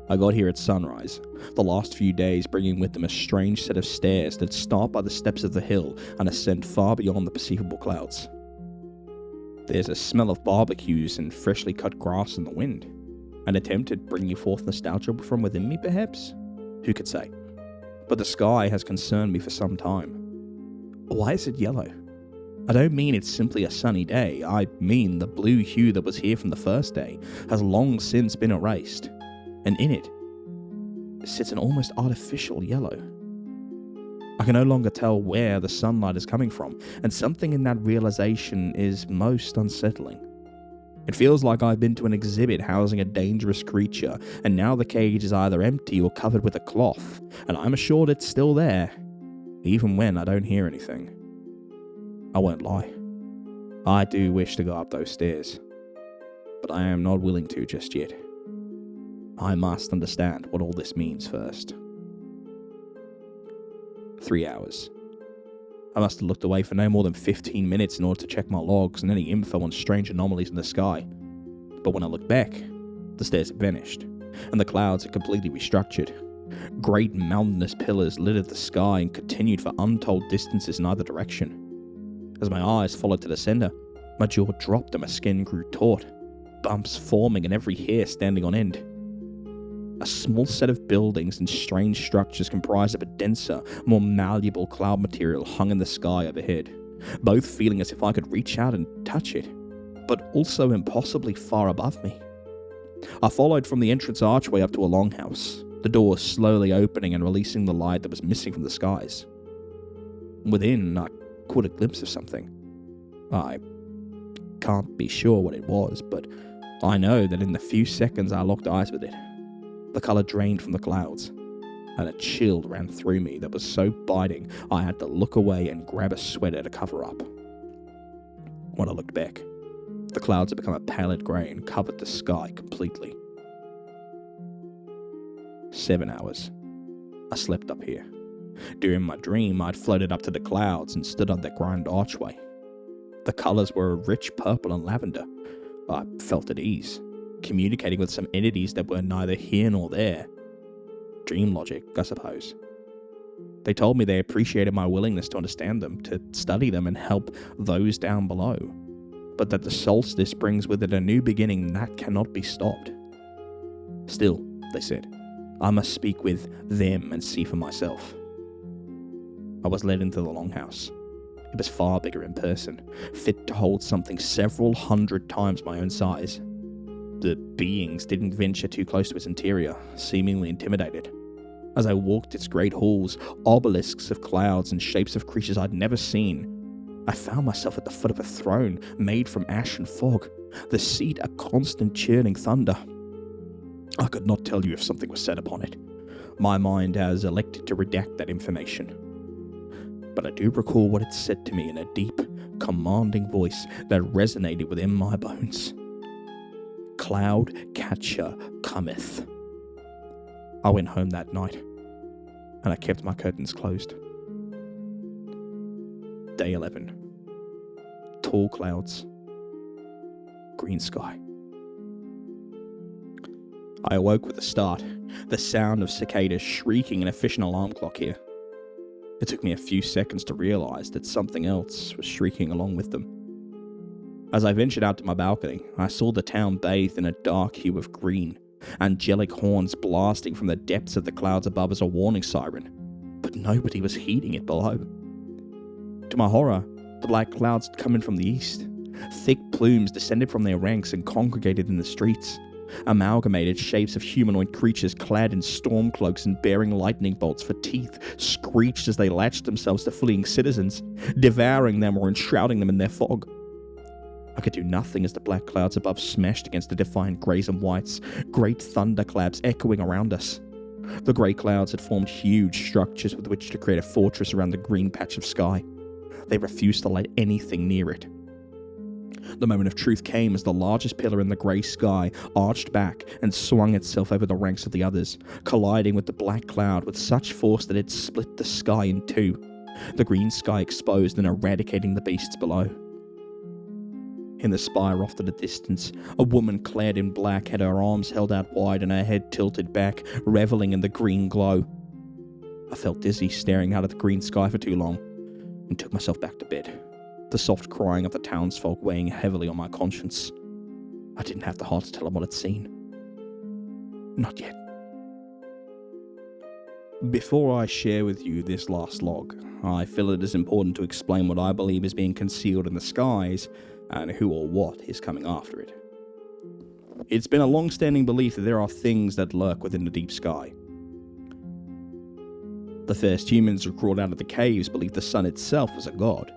Speaker 2: I got here at sunrise, the last few days bringing with them a strange set of stairs that start by the steps of the hill and ascend far beyond the perceivable clouds. There's a smell of barbecues and freshly cut grass in the wind. An attempt at bringing forth nostalgia from within me, perhaps? Who could say? But the sky has concerned me for some time. Why is it yellow? I don't mean it's simply a sunny day, I mean the blue hue that was here from the first day has long since been erased, and in it sits an almost artificial yellow. I can no longer tell where the sunlight is coming from, and something in that realization is most unsettling. It feels like I've been to an exhibit housing a dangerous creature, and now the cage is either empty or covered with a cloth, and I'm assured it's still there, even when I don't hear anything. I won't lie. I do wish to go up those stairs, but I am not willing to just yet. I must understand what all this means first. 3 hours. I must have looked away for no more than 15 minutes in order to check my logs and any info on strange anomalies in the sky. But when I looked back, the stairs had vanished, and the clouds had completely restructured. Great mountainous pillars littered the sky and continued for untold distances in either direction. As my eyes followed to the center, my jaw dropped and my skin grew taut, bumps forming and every hair standing on end. A small set of buildings and strange structures comprised of a denser, more malleable cloud material hung in the sky overhead, both feeling as if I could reach out and touch it, but also impossibly far above me. I followed from the entrance archway up to a longhouse, the door slowly opening and releasing the light that was missing from the skies. Within, I caught a glimpse of something. I can't be sure what it was, but I know that in the few seconds I locked eyes with it, the colour drained from the clouds, and a chill ran through me that was so biting I had to look away and grab a sweater to cover up. When I looked back, the clouds had become a pallid grey and covered the sky completely. 7 hours. I slept up here. During my dream, I'd floated up to the clouds and stood on the grand archway. The colours were a rich purple and lavender. I felt at ease, communicating with some entities that were neither here nor there. Dream logic, I suppose. They told me they appreciated my willingness to understand them, to study them and help those down below, but that the solstice brings with it a new beginning that cannot be stopped. Still, they said, I must speak with them and see for myself. I was led into the longhouse. It was far bigger in person, fit to hold something several hundred times my own size. The beings didn't venture too close to its interior, seemingly intimidated. As I walked its great halls, obelisks of clouds and shapes of creatures I'd never seen, I found myself at the foot of a throne made from ash and fog, the seat a constant churning thunder. I could not tell you if something was said upon it. My mind has elected to redact that information. But I do recall what it said to me in a deep, commanding voice that resonated within my bones. Cloud catcher cometh. I went home that night, and I kept my curtains closed. Day 11. Tall clouds. Green sky. I awoke with a start, the sound of cicadas shrieking and a fishing alarm clock here. It took me a few seconds to realise that something else was shrieking along with them. As I ventured out to my balcony, I saw the town bathed in a dark hue of green, angelic horns blasting from the depths of the clouds above as a warning siren, but nobody was heeding it below. To my horror, the black clouds had come in from the east. Thick plumes descended from their ranks and congregated in the streets. Amalgamated shapes of humanoid creatures clad in storm cloaks and bearing lightning bolts for teeth screeched as they latched themselves to fleeing citizens, devouring them or enshrouding them in their fog. I could do nothing as the black clouds above smashed against the defiant greys and whites, great thunderclaps echoing around us. The grey clouds had formed huge structures with which to create a fortress around the green patch of sky. They refused to let anything near it. The moment of truth came as the largest pillar in the grey sky arched back and swung itself over the ranks of the others, colliding with the black cloud with such force that it split the sky in two, the green sky exposed and eradicating the beasts below. In the spire off at a distance, a woman clad in black had her arms held out wide and her head tilted back, reveling in the green glow. I felt dizzy staring out at the green sky for too long, and took myself back to bed, the soft crying of the townsfolk weighing heavily on my conscience. I didn't have the heart to tell them what I'd seen. Not yet. Before I share with you this last log, I feel it is important to explain what I believe is being concealed in the skies and who or what is coming after it. It's been a long-standing belief that there are things that lurk within the deep sky. The first humans who crawled out of the caves believed the sun itself was a god,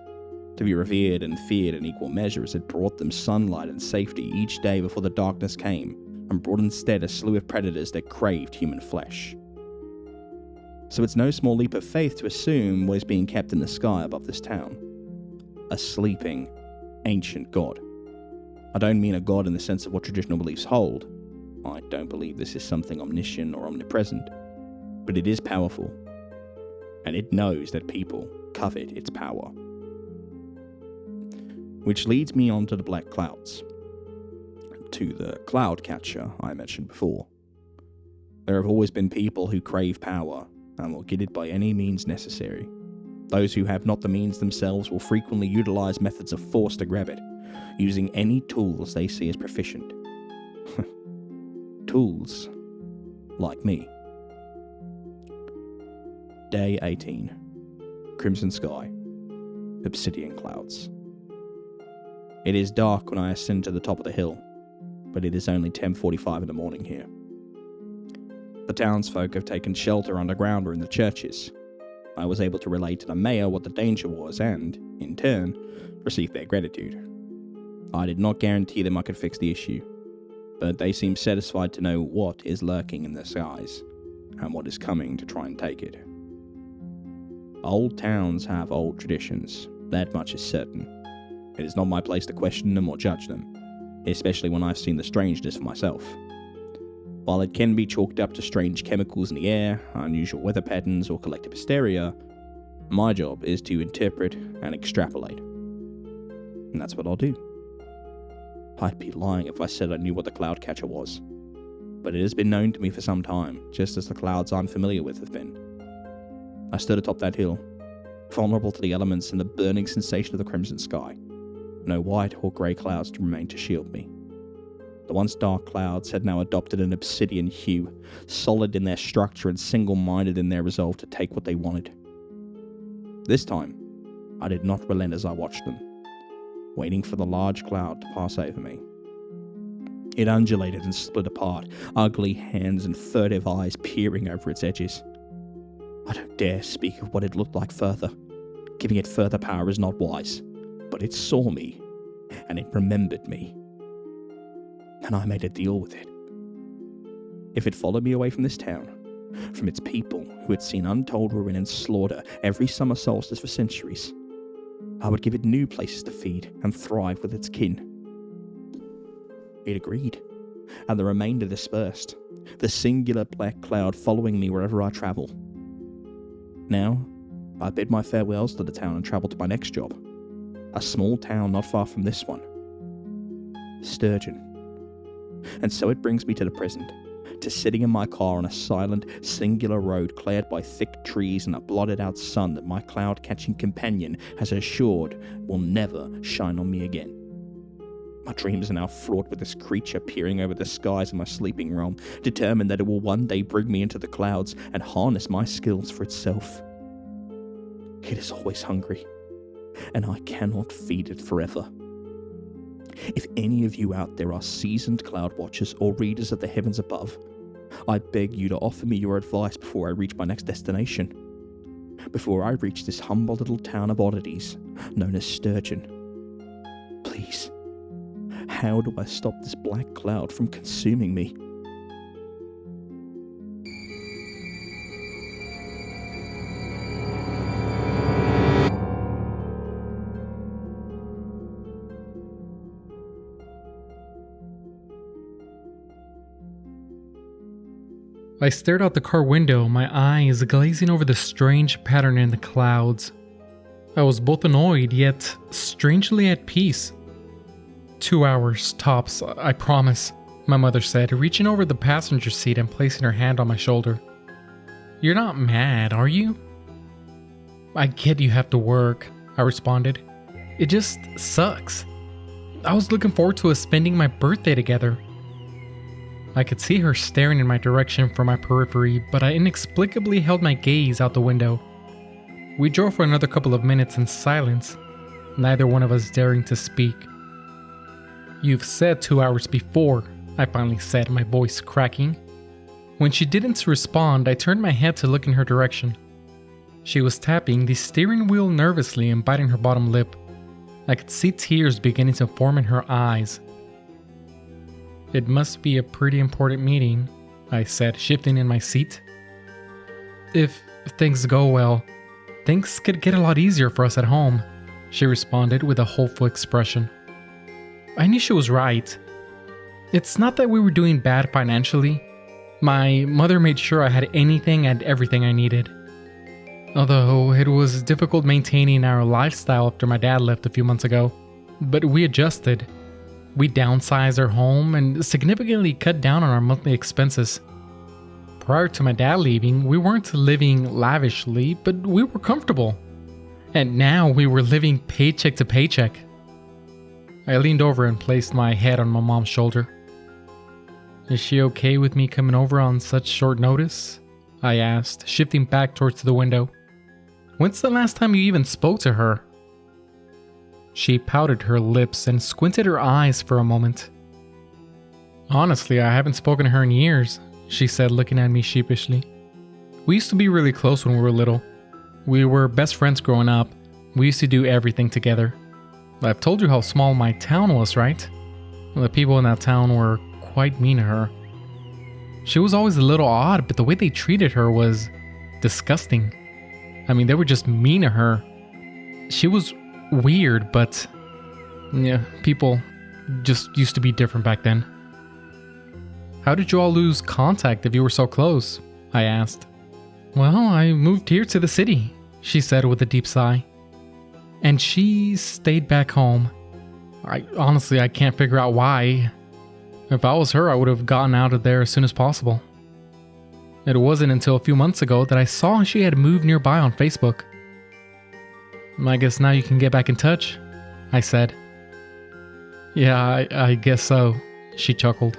Speaker 2: to be revered and feared in equal measure as it brought them sunlight and safety each day before the darkness came, and brought instead a slew of predators that craved human flesh. So it's no small leap of faith to assume what is being kept in the sky above this town. A sleeping, ancient god. I don't mean a god in the sense of what traditional beliefs hold. I don't believe this is something omniscient or omnipresent. But it is powerful. And it knows that people covet its power. Which leads me on to the black clouds. To the cloud catcher I mentioned before. There have always been people who crave power, and will get it by any means necessary. Those who have not the means themselves will frequently utilize methods of force to grab it, using any tools they see as proficient. Tools like me. Day 18. Crimson sky. Obsidian clouds. It is dark when I ascend to the top of the hill, but it is only 10:45 in the morning here. The townsfolk have taken shelter underground or in the churches. I was able to relate to the mayor what the danger was and, in turn, receive their gratitude. I did not guarantee them I could fix the issue, but they seem satisfied to know what is lurking in the skies, and what is coming to try and take it. Old towns have old traditions, that much is certain. It is not my place to question them or judge them, especially when I've seen the strangeness for myself. While it can be chalked up to strange chemicals in the air, unusual weather patterns, or collective hysteria, my job is to interpret and extrapolate. And that's what I'll do. I'd be lying if I said I knew what the cloud catcher was, but it has been known to me for some time, just as the clouds I'm familiar with have been. I stood atop that hill, vulnerable to the elements and the burning sensation of the crimson sky. No white or grey clouds to remain to shield me. The once dark clouds had now adopted an obsidian hue, solid in their structure and single-minded in their resolve to take what they wanted. This time, I did not relent as I watched them, waiting for the large cloud to pass over me. It undulated and split apart, ugly hands and furtive eyes peering over its edges. I don't dare speak of what it looked like further. Giving it further power is not wise, but it saw me, and it remembered me. And I made a deal with it. If it followed me away from this town, from its people who had seen untold ruin and slaughter every summer solstice for centuries, I would give it new places to feed and thrive with its kin. It agreed, and the remainder dispersed, the singular black cloud following me wherever I travel. Now, I bid my farewells to the town and travel to my next job, a small town not far from this one. Sturgeon. And so it brings me to the present, to sitting in my car on a silent, singular road cleared by thick trees and a blotted-out sun that my cloud-catching companion has assured will never shine on me again. My dreams are now fraught with this creature peering over the skies in my sleeping realm, determined that it will one day bring me into the clouds and harness my skills for itself. It is always hungry, and I cannot feed it forever. If any of you out there are seasoned cloud watchers or readers of the heavens above, I beg you to offer me your advice before I reach my next destination. Before I reach this humble little town of oddities, known as Sturgeon. Please, how do I stop this black cloud from consuming me?
Speaker 16: I stared out the car window, my eyes glazing over the strange pattern in the clouds. I was both annoyed, yet strangely at peace. 2 hours, tops, I promise, my mother said, reaching over the passenger seat and placing her hand on my shoulder. You're not mad, are you? I get you have to work, I responded. It just sucks. I was looking forward to us spending my birthday together. I could see her staring in my direction from my periphery, but I inexplicably held my gaze out the window. We drove for another couple of minutes in silence, neither one of us daring to speak. You've said 2 hours before, I finally said, my voice cracking. When she didn't respond, I turned my head to look in her direction. She was tapping the steering wheel nervously and biting her bottom lip. I could see tears beginning to form in her eyes. It must be a pretty important meeting, I said, shifting in my seat. If things go well, things could get a lot easier for us at home, she responded with a hopeful expression. I knew she was right. It's not that we were doing bad financially. My mother made sure I had anything and everything I needed. Although it was difficult maintaining our lifestyle after my dad left a few months ago, but we adjusted. We downsized our home and significantly cut down on our monthly expenses. Prior to my dad leaving, we weren't living lavishly, but we were comfortable. And now we were living paycheck to paycheck. I leaned over and placed my head on my mom's shoulder. Is she okay with me coming over on such short notice? I asked, shifting back towards the window. When's the last time you even spoke to her? She pouted her lips and squinted her eyes for a moment. Honestly, I haven't spoken to her in years, she said, looking at me sheepishly. We used to be really close when we were little. We were best friends growing up. We used to do everything together. I've told you how small my town was, right? The people in that town were quite mean to her. She was always a little odd, but the way they treated her was disgusting. I mean, they were just mean to her. She was weird, but yeah, people just used to be different back then. How did you all lose contact if you were so close? I asked. Well, I moved here to the city, she said with a deep sigh. And she stayed back home. Honestly, I can't figure out why. If I was her, I would have gotten out of there as soon as possible. It wasn't until a few months ago that I saw she had moved nearby on Facebook. I guess now you can get back in touch, I said. Yeah, I guess so, she chuckled.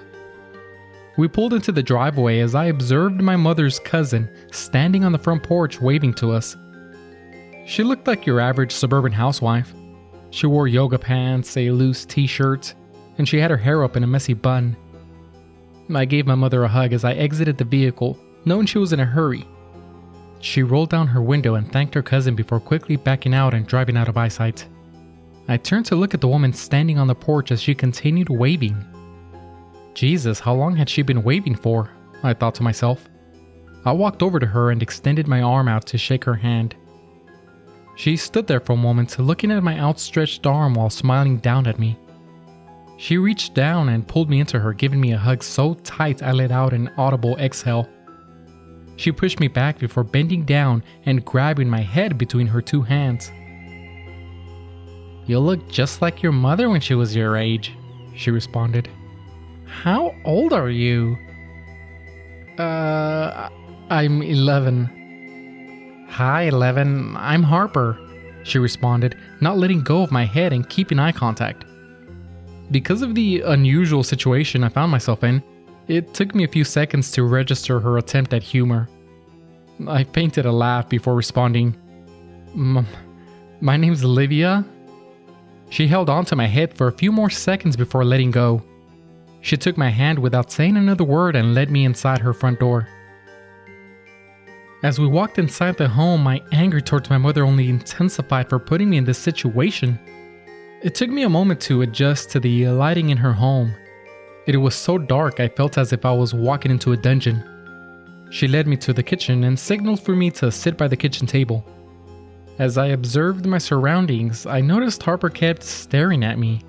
Speaker 16: We pulled into the driveway as I observed my mother's cousin standing on the front porch waving to us. She looked like your average suburban housewife. She wore yoga pants, a loose t-shirt, and she had her hair up in a messy bun. I gave my mother a hug as I exited the vehicle, knowing she was in a hurry. She rolled down her window and thanked her cousin before quickly backing out and driving out of eyesight. I turned to look at the woman standing on the porch as she continued waving. Jesus, how long had she been waving for? I thought to myself. I walked over to her and extended my arm out to shake her hand. She stood there for a moment, looking at my outstretched arm while smiling down at me. She reached down and pulled me into her, giving me a hug so tight I let out an audible exhale. She pushed me back before bending down and grabbing my head between her two hands. You look just like your mother when she was your age, she responded. How old are you? I'm 11. Hi, 11. I'm Harper, she responded, not letting go of my head and keeping eye contact. Because of the unusual situation I found myself in, it took me a few seconds to register her attempt at humor. I feinted a laugh before responding, My name's Olivia. She held onto my head for a few more seconds before letting go. She took my hand without saying another word and led me inside her front door. As we walked inside the home, my anger towards my mother only intensified for putting me in this situation. It took me a moment to adjust to the lighting in her home. It was so dark I felt as if I was walking into a dungeon. She led me to the kitchen and signaled for me to sit by the kitchen table. As I observed my surroundings, I noticed Harper kept staring at me.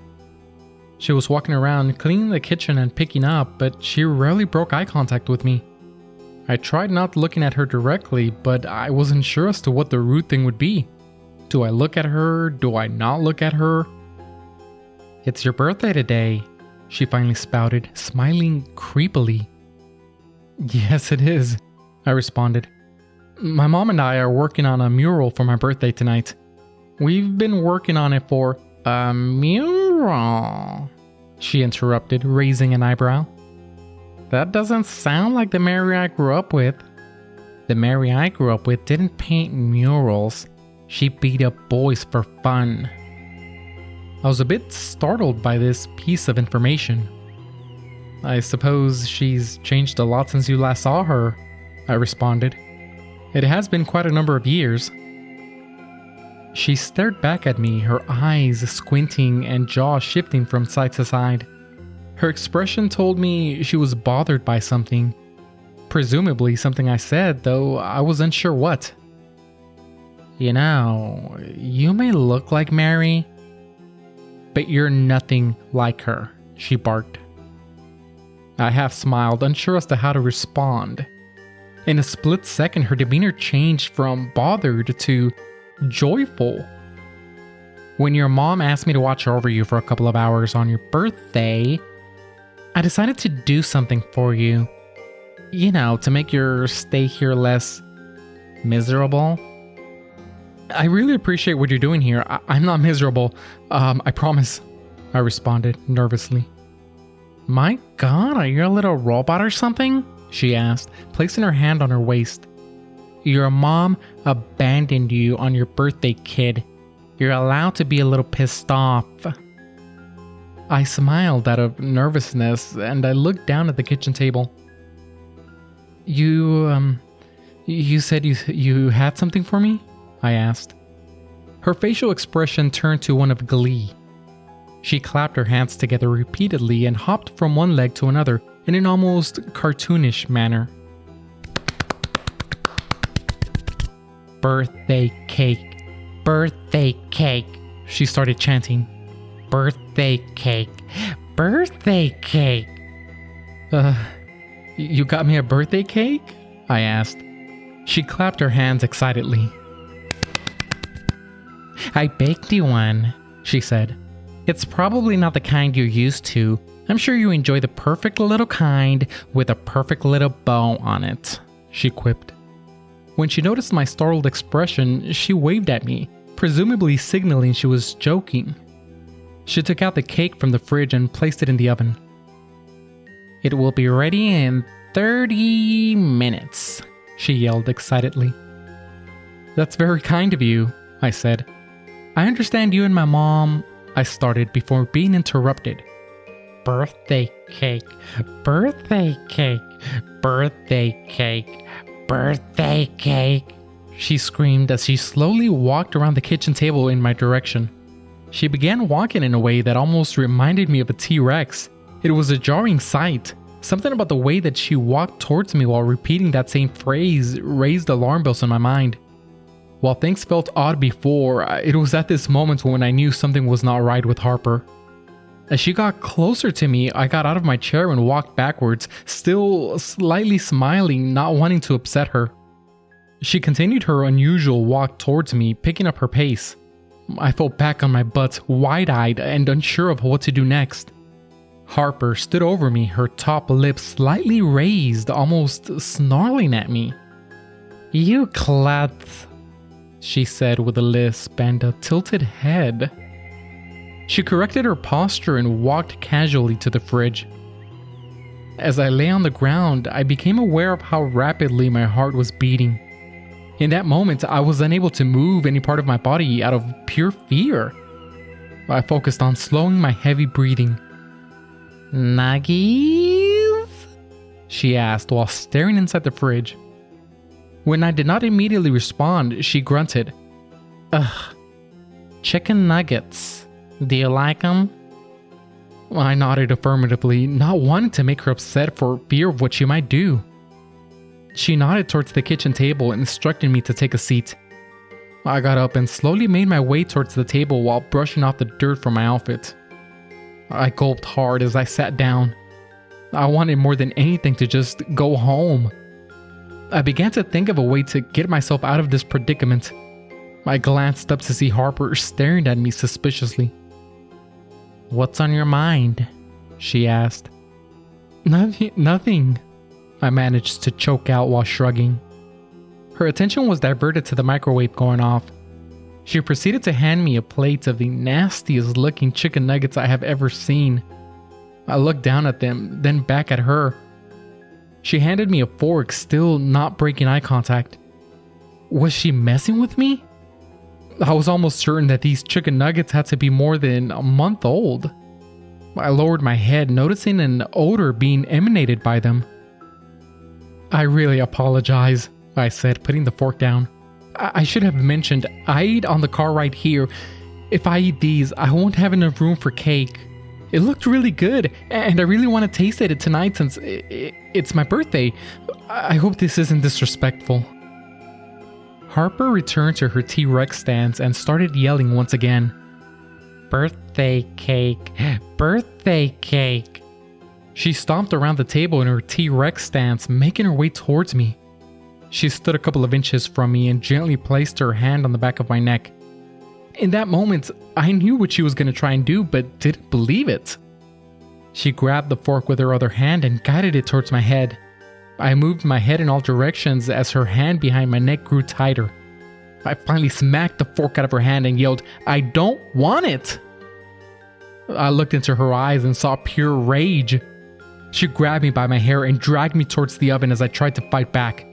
Speaker 16: She was walking around, cleaning the kitchen and picking up, but she rarely broke eye contact with me. I tried not looking at her directly, but I wasn't sure as to what the rude thing would be. Do I look at her? Do I not look at her? It's your birthday today, she finally spouted, smiling creepily. Yes, it is, I responded. My mom and I are working on a mural for my birthday tonight. We've been working on it for a mural, she interrupted, raising an eyebrow. That doesn't sound like the Mary I grew up with. The Mary I grew up with didn't paint murals. She beat up boys for fun. I was a bit startled by this piece of information. I suppose she's changed a lot since you last saw her, I responded. It has been quite a number of years. She stared back at me, her eyes squinting and jaw shifting from side to side. Her expression told me she was bothered by something. Presumably something I said, though I was unsure what. You know, you may look like Mary, but you're nothing like her, she barked. I half smiled, unsure as to how to respond. In a split second, her demeanor changed from bothered to joyful. When your mom asked me to watch over you for a couple of hours on your birthday, I decided to do something for you. You know, to make your stay here less miserable. I really appreciate what you're doing here. I'm not miserable. I promise, I responded nervously. My God, are you a little robot or something? She asked, placing her hand on her waist. Your mom abandoned you on your birthday, kid. You're allowed to be a little pissed off. I smiled out of nervousness and I looked down at the kitchen table. You said you had something for me? I asked. Her facial expression turned to one of glee. She clapped her hands together repeatedly and hopped from one leg to another in an almost cartoonish manner. Birthday cake, birthday cake, she started chanting. Birthday cake, birthday cake. You got me a birthday cake? I asked. She clapped her hands excitedly. I baked you one, she said. It's probably not the kind you're used to. I'm sure you enjoy the perfect little kind with a perfect little bow on it, she quipped. When she noticed my startled expression, she waved at me, presumably signaling she was joking. She took out the cake from the fridge and placed it in the oven. It will be ready in 30 minutes, she yelled excitedly. That's very kind of you, I said. I understand you and my mom, I started before being interrupted. Birthday cake, birthday cake, birthday cake, birthday cake, she screamed as she slowly walked around the kitchen table in my direction. She began walking in a way that almost reminded me of a T-Rex. It was a jarring sight. Something about the way that she walked towards me while repeating that same phrase raised alarm bells in my mind. While things felt odd before, it was at this moment when I knew something was not right with Harper. As she got closer to me, I got out of my chair and walked backwards, still slightly smiling, not wanting to upset her. She continued her unusual walk towards me, picking up her pace. I fell back on my butt, wide-eyed and unsure of what to do next. Harper stood over me, her top lip slightly raised, almost snarling at me. You klutz, she said with a lisp and a tilted head. She corrected her posture and walked casually to the fridge. As I lay on the ground, I became aware of how rapidly my heart was beating. In that moment, I was unable to move any part of my body out of pure fear. I focused on slowing my heavy breathing. Nuggies? She asked while staring inside the fridge. When I did not immediately respond, she grunted. Ugh, chicken nuggets. Do you like them? I nodded affirmatively, not wanting to make her upset for fear of what she might do. She nodded towards the kitchen table and instructed me to take a seat. I got up and slowly made my way towards the table while brushing off the dirt from my outfit. I gulped hard as I sat down. I wanted more than anything to just go home. I began to think of a way to get myself out of this predicament. I glanced up to see Harper staring at me suspiciously. "What's on your mind?" she asked. Nothing, I managed to choke out while shrugging. Her attention was diverted to the microwave going off. She proceeded to hand me a plate of the nastiest looking chicken nuggets I have ever seen. I looked down at them, then back at her. She handed me a fork, still not breaking eye contact. Was she messing with me? I was almost certain that these chicken nuggets had to be more than a month old. I lowered my head, noticing an odor being emanated by them. "I really apologize," I said, putting the fork down. I should have mentioned, I eat on the car right here. If I eat these, I won't have enough room for cake. It looked really good, and I really want to taste it tonight since it's my birthday. I hope this isn't disrespectful. Harper returned to her T-Rex stance and started yelling once again. "Birthday cake! Birthday cake!" She stomped around the table in her T-Rex stance, making her way towards me. She stood a couple of inches from me and gently placed her hand on the back of my neck. In that moment, I knew what she was going to try and do, but didn't believe it. She grabbed the fork with her other hand and guided it towards my head. I moved my head in all directions as her hand behind my neck grew tighter. I finally smacked the fork out of her hand and yelled, "I don't want it!" I looked into her eyes and saw pure rage. She grabbed me by my hair and dragged me towards the oven as I tried to fight back.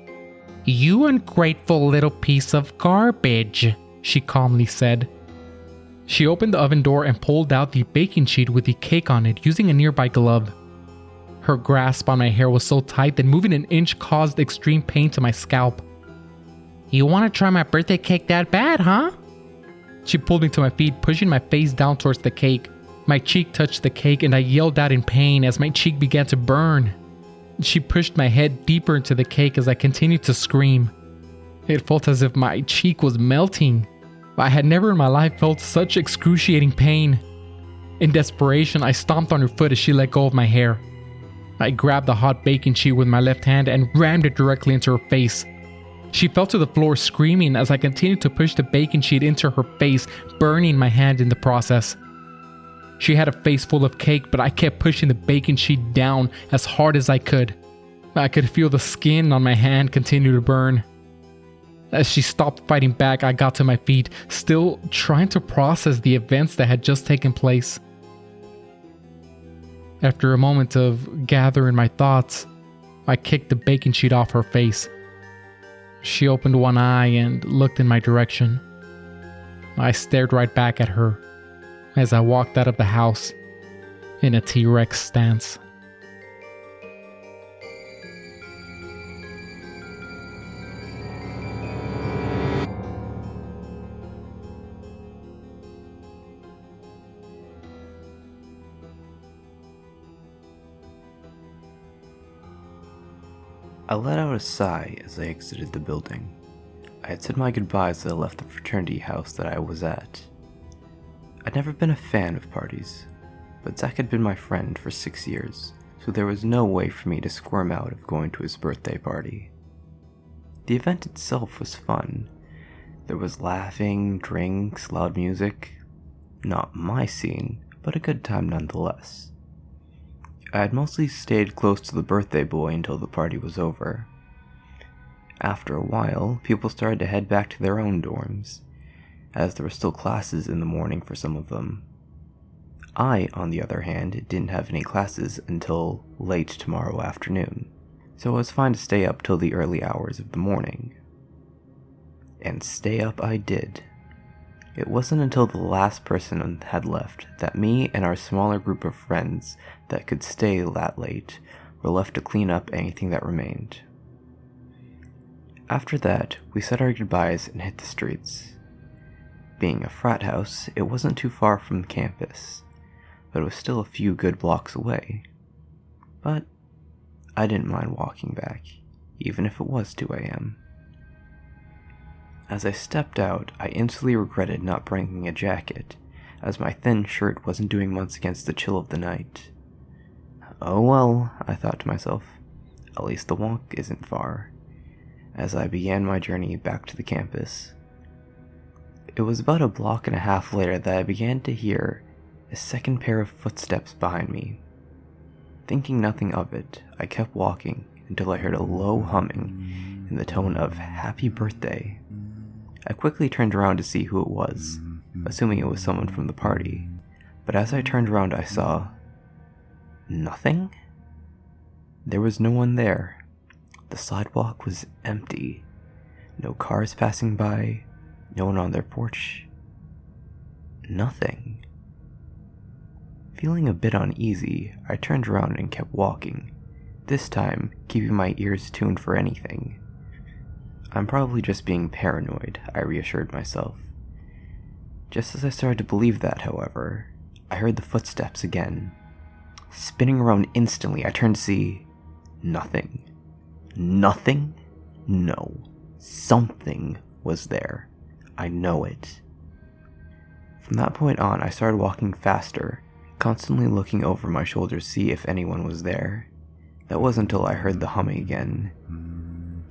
Speaker 16: "You ungrateful little piece of garbage," she calmly said. She opened the oven door and pulled out the baking sheet with the cake on it using a nearby glove. Her grasp on my hair was so tight that moving an inch caused extreme pain to my scalp. "You want to try my birthday cake that bad, huh?" She pulled me to my feet, pushing my face down towards the cake. My cheek touched the cake and I yelled out in pain as my cheek began to burn. She pushed my head deeper into the cake as I continued to scream. It felt as if my cheek was melting. I had never in my life felt such excruciating pain. In desperation, I stomped on her foot as she let go of my hair. I grabbed the hot baking sheet with my left hand and rammed it directly into her face. She fell to the floor screaming as I continued to push the baking sheet into her face, burning my hand in the process. She had a face full of cake, but I kept pushing the baking sheet down as hard as I could. I could feel the skin on my hand continue to burn. As she stopped fighting back, I got to my feet, still trying to process the events that had just taken place. After a moment of gathering my thoughts, I kicked the baking sheet off her face. She opened one eye and looked in my direction. I stared right back at her as I walked out of the house in a T-Rex stance.
Speaker 17: I let out a sigh as I exited the building. I had said my goodbyes as I left the fraternity house that I was at. I'd never been a fan of parties, but Zach had been my friend for 6 years, so there was no way for me to squirm out of going to his birthday party. The event itself was fun. There was laughing, drinks, loud music. Not my scene, but a good time nonetheless. I had mostly stayed close to the birthday boy until the party was over. After a while, people started to head back to their own dorms, as there were still classes in the morning for some of them. I, on the other hand, didn't have any classes until late tomorrow afternoon, so it was fine to stay up till the early hours of the morning. And stay up I did. It wasn't until the last person had left that me and our smaller group of friends that could stay that late were left to clean up anything that remained. After that, we said our goodbyes and hit the streets. Being a frat house, it wasn't too far from the campus, but it was still a few good blocks away. But I didn't mind walking back, even if it was 2 a.m. As I stepped out, I instantly regretted not bringing a jacket, as my thin shirt wasn't doing much against the chill of the night. Oh well, I thought to myself, at least the walk isn't far, as I began my journey back to the campus. It was about a block and a half later that I began to hear a second pair of footsteps behind me. Thinking nothing of it, I kept walking until I heard a low humming in the tone of "Happy Birthday." I quickly turned around to see who it was, assuming it was someone from the party, but as I turned around I saw nothing. There was no one there. The sidewalk was empty. No cars passing by, no one on their porch. Nothing. Feeling a bit uneasy, I turned around and kept walking, this time keeping my ears tuned for anything. I'm probably just being paranoid, I reassured myself. Just as I started to believe that, however, I heard the footsteps again. Spinning around instantly, I turned to see nothing. Nothing? No. Something was there. I know it. From that point on, I started walking faster, constantly looking over my shoulder to see if anyone was there. That wasn't until I heard the humming again.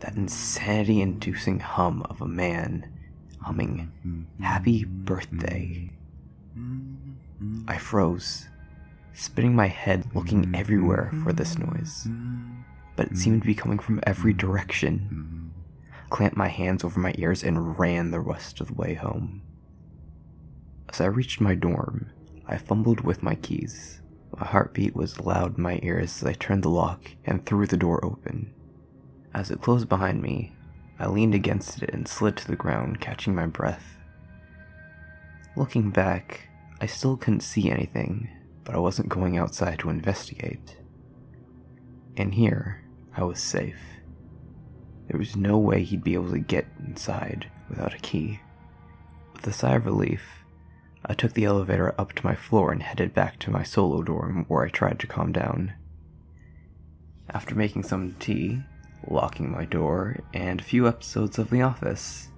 Speaker 17: That insanity-inducing hum of a man humming "Happy Birthday." I froze, spinning my head looking everywhere for this noise, but it seemed to be coming from every direction. Clamped my hands over my ears and ran the rest of the way home. As I reached my dorm, I fumbled with my keys. My heartbeat was loud in my ears as I turned the lock and threw the door open. As it closed behind me, I leaned against it and slid to the ground, catching my breath. Looking back, I still couldn't see anything, but I wasn't going outside to investigate. In here, I was safe. There was no way he'd be able to get inside without a key. With a sigh of relief, I took the elevator up to my floor and headed back to my solo dorm where I tried to calm down. After making some tea, locking my door, and a few episodes of The Office,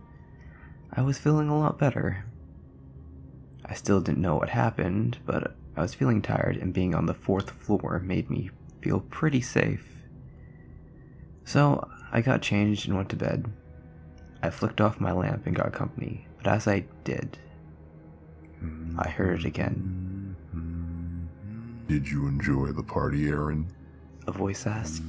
Speaker 17: I was feeling a lot better. I still didn't know what happened, but I was feeling tired and being on the 4th floor made me feel pretty safe. So I got changed and went to bed. I flicked off my lamp and got company, but as I did, I heard it again.
Speaker 18: Did you enjoy the party, Aaron?
Speaker 17: A voice asked.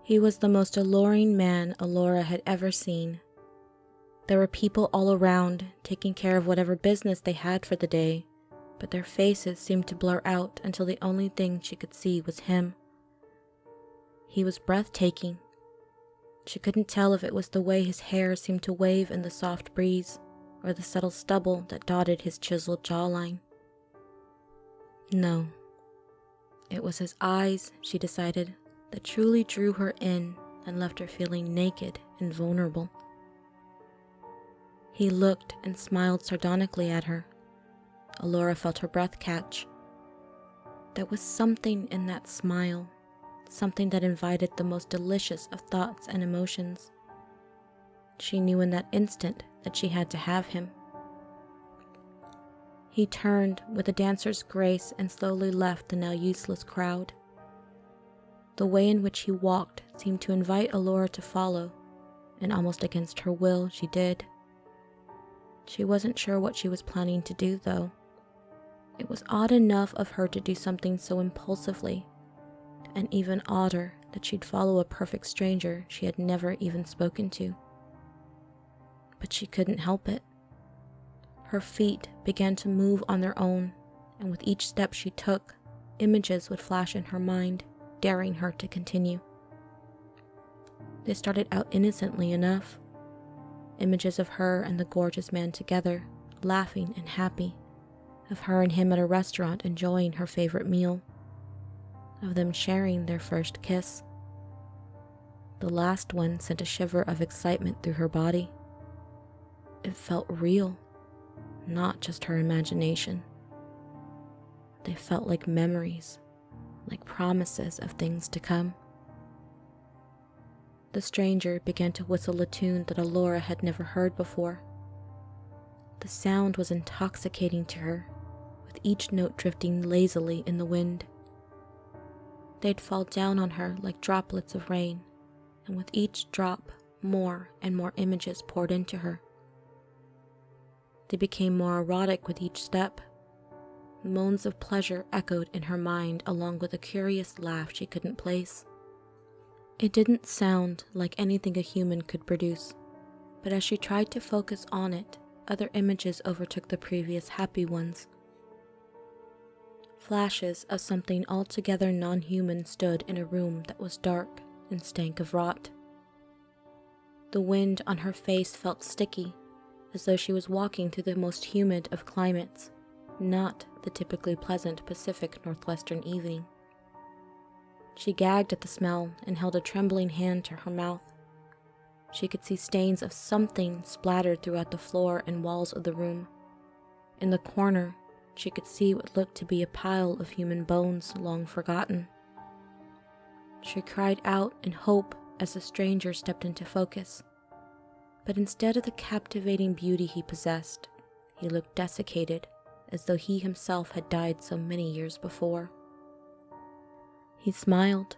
Speaker 19: He was the most alluring man Allura had ever seen. There were people all around, taking care of whatever business they had for the day, but their faces seemed to blur out until the only thing she could see was him. He was breathtaking. She couldn't tell if it was the way his hair seemed to wave in the soft breeze, or the subtle stubble that dotted his chiseled jawline. No. It was his eyes, she decided, that truly drew her in and left her feeling naked and vulnerable. He looked and smiled sardonically at her. Allura felt her breath catch. There was something in that smile, something that invited the most delicious of thoughts and emotions. She knew in that instant that she had to have him. He turned with a dancer's grace and slowly left the now useless crowd. The way in which he walked seemed to invite Allura to follow, and almost against her will, she did. She wasn't sure what she was planning to do, though. It was odd enough of her to do something so impulsively, and even odder that she'd follow a perfect stranger she had never even spoken to. But she couldn't help it. Her feet began to move on their own, and with each step she took, images would flash in her mind, daring her to continue. They started out innocently enough. Images of her and the gorgeous man together, laughing and happy. Of her and him at a restaurant enjoying her favorite meal. Of them sharing their first kiss. The last one sent a shiver of excitement through her body. It felt real, not just her imagination. They felt like memories, like promises of things to come. The stranger began to whistle a tune that Allura had never heard before. The sound was intoxicating to her, with each note drifting lazily in the wind. They'd fall down on her like droplets of rain, and with each drop, more and more images poured into her. They became more erotic with each step. Moans of pleasure echoed in her mind along with a curious laugh she couldn't place. It didn't sound like anything a human could produce, but as she tried to focus on it, other images overtook the previous happy ones. Flashes of something altogether non-human stood in a room that was dark and stank of rot. The wind on her face felt sticky, as though she was walking through the most humid of climates, not the typically pleasant Pacific Northwestern evening. She gagged at the smell and held a trembling hand to her mouth. She could see stains of something splattered throughout the floor and walls of the room. In the corner, she could see what looked to be a pile of human bones long forgotten. She cried out in hope as the stranger stepped into focus. But instead of the captivating beauty he possessed, he looked desiccated, as though he himself had died so many years before. He smiled,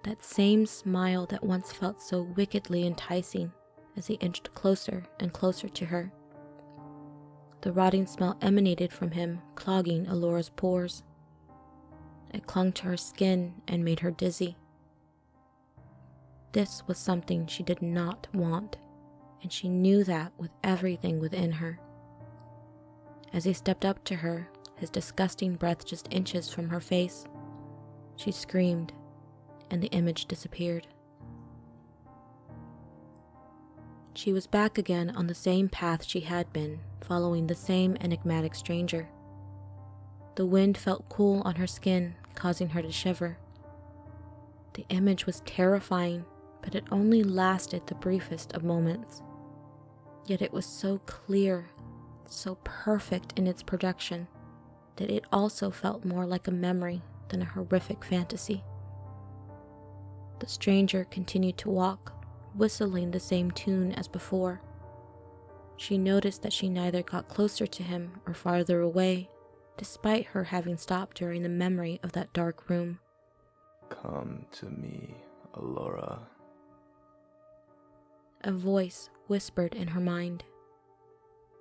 Speaker 19: that same smile that once felt so wickedly enticing as he inched closer and closer to her. The rotting smell emanated from him, clogging Allura's pores. It clung to her skin and made her dizzy. This was something she did not want, and she knew that with everything within her. As he stepped up to her, his disgusting breath just inches from her face, she screamed, and the image disappeared. She was back again on the same path she had been, following the same enigmatic stranger. The wind felt cool on her skin, causing her to shiver. The image was terrifying, but it only lasted the briefest of moments. Yet it was so clear, so perfect in its projection, that it also felt more like a memory than a horrific fantasy. The stranger continued to walk, whistling the same tune as before. She noticed that she neither got closer to him or farther away, despite her having stopped during the memory of that dark room.
Speaker 8: Come to me, Allura.
Speaker 19: A voice whispered in her mind.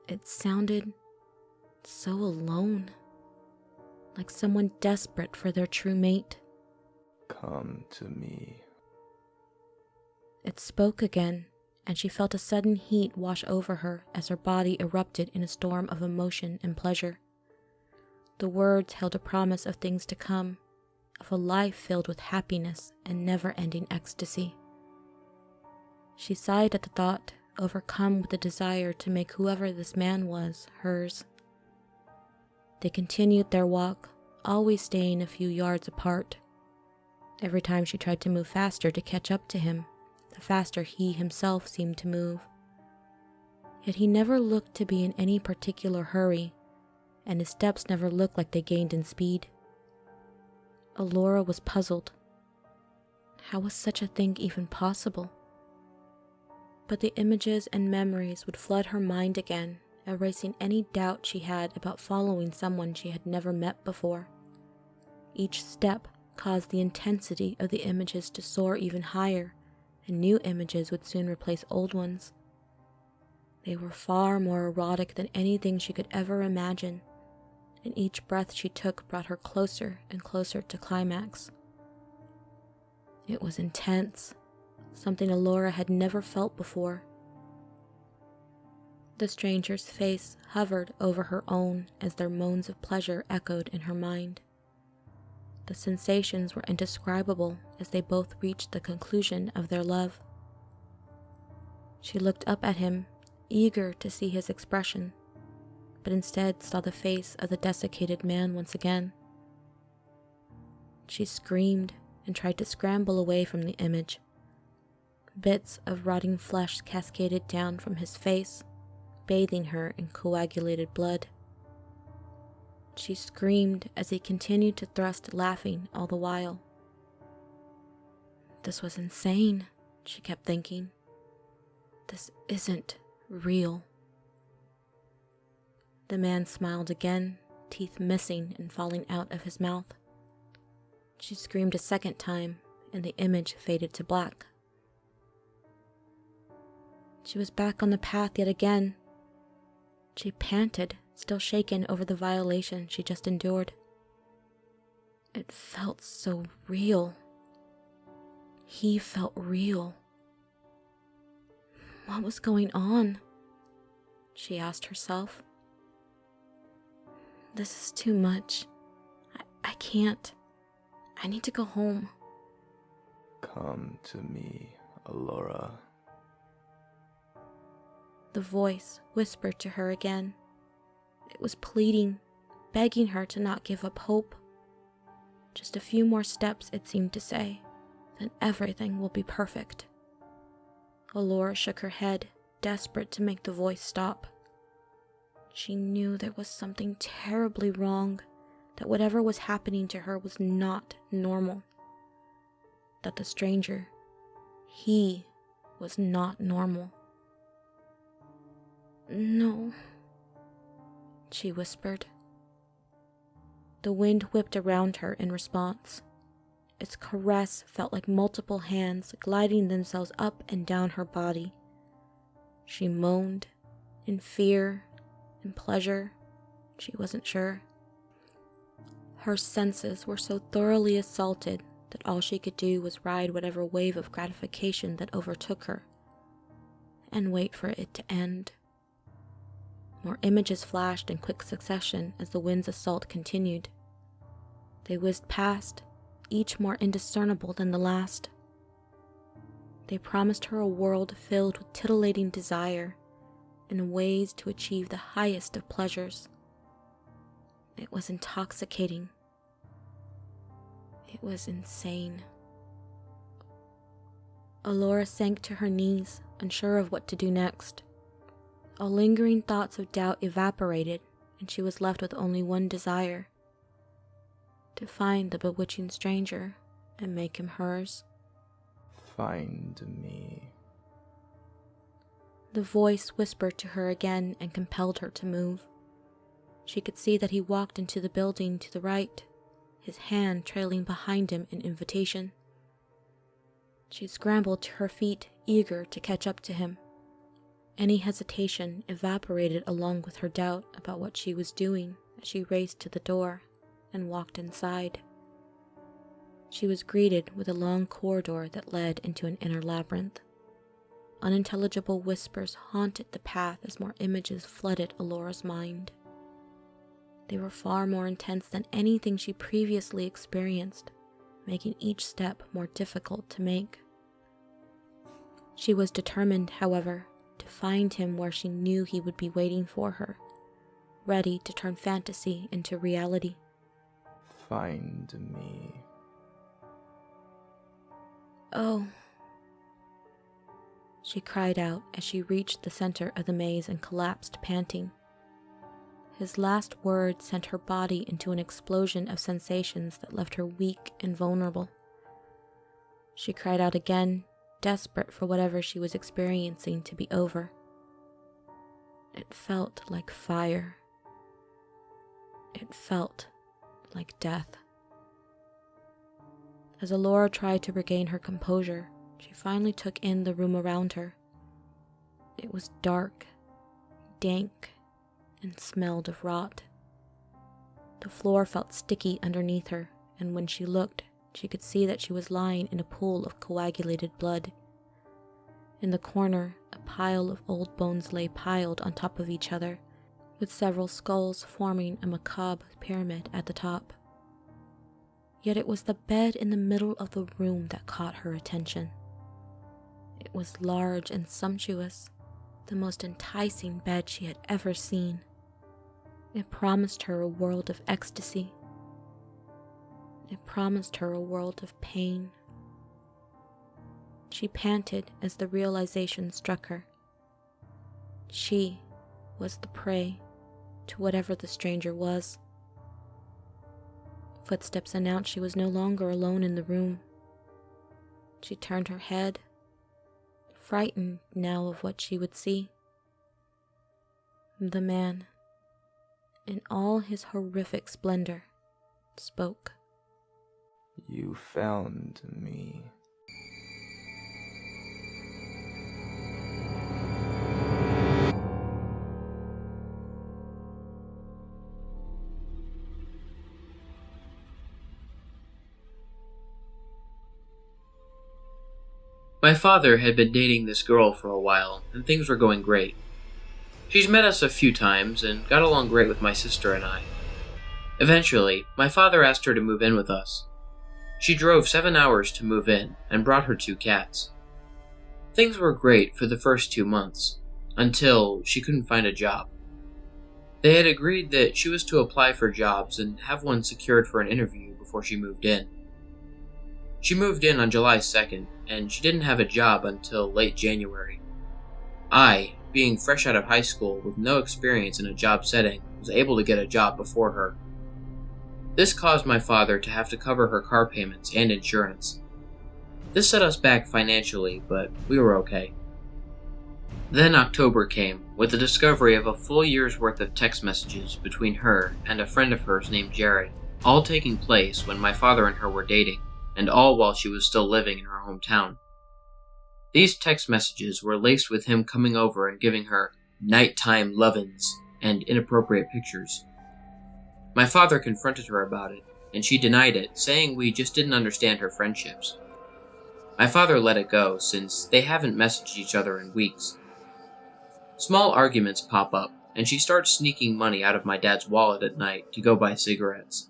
Speaker 19: It sounded so alone, like someone desperate for their true mate.
Speaker 8: Come to me.
Speaker 19: It spoke again, and she felt a sudden heat wash over her as her body erupted in a storm of emotion and pleasure. The words held a promise of things to come, of a life filled with happiness and never-ending ecstasy. She sighed at the thought, overcome with the desire to make whoever this man was hers. They continued their walk, always staying a few yards apart. Every time she tried to move faster to catch up to him, the faster he himself seemed to move. Yet he never looked to be in any particular hurry, and his steps never looked like they gained in speed. Allura was puzzled. How was such a thing even possible? But the images and memories would flood her mind again, erasing any doubt she had about following someone she had never met before. Each step caused the intensity of the images to soar even higher, and new images would soon replace old ones. They were far more erotic than anything she could ever imagine, and each breath she took brought her closer and closer to climax. It was intense, something Allura had never felt before. The stranger's face hovered over her own as their moans of pleasure echoed in her mind. The sensations were indescribable as they both reached the conclusion of their love. She looked up at him, eager to see his expression, but instead saw the face of the desiccated man once again. She screamed and tried to scramble away from the image, Bits of rotting flesh cascaded down from his face, bathing her in coagulated blood. She screamed as he continued to thrust, laughing all the while. This was insane, she kept thinking. This isn't real. The man smiled again, teeth missing and falling out of his mouth. She screamed a second time, and the image faded to black. She was back on the path yet again. She panted, still shaken over the violation she just endured. It felt so real. He felt real. What was going on? She asked herself. This is too much. I can't. I need to go home.
Speaker 8: Come to me, Allura.
Speaker 19: The voice whispered to her again. It was pleading, begging her to not give up hope. Just a few more steps, it seemed to say, then everything will be perfect. Allura shook her head, desperate to make the voice stop. She knew there was something terribly wrong, that whatever was happening to her was not normal. That the stranger, he was not normal. No, she whispered. The wind whipped around her in response. Its caress felt like multiple hands gliding themselves up and down her body. She moaned, in fear, in pleasure, she wasn't sure. Her senses were so thoroughly assaulted that all she could do was ride whatever wave of gratification that overtook her, and wait for it to end. More images flashed in quick succession as the wind's assault continued. They whizzed past, each more indiscernible than the last. They promised her a world filled with titillating desire and ways to achieve the highest of pleasures. It was intoxicating. It was insane. Allura sank to her knees, unsure of what to do next. All lingering thoughts of doubt evaporated, and she was left with only one desire: to find the bewitching stranger and make him hers.
Speaker 8: Find me.
Speaker 19: The voice whispered to her again and compelled her to move. She could see that he walked into the building to the right, his hand trailing behind him in invitation. She scrambled to her feet, eager to catch up to him. Any hesitation evaporated along with her doubt about what she was doing as she raced to the door and walked inside. She was greeted with a long corridor that led into an inner labyrinth. Unintelligible whispers haunted the path as more images flooded Allura's mind. They were far more intense than anything she previously experienced, making each step more difficult to make. She was determined, however, to find him where she knew he would be waiting for her, ready to turn fantasy into reality.
Speaker 8: Find me.
Speaker 19: Oh, she cried out as she reached the center of the maze and collapsed, panting. His last words sent her body into an explosion of sensations that left her weak and vulnerable. She cried out again, desperate for whatever she was experiencing to be over. It felt like fire. It felt like death. As Allura tried to regain her composure, she finally took in the room around her. It was dark, dank, and smelled of rot. The floor felt sticky underneath her, and when she looked, she could see that she was lying in a pool of coagulated blood. In the corner, a pile of old bones lay piled on top of each other, with several skulls forming a macabre pyramid at the top. Yet it was the bed in the middle of the room that caught her attention. It was large and sumptuous, the most enticing bed she had ever seen. It promised her a world of ecstasy. It promised her a world of pain. She panted as the realization struck her. She was the prey to whatever the stranger was. Footsteps announced she was no longer alone in the room. She turned her head, frightened now of what she would see. The man, in all his horrific splendor, spoke.
Speaker 8: You found me.
Speaker 1: My father had been dating this girl for a while, and things were going great. She's met us a few times and got along great with my sister and I. Eventually, my father asked her to move in with us. She drove 7 hours to move in and brought her 2 cats. Things were great for the first 2 months, until she couldn't find a job. They had agreed that she was to apply for jobs and have one secured for an interview before she moved in. She moved in on July 2nd, and she didn't have a job until late January. I, being fresh out of high school with no experience in a job setting, was able to get a job before her. This caused my father to have to cover her car payments and insurance. This set us back financially, but we were okay. Then October came, with the discovery of a full year's worth of text messages between her and a friend of hers named Jared, all taking place when my father and her were dating, and all while she was still living in her hometown. These text messages were laced with him coming over and giving her nighttime love-ins and inappropriate pictures. My father confronted her about it, and she denied it, saying we just didn't understand her friendships. My father let it go, since they haven't messaged each other in weeks. Small arguments pop up, and she starts sneaking money out of my dad's wallet at night to go buy cigarettes.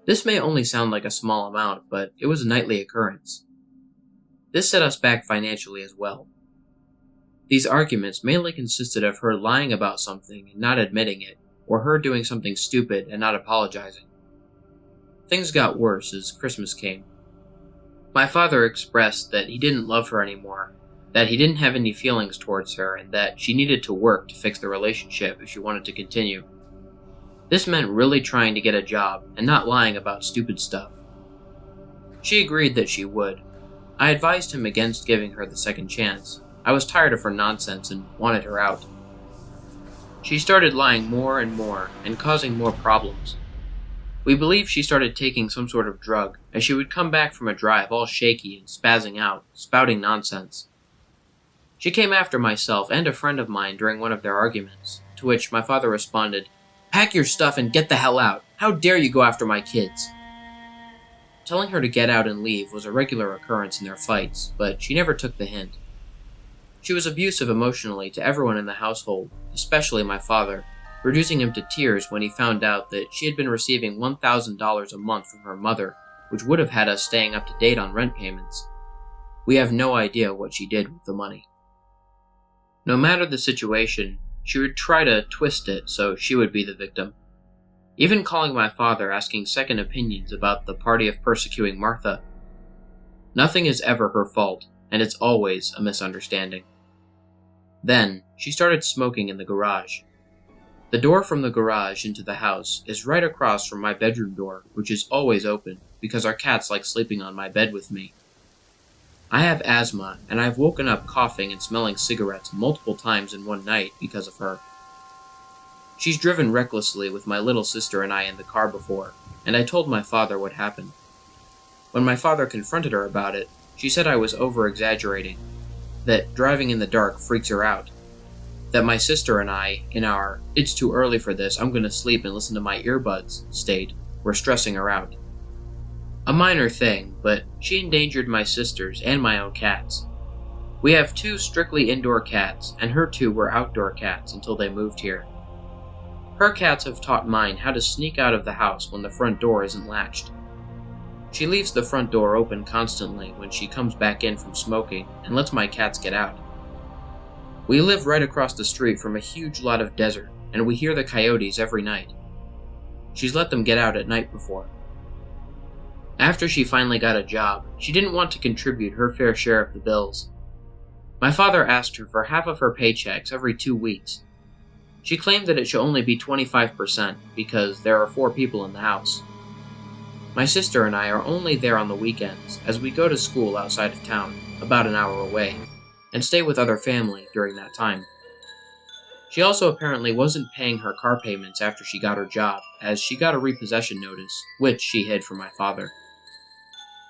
Speaker 1: This may only sound like a small amount, but it was a nightly occurrence. This set us back financially as well. These arguments mainly consisted of her lying about something and not admitting it, or her doing something stupid and not apologizing. Things got worse as Christmas came. My father expressed that he didn't love her anymore, that he didn't have any feelings towards her, and that she needed to work to fix the relationship if she wanted to continue. This meant really trying to get a job and not lying about stupid stuff. She agreed that she would. I advised him against giving her the second chance. I was tired of her nonsense and wanted her out. She started lying more and more and causing more problems. We believed she started taking some sort of drug, as she would come back from a drive all shaky and spazzing out, spouting nonsense. She came after myself and a friend of mine during one of their arguments, to which my father responded, "Pack your stuff and get the hell out. How dare you go after my kids?" Telling her to get out and leave was a regular occurrence in their fights, but she never took the hint. She was abusive emotionally to everyone in the household, especially my father, reducing him to tears when he found out that she had been receiving $1,000 a month from her mother, which would have had us staying up to date on rent payments. We have no idea what she did with the money. No matter the situation, she would try to twist it so she would be the victim. Even calling my father asking second opinions about the party of persecuting Martha. Nothing is ever her fault, and it's always a misunderstanding. Then, she started smoking in the garage. The door from the garage into the house is right across from my bedroom door, which is always open, because our cats like sleeping on my bed with me. I have asthma, and I've woken up coughing and smelling cigarettes multiple times in one night because of her. She's driven recklessly with my little sister and I in the car before, and I told my father what happened. When my father confronted her about it, she said I was over-exaggerating, that driving in the dark freaks her out, that my sister and I, in our "it's too early for this, I'm gonna sleep and listen to my earbuds" state, were stressing her out. A minor thing, but she endangered my sisters and my own cats. We have 2 strictly indoor cats, and her 2 were outdoor cats until they moved here. Her cats have taught mine how to sneak out of the house when the front door isn't latched. She leaves the front door open constantly when she comes back in from smoking and lets my cats get out. We live right across the street from a huge lot of desert, and we hear the coyotes every night. She's let them get out at night before. After she finally got a job, she didn't want to contribute her fair share of the bills. My father asked her for half of her paychecks every 2 weeks. She claimed that it should only be 25% because there are 4 people in the house. My sister and I are only there on the weekends as we go to school outside of town, about an hour away, and stay with other family during that time. She also apparently wasn't paying her car payments after she got her job, as she got a repossession notice, which she hid from my father.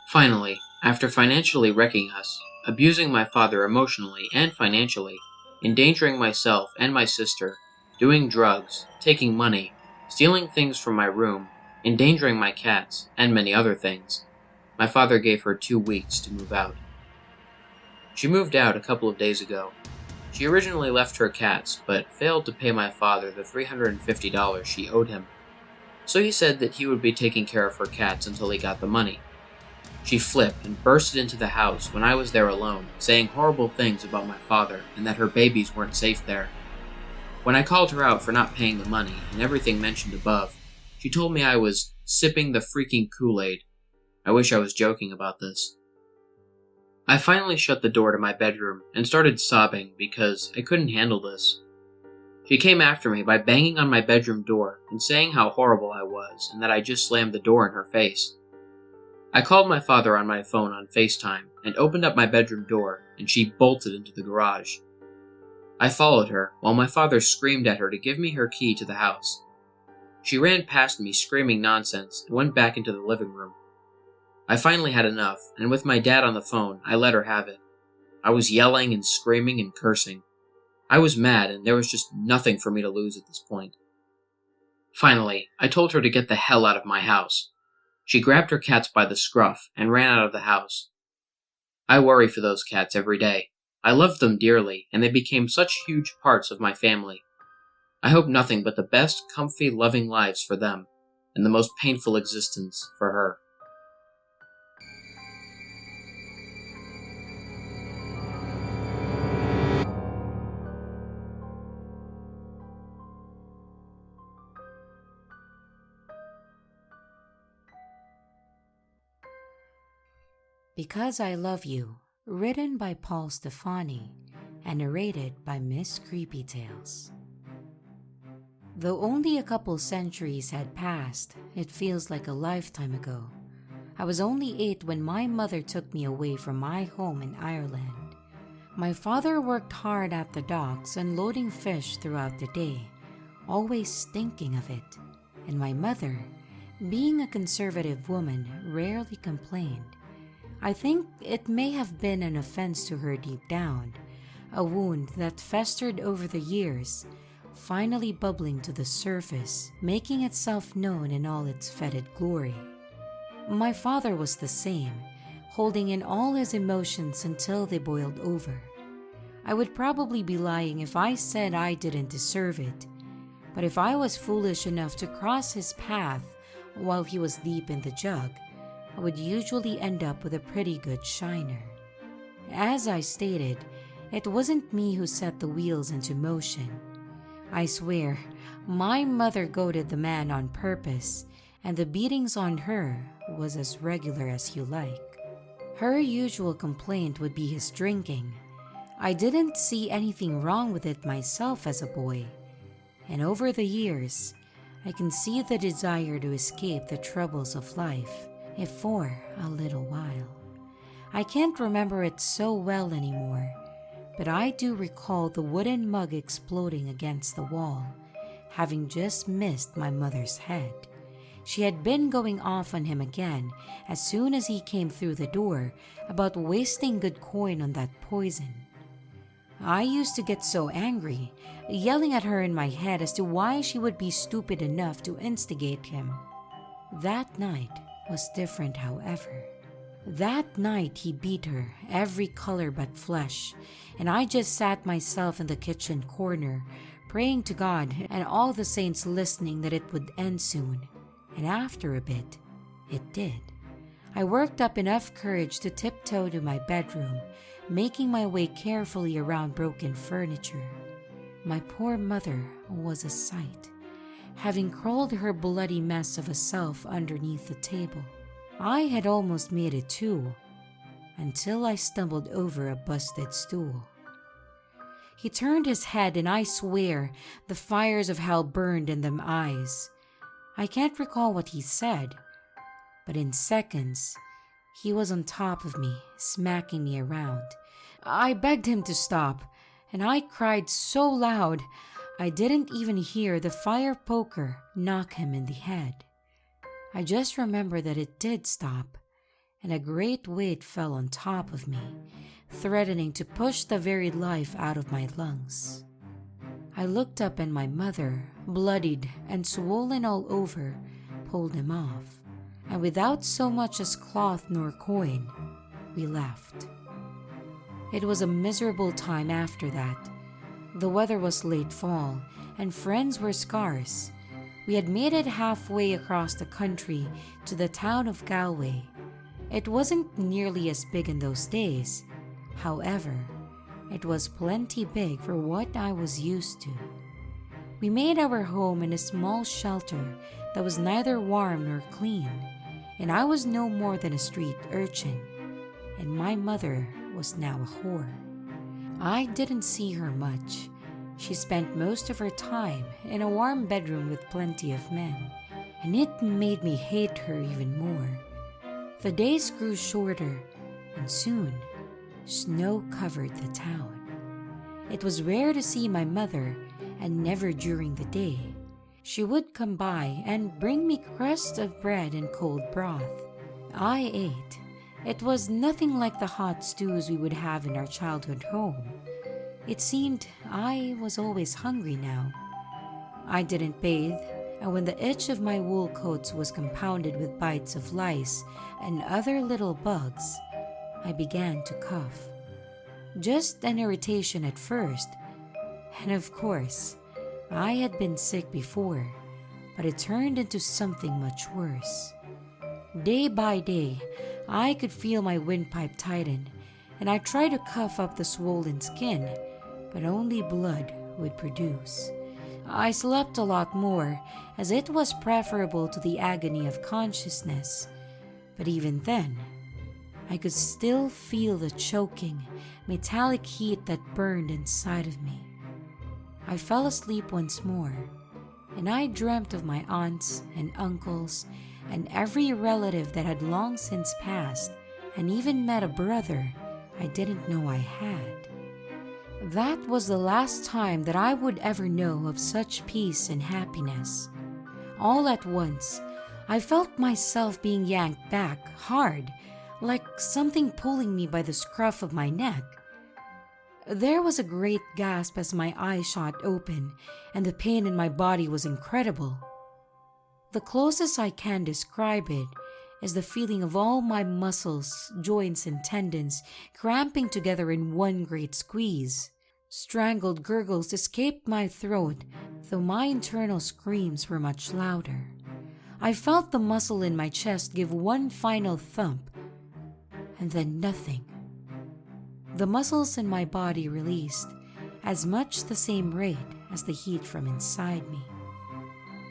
Speaker 1: Finally, after financially wrecking us, abusing my father emotionally and financially, endangering myself and my sister, doing drugs, taking money, stealing things from my room, endangering my cats, and many other things, my father gave her 2 weeks to move out. She moved out a couple of days ago. She originally left her cats, but failed to pay my father the $350 she owed him. So he said that he would be taking care of her cats until he got the money. She flipped and bursted into the house when I was there alone, saying horrible things about my father and that her babies weren't safe there. When I called her out for not paying the money and everything mentioned above, she told me I was sipping the freaking Kool-Aid. I wish I was joking about this. I finally shut the door to my bedroom and started sobbing because I couldn't handle this. She came after me by banging on my bedroom door and saying how horrible I was and that I just slammed the door in her face. I called my father on my phone on FaceTime and opened up my bedroom door, and she bolted into the garage. I followed her while my father screamed at her to give me her key to the house. She ran past me screaming nonsense and went back into the living room. I finally had enough, and with my dad on the phone, I let her have it. I was yelling and screaming and cursing. I was mad, and there was just nothing for me to lose at this point. Finally, I told her to get the hell out of my house. She grabbed her cats by the scruff and ran out of the house. I worry for those cats every day. I loved them dearly, and they became such huge parts of my family. I hope nothing but the best, comfy, loving lives for them, and the most painful existence for her.
Speaker 21: Because I Love You, written by Paul Stefani and narrated by Miss Creepy Tales. Though only a couple centuries had passed, it feels like a lifetime ago. I was only 8 when my mother took me away from my home in Ireland. My father worked hard at the docks unloading fish throughout the day, always thinking of it, and my mother, being a conservative woman, rarely complained. I think it may have been an offense to her deep down, a wound that festered over the years, finally bubbling to the surface, making itself known in all its fetid glory. My father was the same, holding in all his emotions until they boiled over. I would probably be lying if I said I didn't deserve it, but if I was foolish enough to cross his path while he was deep in the jug, I would usually end up with a pretty good shiner. As I stated, it wasn't me who set the wheels into motion. I swear, my mother goaded the man on purpose, and the beatings on her was as regular as you like. Her usual complaint would be his drinking. I didn't see anything wrong with it myself as a boy, and over the years, I can see the desire to escape the troubles of life, if for a little while. I can't remember it so well anymore, but I do recall the wooden mug exploding against the wall, having just missed my mother's head. She had been going off on him again as soon as he came through the door about wasting good coin on that poison. I used to get so angry, yelling at her in my head as to why she would be stupid enough to instigate him. That night was different, however. That night he beat her, every color but flesh, and I just sat myself in the kitchen corner, praying to God and all the saints listening that it would end soon. And after a bit, it did. I worked up enough courage to tiptoe to my bedroom, making my way carefully around broken furniture. My poor mother was a sight, having crawled her bloody mess of a self underneath the table. I had almost made it too, until I stumbled over a busted stool. He turned his head, and I swear the fires of hell burned in them eyes. I can't recall what he said, but in seconds, he was on top of me, smacking me around. I begged him to stop, and I cried so loud I didn't even hear the fire poker knock him in the head. I just remember that it did stop, and a great weight fell on top of me, threatening to push the very life out of my lungs. I looked up, and my mother, bloodied and swollen all over, pulled him off, and without so much as cloth nor coin, we left. It was a miserable time after that. The weather was late fall, and friends were scarce. We had made it halfway across the country to the town of Galway. It wasn't nearly as big in those days. However, it was plenty big for what I was used to. We made our home in a small shelter that was neither warm nor clean, and I was no more than a street urchin, and my mother was now a whore. I didn't see her much. She spent most of her time in a warm bedroom with plenty of men, and it made me hate her even more. The days grew shorter, and soon, snow covered the town. It was rare to see my mother, and never during the day. She would come by and bring me crusts of bread and cold broth. I ate. It was nothing like the hot stews we would have in our childhood home. It seemed I was always hungry now. I didn't bathe, and when the itch of my wool coats was compounded with bites of lice and other little bugs, I began to cough. Just an irritation at first, and of course, I had been sick before, but it turned into something much worse. Day by day, I could feel my windpipe tighten, and I tried to cough up the swollen skin, but only blood would produce. I slept a lot more, as it was preferable to the agony of consciousness, but even then, I could still feel the choking, metallic heat that burned inside of me. I fell asleep once more, and I dreamt of my aunts and uncles and every relative that had long since passed, and even met a brother I didn't know I had. That was the last time that I would ever know of such peace and happiness. All at once, I felt myself being yanked back hard, like something pulling me by the scruff of my neck. There was a great gasp as my eyes shot open, and the pain in my body was incredible. The closest I can describe it is the feeling of all my muscles, joints, and tendons cramping together in one great squeeze. Strangled gurgles escaped my throat, though my internal screams were much louder. I felt the muscle in my chest give one final thump, and then nothing. The muscles in my body released, as much the same rate as the heat from inside me.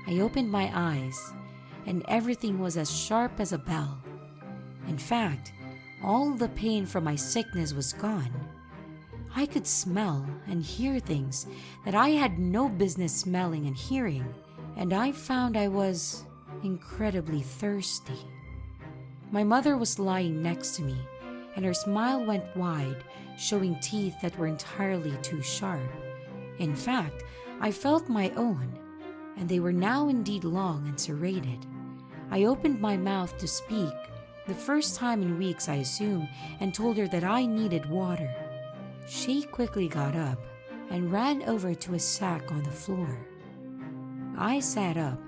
Speaker 21: I opened my eyes, and everything was as sharp as a bell. In fact, all the pain from my sickness was gone. I could smell and hear things that I had no business smelling and hearing, and I found I was incredibly thirsty. My mother was lying next to me, and her smile went wide, showing teeth that were entirely too sharp. In fact, I felt my own, and they were now indeed long and serrated. I opened my mouth to speak, the first time in weeks I assume, and told her that I needed water. She quickly got up and ran over to a sack on the floor. I sat up,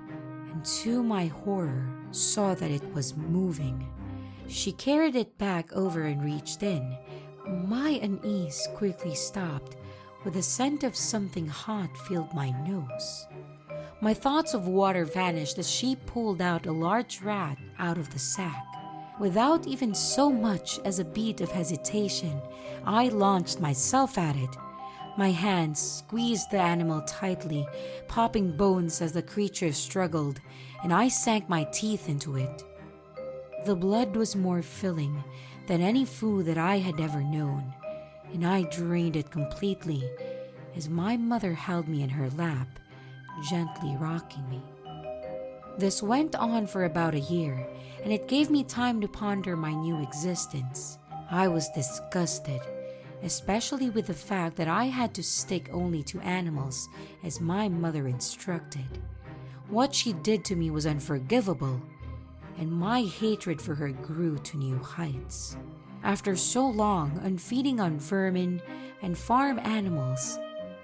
Speaker 21: and to my horror, saw that it was moving. She carried it back over and reached in. My unease quickly stopped, with a scent of something hot filled my nose. My thoughts of water vanished as she pulled out a large rat out of the sack. Without even so much as a beat of hesitation, I launched myself at it. My hands squeezed the animal tightly, popping bones as the creature struggled, and I sank my teeth into it. The blood was more filling than any food that I had ever known, and I drained it completely as my mother held me in her lap, gently rocking me. This went on for about a year, and it gave me time to ponder my new existence. I was disgusted, especially with the fact that I had to stick only to animals as my mother instructed. What she did to me was unforgivable, and my hatred for her grew to new heights. After so long on feeding on vermin and farm animals,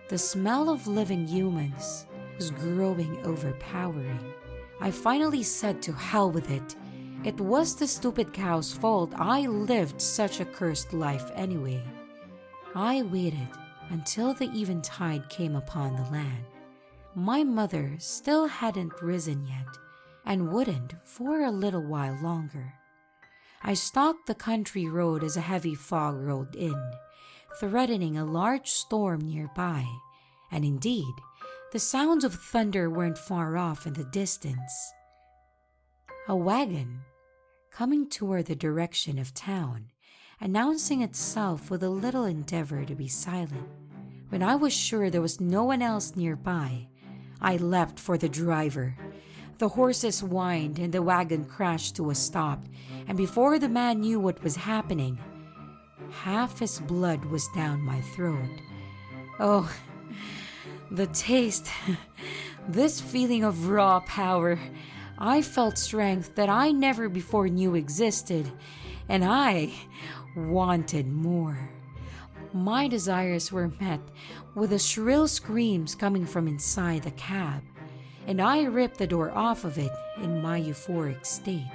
Speaker 21: the smell of living humans was growing overpowering. I finally said to hell with it. It was the stupid cow's fault I lived such a cursed life anyway. I waited until the eventide came upon the land. My mother still hadn't risen yet, and wouldn't for a little while longer. I stalked the country road as a heavy fog rolled in, threatening a large storm nearby, and indeed, the sounds of thunder weren't far off in the distance. A wagon, coming toward the direction of town, announcing itself with a little endeavor to be silent. When I was sure there was no one else nearby, I leapt for the driver. The horses whined and the wagon crashed to a stop, and before the man knew what was happening, half his blood was down my throat. Oh, the taste, this feeling of raw power. I felt strength that I never before knew existed, and I wanted more. My desires were met with the shrill screams coming from inside the cab, and I ripped the door off of it in my euphoric state.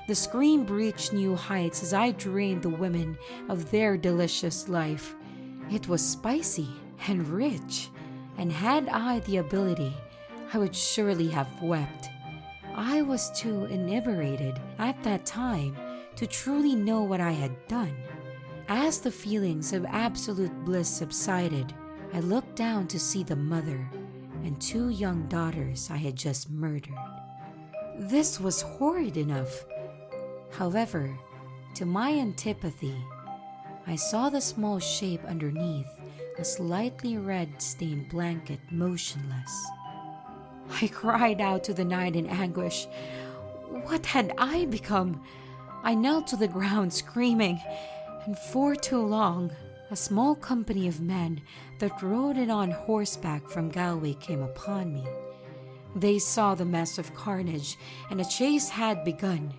Speaker 21: The scream breached new heights as I drained the women of their delicious life. It was spicy and rich, and had I the ability, I would surely have wept. I was too inebriated at that time to truly know what I had done. As the feelings of absolute bliss subsided, I looked down to see the mother and 2 young daughters I had just murdered. This was horrid enough. However, to my antipathy, I saw the small shape underneath a slightly red-stained blanket motionless. I cried out to the night in anguish. What had I become? I knelt to the ground screaming, and for too long, a small company of men that rode in on horseback from Galway came upon me. They saw the mess of carnage, and a chase had begun.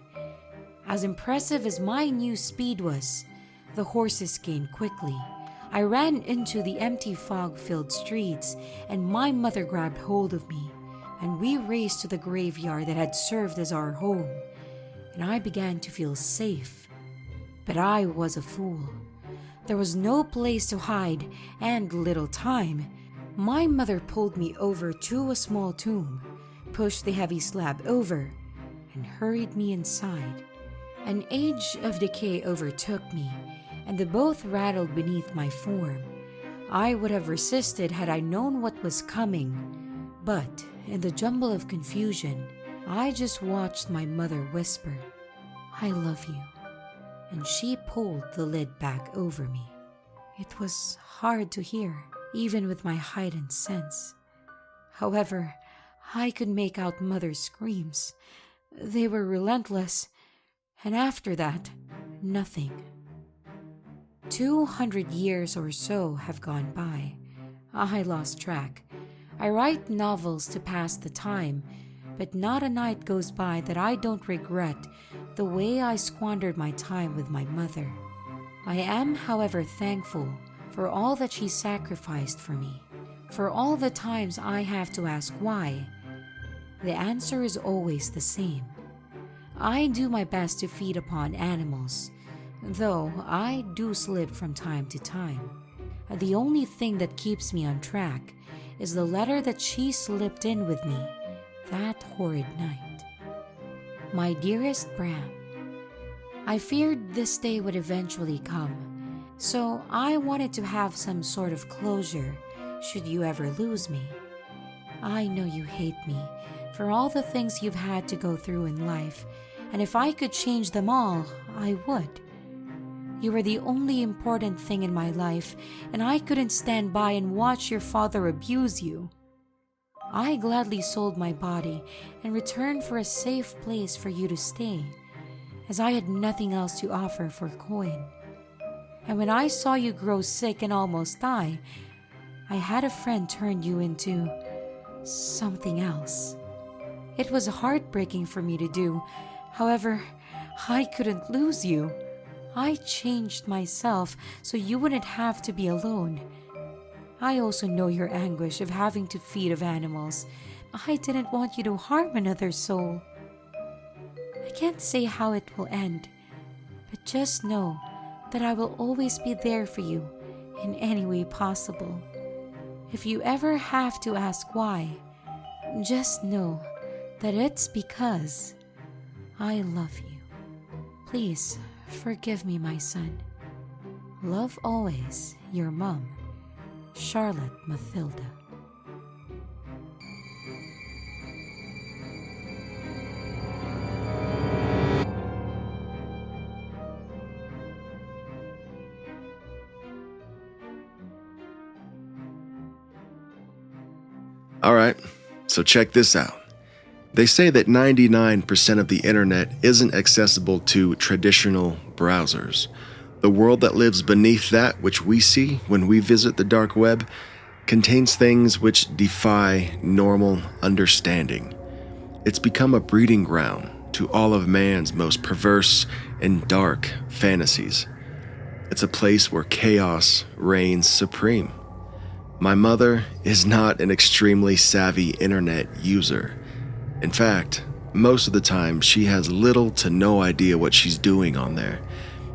Speaker 21: As impressive as my new speed was, the horses gained quickly. I ran into the empty fog-filled streets, and my mother grabbed hold of me, and we raced to the graveyard that had served as our home, and I began to feel safe. But I was a fool. There was no place to hide and little time. My mother pulled me over to a small tomb, pushed the heavy slab over, and hurried me inside. An age of decay overtook me, and they both rattled beneath my form. I would have resisted had I known what was coming, but in the jumble of confusion, I just watched my mother whisper, "I love you," and she pulled the lid back over me. It was hard to hear, even with my heightened sense. However, I could make out Mother's screams. They were relentless, and after that, nothing. 200 years or so have gone by. I lost track. I write novels to pass the time, but not a night goes by that I don't regret the way I squandered my time with my mother. I am, however, thankful for all that she sacrificed for me, for all the times I have to ask why. The answer is always the same. I do my best to feed upon animals, though I do slip from time to time. The only thing that keeps me on track is the letter that she slipped in with me that horrid night. My dearest Bram, I feared this day would eventually come, so I wanted to have some sort of closure should you ever lose me. I know you hate me for all the things you've had to go through in life, and if I could change them all, I would. You were the only important thing in my life, and I couldn't stand by and watch your father abuse you. I gladly sold my body in return for a safe place for you to stay, as I had nothing else to offer for coin. And when I saw you grow sick and almost die, I had a friend turn you into something else. It was heartbreaking for me to do. However, I couldn't lose you. I changed myself so you wouldn't have to be alone. I also know your anguish of having to feed of animals. I didn't want you to harm another soul. I can't say how it will end, but just know that I will always be there for you in any way possible. If you ever have to ask why, just know that it's because I love you. Please forgive me, my son. Love always, your mom, Charlotte Mathilda.
Speaker 3: Alright, so check this out. They say that 99% of the internet isn't accessible to traditional browsers. The world that lives beneath that which we see when we visit the dark web contains things which defy normal understanding. It's become a breeding ground to all of man's most perverse and dark fantasies. It's a place where chaos reigns supreme. My mother is not an extremely savvy internet user. In fact, most of the time she has little to no idea what she's doing on there.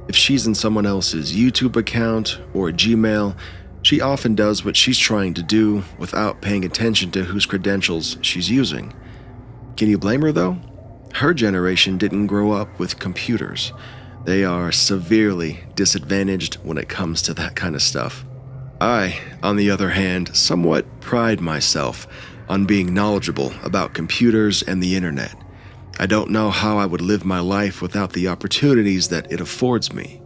Speaker 3: If she's in someone else's YouTube account or Gmail, she often does what she's trying to do without paying attention to whose credentials she's using. Can you blame her though? Her generation didn't grow up with computers. They are severely disadvantaged when it comes to that kind of stuff. I, on the other hand, somewhat pride myself on being knowledgeable about computers and the internet. I don't know how I would live my life without the opportunities that it affords me.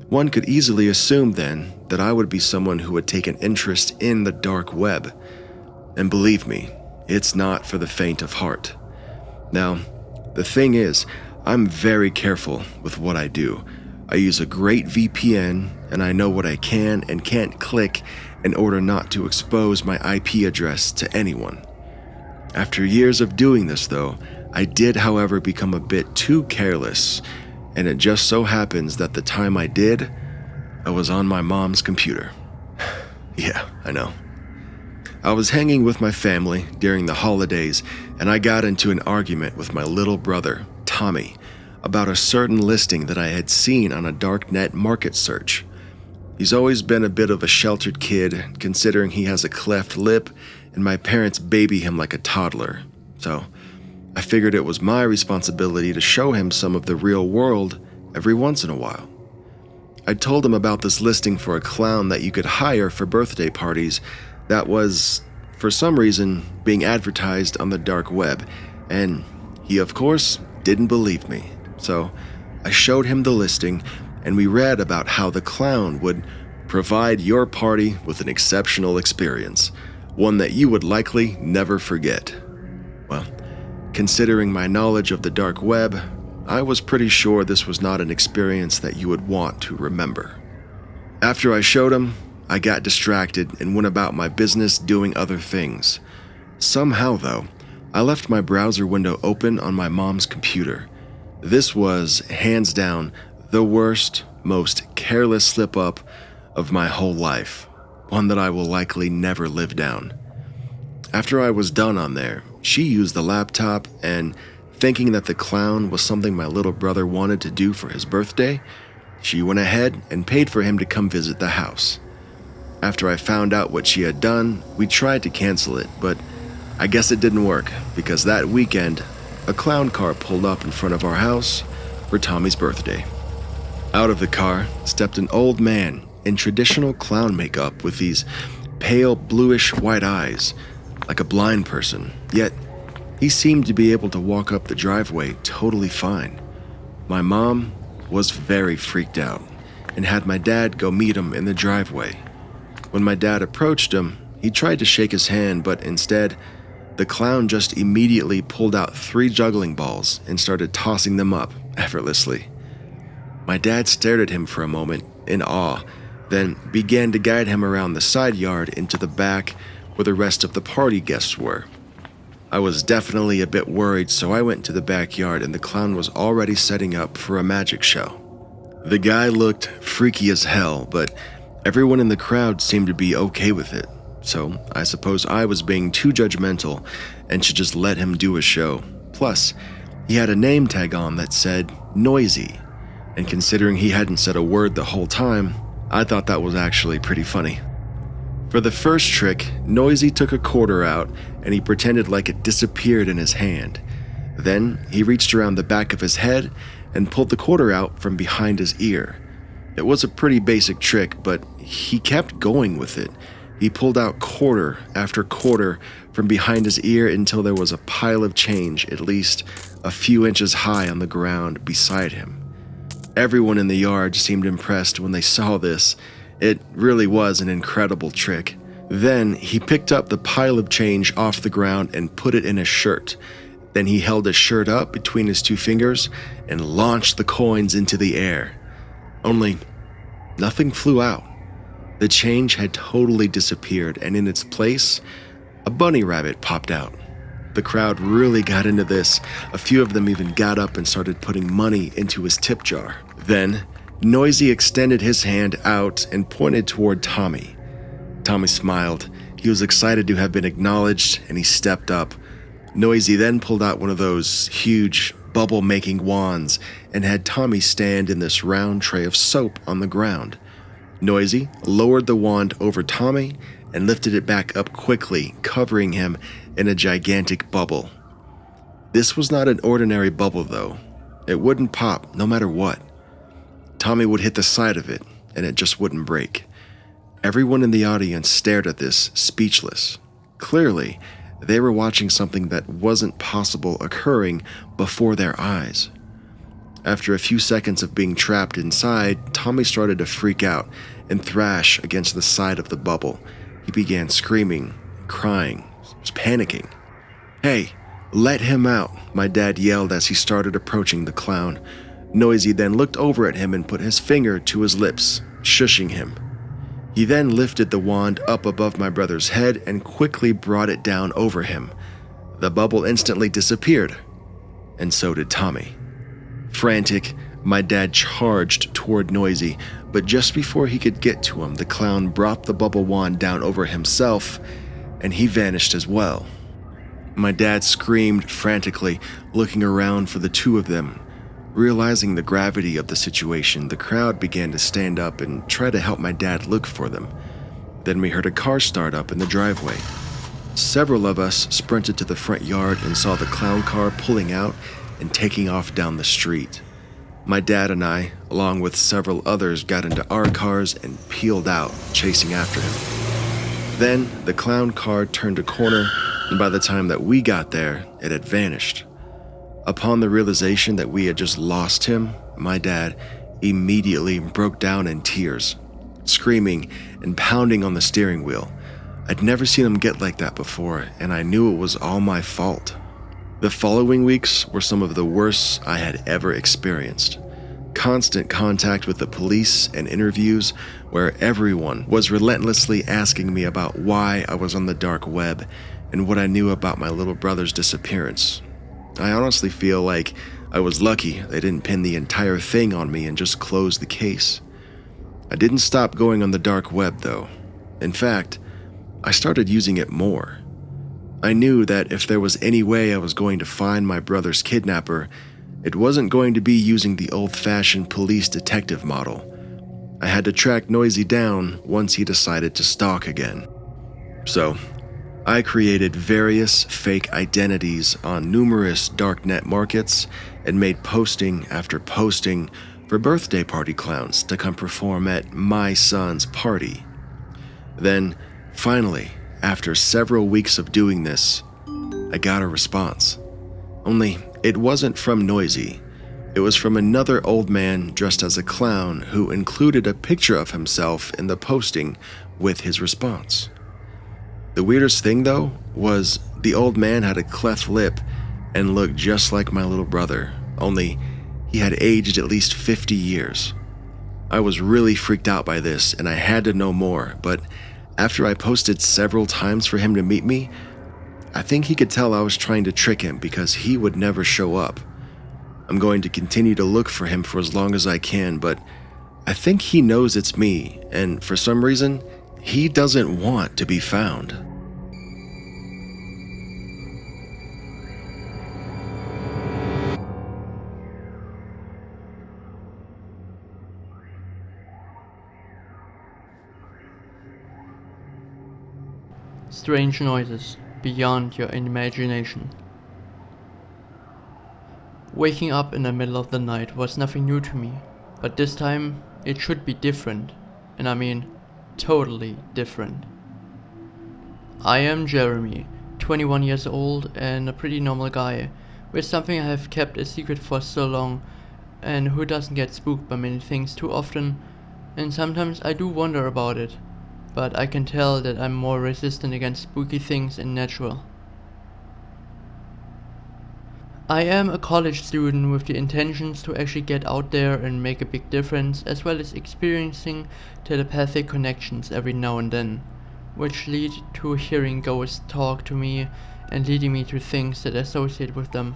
Speaker 3: One could easily assume then that I would be someone who would take an interest in the dark web. And believe me, it's not for the faint of heart. Now, the thing is, I'm very careful with what I do. I use a great VPN, and I know what I can and can't click in order not to expose my IP address to anyone. After years of doing this though, I did however become a bit too careless, and it just so happens that the time I did, I was on my mom's computer. Yeah, I know. I was hanging with my family during the holidays, and I got into an argument with my little brother, Tommy, about a certain listing that I had seen on a darknet market search. He's always been a bit of a sheltered kid, considering he has a cleft lip and my parents baby him like a toddler. So I figured it was my responsibility to show him some of the real world every once in a while. I told him about this listing for a clown that you could hire for birthday parties that was, for some reason, being advertised on the dark web, and he, of course, didn't believe me. So I showed him the listing, and we read about how the clown would provide your party with an exceptional experience, one that you would likely never forget. Well, considering my knowledge of the dark web, I was pretty sure this was not an experience that you would want to remember. After I showed him, I got distracted and went about my business doing other things. Somehow, though, I left my browser window open on my mom's computer. This was, hands down, the worst, most careless slip-up of my whole life, one that I will likely never live down. After I was done on there, she used the laptop and, thinking that the clown was something my little brother wanted to do for his birthday, she went ahead and paid for him to come visit the house. After I found out what she had done, we tried to cancel it, but I guess it didn't work because that weekend, a clown car pulled up in front of our house for Tommy's birthday. Out of the car stepped an old man in traditional clown makeup with these pale bluish white eyes, like a blind person, yet he seemed to be able to walk up the driveway totally fine. My mom was very freaked out and had my dad go meet him in the driveway. When my dad approached him, he tried to shake his hand, but instead, the clown just immediately pulled out 3 juggling balls and started tossing them up effortlessly. My dad stared at him for a moment in awe, then began to guide him around the side yard into the back where the rest of the party guests were. I was definitely a bit worried, so I went to the backyard and the clown was already setting up for a magic show. The guy looked freaky as hell, but everyone in the crowd seemed to be okay with it, so I suppose I was being too judgmental and should just let him do his show. Plus, he had a name tag on that said Noisy, and considering he hadn't said a word the whole time, I thought that was actually pretty funny. For the first trick, Noisy took a quarter out and he pretended like it disappeared in his hand. Then he reached around the back of his head and pulled the quarter out from behind his ear. It was a pretty basic trick, but he kept going with it. He pulled out quarter after quarter from behind his ear until there was a pile of change at least a few inches high on the ground beside him. Everyone in the yard seemed impressed when they saw this. It really was an incredible trick. Then he picked up the pile of change off the ground and put it in his shirt. Then he held his shirt up between his 2 fingers and launched the coins into the air. Only nothing flew out. The change had totally disappeared, and in its place, a bunny rabbit popped out. The crowd really got into this. A few of them even got up and started putting money into his tip jar. Then, Noisy extended his hand out and pointed toward Tommy. Tommy smiled. He was excited to have been acknowledged, and he stepped up. Noisy then pulled out one of those huge bubble-making wands and had Tommy stand in this round tray of soap on the ground. Noisy lowered the wand over Tommy and lifted it back up quickly, covering him in a gigantic bubble. This was not an ordinary bubble, though. It wouldn't pop no matter what. Tommy would hit the side of it, and it just wouldn't break. Everyone in the audience stared at this, speechless. Clearly, they were watching something that wasn't possible occurring before their eyes. After a few seconds of being trapped inside, Tommy started to freak out and thrash against the side of the bubble. He began screaming, crying, panicking. "Hey, let him out," my dad yelled as he started approaching the clown. Noisy then looked over at him and put his finger to his lips, shushing him. He then lifted the wand up above my brother's head and quickly brought it down over him. The bubble instantly disappeared, and so did Tommy. Frantic, my dad charged toward Noisy, but just before he could get to him, the clown brought the bubble wand down over himself, and he vanished as well. My dad screamed frantically, looking around for the 2 of them. Realizing the gravity of the situation, the crowd began to stand up and try to help my dad look for them. Then we heard a car start up in the driveway. Several of us sprinted to the front yard and saw the clown car pulling out and taking off down the street. My dad and I, along with several others, got into our cars and peeled out, chasing after him. Then the clown car turned a corner, and by the time that we got there, it had vanished. Upon the realization that we had just lost him, my dad immediately broke down in tears, screaming and pounding on the steering wheel. I'd never seen him get like that before, and I knew it was all my fault. The following weeks were some of the worst I had ever experienced. Constant contact with the police and interviews where everyone was relentlessly asking me about why I was on the dark web and what I knew about my little brother's disappearance. I honestly feel like I was lucky they didn't pin the entire thing on me and just close the case. I didn't stop going on the dark web, though. In fact, I started using it more. I knew that if there was any way I was going to find my brother's kidnapper, it wasn't going to be using the old-fashioned police detective model. I had to track Noisy down once he decided to stalk again. So, I created various fake identities on numerous darknet markets and made posting after posting for birthday party clowns to come perform at my son's party. Then, finally, after several weeks of doing this, I got a response. Only, it wasn't from Noisy. It was from another old man dressed as a clown who included a picture of himself in the posting with his response. The weirdest thing, though, was the old man had a cleft lip and looked just like my little brother, only he had aged at least 50 years. I was really freaked out by this and I had to know more, but after I posted several times for him to meet me, I think he could tell I was trying to trick him because he would never show up. I'm going to continue to look for him for as long as I can, but I think he knows it's me, and for some reason, he doesn't want to be found.
Speaker 20: Strange noises beyond your imagination. Waking up in the middle of the night was nothing new to me, but this time it should be different, and I mean totally different. I am Jeremy, 21 years old and a pretty normal guy, with something I have kept a secret for so long, and who doesn't get spooked by many things too often, and sometimes I do wonder about it, but I can tell that I'm more resistant against spooky things in natural. I am a college student with the intentions to actually get out there and make a big difference, as well as experiencing telepathic connections every now and then, which lead to hearing ghosts talk to me and leading me to things that associate with them.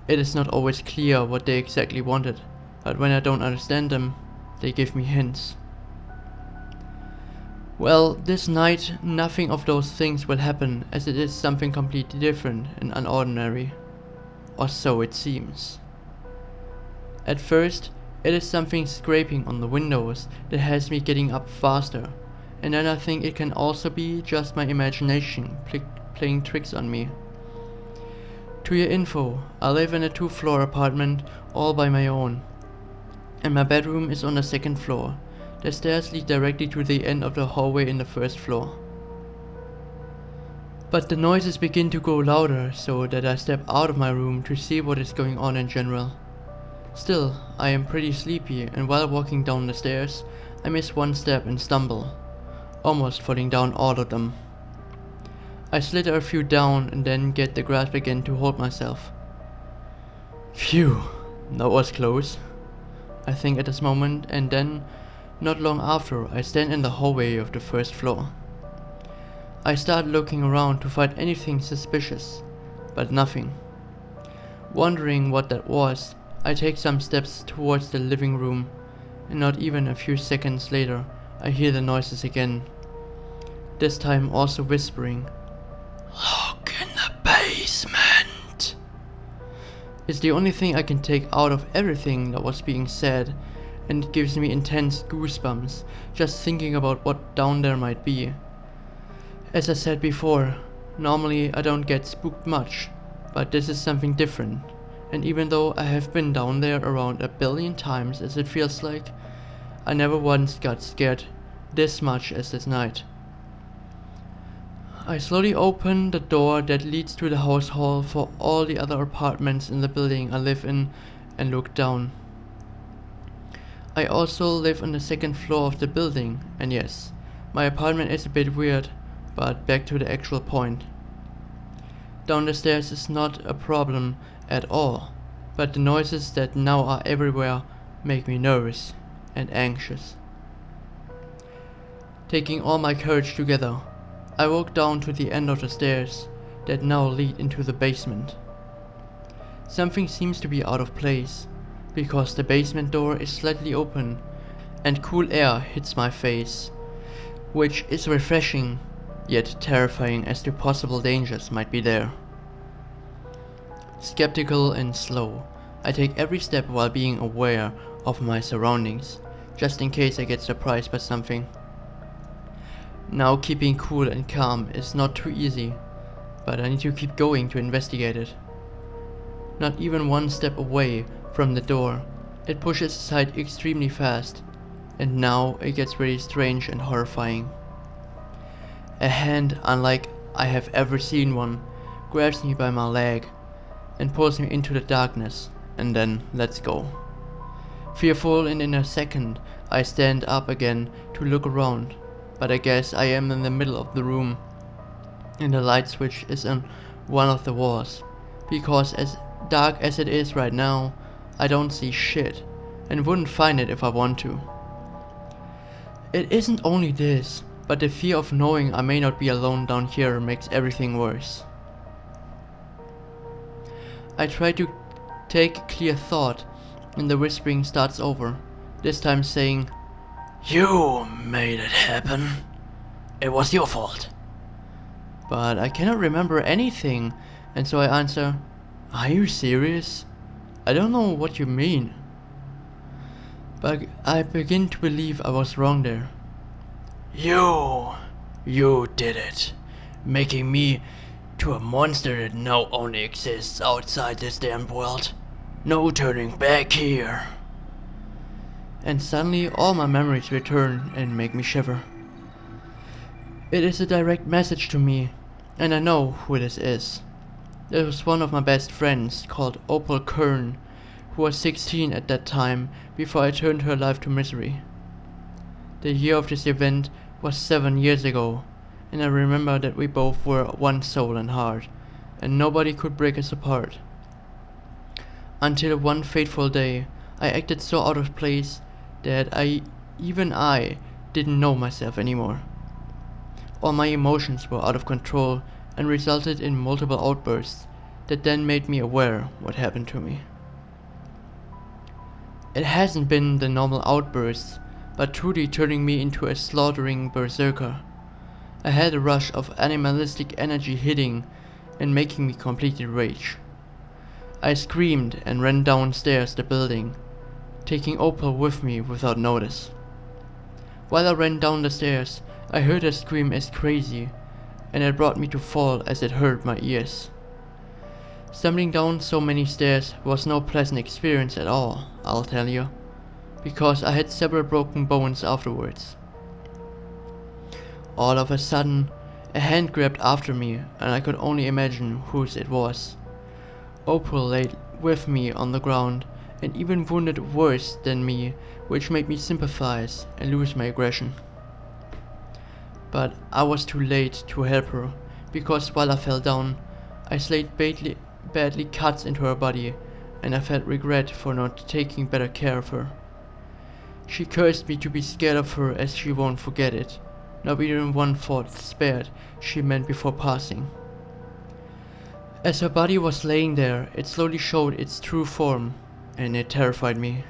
Speaker 20: It is not always clear what they exactly wanted, but when I don't understand them, they give me hints. Well, this night nothing of those things will happen, as it is something completely different and unordinary. Or so it seems. At first, it is something scraping on the windows that has me getting up faster, and then I think it can also be just my imagination playing tricks on me. To your info, I live in a 2-floor apartment all by my own, and my bedroom is on the 2nd floor. The stairs lead directly to the end of the hallway in the 1st floor. But the noises begin to grow louder, so that I step out of my room to see what is going on in general. Still, I am pretty sleepy, and while walking down the stairs, I miss one step and stumble, almost falling down all of them. I slither a few down and then get the grasp again to hold myself. Phew, that was close, I think at this moment, and then, not long after, I stand in the hallway of the 1st floor. I start looking around to find anything suspicious, but nothing. Wondering what that was, I take some steps towards the living room, and not even a few seconds later, I hear the noises again. This time also whispering, "Look in the basement." It's the only thing I can take out of everything that was being said, and it gives me intense goosebumps just thinking about what down there might be. As I said before, normally I don't get spooked much, but this is something different, and even though I have been down there around 1 billion times as it feels like, I never once got scared this much as this night. I slowly open the door that leads to the house hall for all the other apartments in the building I live in and look down. I also live on the 2nd floor of the building, and yes, my apartment is a bit weird, but back to the actual point. Down the stairs is not a problem at all, but the noises that now are everywhere make me nervous and anxious. Taking all my courage together, I walk down to the end of the stairs that now lead into the basement. Something seems to be out of place, because the basement door is slightly open and cool air hits my face, which is refreshing, yet terrifying as the possible dangers might be there. Skeptical and slow, I take every step while being aware of my surroundings, just in case I get surprised by something. Now keeping cool and calm is not too easy, but I need to keep going to investigate it. Not even one step away from the door, it pushes aside extremely fast, and now it gets really strange and horrifying. A hand, unlike I have ever seen one, grabs me by my leg and pulls me into the darkness and then let's go. Fearful, and in a second I stand up again to look around, but I guess I am in the middle of the room, and the light switch is on one of the walls, because as dark as it is right now, I don't see shit, and wouldn't find it if I want to. It isn't only this, but the fear of knowing I may not be alone down here makes everything worse. I try to take clear thought, and the whispering starts over, this time saying, "You made it happen. It was your fault." But I cannot remember anything, and so I answer, "Are you serious? I don't know what you mean." But I begin to believe I was wrong there. You did it, making me to a monster that now only exists outside this damned world. No turning back here. And suddenly all my memories return and make me shiver. It is a direct message to me, and I know who this is. It was one of my best friends called Opal Kern, who was 16 at that time before I turned her life to misery. The year of this event was 7 years ago, and I remember that we both were one soul and heart, and nobody could break us apart. Until one fateful day, I acted so out of place that even I didn't know myself anymore. All my emotions were out of control and resulted in multiple outbursts that then made me aware what happened to me. It hasn't been the normal outbursts, but truly turning me into a slaughtering berserker. I had a rush of animalistic energy hitting and making me completely rage. I screamed and ran downstairs the building, taking Opal with me without notice. While I ran down the stairs, I heard her scream as crazy, and it brought me to fall as it hurt my ears. Stumbling down so many stairs was no pleasant experience at all, I'll tell you, because I had several broken bones afterwards. All of a sudden, a hand grabbed after me, and I could only imagine whose it was. Opal lay with me on the ground, and even wounded worse than me, which made me sympathize and lose my aggression. But I was too late to help her, because while I fell down, I slayed badly cuts into her body, and I felt regret for not taking better care of her. She cursed me to be scared of her, as she won't forget it, not even one thought spared she meant before passing. As her body was laying there, it slowly showed its true form, and it terrified me.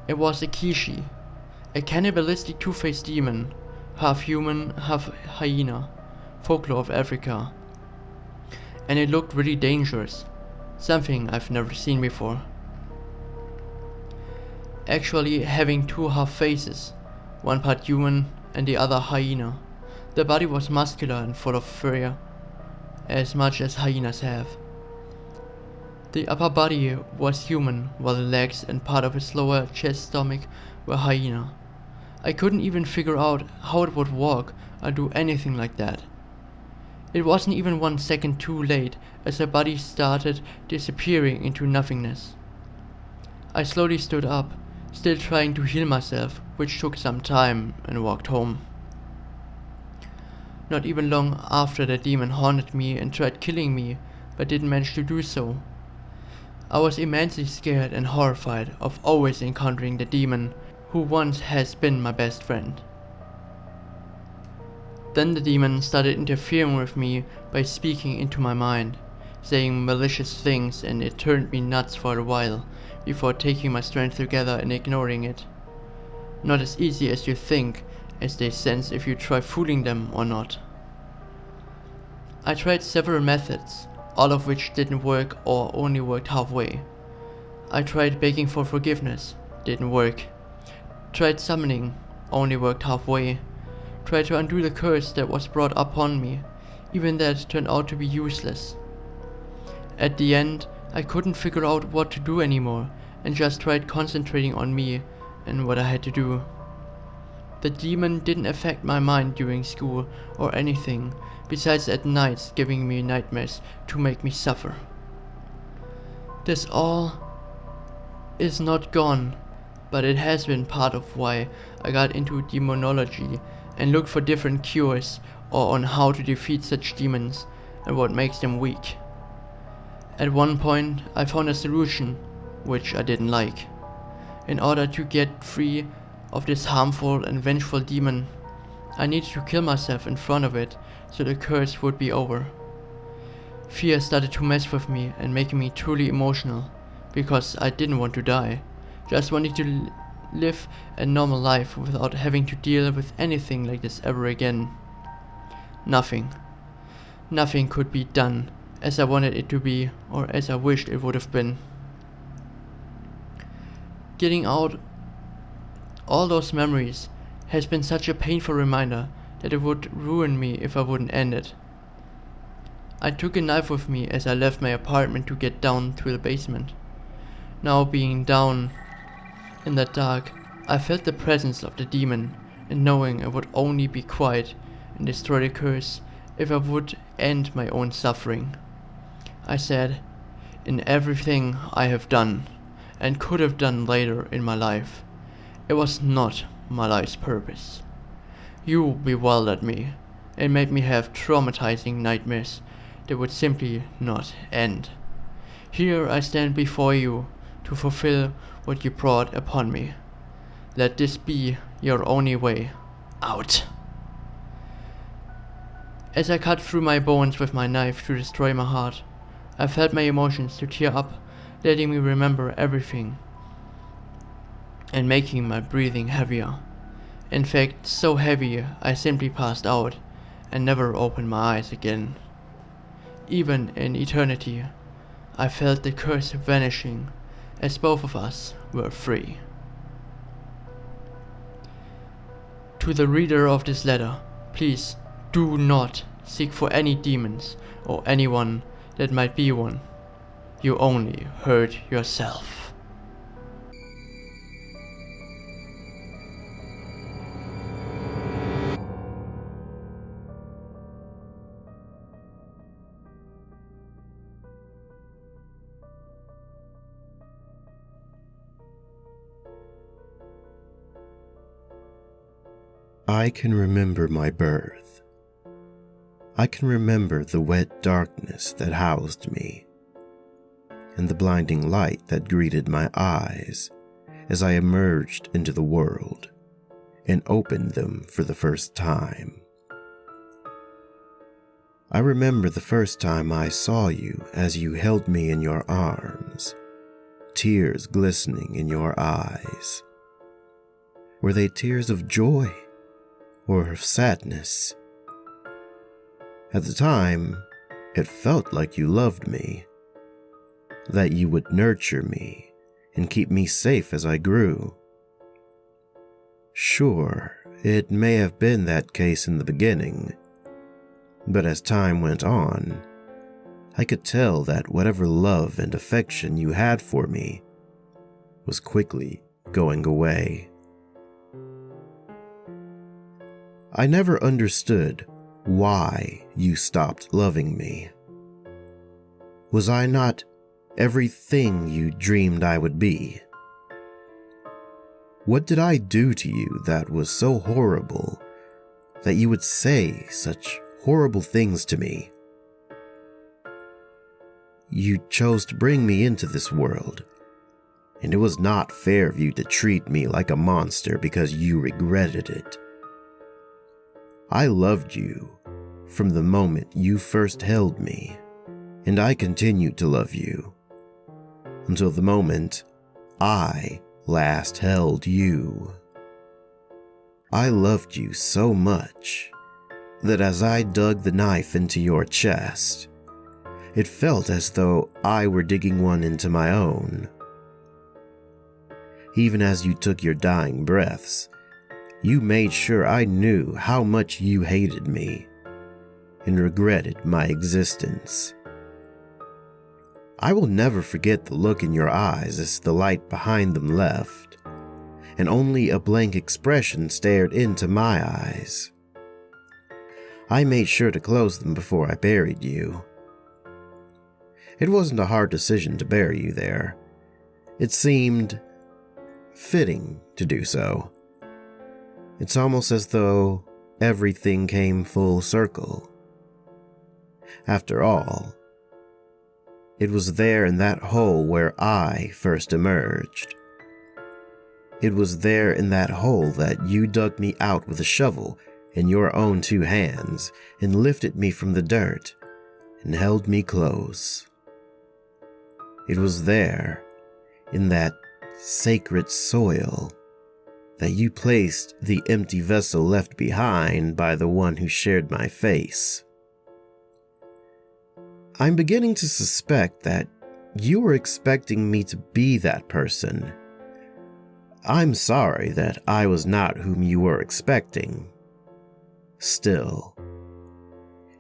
Speaker 20: It was a Kishi, a cannibalistic two-faced demon, half human, half hyena, folklore of Africa. And it looked really dangerous, something I've never seen before. Actually having two half faces, one part human and the other hyena. The body was muscular and full of fur, as much as hyenas have. The upper body was human, while the legs and part of its lower chest stomach were hyena. I couldn't even figure out how it would walk or do anything like that. It wasn't even 1 second too late as her body started disappearing into nothingness. I slowly stood up, still trying to heal myself, which took some time, and walked home. Not even long after, the demon haunted me and tried killing me, but didn't manage to do so. I was immensely scared and horrified of always encountering the demon, who once has been my best friend. Then the demon started interfering with me by speaking into my mind, saying malicious things, and it turned me nuts for a while, before taking my strength together and ignoring it. Not as easy as you think, as they sense if you try fooling them or not. I tried several methods, all of which didn't work or only worked halfway. I tried begging for forgiveness, didn't work. Tried summoning, only worked halfway. Tried to undo the curse that was brought upon me, even that turned out to be useless. At the end, I couldn't figure out what to do anymore, and just tried concentrating on me and what I had to do. The demon didn't affect my mind during school or anything, besides at nights giving me nightmares to make me suffer. This all is not gone, but it has been part of why I got into demonology and looked for different cures or on how to defeat such demons and what makes them weak. At one point I found a solution, which I didn't like. In order to get free of this harmful and vengeful demon, I needed to kill myself in front of it so the curse would be over. Fear started to mess with me and making me truly emotional, because I didn't want to die, just wanted to live a normal life without having to deal with anything like this ever again. Nothing could be done as I wanted it to be or as I wished it would have been. Getting out all those memories has been such a painful reminder that it would ruin me if I wouldn't end it. I took a knife with me as I left my apartment to get down to the basement. Now being down in the dark, I felt the presence of the demon, and knowing I would only be quiet and destroy the curse if I would end my own suffering. I said, in everything I have done, and could have done later in my life, it was not my life's purpose. You bewildered me, and made me have traumatizing nightmares that would simply not end. Here I stand before you to fulfill what you brought upon me. Let this be your only way out. As I cut through my bones with my knife to destroy my heart, I felt my emotions to tear up, letting me remember everything and making my breathing heavier. In fact, so heavy I simply passed out and never opened my eyes again. Even in eternity, I felt the curse vanishing as both of us were free. To the reader of this letter, please do not seek for any demons or anyone that might be one. You only hurt yourself.
Speaker 11: I can remember my birth. I can remember the wet darkness that housed me, and the blinding light that greeted my eyes as I emerged into the world and opened them for the first time. I remember the first time I saw you as you held me in your arms, tears glistening in your eyes. Were they tears of joy or of sadness? At the time, it felt like you loved me, that you would nurture me and keep me safe as I grew. Sure, it may have been that case in the beginning, but as time went on, I could tell that whatever love and affection you had for me was quickly going away. I never understood why you stopped loving me. Was I not everything you dreamed I would be? What did I do to you that was so horrible that you would say such horrible things to me? You chose to bring me into this world, and it was not fair of you to treat me like a monster because you regretted it. I loved you from the moment you first held me, and I continued to love you until the moment I last held you. I loved you so much that as I dug the knife into your chest, it felt as though I were digging one into my own. Even as you took your dying breaths, you made sure I knew how much you hated me and regretted my existence. I will never forget the look in your eyes as the light behind them left, and only a blank expression stared into my eyes. I made sure to close them before I buried you. It wasn't a hard decision to bury you there. It seemed fitting to do so. It's almost as though everything came full circle. After all, it was there in that hole where I first emerged. It was there in that hole that you dug me out with a shovel in your own 2 hands and lifted me from the dirt and held me close. It was there, in that sacred soil, that you placed the empty vessel left behind by the one who shared my face. I'm beginning to suspect that you were expecting me to be that person. I'm sorry that I was not whom you were expecting. Still,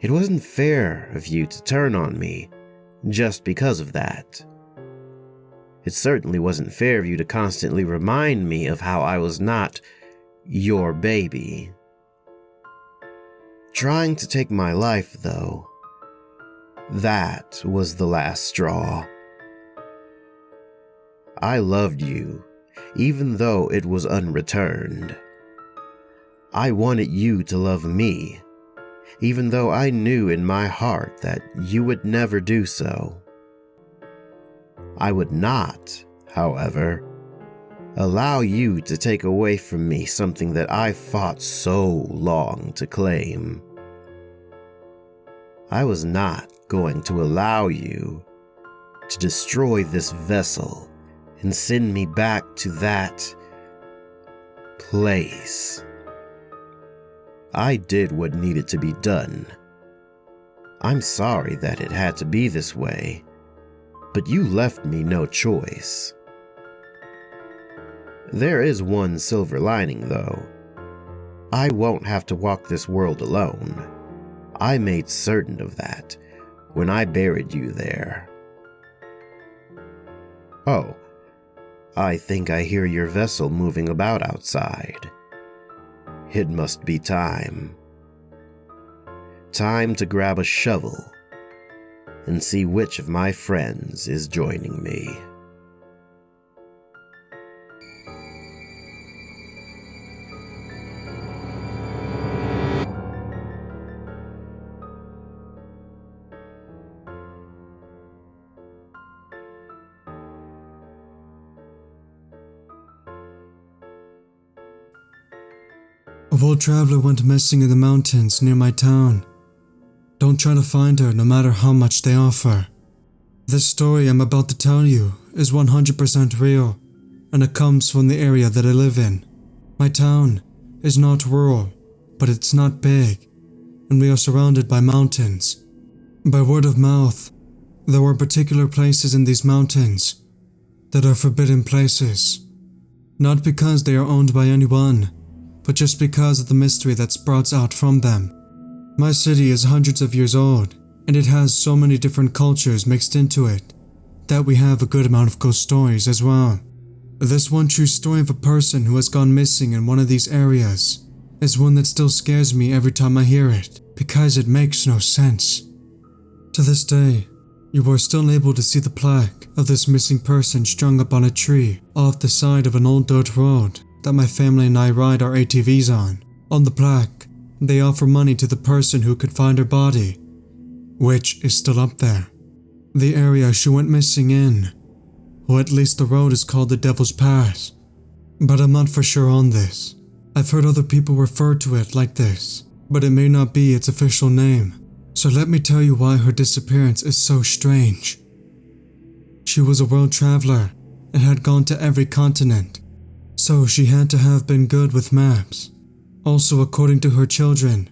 Speaker 11: it wasn't fair of you to turn on me just because of that. It certainly wasn't fair of you to constantly remind me of how I was not your baby. Trying to take my life, though, that was the last straw. I loved you, even though it was unreturned. I wanted you to love me, even though I knew in my heart that you would never do so. I would not, however, allow you to take away from me something that I fought so long to claim. I was not going to allow you to destroy this vessel and send me back to that place. I did what needed to be done. I'm sorry that it had to be this way, but you left me no choice. There is one silver lining, though. I won't have to walk this world alone. I made certain of that when I buried you there. Oh, I think I hear your vessel moving about outside. It must be time. Time to grab a shovel and see which of my friends is joining me.
Speaker 5: A world traveler went missing in the mountains near my town. Don't try to find her no matter how much they offer. This story I'm about to tell you is 100% real, and it comes from the area that I live in. My town is not rural, but it's not big, and we are surrounded by mountains. By word of mouth, there are particular places in these mountains that are forbidden places. Not because they are owned by anyone, but just because of the mystery that's brought out from them. My city is hundreds of years old, and it has so many different cultures mixed into it that we have a good amount of ghost stories as well. This one true story of a person who has gone missing in one of these areas is one that still scares me every time I hear it, because it makes no sense. To this day, you are still able to see the plaque of this missing person strung up on a tree off the side of an old dirt road that my family and I ride our ATVs on. On the plaque, they offer money to the person who could find her body, which is still up there. The area she went missing in, or at least the road, is called the Devil's Pass, but I'm not for sure on this. I've heard other people refer to it like this, but it may not be its official name. So let me tell you why her disappearance is so strange. She was a world traveler and had gone to every continent, so she had to have been good with maps. Also, according to her children,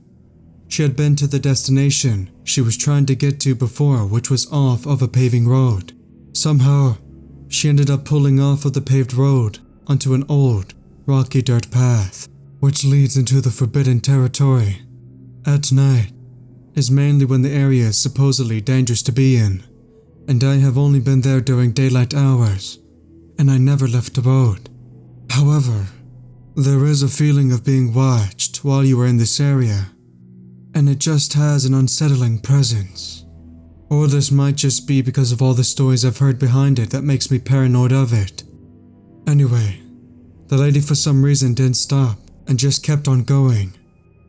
Speaker 5: she had been to the destination she was trying to get to before, which was off of a paving road. Somehow, she ended up pulling off of the paved road onto an old, rocky dirt path, which leads into the forbidden territory. At night is mainly when the area is supposedly dangerous to be in, and I have only been there during daylight hours, and I never left the road. However, there is a feeling of being watched while you are in this area, and it just has an unsettling presence. Or this might just be because of all the stories I've heard behind it that makes me paranoid of it. Anyway, the lady for some reason didn't stop and just kept on going.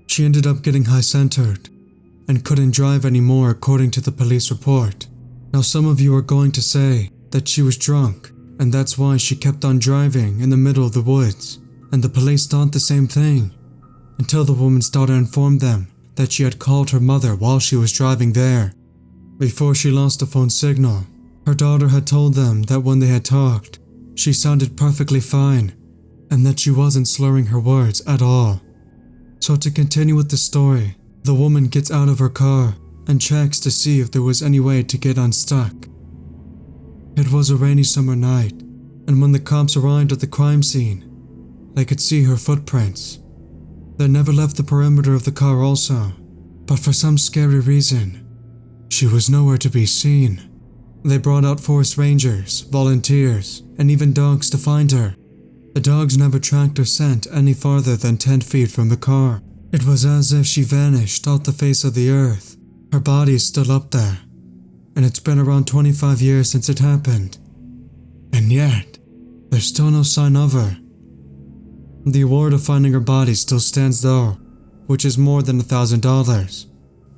Speaker 5: She ended up getting high-centered and couldn't drive anymore according to the police report. Now some of you are going to say that she was drunk and that's why she kept on driving in the middle of the woods, and the police thought the same thing, until the woman's daughter informed them that she had called her mother while she was driving there. Before she lost the phone signal, her daughter had told them that when they had talked, she sounded perfectly fine, and that she wasn't slurring her words at all. So to continue with the story, the woman gets out of her car and checks to see if there was any way to get unstuck. It was a rainy summer night, and when the cops arrived at the crime scene, they could see her footprints. They never left the perimeter of the car also, but for some scary reason, she was nowhere to be seen. They brought out forest rangers, volunteers, and even dogs to find her. The dogs never tracked her scent any farther than 10 feet from the car. It was as if she vanished off the face of the earth. Her body is still up there, and it's been around 25 years since it happened. And yet, there's still no sign of her. The award of finding her body still stands though, which is more than $1,000,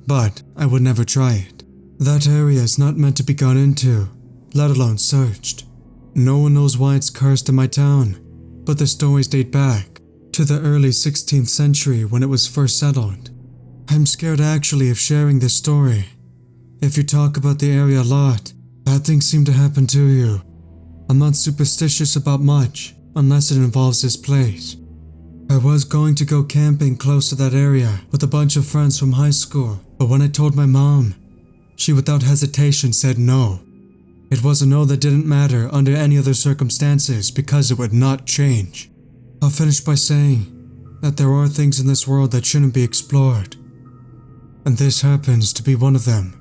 Speaker 5: but I would never try it. That area is not meant to be gone into, let alone searched. No one knows why it's cursed in my town, but the stories date back to the early 16th century when it was first settled. I'm scared actually of sharing this story. If you talk about the area a lot, bad things seem to happen to you. I'm not superstitious about much, unless it involves this place. I was going to go camping close to that area with a bunch of friends from high school, but when I told my mom, she without hesitation said no. It was a no that didn't matter under any other circumstances because it would not change. I'll finish by saying that there are things in this world that shouldn't be explored, and this happens to be one of them.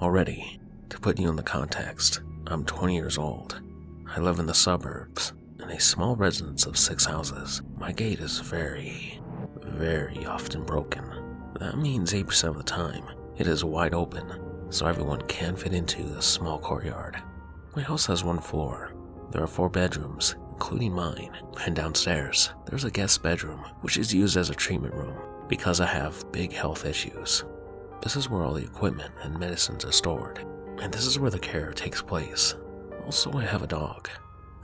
Speaker 4: Already, to put you in the context, I'm 20 years old. I live in the suburbs, in a small residence of 6 houses. My gate is very often broken. That means 8% of the time, it is wide open, so everyone can fit into the small courtyard. My house has 1 floor. There are 4 bedrooms, including mine, and downstairs, there's a guest bedroom, which is used as a treatment room, because I have big health issues. This is where all the equipment and medicines are stored, and this is where the care takes place. Also, I have a dog.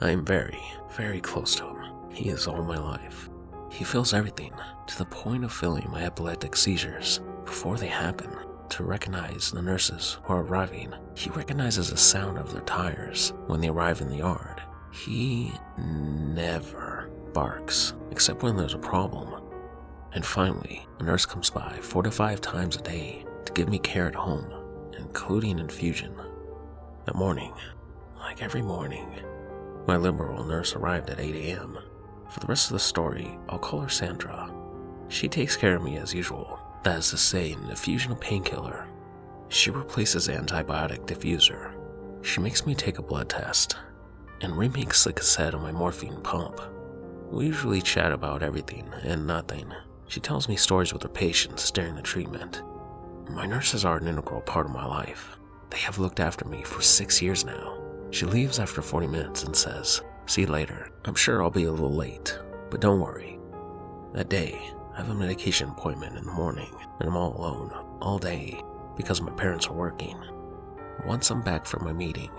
Speaker 4: I am very close to him. He is all my life. He feels everything, to the point of feeling my epileptic seizures before they happen. To recognize the nurses who are arriving, he recognizes the sound of their tires when they arrive in the yard. He never barks, except when there's a problem. And finally, a nurse comes by 4 to 5 times a day to give me care at home, including infusion. That morning, like every morning, my liberal nurse arrived at 8 a.m. For the rest of the story, I'll call her Sandra. She takes care of me as usual, that is to say, an infusion of painkiller. She replaces antibiotic diffuser. She makes me take a blood test, and remakes the cassette on my morphine pump. We usually chat about everything and nothing. She tells me stories with her patients during the treatment. My nurses are an integral part of my life. They have looked after me for 6 years now. She leaves after 40 minutes and says, "See you later. I'm sure I'll be a little late, but don't worry." That day, I have a medication appointment in the morning, and I'm all alone, all day, because my parents are working. Once I'm back from my meeting,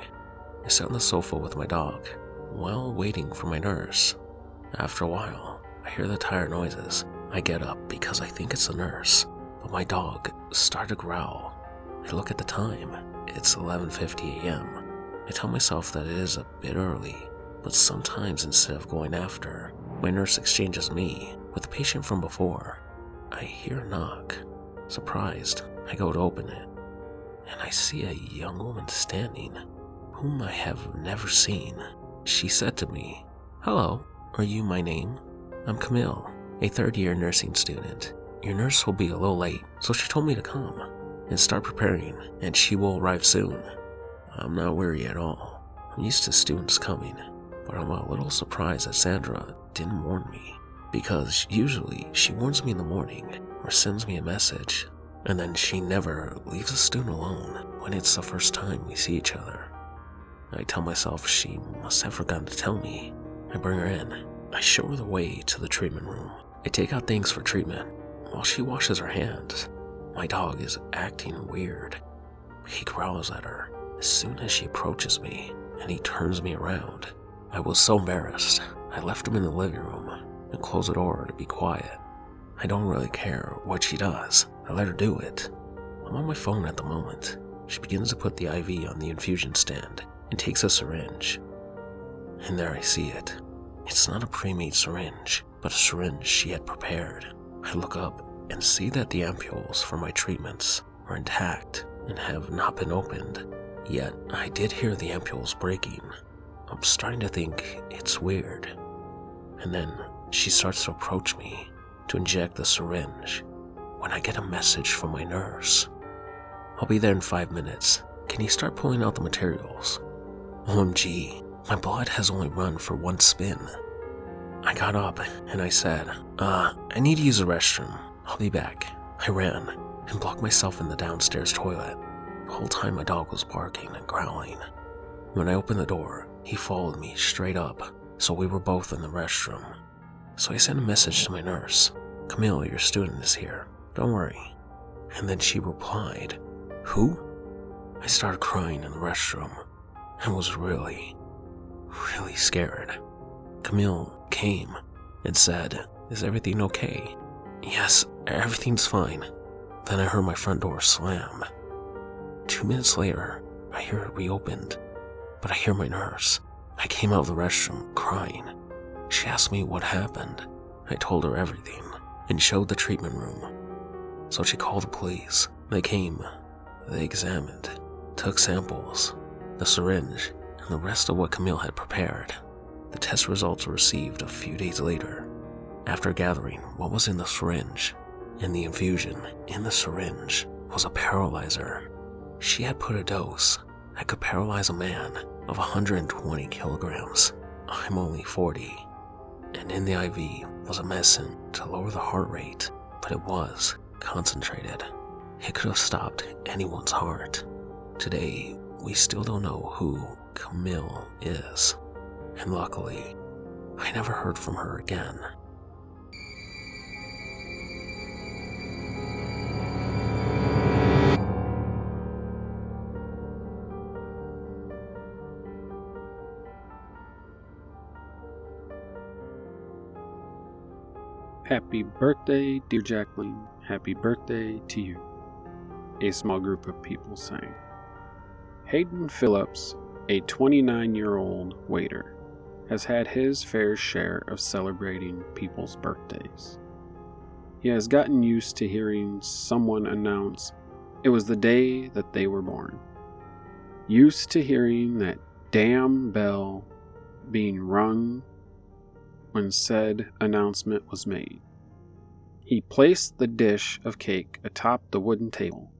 Speaker 4: I sit on the sofa with my dog, while waiting for my nurse. After a while, I hear the tire noises. I get up because I think it's a nurse, but my dog started to growl. I look at the time. It's 11:50 a.m. I tell myself that it is a bit early, but sometimes instead of going after, my nurse exchanges me with the patient from before. I hear a knock. Surprised, I go to open it, and I see a young woman standing, whom I have never seen. She said to me, "Hello, are you my name? I'm Camille, a 3rd-year nursing student. Your nurse will be a little late, so she told me to come." and start preparing, and she will arrive soon. I'm not weary at all. I'm used to students coming, but I'm a little surprised that Sandra didn't warn me, because usually she warns me in the morning or sends me a message, and then she never leaves a student alone when it's the first time we see each other. I tell myself she must have forgotten to tell me. I bring her in. I show her the way to the treatment room. I take out things for treatment. While she washes her hands, my dog is acting weird. He growls at her as soon as she approaches me, and he turns me around. I was so embarrassed, I left him in the living room and closed the door to be quiet. I don't really care what she does. I let her do it. I'm on my phone at the moment. She begins to put the IV on the infusion stand and takes a syringe. And there I see it. It's not a pre-made syringe, but a syringe she had prepared. I look up and see that the ampules for my treatments are intact and have not been opened. Yet I did hear the ampules breaking. I'm starting to think it's weird. And then she starts to approach me to inject the syringe when I get a message from my nurse. I'll be there in 5 minutes. Can you start pulling out the materials? OMG, my blood has only run for one spin. I got up and I said, I need to use the restroom. I'll be back. I ran and blocked myself in the downstairs toilet. The whole time my dog was barking and growling. When I opened the door, he followed me straight up, so we were both in the restroom. So I sent a message to my nurse. Camille, your student is here. Don't worry. And then she replied, Who? I started crying in the restroom and was really scared. Camille came and said, Is everything okay? Yes, everything's fine. Then I heard my front door slam. 2 minutes later, I hear it reopened, but I hear my nurse. I came out of the restroom crying. She asked me what happened. I told her everything and showed the treatment room. So she called the police. They came. They examined, took samples, the syringe, and the rest of what Camille had prepared. The test results were received a few days later. After gathering what was in the syringe and the infusion in the syringe was a paralyzer. She had put a dose that could paralyze a man of 120 kilograms. I'm only 40. And in the IV was a medicine to lower the heart rate, but it was concentrated. It could have stopped anyone's heart. Today, we still don't know who Camille is. And luckily, I never heard from her again.
Speaker 6: Happy birthday, dear Jacqueline. Happy birthday to you. A small group of people sang. Hayden Phillips, a 29-year-old waiter, has had his fair share of celebrating people's birthdays. He has gotten used to hearing someone announce it was the day that they were born. Used to hearing that damn bell being rung when said announcement was made. He placed the dish of cake atop the wooden table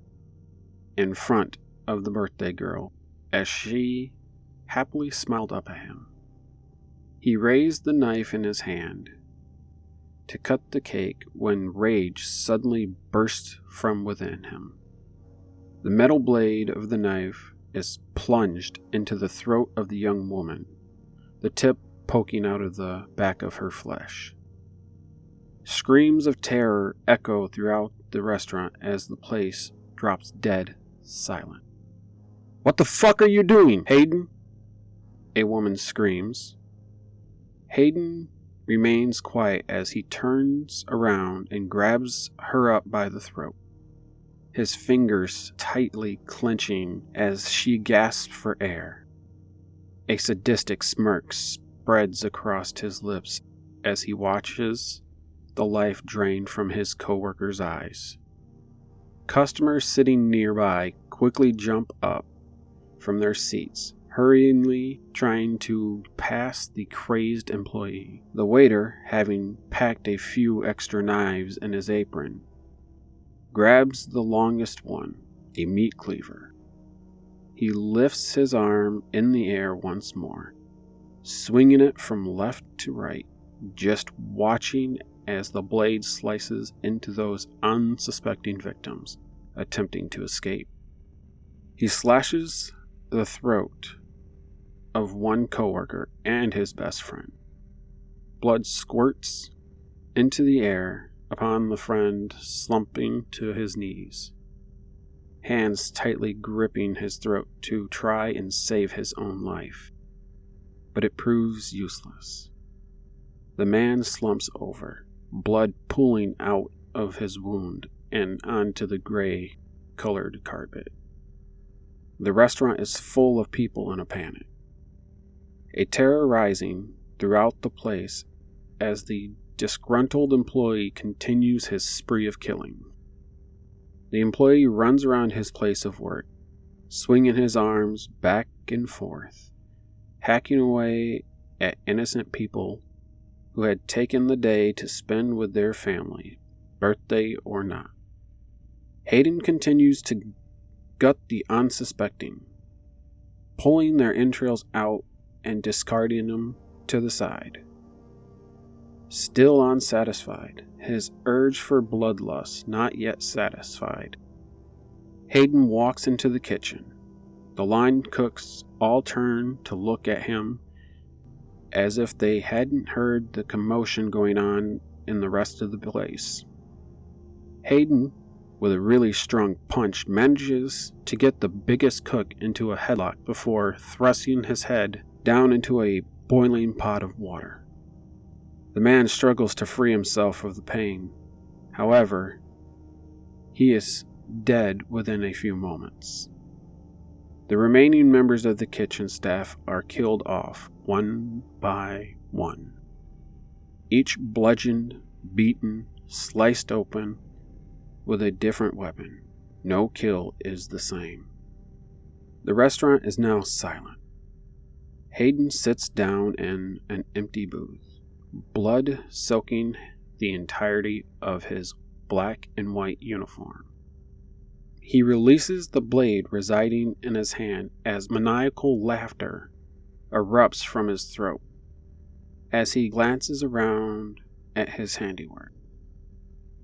Speaker 6: in front of the birthday girl as she happily smiled up at him. He raised the knife in his hand to cut the cake when rage suddenly burst from within him. The metal blade of the knife is plunged into the throat of the young woman, the tip poking out of the back of her flesh. Screams of terror echo throughout the restaurant as the place drops dead silent. "What the fuck are you doing, Hayden?" a woman screams. Hayden remains quiet as he turns around and grabs her up by the throat, his fingers tightly clenching as she gasps for air. A sadistic smirk spreads across his lips as he watches the life drain from his coworker's eyes. Customers sitting nearby quickly jump up from their seats, hurriedly trying to pass the crazed employee. The waiter, having packed a few extra knives in his apron, grabs the longest one a meat cleaver. He lifts his arm in the air once more, swinging it from left to right, just watching as the blade slices into those unsuspecting victims attempting to escape. He slashes the throat of one coworker and his best friend. Blood squirts into the air upon the friend slumping to his knees, hands tightly gripping his throat to try and save his own life. But it proves useless. The man slumps over, blood pooling out of his wound and onto the gray-colored carpet. The restaurant is full of people in a panic, a terror rising throughout the place as the disgruntled employee continues his spree of killing. The employee runs around his place of work, swinging his arms back and forth, hacking away at innocent people who had taken the day to spend with their family, birthday or not. Hayden continues to gut the unsuspecting, pulling their entrails out and discarding them to the side. Still unsatisfied, his urge for bloodlust not yet satisfied, Hayden walks into the kitchen. The line cooks all turn to look at him as if they hadn't heard the commotion going on in the rest of the place. Hayden, with a really strong punch, manages to get the biggest cook into a headlock before thrusting his head down into a boiling pot of water. The man struggles to free himself of the pain. However, he is dead within a few moments. The remaining members of the kitchen staff are killed off one by one, each bludgeoned, beaten, sliced open with a different weapon. No kill is the same. The restaurant is now silent. Hayden sits down in an empty booth, blood soaking the entirety of his black and white uniform. He releases the blade residing in his hand as maniacal laughter erupts from his throat as he glances around at his handiwork.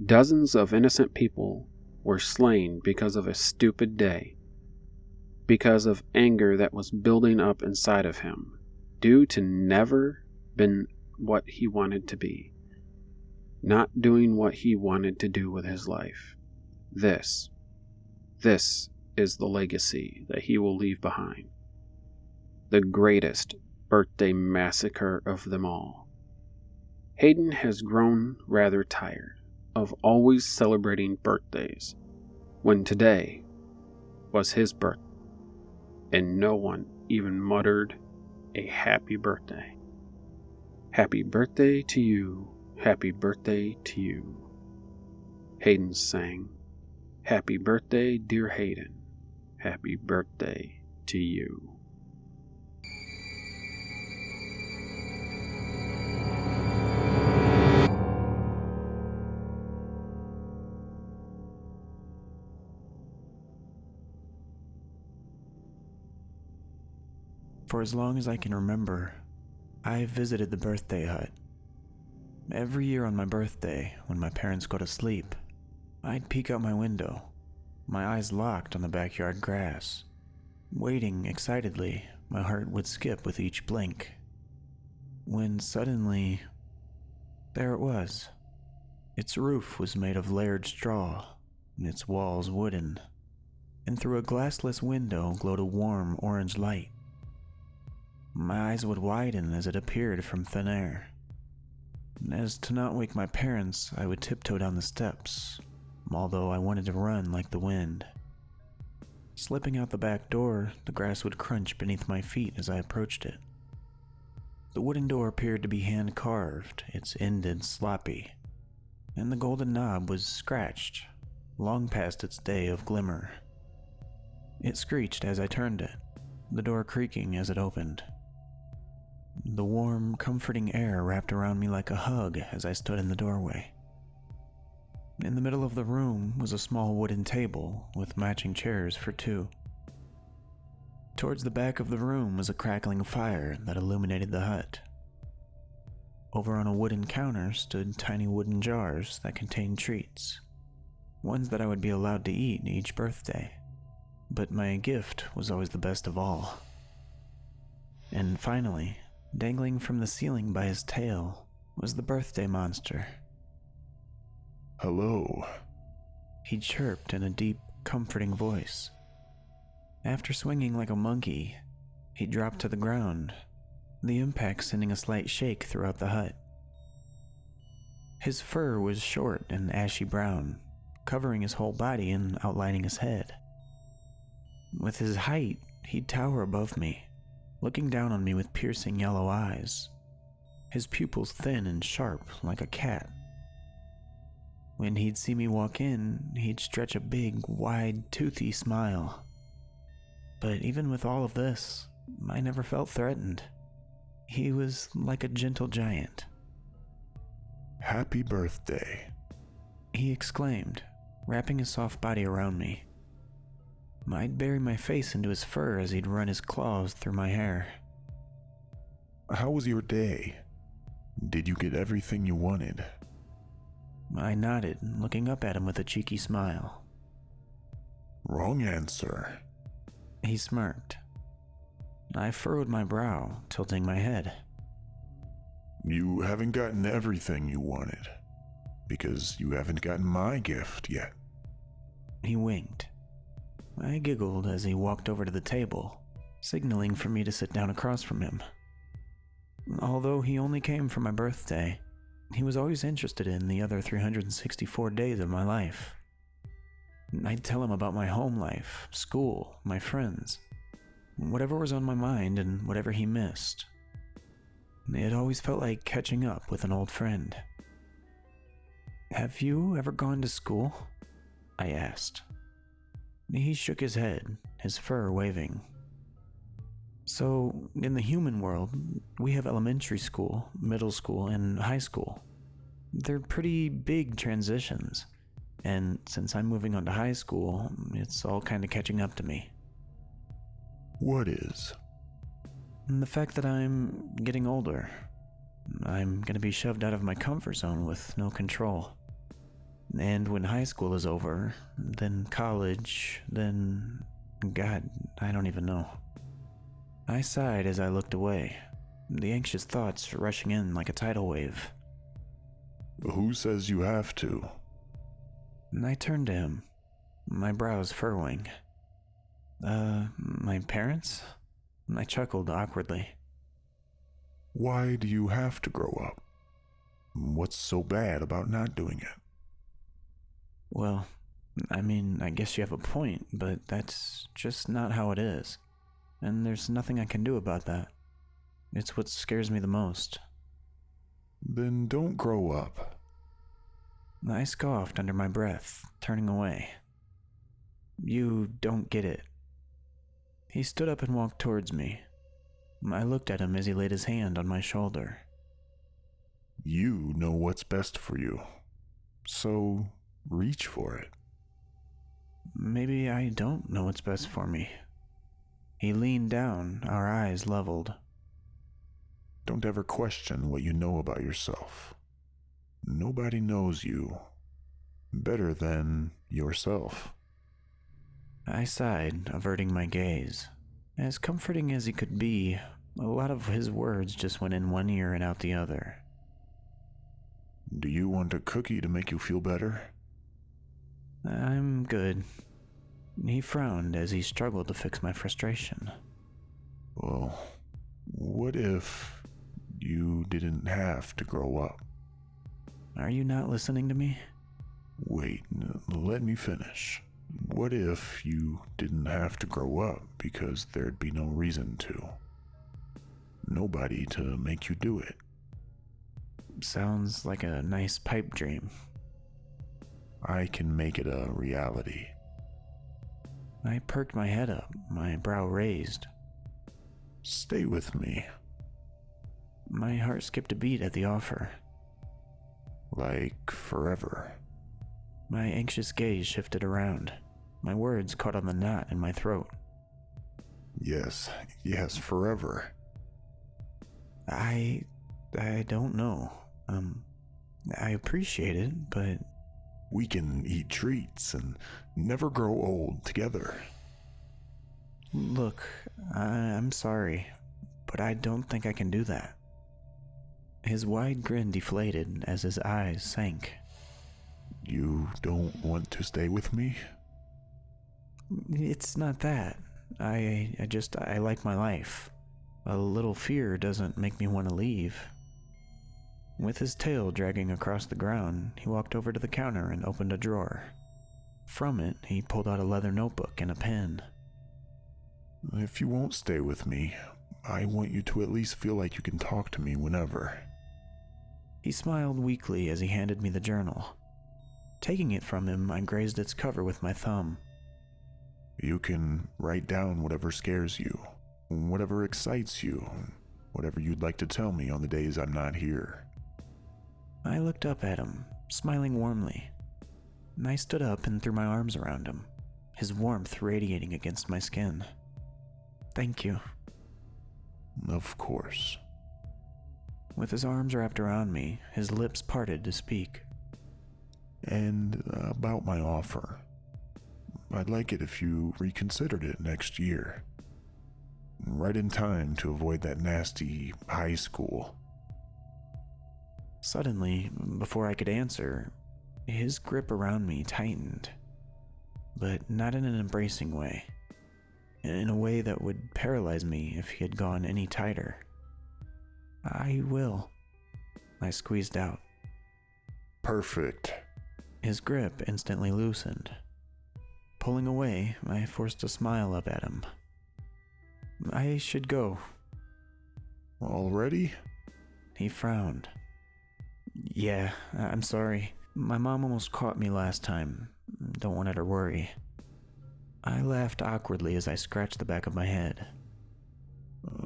Speaker 6: Dozens of innocent people were slain because of a stupid day, because of anger that was building up inside of him, due to never been what he wanted to be, not doing what he wanted to do with his life. This is the legacy that he will leave behind. The greatest birthday massacre of them all. Hayden has grown rather tired of always celebrating birthdays when today was his birthday and no one even muttered a happy birthday. Happy birthday to you, happy birthday to you. Hayden sang, happy birthday, dear Hayden, happy birthday to you.
Speaker 7: For as long as I can remember, I have visited the birthday hut. Every year on my birthday, when my parents go to sleep, I'd peek out my window, my eyes locked on the backyard grass. Waiting excitedly, my heart would skip with each blink. When suddenly, there it was. Its roof was made of layered straw, and its walls wooden, and through a glassless window glowed a warm orange light. My eyes would widen as it appeared from thin air. And as to not wake my parents, I would tiptoe down the steps, although I wanted to run like the wind. Slipping out the back door, the grass would crunch beneath my feet as I approached it. The wooden door appeared to be hand-carved, its ended sloppy, and the golden knob was scratched, long past its day of glimmer. It screeched as I turned it, the door creaking as it opened. The warm, comforting air wrapped around me like a hug as I stood in the doorway. In the middle of the room was a small wooden table with matching chairs for two. Towards the back of the room was a crackling fire that illuminated the hut. Over on a wooden counter stood tiny wooden jars that contained treats, ones that I would be allowed to eat each birthday. But my gift was always the best of all. And finally, dangling from the ceiling by his tail was the birthday monster.
Speaker 18: Hello,
Speaker 7: he chirped in a deep, comforting voice. After swinging like a monkey, he dropped to the ground, the impact sending a slight shake throughout the hut. His fur was short and ashy brown, covering his whole body and outlining his head. With his height, he'd tower above me, looking down on me with piercing yellow eyes, his pupils thin and sharp like a cat. When he'd see me walk in, he'd stretch a big, wide, toothy smile. But even with all of this, I never felt threatened. He was like a gentle giant.
Speaker 18: Happy birthday,
Speaker 7: he exclaimed, wrapping his soft body around me. I'd bury my face into his fur as he'd run his claws through my hair.
Speaker 18: How was your day? Did you get everything you wanted?
Speaker 7: I nodded, looking up at him with a cheeky smile.
Speaker 18: Wrong answer,
Speaker 7: he smirked. I furrowed my brow, tilting my head.
Speaker 18: You haven't gotten everything you wanted, because you haven't gotten my gift yet.
Speaker 7: He winked. I giggled as he walked over to the table, signaling for me to sit down across from him. Although he only came for my birthday, he was always interested in the other 364 days of my life. I'd tell him about my home life, school, my friends, whatever was on my mind and whatever he missed. It always felt like catching up with an old friend. Have you ever gone to school? I asked. He shook his head, his fur waving. So, in the human world, we have elementary school, middle school, and high school. They're pretty big transitions, and since I'm moving on to high school, it's all kind of catching up to me.
Speaker 18: What is?
Speaker 7: The fact that I'm getting older. I'm gonna be shoved out of my comfort zone with no control. And when high school is over, then college, then... God, I don't even know. I sighed as I looked away, the anxious thoughts rushing in like a tidal wave.
Speaker 18: Who says you have to?
Speaker 7: I turned to him, my brows furrowing. My parents? I chuckled awkwardly.
Speaker 18: Why do you have to grow up? What's so bad about not doing it?
Speaker 7: Well, I mean, I guess you have a point, but that's just not how it is. And there's nothing I can do about that. It's what scares me the most.
Speaker 18: Then don't grow up.
Speaker 7: I scoffed under my breath, turning away. You don't get it. He stood up and walked towards me. I looked at him as he laid his hand on my shoulder.
Speaker 18: You know what's best for you, so reach for it.
Speaker 7: Maybe I don't know what's best for me. He leaned down, our eyes leveled.
Speaker 18: Don't ever question what you know about yourself. Nobody knows you better than yourself.
Speaker 7: I sighed, averting my gaze. As comforting as he could be, a lot of his words just went in one ear and out the other.
Speaker 18: Do you want a cookie to make you feel better?
Speaker 7: I'm good. He frowned as he struggled to fix my frustration.
Speaker 18: Well, what if you didn't have to grow up?
Speaker 7: Are you not listening to me?
Speaker 18: Wait, let me finish. What if you didn't have to grow up because there'd be no reason to? Nobody to make you do it.
Speaker 7: Sounds like a nice pipe dream.
Speaker 18: I can make it a reality.
Speaker 7: I perked my head up, my brow raised.
Speaker 18: Stay with me.
Speaker 7: My heart skipped a beat at the offer.
Speaker 18: Like forever.
Speaker 7: My anxious gaze shifted around. My words caught on the knot in my throat.
Speaker 18: Yes, forever.
Speaker 7: I don't know. I appreciate it, but...
Speaker 18: We can eat treats and never grow old together.
Speaker 7: Look, I'm sorry, but I don't think I can do that. His wide grin deflated as his eyes sank.
Speaker 18: You don't want to stay with me?
Speaker 7: It's not that. I like my life. A little fear doesn't make me want to leave. With his tail dragging across the ground, he walked over to the counter and opened a drawer. From it, he pulled out a leather notebook and a pen.
Speaker 18: If you won't stay with me, I want you to at least feel like you can talk to me whenever.
Speaker 7: He smiled weakly as he handed me the journal. Taking it from him, I grazed its cover with my thumb.
Speaker 18: You can write down whatever scares you, whatever excites you, whatever you'd like to tell me on the days I'm not here.
Speaker 7: I looked up at him, smiling warmly. I stood up and threw my arms around him, his warmth radiating against my skin. Thank you.
Speaker 18: Of course.
Speaker 7: With his arms wrapped around me, his lips parted to speak.
Speaker 18: And about my offer. I'd like it if you reconsidered it next year. Right in time to avoid that nasty high school.
Speaker 7: Suddenly, before I could answer, his grip around me tightened. But not in an embracing way. In a way that would paralyze me if he had gone any tighter. I will. I squeezed out.
Speaker 18: Perfect.
Speaker 7: His grip instantly loosened. Pulling away, I forced a smile up at him. I should go.
Speaker 18: Already?
Speaker 7: He frowned. Yeah, I'm sorry. My mom almost caught me last time. Don't want her to worry. I laughed awkwardly as I scratched the back of my head.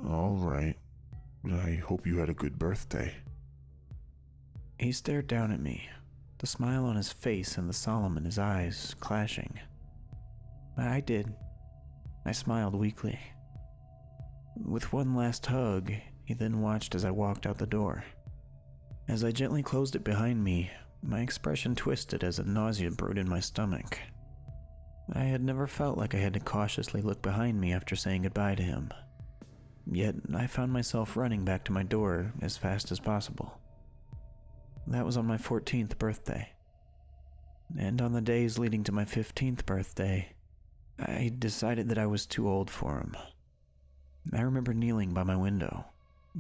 Speaker 18: All right. I hope you had a good birthday.
Speaker 7: He stared down at me, the smile on his face and the solemn in his eyes clashing. I did. I smiled weakly. With one last hug, he then watched as I walked out the door. As I gently closed it behind me, my expression twisted as a nausea brewed in my stomach. I had never felt like I had to cautiously look behind me after saying goodbye to him. Yet I found myself running back to my door as fast as possible. That was on my 14th birthday. And on the days leading to my 15th birthday, I decided that I was too old for him. I remember kneeling by my window,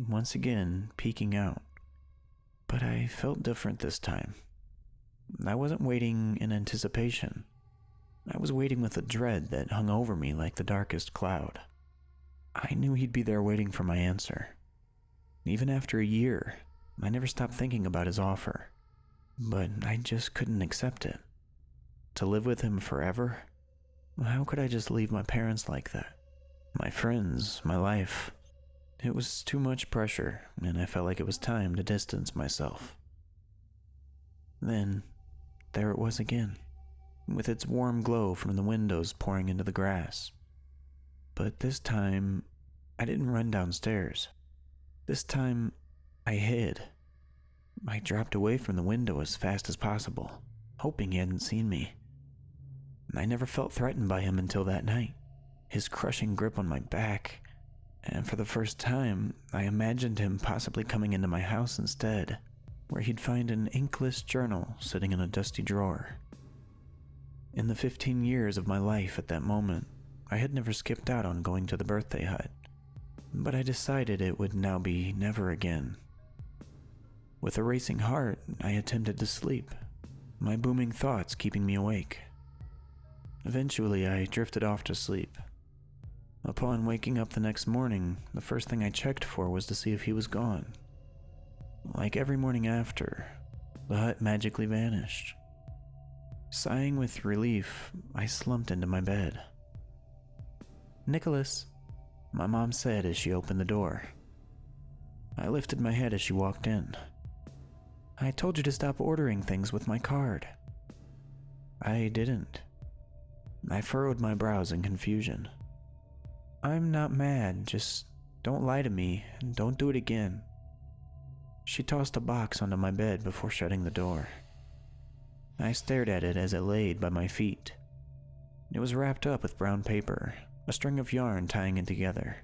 Speaker 7: once again peeking out. But I felt different this time. I wasn't waiting in anticipation. I was waiting with a dread that hung over me like the darkest cloud. I knew he'd be there waiting for my answer. Even after a year, I never stopped thinking about his offer. But I just couldn't accept it. To live with him forever? How could I just leave my parents like that? My friends, my life. It was too much pressure, and I felt like it was time to distance myself. Then, there it was again, with its warm glow from the windows pouring into the grass. But this time, I didn't run downstairs. This time, I hid. I dropped away from the window as fast as possible, hoping he hadn't seen me. I never felt threatened by him until that night, his crushing grip on my back, and for the first time, I imagined him possibly coming into my house instead, where he'd find an inkless journal sitting in a dusty drawer. In the 15 years of my life at that moment, I had never skipped out on going to the birthday hut, but I decided it would now be never again. With a racing heart, I attempted to sleep, my booming thoughts keeping me awake. Eventually, I drifted off to sleep. Upon waking up the next morning, the first thing I checked for was to see if he was gone. Like every morning after, the hut magically vanished. Sighing with relief, I slumped into my bed. "Nicholas," my mom said as she opened the door. I lifted my head as she walked in. "I told you to stop ordering things with my card." I didn't. I furrowed my brows in confusion. I'm not mad, just don't lie to me and don't do it again. She tossed a box onto my bed before shutting the door. I stared at it as it laid by my feet. It was wrapped up with brown paper, a string of yarn tying it together.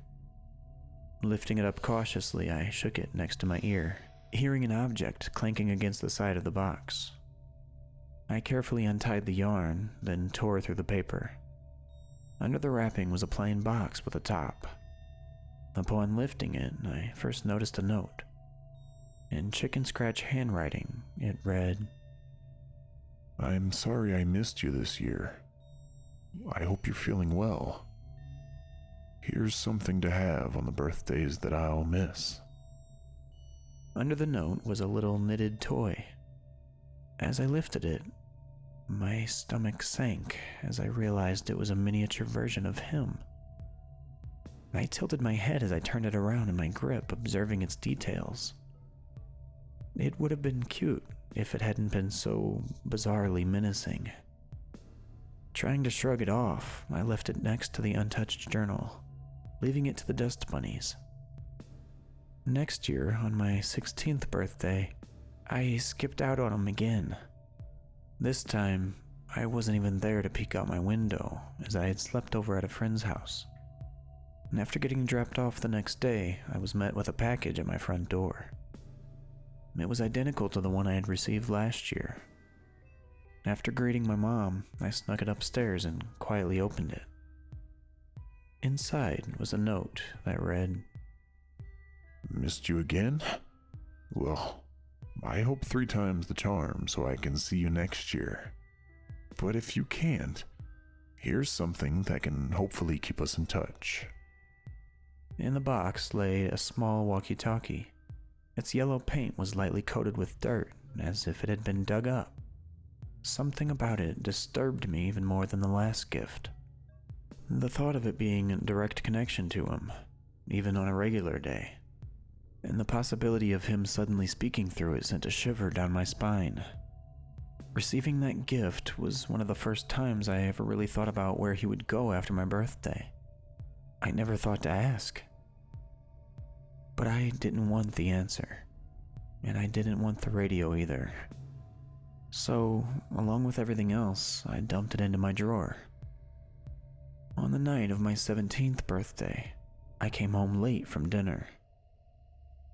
Speaker 7: Lifting it up cautiously, I shook it next to my ear, hearing an object clanking against the side of the box. I carefully untied the yarn, then tore through the paper. Under the wrapping was a plain box with a top. Upon lifting it, I first noticed a note. In chicken scratch handwriting, it read,
Speaker 18: I'm sorry I missed you this year. I hope you're feeling well. Here's something to have on the birthdays that I'll miss.
Speaker 7: Under the note was a little knitted toy. As I lifted it, my stomach sank as I realized it was a miniature version of him. I tilted my head as I turned it around in my grip, observing its details. It would have been cute if it hadn't been so bizarrely menacing. Trying to shrug it off, I left it next to the untouched journal, leaving it to the dust bunnies. Next year, on my 16th birthday, I skipped out on him again. This time, I wasn't even there to peek out my window, as I had slept over at a friend's house. And after getting dropped off the next day, I was met with a package at my front door. It was identical to the one I had received last year. After greeting my mom, I snuck it upstairs and quietly opened it. Inside was a note that read,
Speaker 18: Missed you again? Well, I hope 3 times the charm so I can see you next year. But if you can't, here's something that can hopefully keep us in touch.
Speaker 7: In the box lay a small walkie-talkie. Its yellow paint was lightly coated with dirt, as if it had been dug up. Something about it disturbed me even more than the last gift. The thought of it being a direct connection to him, even on a regular day, and the possibility of him suddenly speaking through it sent a shiver down my spine. Receiving that gift was one of the first times I ever really thought about where he would go after my birthday. I never thought to ask. But I didn't want the answer, and I didn't want the radio either. So, along with everything else, I dumped it into my drawer. On the night of my 17th birthday, I came home late from dinner.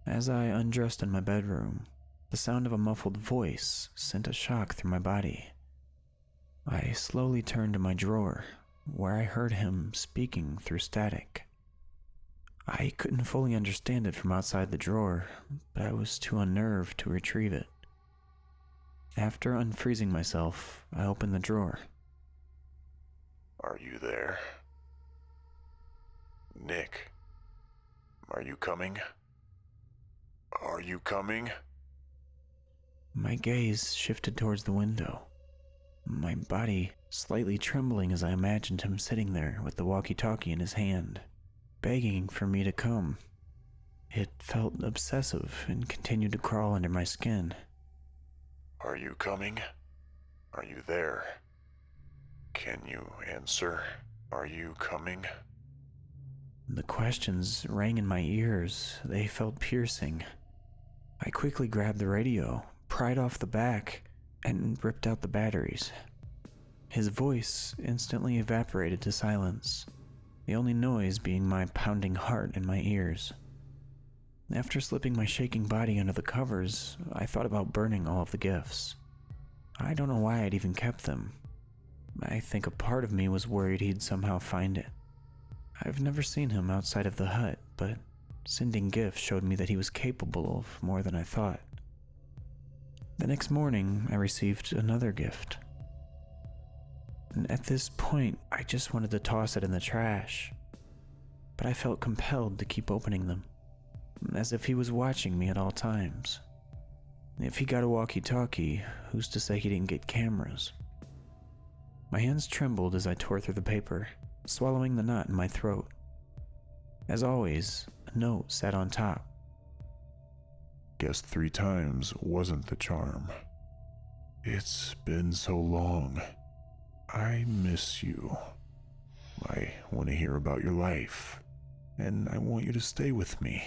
Speaker 7: As I undressed in my bedroom, the sound of a muffled voice sent a shock through my body. I slowly turned to my drawer, where I heard him speaking through static. I couldn't fully understand it from outside the drawer, but I was too unnerved to retrieve it. After unfreezing myself, I opened the drawer.
Speaker 18: Are you there? Nick, are you coming? Are you coming?
Speaker 7: My gaze shifted towards the window, my body slightly trembling as I imagined him sitting there with the walkie-talkie in his hand, begging for me to come. It felt obsessive and continued to crawl under my skin.
Speaker 18: Are you coming? Are you there? Can you answer? Are you coming?
Speaker 7: The questions rang in my ears. They felt piercing. I quickly grabbed the radio, pried off the back, and ripped out the batteries. His voice instantly evaporated to silence, the only noise being my pounding heart in my ears. After slipping my shaking body under the covers, I thought about burning all of the gifts. I don't know why I'd even kept them. I think a part of me was worried he'd somehow find it. I've never seen him outside of the hut, but sending gifts showed me that he was capable of more than I thought. The next morning, I received another gift. And at this point, I just wanted to toss it in the trash, but I felt compelled to keep opening them, as if he was watching me at all times. If he got a walkie-talkie, who's to say he didn't get cameras? My hands trembled as I tore through the paper, swallowing the knot in my throat. As always, a note sat on top.
Speaker 18: Guess 3 times wasn't the charm. It's been so long. I miss you. I want to hear about your life, and I want you to stay with me.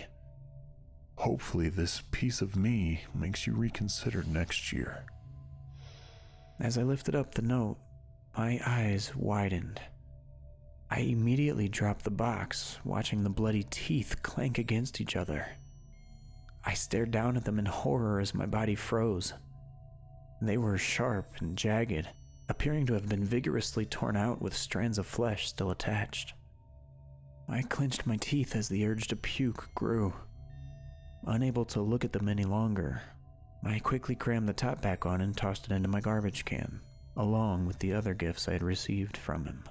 Speaker 18: Hopefully this piece of me makes you reconsider next year.
Speaker 7: As I lifted up the note, my eyes widened. I immediately dropped the box, watching the bloody teeth clank against each other. I stared down at them in horror as my body froze. They were sharp and jagged, appearing to have been vigorously torn out with strands of flesh still attached. I clenched my teeth as the urge to puke grew. Unable to look at them any longer, I quickly crammed the top back on and tossed it into my garbage can, along with the other gifts I had received from him.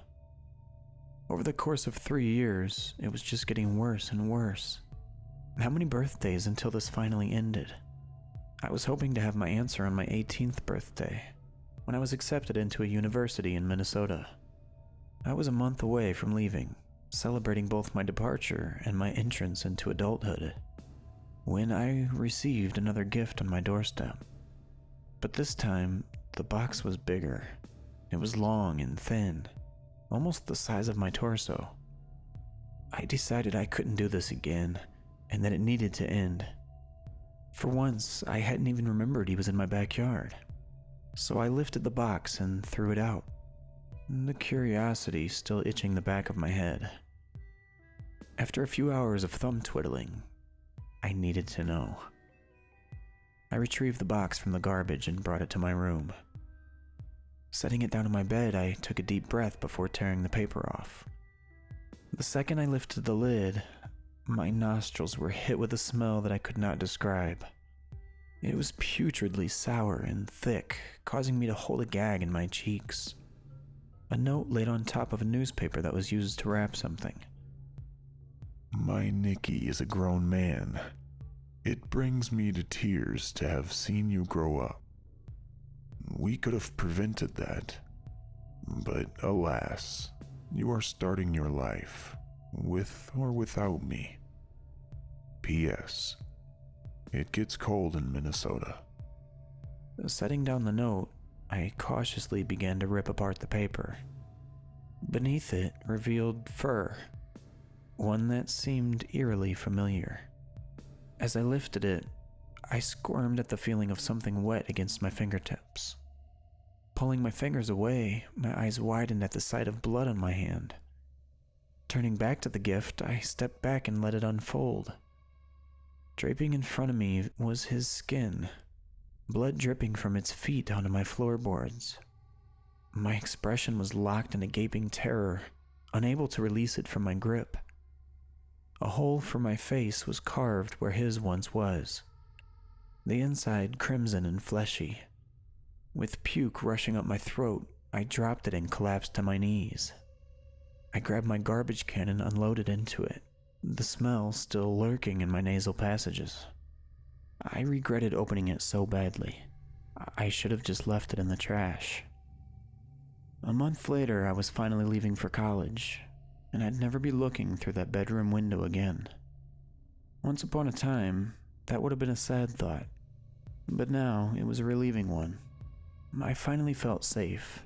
Speaker 7: Over the course of 3 years, it was just getting worse and worse. How many birthdays until this finally ended? I was hoping to have my answer on my 18th birthday, when I was accepted into a university in Minnesota. I was a month away from leaving, celebrating both my departure and my entrance into adulthood, when I received another gift on my doorstep. But this time, the box was bigger. It was long and thin, almost the size of my torso. I decided I couldn't do this again, and that it needed to end. For once, I hadn't even remembered he was in my backyard. So I lifted the box and threw it out, the curiosity still itching the back of my head. After a few hours of thumb twiddling, I needed to know. I retrieved the box from the garbage and brought it to my room. Setting it down on my bed, I took a deep breath before tearing the paper off. The second I lifted the lid, my nostrils were hit with a smell that I could not describe. It was putridly sour and thick, causing me to hold a gag in my cheeks. A note laid on top of a newspaper that was used to wrap something.
Speaker 18: My Nicky is a grown man. It brings me to tears to have seen you grow up. We could have prevented that, but alas, you are starting your life, with or without me. P.S. It gets cold in Minnesota.
Speaker 7: Setting down the note, I cautiously began to rip apart the paper. Beneath it revealed fur, one that seemed eerily familiar. As I lifted it, I squirmed at the feeling of something wet against my fingertips. Pulling my fingers away, my eyes widened at the sight of blood on my hand. Turning back to the gift, I stepped back and let it unfold. Draping in front of me was his skin, blood dripping from its feet onto my floorboards. My expression was locked in a gaping terror, unable to release it from my grip. A hole for my face was carved where his once was, the inside crimson and fleshy. With puke rushing up my throat, I dropped it and collapsed to my knees. I grabbed my garbage can and unloaded into it, the smell still lurking in my nasal passages. I regretted opening it so badly. I should have just left it in the trash. A month later, I was finally leaving for college, and I'd never be looking through that bedroom window again. Once upon a time, that would have been a sad thought, but now it was a relieving one. I finally felt safe.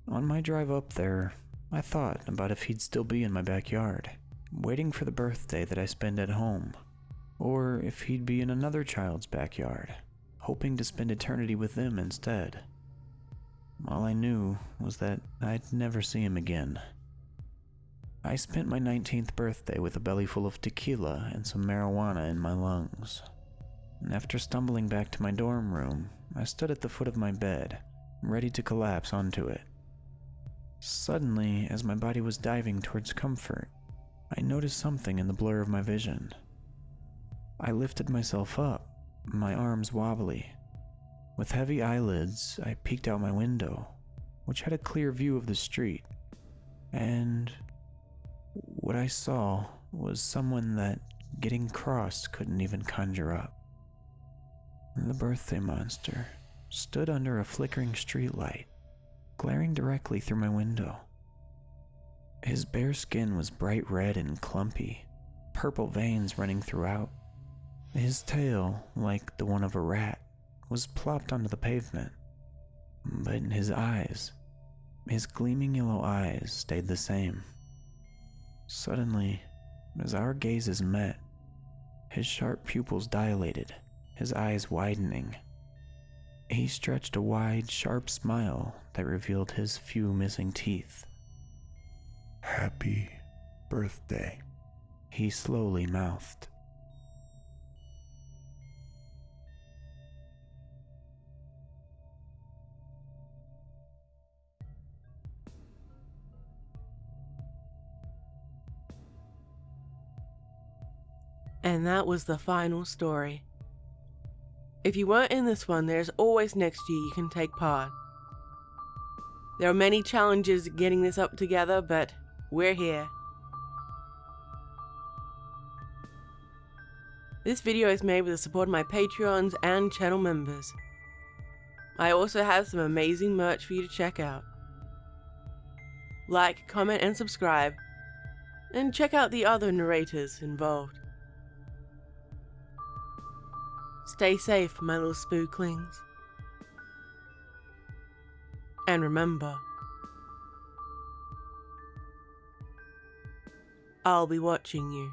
Speaker 7: On my drive up there, I thought about if he'd still be in my backyard, waiting for the birthday that I spend at home, or if he'd be in another child's backyard, hoping to spend eternity with them instead. All I knew was that I'd never see him again. I spent my 19th birthday with a belly full of tequila and some marijuana in my lungs. And after stumbling back to my dorm room, I stood at the foot of my bed, ready to collapse onto it. Suddenly, as my body was diving towards comfort, I noticed something in the blur of my vision. I lifted myself up, my arms wobbly. With heavy eyelids, I peeked out my window, which had a clear view of the street, and what I saw was someone that getting crossed couldn't even conjure up. The birthday monster stood under a flickering streetlight, glaring directly through my window. His bare skin was bright red and clumpy, purple veins running throughout. His tail, like the one of a rat, was plopped onto the pavement, but his eyes, His gleaming yellow eyes stayed the same. Suddenly, as our gazes met, his sharp pupils dilated, his eyes widening. He stretched a wide, sharp smile that revealed his few missing teeth.
Speaker 18: Happy birthday,
Speaker 7: he slowly mouthed.
Speaker 9: And that was the final story. If you weren't in this one, there's always next year you can take part. There are many challenges getting this up together, but we're here. This video is made with the support of my Patreons and channel members. I also have some amazing merch for you to check out. Like, comment, and subscribe, and check out the other narrators involved. Stay safe, my little spooklings. And remember, I'll be watching you.